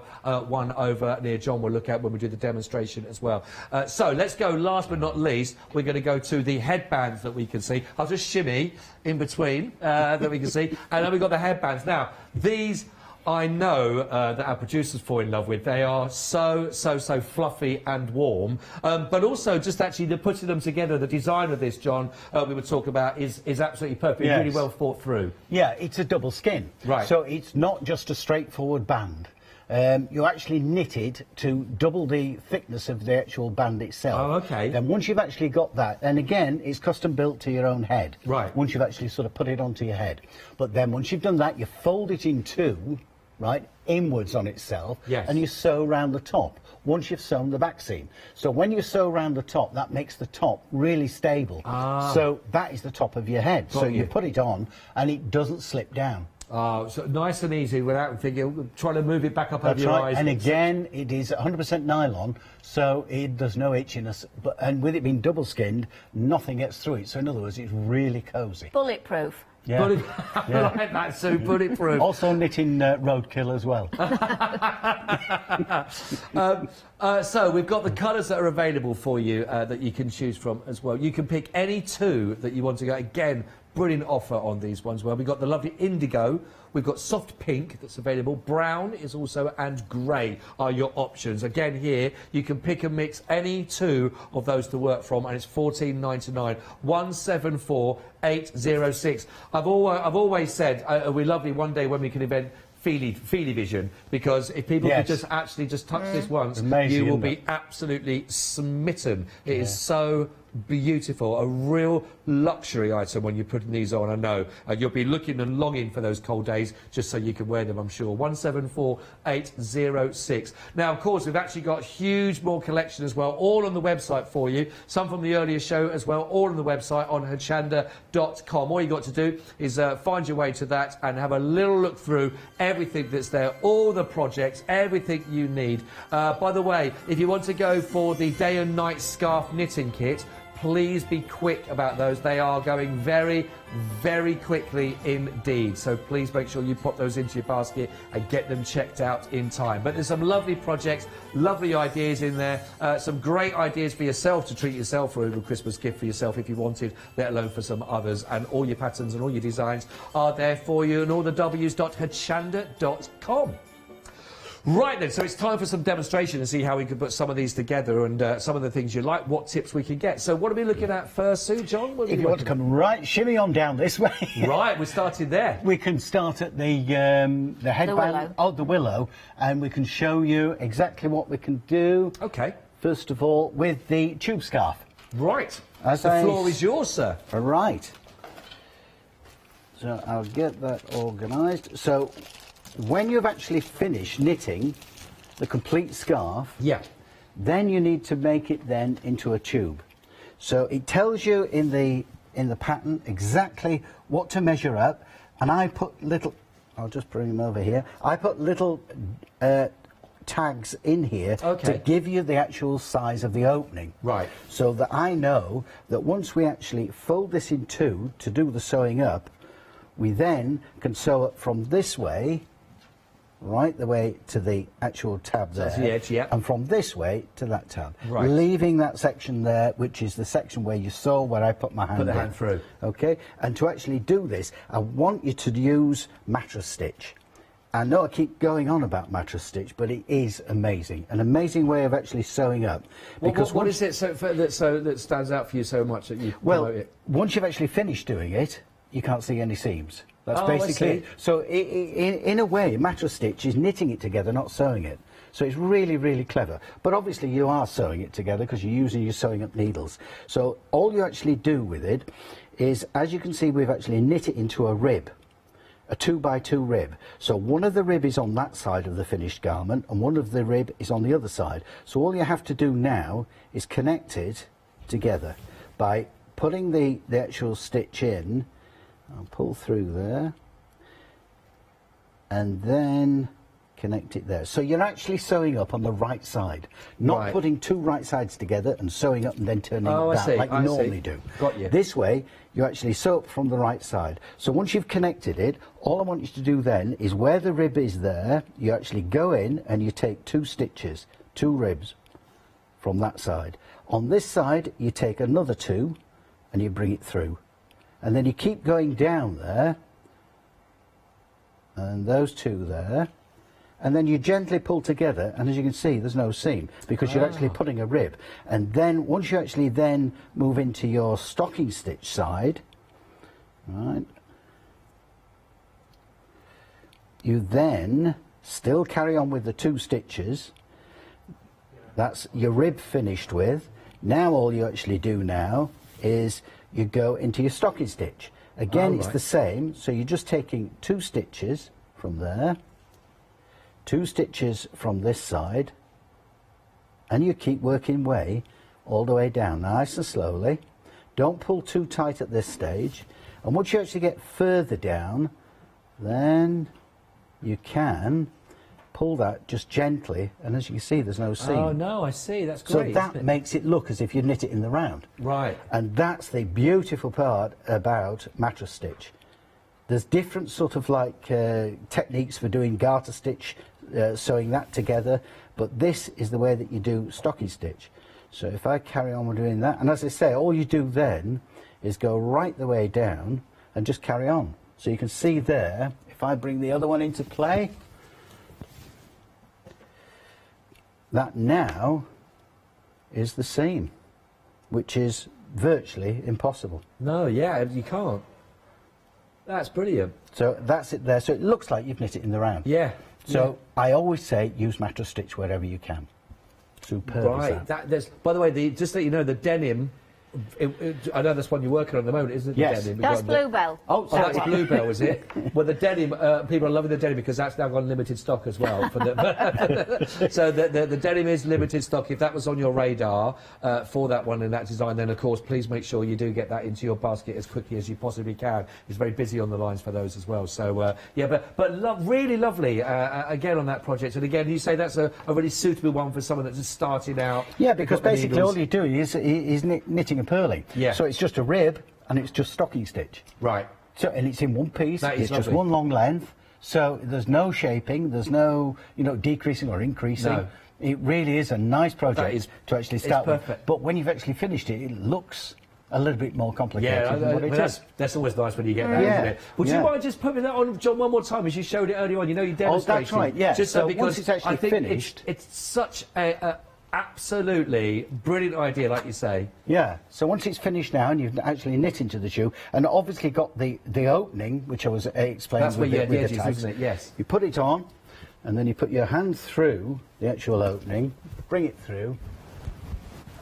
one over near John we'll look at when we do the demonstration as well. So let's go last but not least, we're going to go to the headbands that we can see. I'll just shimmy in between that we can see, and then we've got the headbands. Now these I know that our producers fall in love with. They are so fluffy and warm. But also, just actually the putting them together, the design of this, John, we were talking about, is absolutely perfect. Yes. Really well thought through. Yeah, it's a double skin. Right. So it's not just a straightforward band. You actually knit it to double the thickness of the actual band itself. Oh, okay. Then once you've actually got that, and again, it's custom built to your own head. Right. Once you've actually sort of put it onto your head. But then once you've done that, you fold it in two, right, inwards on itself, yes, and you sew around the top once you've sewn the back seam. So when you sew around the top, that makes the top really stable. So that is the top of your head. So you put it on and it doesn't slip down. So nice and easy without thinking, trying to move it back up over your eyes. And again, it is 100% nylon, so there's no itchiness. And with it being double skinned, nothing gets through it. So in other words, it's really cosy. Bulletproof. Yeah. I like that, Sue, bulletproof. Also knitting roadkill as well. So we've got the colours that are available for you that you can choose from as well. You can pick any two that you want to go. Again, brilliant offer on these ones. Well, we've got the lovely indigo. We've got soft pink that's available. Brown is also, and grey are your options. Again, here you can pick and mix any two of those to work from, and it's $14.99. 174806. I've always said we'd lovely one day when we can invent Feely Vision, because if people could just actually just touch this once, amazing, you will be absolutely smitten. It is so beautiful, a real luxury item when you're putting these on, I know. You'll be looking and longing for those cold days just so you can wear them, I'm sure. 174806. Now, of course, we've actually got huge more collection as well, all on the website for you. Some from the earlier show as well, all on the website on hochanda.com. All you got to do is find your way to that and have a little look through everything that's there, all the projects, everything you need. By the way, if you want to go for the day and night scarf knitting kit, please be quick about those. They are going very, very quickly indeed. So please make sure you pop those into your basket and get them checked out in time. But there's some lovely projects, lovely ideas in there, some great ideas for yourself to treat yourself for a Christmas gift for yourself if you wanted, let alone for some others. And all your patterns and all your designs are there for you, and all the w's.hochanda.com. Right then, so it's time for some demonstration and see how we can put some of these together and some of the things you like, what tips we can get. So what are we looking at first, Sue, John? If you want to come right, shimmy on down this way. Right, we started there. We can start at the headband, the willow, and we can show you exactly what we can do. Okay. First of all, with the tube scarf. Right. The floor is yours, sir. Right. So I'll get that organised. So when you've actually finished knitting the complete scarf, then you need to make it then into a tube. So it tells you in the pattern exactly what to measure up, and I put little, I'll just bring them over here, I put little tags in here to give you the actual size of the opening. Right. So that I know that once we actually fold this in two to do the sewing up, we then can sew up from this way right the way to the actual tab there, that's the edge, and from this way to that tab, right, leaving that section there, which is the section where you sew, where I put my hand in. hand through. Okay, and to actually do this, I want you to use mattress stitch. I know I keep going on about mattress stitch, but it is amazing, an amazing way of actually sewing up. Because what is it that stands out for you so much that you promote it? Once you've actually finished doing it, you can't see any seams. That's basically I see. So in a way, mattress stitch is knitting it together, not sewing it. So it's really, really clever. But obviously you are sewing it together because you're using your sewing up needles. So all you actually do with it is, as you can see, we've actually knit it into a rib, a 2x2 rib. So one of the rib is on that side of the finished garment and one of the rib is on the other side. So all you have to do now is connect it together by putting the actual stitch in. I'll pull through there and then connect it there. So you're actually sewing up on the right side, not putting two right sides together and sewing up and then turning it back like you normally do. Got you. This way, you actually sew up from the right side. So once you've connected it, all I want you to do then is where the rib is there, you actually go in and you take two stitches, two ribs from that side. On this side, you take another two and you bring it through. And then you keep going down there, and those two there, and then you gently pull together, and as you can see, there's no seam, because you're actually putting a rib. And then, once you actually then move into your stocking stitch side, right, you then still carry on with the two stitches. That's your rib finished with. Now all you actually do now is you go into your stocking stitch. Again, it's the same, so you're just taking two stitches from there, two stitches from this side, and you keep working way all the way down, nice and slowly. Don't pull too tight at this stage, and once you actually get further down, then you can pull that just gently, and as you can see, there's no seam. Oh no, I see, that's great. So that makes it look as if you knit it in the round. Right. And that's the beautiful part about mattress stitch. There's different sort of like techniques for doing garter stitch, sewing that together, but this is the way that you do stocking stitch. So if I carry on with doing that, and as I say, all you do then is go right the way down and just carry on. So you can see there, if I bring the other one into play, that now is the seam, which is virtually impossible. No, yeah, you can't. That's brilliant. So that's it there. So it looks like you've knit it in the round. Yeah. So I always say use mattress stitch wherever you can. Superb. Right. There's, by the way, just so you know, the denim. I know that's one you're working on at the moment, isn't it? Yes. The denim? That's Bluebell. Oh, that's Bluebell, is it? Well, the denim, people are loving the denim because that's now got limited stock as well. For the so the denim is limited stock. If that was on your radar for that one and that design, then of course please make sure you do get that into your basket as quickly as you possibly can. It's very busy on the lines for those as well. So yeah, but really lovely again on that project. And again, you say that's a really suitable one for someone that's just starting out. Yeah, because basically all you're doing is knitting and purling. Yeah. So it's just a rib and it's just stocking stitch. Right. So and it's in one piece. That is it's just lovely. one long length. So there's no shaping. There's no decreasing or increasing. No. It really is a nice project to actually start with. Perfect. But when you've actually finished it, it looks a little bit more complicated than what it is. That's always nice when you get that, isn't it? Would you mind just putting that on, John, one more time, as you showed it earlier on? You know, you demonstrated. Oh, that's right. Yeah. Just so because once it's actually I think finished, it's such a absolutely brilliant idea, like you say. Yeah, so once it's finished now and you've actually knit into the shoe and obviously got the opening, which I was explaining That's where with you had the the edges, tags. isn't it? Yes. You put it on and then you put your hand through the actual opening, bring it through,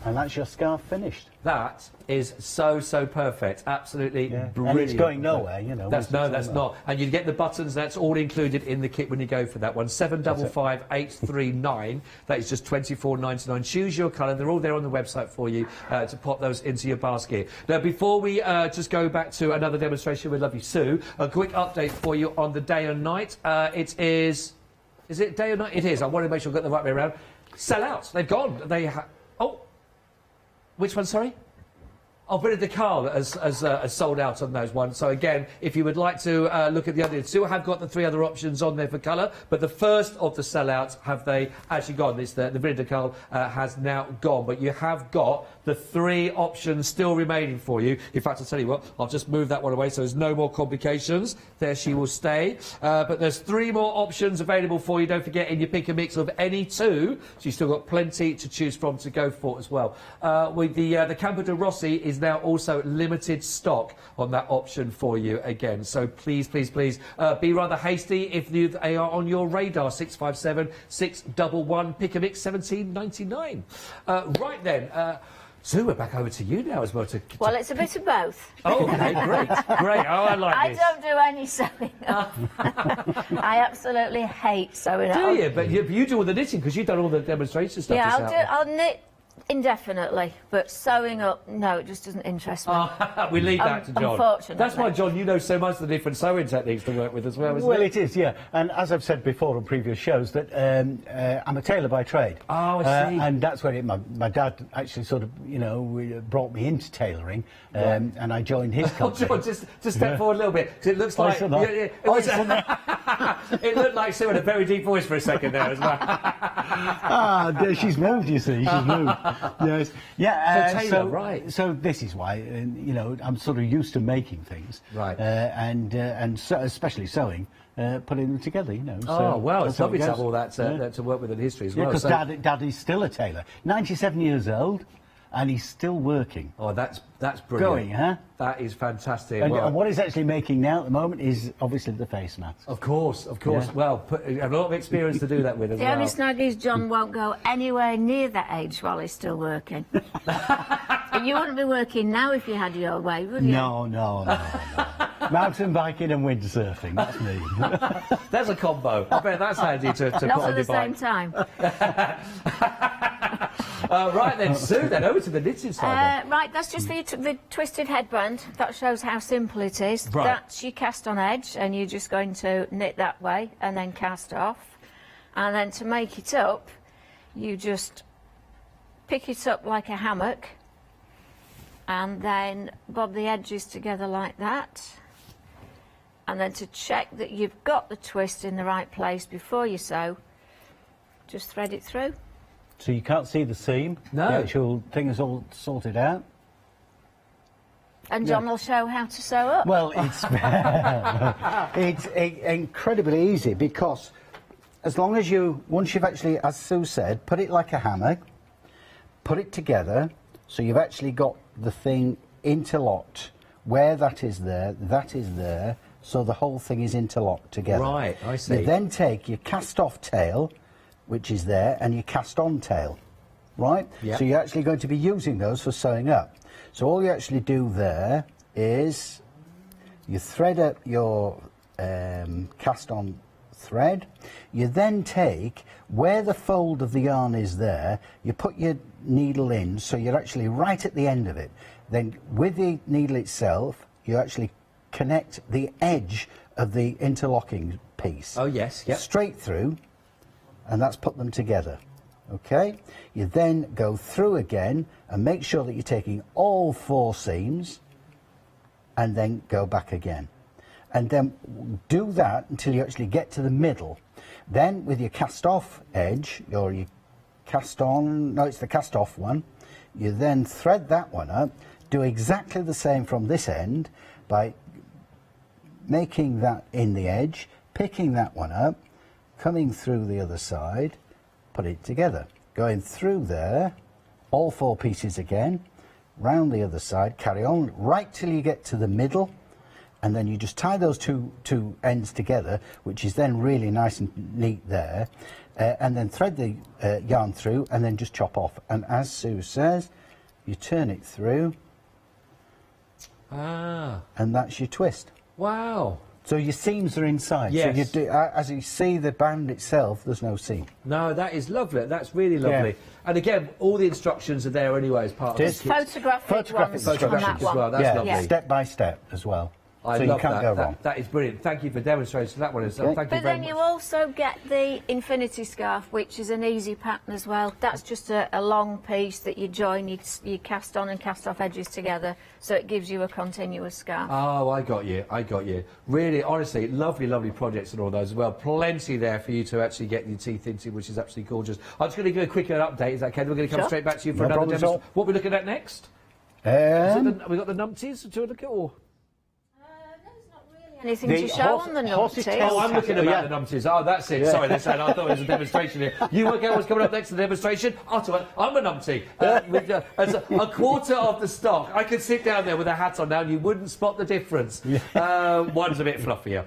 and that's your scarf finished. That is so perfect. Absolutely brilliant. And it's going nowhere, you know. That's not. And you get the buttons. That's all included in the kit when you go for that one. 755839. That is just £24.99. Choose your colour. They're all there on the website for you to pop those into your basket. Now, before we just go back to another demonstration with lovely Sue, a quick update for you on the day and night. It is. Is it day or night? It is. I want to make sure I got the right way around. Sell out. They've gone. Oh. Which one, sorry? Oh, Brita de Carl has sold out on those ones. So again, if you would like to look at the others, still have got the 3 other options on there for colour, but the first of the sellouts have they actually gone. It's the Brita de Carl has now gone, but you have got the 3 options still remaining for you. In fact, I'll tell you what, I'll just move that one away so there's no more complications. There she will stay. But there's 3 more options available for you. Don't forget, in your pick a mix of any 2, so you've still got plenty to choose from to go for as well. With the Campo de Rossi is now also limited stock on that option for you again. So please be rather hasty if they are on your radar. 657 611 pick a mix 17.99. Right then. Sue, we're back over to you now as well. Well, it's a bit of both. Oh, okay, great. Oh, I like this. I don't do any sewing up. I absolutely hate sewing up. Do you? But you do all the knitting because you've done all the demonstration stuff. Yeah, I'll knit indefinitely, but sewing up, no, it just doesn't interest me. We leave that to John. Unfortunately. That's why, John, you know so much of the different sewing techniques to work with as well, isn't Well, it? it is, yeah. And as I've said before on previous shows, that I'm a tailor by trade. Oh, I see. And that's where my dad actually sort of, brought me into tailoring, and I joined his company. John, just step forward a little bit, because it looks like... It looked like Sue had a very deep voice for a second there as well. She's moved, you see, she's moved. Yes. Yeah. So tailor, right. So this is why, I'm sort of used to making things. Right. And so, especially sewing, putting them together, Oh, well, it's lovely to have goes. all that to work with in history as Yeah, well. because Dad is still a tailor. 97 years old, and he's still working. Oh, that's brilliant. Going, huh? That is fantastic. And what he's actually making now at the moment is obviously the face mask. Of course. Yeah. Well, you have a lot of experience to do that with as The well. only snag is John won't go anywhere near that age while he's still working. You wouldn't be working now if you had your way, would you? No. Mountain biking and windsurfing, that's me. That's a combo. I bet that's handy to put Not on at your the bike. same time. Right then, Sue, then over to the knitting side. Right, that's just the twisted headband. That shows how simple it is. Right. That's you cast on edge, and you're just going to knit that way and then cast off. And then to make it up, you just pick it up like a hammock and then bob the edges together like that. And then to check that you've got the twist in the right place before you sew, just thread it through. So you can't see the seam? No. The actual thing is all sorted out? And John will show how to sew up. Well, it's incredibly easy, because as long as once you've actually, as Sue said, put it like a hammer, put it together, so you've actually got the thing interlocked. Where that is there, so the whole thing is interlocked together. Right, I see. You then take your cast-off tail, which is there, and your cast-on tail, right? Yep. So you're actually going to be using those for sewing up. So all you actually do there is you thread up your cast-on thread. You then take, where the fold of the yarn is there, you put your needle in, so you're actually right at the end of it. Then with the needle itself, you actually connect the edge of the interlocking piece. Oh, yes, yep. Straight through, and that's put them together. Okay? You then go through again and make sure that you're taking all 4 seams, and then go back again. And then do that until you actually get to the middle. Then with your cast off edge, or your cast on, no, it's the cast off one, you then thread that one up, do exactly the same from this end by making that in the edge, picking that one up, coming through the other side, put it together, going through there, all 4 pieces again, round the other side, carry on right till you get to the middle, and then you just tie those two ends together, which is then really nice and neat there, and then thread the yarn through, and then just chop off. And as Sue says, you turn it through, and that's your twist. Wow. So your seams are inside. Yes. So you do, as you see the band itself, there's no seam. No, that is lovely. That's really lovely. Yeah. And again, all the instructions are there anyway as part of the kit. Photographic ones on that one. As well. That's lovely. Step by step as well. I so love you can't that. go wrong. That is brilliant. Thank you for demonstrating that one. Thank you but very then much. you also get the infinity scarf, which is an easy pattern as well. That's just a long piece that you join, you cast on and cast off edges together, so it gives you a continuous scarf. Oh, I got you. I got you. Really, honestly, lovely, lovely projects and all those as well. Plenty there for you to actually get your teeth into, which is absolutely gorgeous. I'm just going to give a quick update. Is that okay? We're going to come straight back to you for another demonstration. What are we looking at next? Have we got the numpties to look at, or? Anything to show on the numpties? Oh, I'm looking about the numpties. Oh, that's it. Sorry, I thought it was a demonstration here. You work out what's coming up next to the demonstration? I'm a numpty. With as a quarter of the stock. I could sit down there with a hat on now and you wouldn't spot the difference. One's a bit fluffier.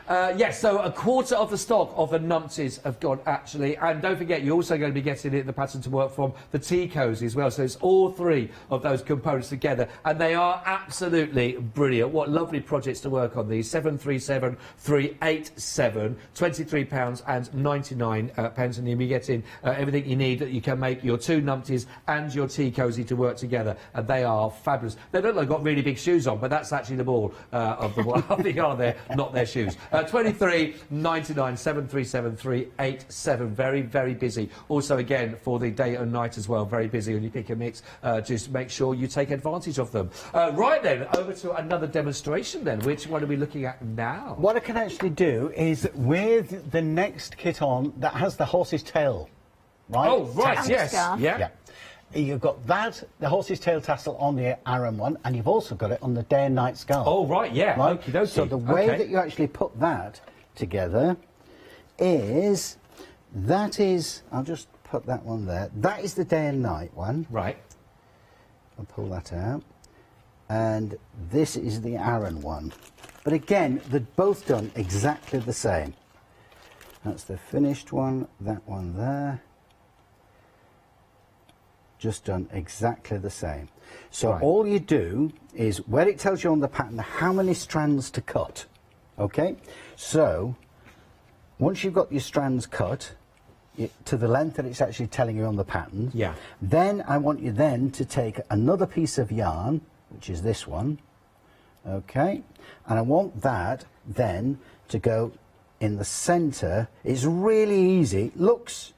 Yes, so a quarter of the stock of the numpties have gone, actually. And don't forget, you're also going to be getting the pattern to work from the tea cozy as well. So it's all 3 of those components together. And they are absolutely brilliant. What lovely projects to work on these. 737387, £23.99, and you'll be getting everything you need that you can make your 2 numpties and your tea cozy to work together. And they are fabulous. They don't look like got really big shoes on, but that's actually the ball of the yarn there, not their shoes. 23.99, 737387. Very, very busy. Also, again, for the day and night as well, very busy when you pick a mix. Just make sure you take advantage of them. Right then, over to another demonstration then. Which one are we looking at now? What I can actually do is, with the next kit on that has the horse's tail, right? Oh, right, yes. Yeah. You've got that, the horse's tail tassel on the Aran one, and you've also got it on the day and night scarf. Oh, right, yeah. Right? Okey-dokey. So the way that you actually put that together is, I'll just put that one there. That is the day and night one. Right. I'll pull that out. And this is the Aran one. But again, they're both done exactly the same. That's the finished one, that one there. Just done exactly the same. So all you do is, where it tells you on the pattern how many strands to cut, okay? So once you've got your strands cut to the length that it's actually telling you on the pattern, then I want you then to take another piece of yarn, which is this one, okay? And I want that then to go in the centre. It's really easy. Looks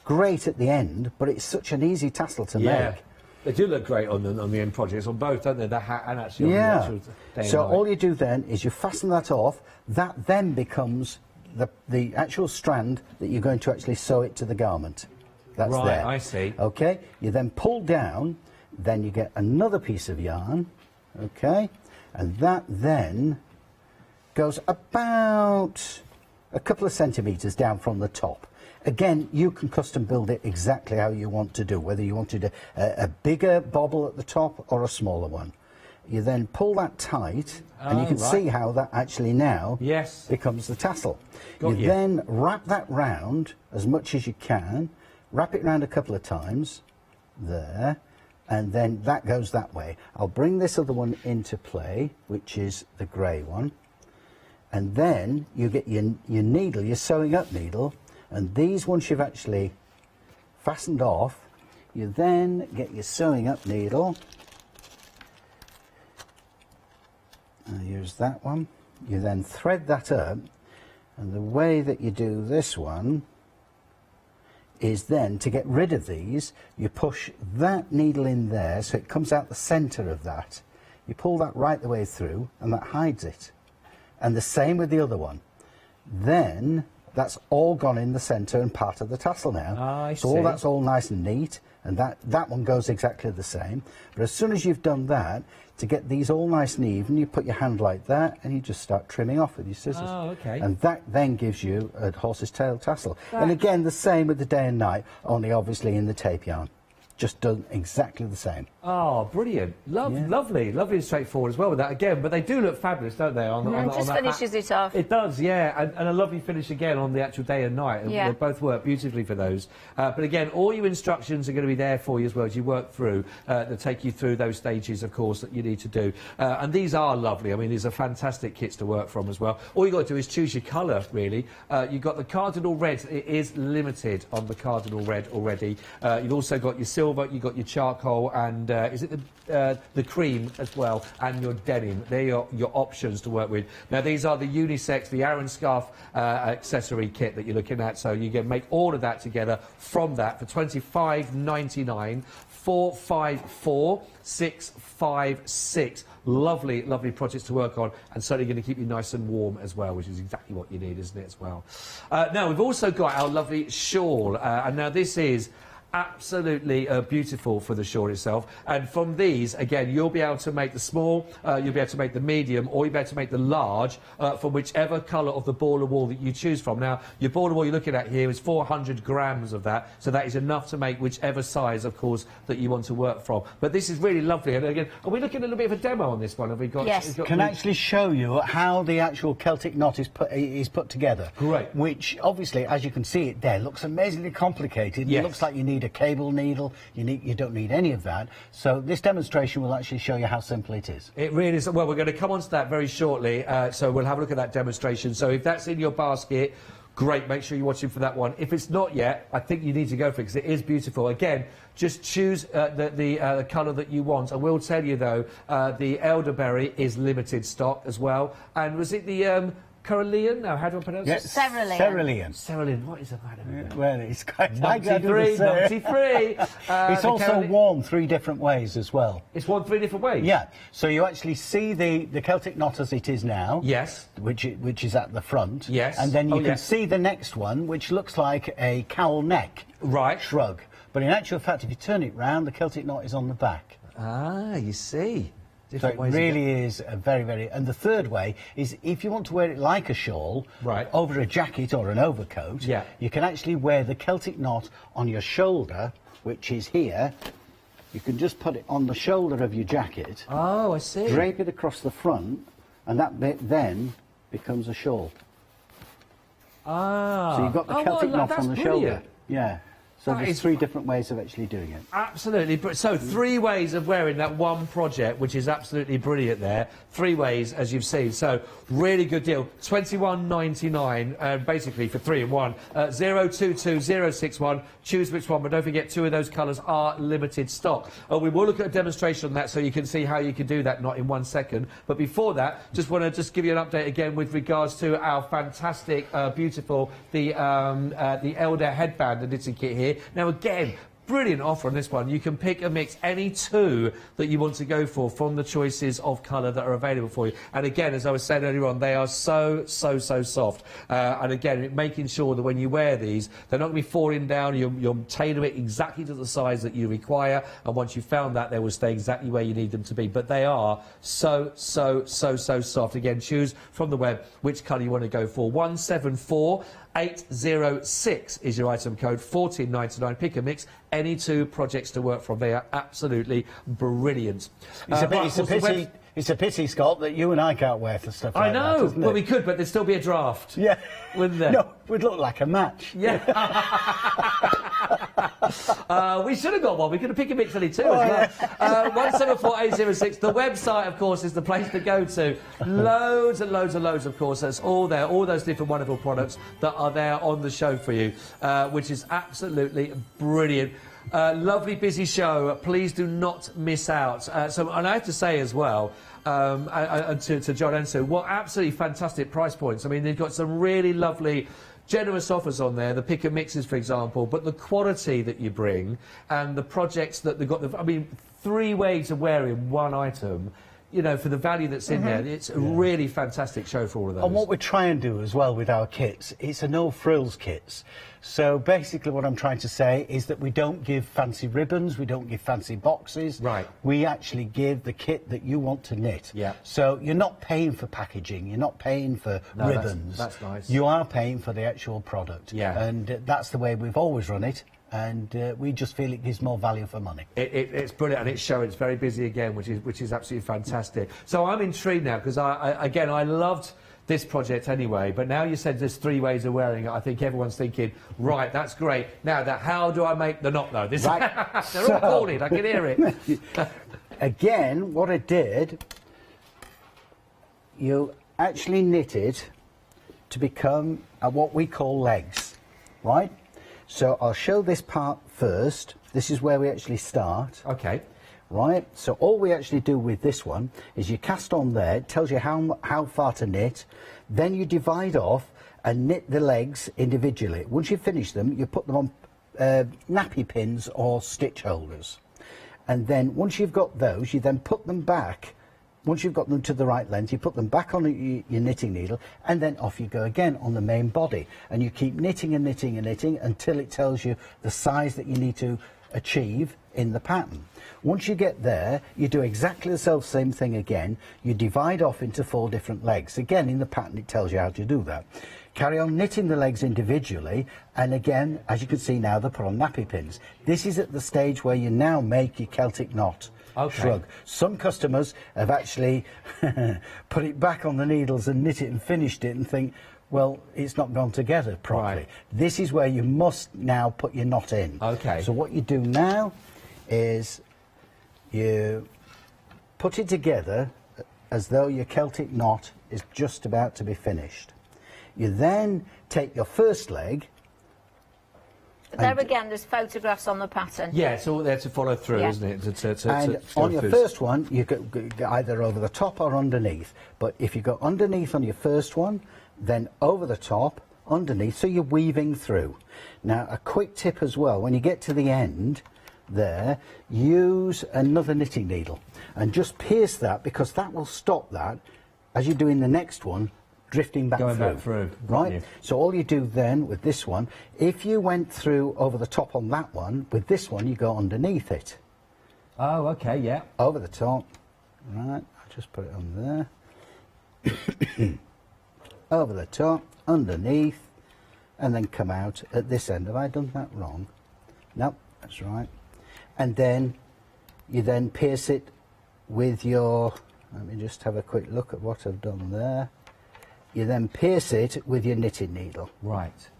great at the end, but it's such an easy tassel to make. They do look great on the end projects, on both, don't they? The hat and actually on the Yeah. actual day So and night. all you do then is you fasten that off. That then becomes the actual strand that you're going to actually sew it to the garment. That's Right, there. I see. Okay. You then pull down. Then you get another piece of yarn. Okay. And that then goes about a couple of centimetres down from the top. Again, you can custom build it exactly how you want to do, whether you wanted a bigger bobble at the top or a smaller one. You then pull that tight, and you can right. see how that actually now Yes. becomes the tassel. Got you. Then wrap that round as much as you can, wrap it round a couple of times, there, and then that goes that way. I'll bring this other one into play, which is the grey one, and then you get your needle, your sewing up needle, and these, once you've actually fastened off, you then get your sewing up needle. Here's that one. You then thread that up, and the way that you do this one is then to get rid of these, you push that needle in there so it comes out the centre of that. You pull that right the way through, and that hides it. And the same with the other one. Then that's all gone in the centre and part of the tassel now. I so see. all that's all nice and neat, and that one goes exactly the same. But as soon as you've done that, to get these all nice and even, you put your hand like that, and you just start trimming off with your scissors. Oh, okay. And that then gives you a horse's tail tassel. And again, the same with the day and night, only obviously in the tape yarn. Just done exactly the same. Oh, brilliant. Lovely and straightforward as well with that again. But they do look fabulous, don't they? On just that finishes hat. it off. It does, yeah. And a lovely finish again on the actual day and night. And Yeah. they both work beautifully for those. But again, all your instructions are going to be there for you as well as you work through to take you through those stages, of course, that you need to do. And these are lovely. I mean, these are fantastic kits to work from as well. All you've got to do is choose your colour, really. You've got the cardinal red. It is limited on the cardinal red already. You've also got your silver, you've got your charcoal, and is it the cream as well, and your denim. They're your options to work with. Now, these are the unisex, the Aran scarf accessory kit that you're looking at, so you can make all of that together from that for £25.99, 454 656. Lovely projects to work on, and certainly going to keep you nice and warm as well, which is exactly what you need, isn't it, as well? Now, we've also got our lovely shawl, and now this is absolutely beautiful for the shawl itself. And from these, again, you'll be able to make the small, you'll be able to make the medium, or you'll be able to make the large from whichever colour of the ball of wool that you choose from. Now, your ball of wool you're looking at here is 400 grams of that, so that is enough to make whichever size, of course, that you want to work from. But this is really lovely. And again, are we looking at a little bit of a demo on this one? Have we got? Yes. Can actually show you how the actual Celtic knot is put together. Great. Which, obviously, as you can see it there, looks amazingly complicated. Yes. It looks like you need a cable needle. You don't need any of that. So this demonstration will actually show you how simple it is. It really is. Well, we're going to come on to that very shortly, so we'll have a look at that demonstration. So if that's in your basket, great, make sure you're watching for that one. If it's not yet, I think you need to go for it because it is beautiful. Again, just choose the colour that you want. I will tell you, though, the elderberry is limited stock as well. And was it the... Carolean? No, how do I pronounce it? Cerulean. Cerulean. What is that? Well, it's quite... 93. It's also worn 3 different ways as well. It's worn 3 different ways? Yeah. So you actually see the Celtic knot as it is now. Yes. Which is at the front. Yes. And then you can see the next one, which looks like a cowl neck. Right. Shrug. But in actual fact, if you turn it round, the Celtic knot is on the back. Ah, you see. So it really is a very, very... And the third way is if you want to wear it like a shawl, right, over a jacket or an overcoat, yeah, you can actually wear the Celtic knot on your shoulder, which is here. You can just put it on the shoulder of your jacket. Oh, I see. Drape it across the front, and that bit then becomes a shawl. Ah. So you've got the Celtic knot on the shoulder. Yeah. So That there's is 3 different ways of actually doing it. Absolutely. So 3 ways of wearing that one project, which is absolutely brilliant there. 3 ways, as you've seen. So really good deal. £21.99, basically for 3 in 1. 022061. Choose which one, but don't forget 2 of those colours are limited stock. We will look at a demonstration on that so you can see how you can do that, not in 1 second. But before that, just want to give you an update again with regards to our fantastic, beautiful, the Elder headband and knitting kit here. Now again, brilliant offer on this one. You can pick and mix any two that you want to go for from the choices of colour that are available for you. And again, as I was saying earlier on, they are so soft. And again, making sure that when you wear these, they're not going to be falling down. You'll tailor it exactly to the size that you require. And once you've found that, they will stay exactly where you need them to be. But they are so soft. Again, choose from the web which colour you want to go for. 174806 is your item code, $14.99. Pick and mix any two projects to work from. They are absolutely brilliant. It's a pity, Scott, that you and I can't wear for stuff like that. I know. Isn't it? Well, we could, but there'd still be a draft. Yeah. Wouldn't there? No, we'd look like a match. Yeah. We should have got one. We could have picked a mix any two as well. 174806. The website, of course, is the place to go to. Loads and loads and loads, of course. That's all there. All those different wonderful products that are there on the show for you, which is absolutely brilliant. Lovely, busy show. Please do not miss out. And I have to say as well, and to John and Sue, what absolutely fantastic price points. I mean, they've got some really lovely, generous offers on there, the pick and mixes, for example, but the quality that you bring and the projects that they've got, I mean, 3 ways of wearing one item, you know, for the value that's in there. It's a really fantastic show for all of those. And what we try and do as well with our kits, it's a no-frills kits. So basically what I'm trying to say is that we don't give fancy ribbons, we don't give fancy boxes. Right. We actually give the kit that you want to knit. Yeah. So you're not paying for packaging, you're not paying for ribbons. That's nice. You are paying for the actual product. Yeah. And that's the way we've always run it. And we just feel it gives more value for money. It's brilliant, and it's showing. It's very busy again, which is absolutely fantastic. So I'm intrigued now because I loved this project anyway, but now you said there's 3 ways of wearing it. I think everyone's thinking, right, that's great. Now, how do I make the knot though? This right. They're all calling. I can hear it. Again, what I did, you actually knitted to become what we call legs, right? So I'll show this part first. This is where we actually start. Okay. Right, so all we actually do with this one is you cast on there, it tells you how far to knit, then you divide off and knit the legs individually. Once you finish them, you put them on nappy pins or stitch holders. And then once you've got those, you then put them back. Once you've got them to the right length, you put them back on your knitting needle, and then off you go again on the main body. And you keep knitting and knitting and knitting until it tells you the size that you need to achieve in the pattern. Once you get there, you do exactly the same thing again. You divide off into 4 different legs. Again, in the pattern, it tells you how to do that. Carry on knitting the legs individually, and again, as you can see now, they're put on nappy pins. This is at the stage where you now make your Celtic knot. Okay. Shrug. Some customers have actually put it back on the needles and knit it and finished it and think, well, it's not gone together properly. Right. This is where you must now put your knot in. Okay. So what you do now is you put it together as though your Celtic knot is just about to be finished. You then take your first leg. There again, there's photographs on the pattern. Yeah, it's all there to follow through, isn't it? And on your first one, you go either over the top or underneath. But if you go underneath on your first one, then over the top, underneath, so you're weaving through. Now, a quick tip as well, when you get to the end there, use another knitting needle and just pierce that, because that will stop that, as you're doing the next one, drifting back Going through. back through. Right? So all you do then with this one, if you went through over the top on that one, with this one you go underneath it. Oh, okay, yeah. Over the top. Right, I'll just put it on there. Over the top, underneath, and then come out at this end. Have I done that wrong? Nope, that's right. And then you then pierce it with your, let me just have a quick look at what I've done there. You then pierce it with your knitting needle. Right.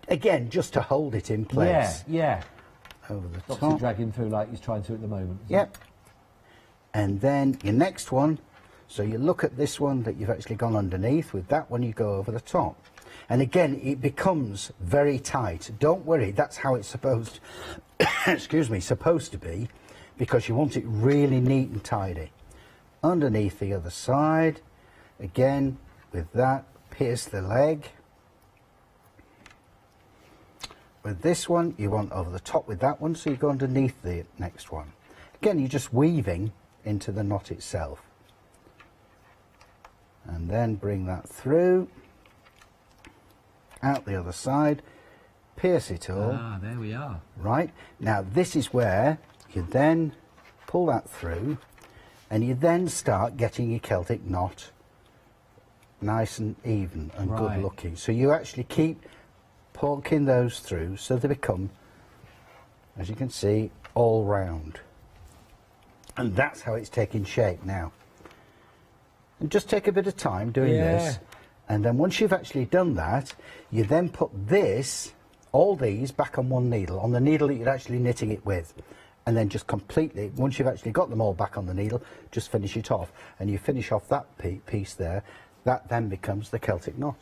Again, just to hold it in place. Yeah, yeah. Over the Not top. to drag him through like he's trying to at the moment. Yep. And then your next one, so you look at this one that you've actually gone underneath, with that one you go over the top. And again, it becomes very tight. Don't worry, that's how it's supposed excuse me, supposed to be, because you want it really neat and tidy. Underneath the other side, again, with that, pierce the leg. with this one, you want over the top with that one, so you go underneath the next one. Again, you're just weaving into the knot itself. And then bring that through, out the other side, pierce it all. Ah, there we are. Right, now this is where you then pull that through, and you then start getting your Celtic knot nice and even and Right. good looking. So you actually keep poking those through so they become, as you can see, all round. And that's how it's taking shape now. And just take a bit of time doing this. And then once you've actually done that, you then put this, all these, back on one needle, on the needle that you're actually knitting it with. And then just completely, once you've actually got them all back on the needle, just finish it off. And you finish off that piece there, that then becomes the Celtic knot.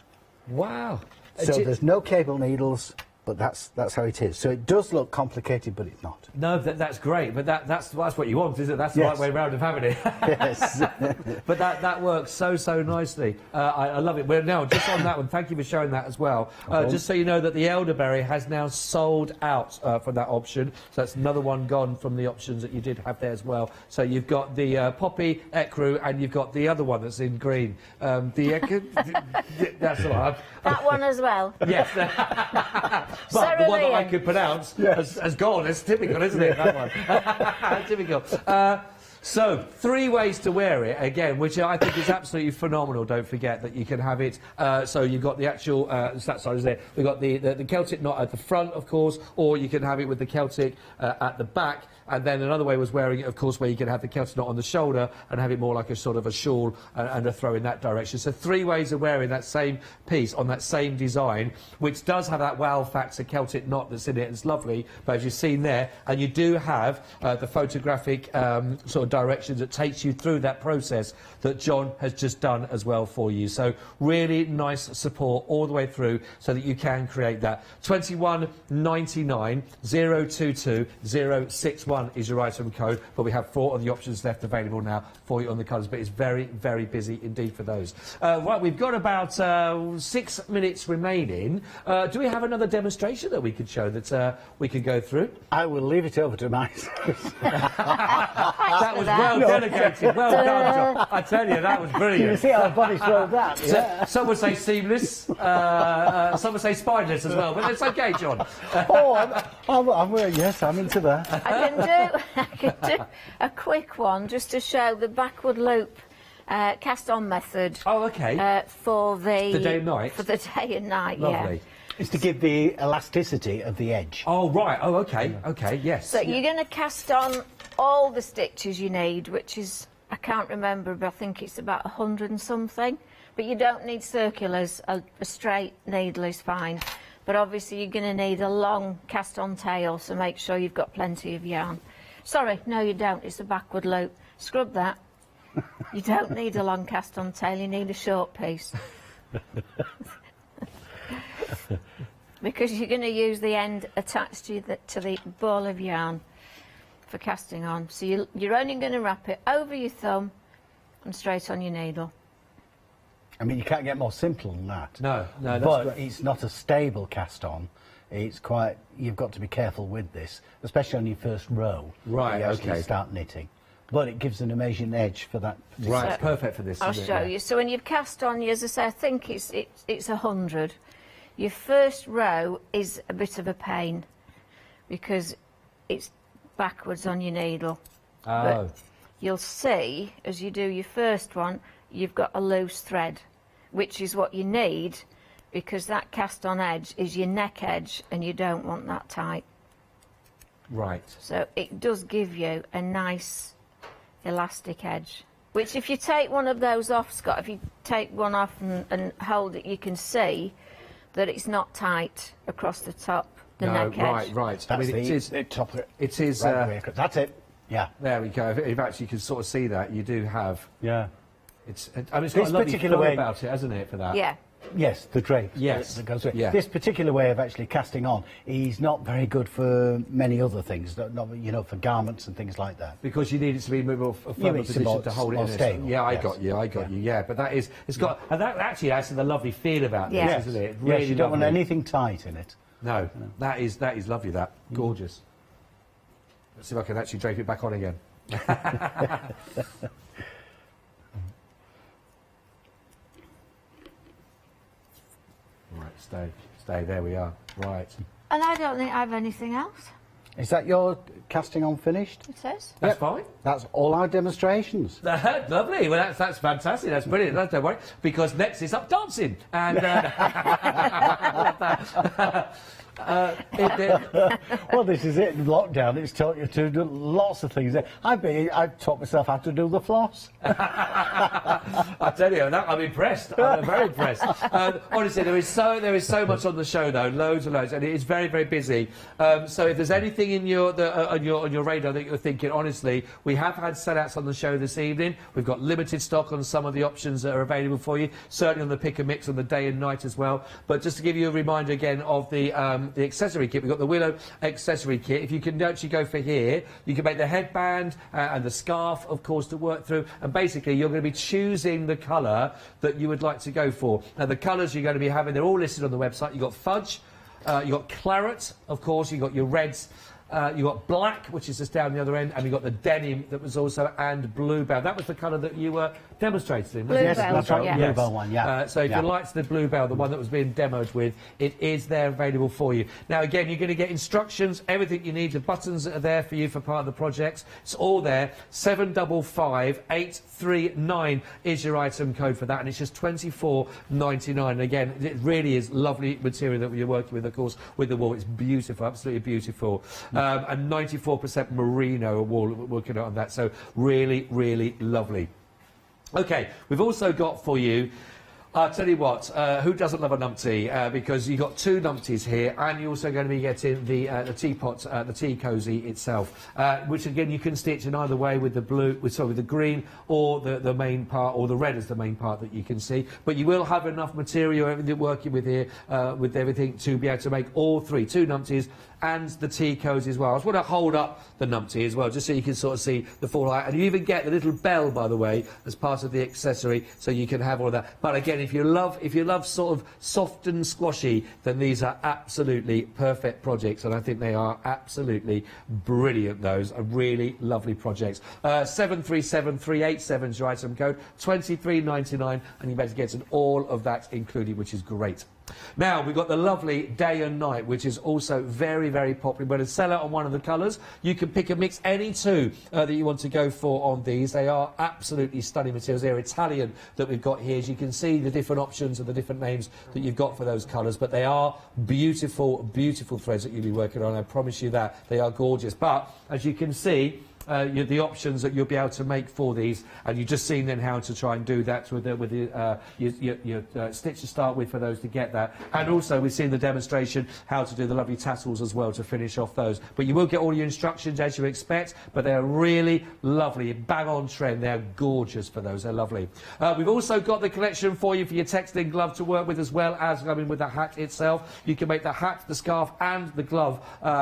Wow. So there's no cable needles, but that's how it is. So it does look complicated, but it's not. No, that's great, but that's what you want, isn't it? That's the Yes. right way round of having it. Yes. But that works so nicely. I love it. Well, now, just on that one, thank you for showing that as well. Just so you know that the elderberry has now sold out for that option. So that's another one gone from the options that you did have there as well. So you've got the poppy ecru, and you've got the other one that's in green. That's the one. That one as well. Yes. But the one that I could pronounce has gone. It's typical, isn't it, that one? Typical. So, 3 ways to wear it, again, which I think is absolutely phenomenal. Don't forget that you can have it. So you've got the actual, that side is there. We've got the Celtic knot at the front, of course, or you can have it with the Celtic at the back. And then another way was wearing it, of course, where you can have the Celtic knot on the shoulder and have it more like a sort of a shawl and a throw in that direction. So 3 ways of wearing that same piece on that same design, which does have that wow factor Celtic knot that's in it. It's lovely, but as you've seen there, and you do have the photographic sort of directions that takes you through that process that John has just done as well for you. So really nice support all the way through so that you can create that. 2199 022 061 is your item code, but we have 4 of the options left available now for you on the colours, but it's very, very busy indeed for those. Right, we've got about 6 minutes remaining. Do we have another demonstration that we could show that we could go through? I will leave it over to my... That was well delegated, well done, John. I tell you, that was brilliant. You see how body's rolled that, yeah. Some would say seamless, some would say spineless as well, but it's okay, John. Yes, I'm into that. I can do a quick one just to show the backward loop cast-on method. Oh, okay. For the day and night. For the day and night, Lovely. yeah. It's to give the elasticity of the edge. Oh, right. Oh, okay. Okay, yes. So you're going to cast on all the stitches you need, which is, I can't remember, but I think it's about 100 and something. But you don't need circulars. A straight needle is fine. But obviously you're going to need a long cast-on tail, so make sure you've got plenty of yarn. Sorry, no you don't, it's a backward loop. Scrub that. You don't need a long cast-on tail, you need a short piece. Because you're going to use the end attached to the ball of yarn for casting on. So you're only going to wrap it over your thumb and straight on your needle. I mean, you can't get more simple than that. No, that's but great. It's not a stable cast on. It's quite, you've got to be careful with this, especially on your first row. Right, you actually okay. start knitting. But it gives an amazing edge for that. Right, it's perfect for this. I'll show you. So when you've cast on, as I say, I think it's 100. Your first row is a bit of a pain because it's backwards on your needle. Oh. But you'll see, as you do your first one, you've got a loose thread, which is what you need because that cast-on edge is your neck edge and you don't want that tight. Right. So it does give you a nice elastic edge, which if you take one of those off, Scott, if you take one off and hold it, you can see that it's not tight across the top, the neck edge. Right. That's the top. It is. Right, that's it. Yeah. There we go. If actually you can sort of see that, you do have. Yeah. It's got a lovely flow about it, hasn't it, for that? Yeah. Yes, the drape. Yes. That goes through. Yeah. This particular way of actually casting on is not very good for many other things, for garments and things like that. Because you need it to be more firm position to hold it in. Stable. Yeah, I got you. Yeah, but that is, it's got, and that actually adds to the lovely feel about this, isn't it? Really you don't want anything tight in it. No, that is lovely. That gorgeous. Let's see if I can actually drape it back on again. Right, stay. There we are. Right. And I don't think I have anything else. Is that your casting on finished? It says. That's fine. That's all our demonstrations. Lovely. Well, that's fantastic. That's brilliant. Don't worry, because next is up dancing. And well, this is it. In lockdown, it's taught you to do lots of things. I've taught myself how to do the floss. I tell you, I'm impressed. I'm very impressed. Honestly, there is so much on the show, though, loads and loads, and it is very, very busy. So if there's anything in on your radar that you're thinking, honestly, we have had sellouts on the show this evening. We've got limited stock on some of the options that are available for you. Certainly on the pick and mix on the day and night as well. But just to give you a reminder again of the accessory kit, we've got the Willow accessory kit. If you can actually go for here, you can make the headband and the scarf, of course, to work through. And basically, you're going to be choosing the colour that you would like to go for. Now, the colours you're going to be having, they're all listed on the website. You've got fudge, you've got claret, of course, you've got your reds, you've got black, which is just down the other end, and you've got the denim that was also, and bluebell. That was the colour that you were demonstrating, wasn't it? Yes, that's right, Yes. bluebell one, yeah. So if you liked the bluebell, the one that was being demoed with, it is there available for you. Now, again, you're going to get instructions, everything you need, the buttons that are there for you for part of the projects. It's all there. 755839 is your item code for that, and it's just £24.99. And again, it really is lovely material that you're working with, of course, with the wool. It's beautiful, absolutely beautiful. And 94% merino wool working on that, so really, really lovely. Okay, we've also got for you, I'll tell you what, who doesn't love a numpty? Because you've got two numpties here, and you're also going to be getting the teapot, the tea cosy itself, which again you can stitch in either way with the blue, with the green, or the main part, or the red is the main part that you can see. But you will have enough material, everything working with here, with everything to be able to make all three, two numpties and the tea cosy as well. I just want to hold up the numpty as well, just so you can sort of see the full height. And you even get the little bell, by the way, as part of the accessory, so you can have all of that. But again, if you love sort of soft and squashy, then these are absolutely perfect projects, and I think they are absolutely brilliant. Those are really lovely projects. 737387 is your item code, £23.99, and you better get all of that included, which is great. Now, we've got the lovely day and night, which is also very, very popular. We're going to sell out on one of the colours. You can pick and mix any two that you want to go for on these. They are absolutely stunning materials. They're Italian that we've got here. As you can see, the different options and the different names that you've got for those colours. But they are beautiful, beautiful threads that you'll be working on. I promise you that. They are gorgeous. But, as you can see, the options that you'll be able to make for these, and you've just seen then how to try and do that with your stitch to start with for those to get that. And also we've seen the demonstration how to do the lovely tassels as well to finish off those. But you will get all your instructions as you expect, but they're really lovely, bang on trend. They're gorgeous for those, they're lovely. We've also got the collection for you for your texting glove to work with, as well as coming with the hat itself. You can make the hat, the scarf and the glove,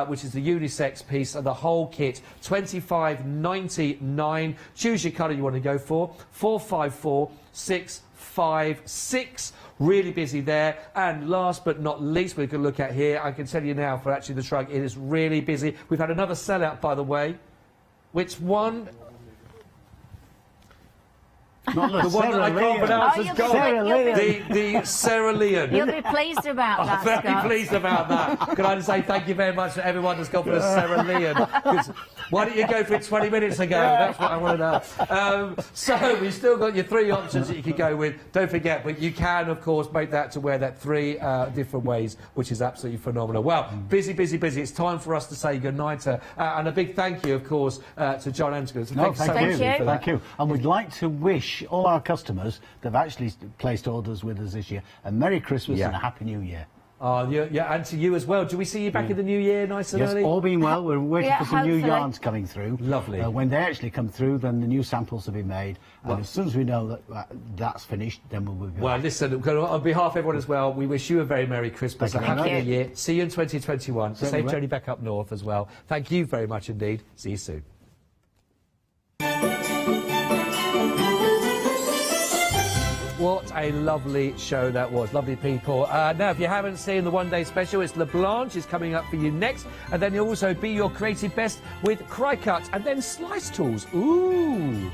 which is the unisex piece, and the whole kit, £25.99. Choose your colour you want to go for. 454656. Really busy there. And last but not least, we can look at here. I can tell you now, for actually the shrug, it is really busy. We've had another sellout, by the way. Which one? Not the one that I can't pronounce has gone. The cerulean. You'll be pleased about that, I'm very pleased about that. Can I just say thank you very much to everyone that's gone for the cerulean? Why didn't you go for it 20 minutes ago? That's what I want to know. So we've still got your three options that you can go with. Don't forget, but you can, of course, make that to wear that three different ways, which is absolutely phenomenal. Well, busy, busy, busy. It's time for us to say goodnight. And a big thank you, of course, to John Emsger. Thank you. And we'd like to wish all our customers that have actually placed orders with us this year a Merry Christmas and a Happy New Year. Yeah, and to you as well. Do we see you back in the new year, nice and early? Yes, all being well. We're waiting for some new yarns coming through. Lovely. When they actually come through, then the new samples will be made. And as soon as we know that that's finished, then we'll be back. Well, listen, on behalf of everyone as well, we wish you a very Merry Christmas, a Happy New Year. See you in 2021. Safe journey back up north as well. Thank you very much indeed. See you soon. What a lovely show that was. Lovely people. Now, if you haven't seen the one-day special, it's LaBlanche is coming up for you next. And then you'll also be your creative best with cry cut and then slice tools. Ooh.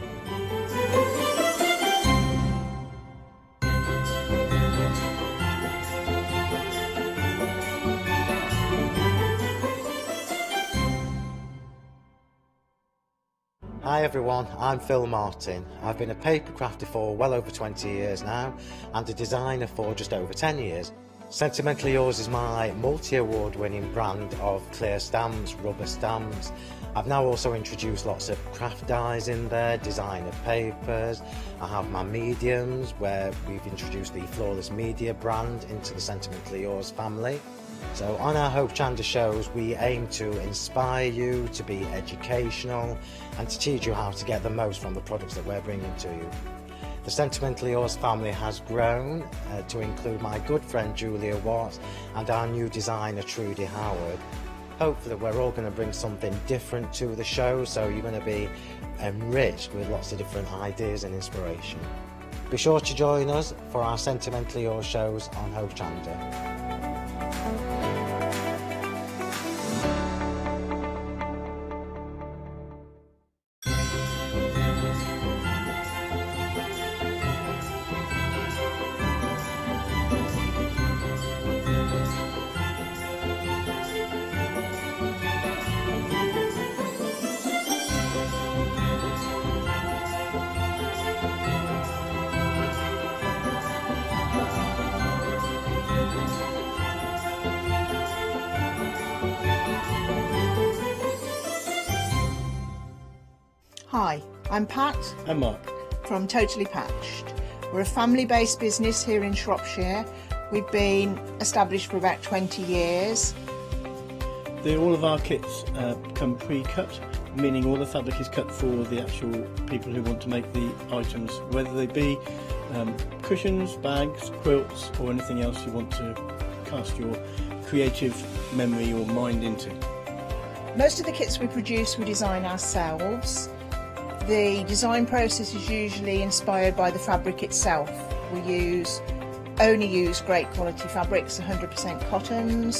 Hi everyone, I'm Phil Martin. I've been a paper crafter for well over 20 years now and a designer for just over 10 years. Sentimentally Yours is my multi-award winning brand of clear stamps, rubber stamps. I've now also introduced lots of craft dyes in there, designer papers. I have my mediums where we've introduced the Flawless Media brand into the Sentimentally Yours family. So on our Hochanda shows we aim to inspire you, to be educational and to teach you how to get the most from the products that we're bringing to you. The Sentimentally Yours family has grown to include my good friend Julia Watt and our new designer Trudy Howard. Hopefully we're all going to bring something different to the show, so you're going to be enriched with lots of different ideas and inspiration. Be sure to join us for our Sentimentally Yours shows on Hochanda. Hi, I'm Pat. And Mark. From Totally Patched. We're a family-based business here in Shropshire. We've been established for about 20 years. All of our kits come pre-cut, meaning all the fabric is cut for the actual people who want to make the items, whether they be cushions, bags, quilts or anything else you want to cast your creative memory or mind into. Most of the kits we produce we design ourselves. The design process is usually inspired by the fabric itself. We only use great quality fabrics, 100% cottons.